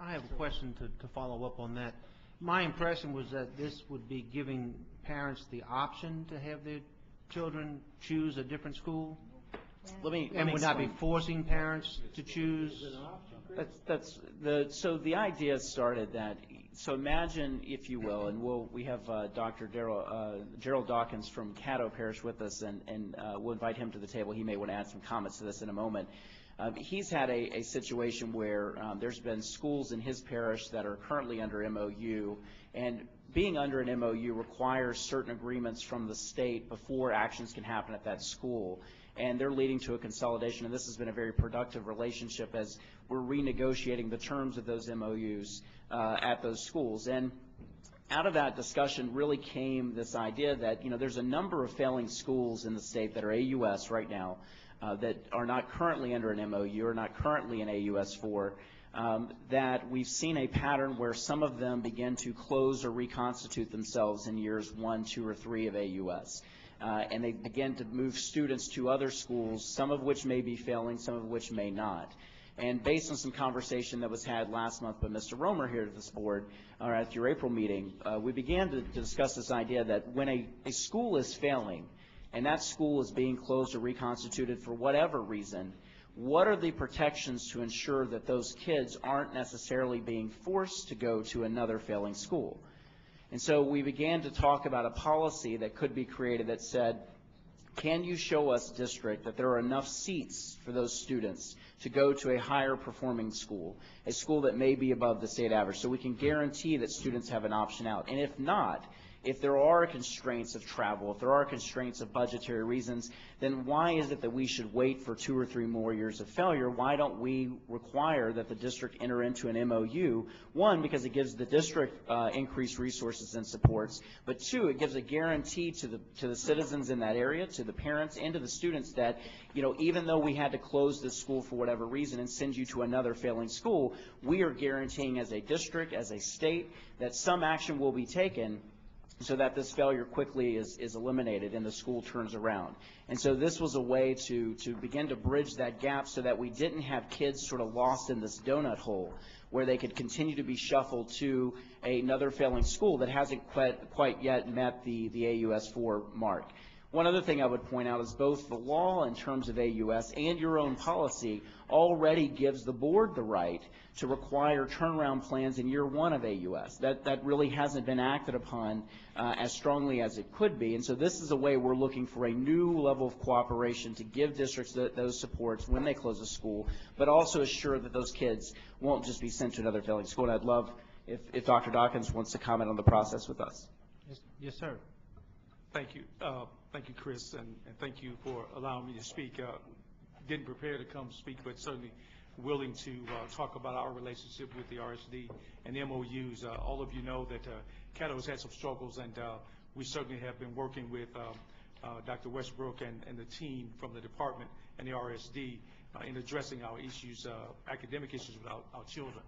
I have a question to follow up on that. My impression was that this would be giving parents the option to have their children choose a different school. Let me would not be explain. forcing parents to choose. So the idea started that. So imagine, if you will, and we have Dr. Gerald Dawkins from Caddo Parish with us, and we'll invite him to the table. He may want to add some comments to this in a moment. He's had a situation where there's been schools in his parish that are currently under MOU, and being under an MOU requires certain agreements from the state before actions can happen at that school. And they're leading to a consolidation, and this has been a very productive relationship as we're renegotiating the terms of those MOUs at those schools. And out of that discussion really came this idea that, there's a number of failing schools in the state that are AUS right now that are not currently under an MOU or not currently in AUS 4, that we've seen a pattern where some of them begin to close or reconstitute themselves in years 1, 2, or 3 of AUS. And they begin to move students to other schools, some of which may be failing, some of which may not. And based on some conversation that was had last month by Mr. Romer here at this board, or at your April meeting, we began to discuss this idea that when a school is failing, and that school is being closed or reconstituted for whatever reason, what are the protections to ensure that those kids aren't necessarily being forced to go to another failing school? And so we began to talk about a policy that could be created that said, can you show us, district, that there are enough seats for those students to go to a higher performing school, a school that may be above the state average, so we can guarantee that students have an option out? And if not, if there are constraints of travel, if there are constraints of budgetary reasons, then why is it that we should wait for 2 or 3 more years of failure? Why don't we require that the district enter into an MOU? One, because it gives the district increased resources and supports, but two, it gives a guarantee to the citizens in that area, to the parents, and to the students that, even though we had to close this school for whatever reason and send you to another failing school, we are guaranteeing as a district, as a state, that some action will be taken so that this failure quickly is eliminated and the school turns around. And so this was a way to begin to bridge that gap so that we didn't have kids sort of lost in this donut hole where they could continue to be shuffled to another failing school that hasn't quite yet met the AUS 4 mark. One other thing I would point out is both the law in terms of AUS and your own policy already gives the board the right to require turnaround plans in year 1 of AUS. That really hasn't been acted upon as strongly as it could be. And so this is a way we're looking for a new level of cooperation to give districts those supports when they close a school, but also assure that those kids won't just be sent to another failing school. And I'd love if Dr. Dawkins wants to comment on the process with us. Yes, sir. Thank you. Thank you, Chris, and thank you for allowing me to speak. Didn't prepare to come speak, but certainly willing to talk about our relationship with the RSD and the MOUs. All of you know that Caddo has had some struggles, and we certainly have been working with Dr. Westbrook and the team from the department and the RSD in addressing our issues, academic issues with our children.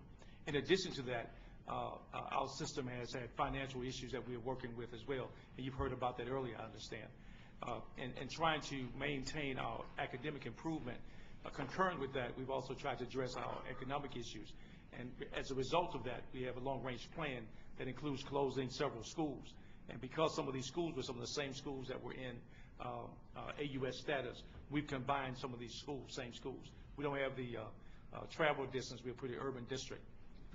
In addition to that, our system has had financial issues that we are working with as well, and you've heard about that earlier, I understand. And trying to maintain our academic improvement. Concurrent with that, we've also tried to address our economic issues. And as a result of that, we have a long-range plan that includes closing several schools. And because some of these schools were some of the same schools that were in AUS status, we've combined some of these schools, same schools. We don't have the travel distance. We're a pretty urban district.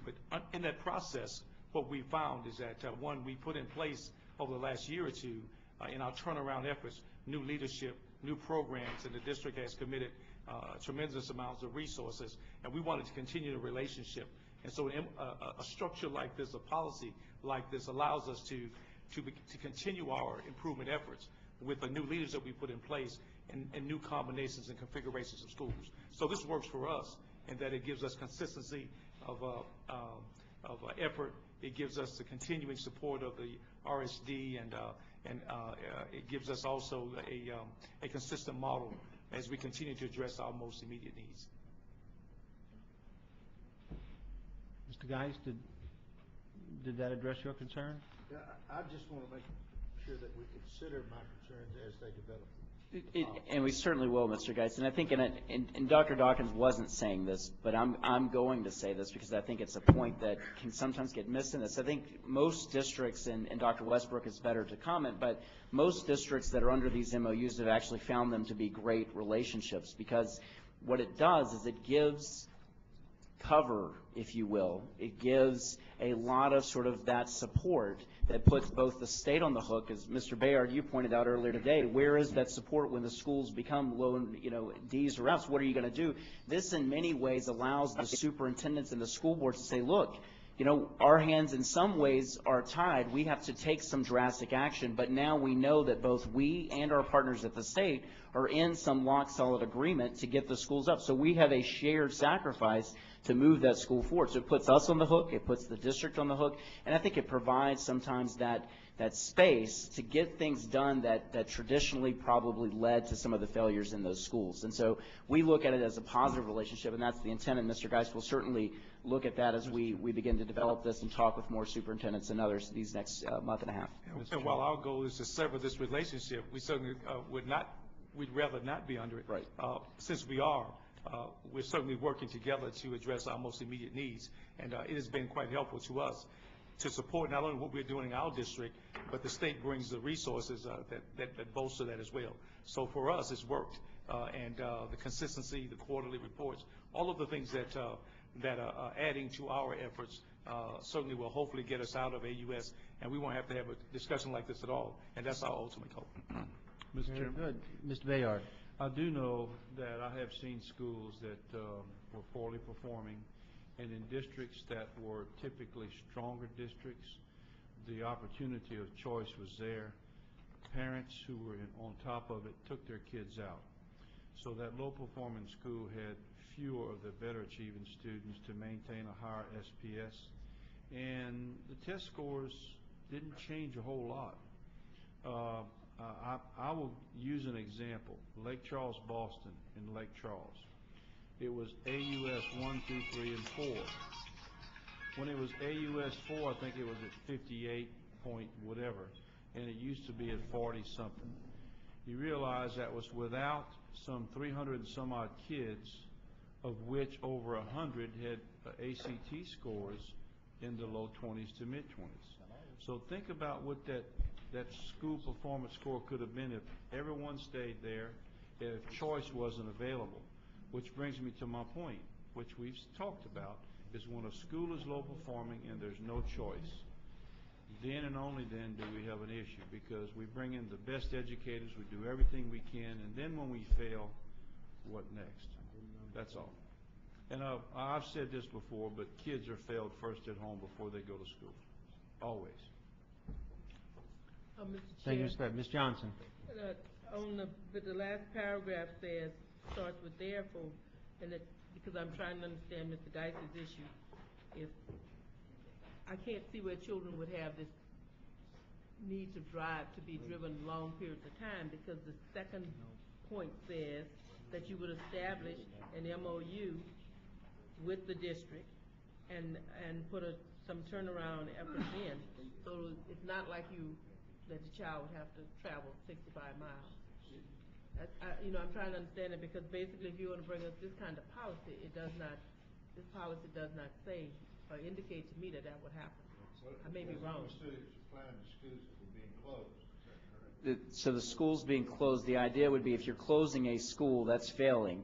But in that process, what we found is that, one, we put in place over the last year or two in our turnaround efforts, new leadership, new programs, and the district has committed tremendous amounts of resources, and we wanted to continue the relationship. And so a structure like this, a policy like this, allows us to continue our improvement efforts with the new leaders that we put in place and new combinations and configurations of schools. So this works for us in that it gives us consistency of effort. It gives us the continuing support of the RSD, and it gives us also a consistent model as we continue to address our most immediate needs. Mr. Geis, did that address your concern? Yeah, I just want to make sure that we consider my concerns as they develop. And we certainly will, Mr. Geis. And I think, and Dr. Dawkins wasn't saying this, but I'm going to say this because I think it's a point that can sometimes get missed in this. I think most districts, and Dr. Westbrook is better to comment, but most districts that are under these MOUs have actually found them to be great relationships, because what it does is it gives cover, if you will. It gives a lot of sort of that support that puts both the state on the hook, as Mr. Bayard, you pointed out earlier today. Where is that support when the schools become low, D's or F's? What are you going to do? This in many ways allows the superintendents and the school boards to say, look, our hands in some ways are tied. We have to take some drastic action, but now we know that both we and our partners at the state are in some lock-solid agreement to get the schools up. So we have a shared sacrifice to move that school forward. So it puts us on the hook, it puts the district on the hook, and I think it provides sometimes that space to get things done that traditionally probably led to some of the failures in those schools. And so we look at it as a positive relationship, and that's the intent, and Mr. Geis will certainly look at that as we begin to develop this and talk with more superintendents and others these next month and a half. And while our goal is to sever this relationship, we certainly we'd rather not be under it. Right. Since we are, we're certainly working together to address our most immediate needs, and it has been quite helpful to us to support not only what we're doing in our district, but the state brings the resources that bolster that as well. So for us, it's worked, and the consistency, the quarterly reports, all of the things that are adding to our efforts certainly will hopefully get us out of AUS, and we won't have to have a discussion like this at all, and that's our ultimate goal. Mr. Chairman? Good. Mr. Bayard. I do know that I have seen schools that were poorly performing, and in districts that were typically stronger districts, the opportunity of choice was there. Parents who were on top of it took their kids out. So that low-performing school had fewer of the better achieving students to maintain a higher SPS, and the test scores didn't change a whole lot. I will use an example. Lake Charles, Boston, in Lake Charles. It was AUS 1, 2, 3, and 4. When it was AUS 4, I think it was at 58 point whatever, and it used to be at 40-something. You realize that was without some 300 and some odd kids, of which over 100 had ACT scores in the low 20s to mid-20s. So think about what that school performance score could have been if everyone stayed there, if choice wasn't available. Which brings me to my point, which we've talked about, is when a school is low performing and there's no choice, then and only then do we have an issue, because we bring in the best educators, we do everything we can, and then when we fail, what next? That's all. And I've said this before, but kids are failed first at home before they go to school, always. Mr. Thank you, Chair, Mr. Ms. Johnson. The last paragraph says, starts with therefore, and because I'm trying to understand Mr. Geis's issue, if I can't see where children would have this need to drive to be driven long periods of time, because the second point says that you would establish an MOU with the district and put some turnaround efforts in. So it's not like that the child would have to travel 65 miles. I'm trying to understand it, because basically if you want to bring us this kind of policy, this policy does not say or indicate to me that would happen. I may be wrong. So the schools being closed, the idea would be if you're closing a school that's failing,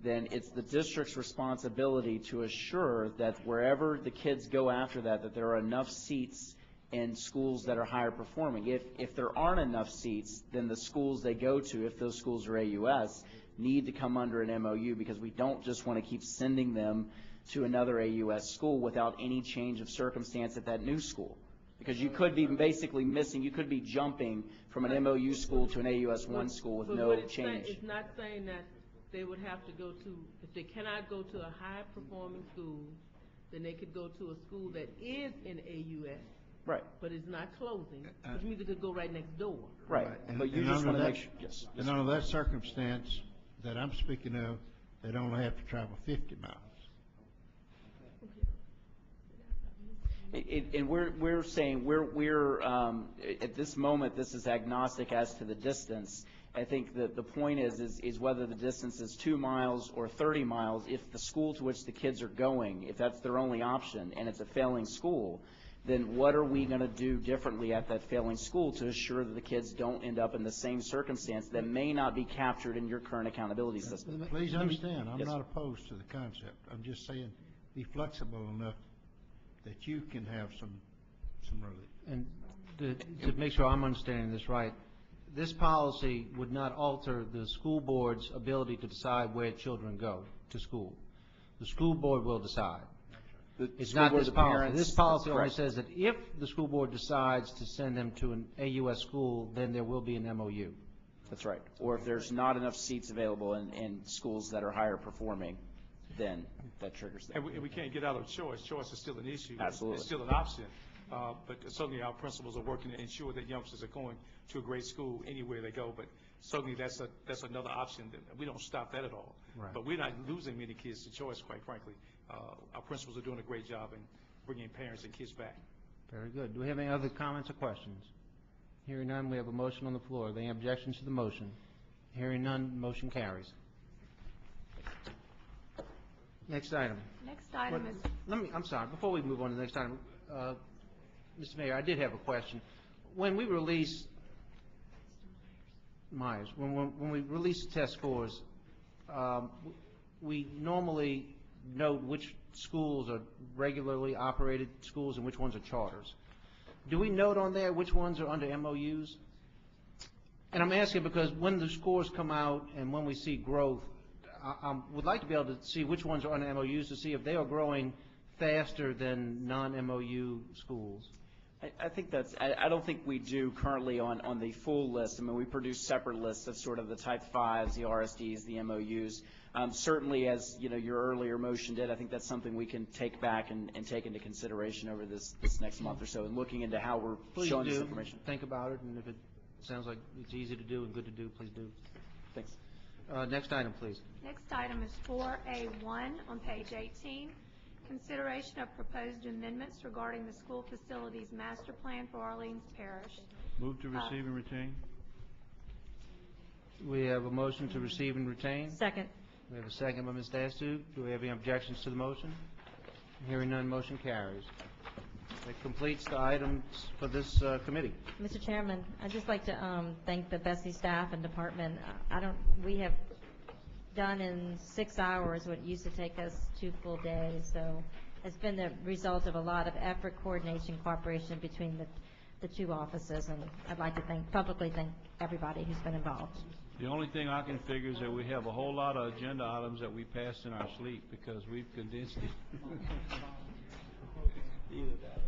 then it's the district's responsibility to assure that wherever the kids go after that there are enough seats in schools that are higher performing. If there aren't enough seats, then the schools they go to, if those schools are AUS, need to come under an MOU, because we don't just want to keep sending them to another AUS school without any change of circumstance at that new school. Because you could be basically missing, you could be jumping from an MOU school to an AUS-1 school with no change. It's not saying that they would have to go to, if they cannot go to a high-performing school, then they could go to a school that is in AUS. Right. But it's not closing, which means it could go right next door. Right. But you just want to make sure. Yes. And under that circumstance that I'm speaking of, they'd only have to travel 50 miles. And we're saying we're at this moment, this is agnostic as to the distance. I think that the point is whether the distance is 2 miles or 30 miles. If the school to which the kids are going, if that's their only option and it's a failing school, then what are we going to do differently at that failing school to assure that the kids don't end up in the same circumstance that may not be captured in your current accountability system? Please understand, I'm Yes. not opposed to the concept. I'm just saying be flexible enough that you can have some relief. And to make sure I'm understanding this right, this policy would not alter the school board's ability to decide where children go to school. The school board will decide. It's not this policy. This policy only says that if the school board decides to send them to an AUS school, then there will be an MOU. That's right. Or if there's not enough seats available in schools that are higher performing, then that triggers that. And we can't get out of choice. Choice is still an issue. Absolutely. It's still an option. But certainly our principals are working to ensure that youngsters are going to a great school anywhere they go. But certainly that's another option. We don't stop that at all. Right. But we're not losing many kids to choice, quite frankly. Our principals are doing a great job in bringing parents and kids back. Very good. Do we have any other comments or questions? Hearing none, we have a motion on the floor. Are there any objections to the motion? Hearing none, motion carries. Next item. Next item is... I'm sorry, before we move on to the next item, Mr. Mayor, I did have a question. When we release, Myers, when we release the test scores, we normally note which schools are regularly operated schools and which ones are charters. Do we note on there which ones are under MOUs? And I'm asking because when the scores come out and when we see growth, I would like to be able to see which ones are under MOUs to see if they are growing faster than non-MOU schools. I think I don't think we do currently on the full list. I mean, we produce separate lists of sort of the type 5s, the RSDs, the MOUs. Certainly, as you know, your earlier motion did, I think that's something we can take back and take into consideration over this next month or so, and looking into how we're showing this information. Think about it, and if it sounds like it's easy to do and good to do, please do. Thanks. Next item, please. Next item is 4A1 on page 18. Consideration of proposed amendments regarding the school facilities master plan for Orleans Parish. Move to receive and retain. We have a motion to receive and retain. Second. We have a second by Ms. Dastu. Do we have any objections to the motion? Hearing none, motion carries. That completes the items for this committee. Mr. Chairman, I'd just like to thank the BESE staff and department. We have done in 6 hours what used to take us 2 full days. So it's been the result of a lot of effort, coordination, cooperation between the 2 offices. And I'd like to publicly thank everybody who's been involved. The only thing I can figure is that we have a whole lot of agenda items that we passed in our sleep because we've condensed it. Either that.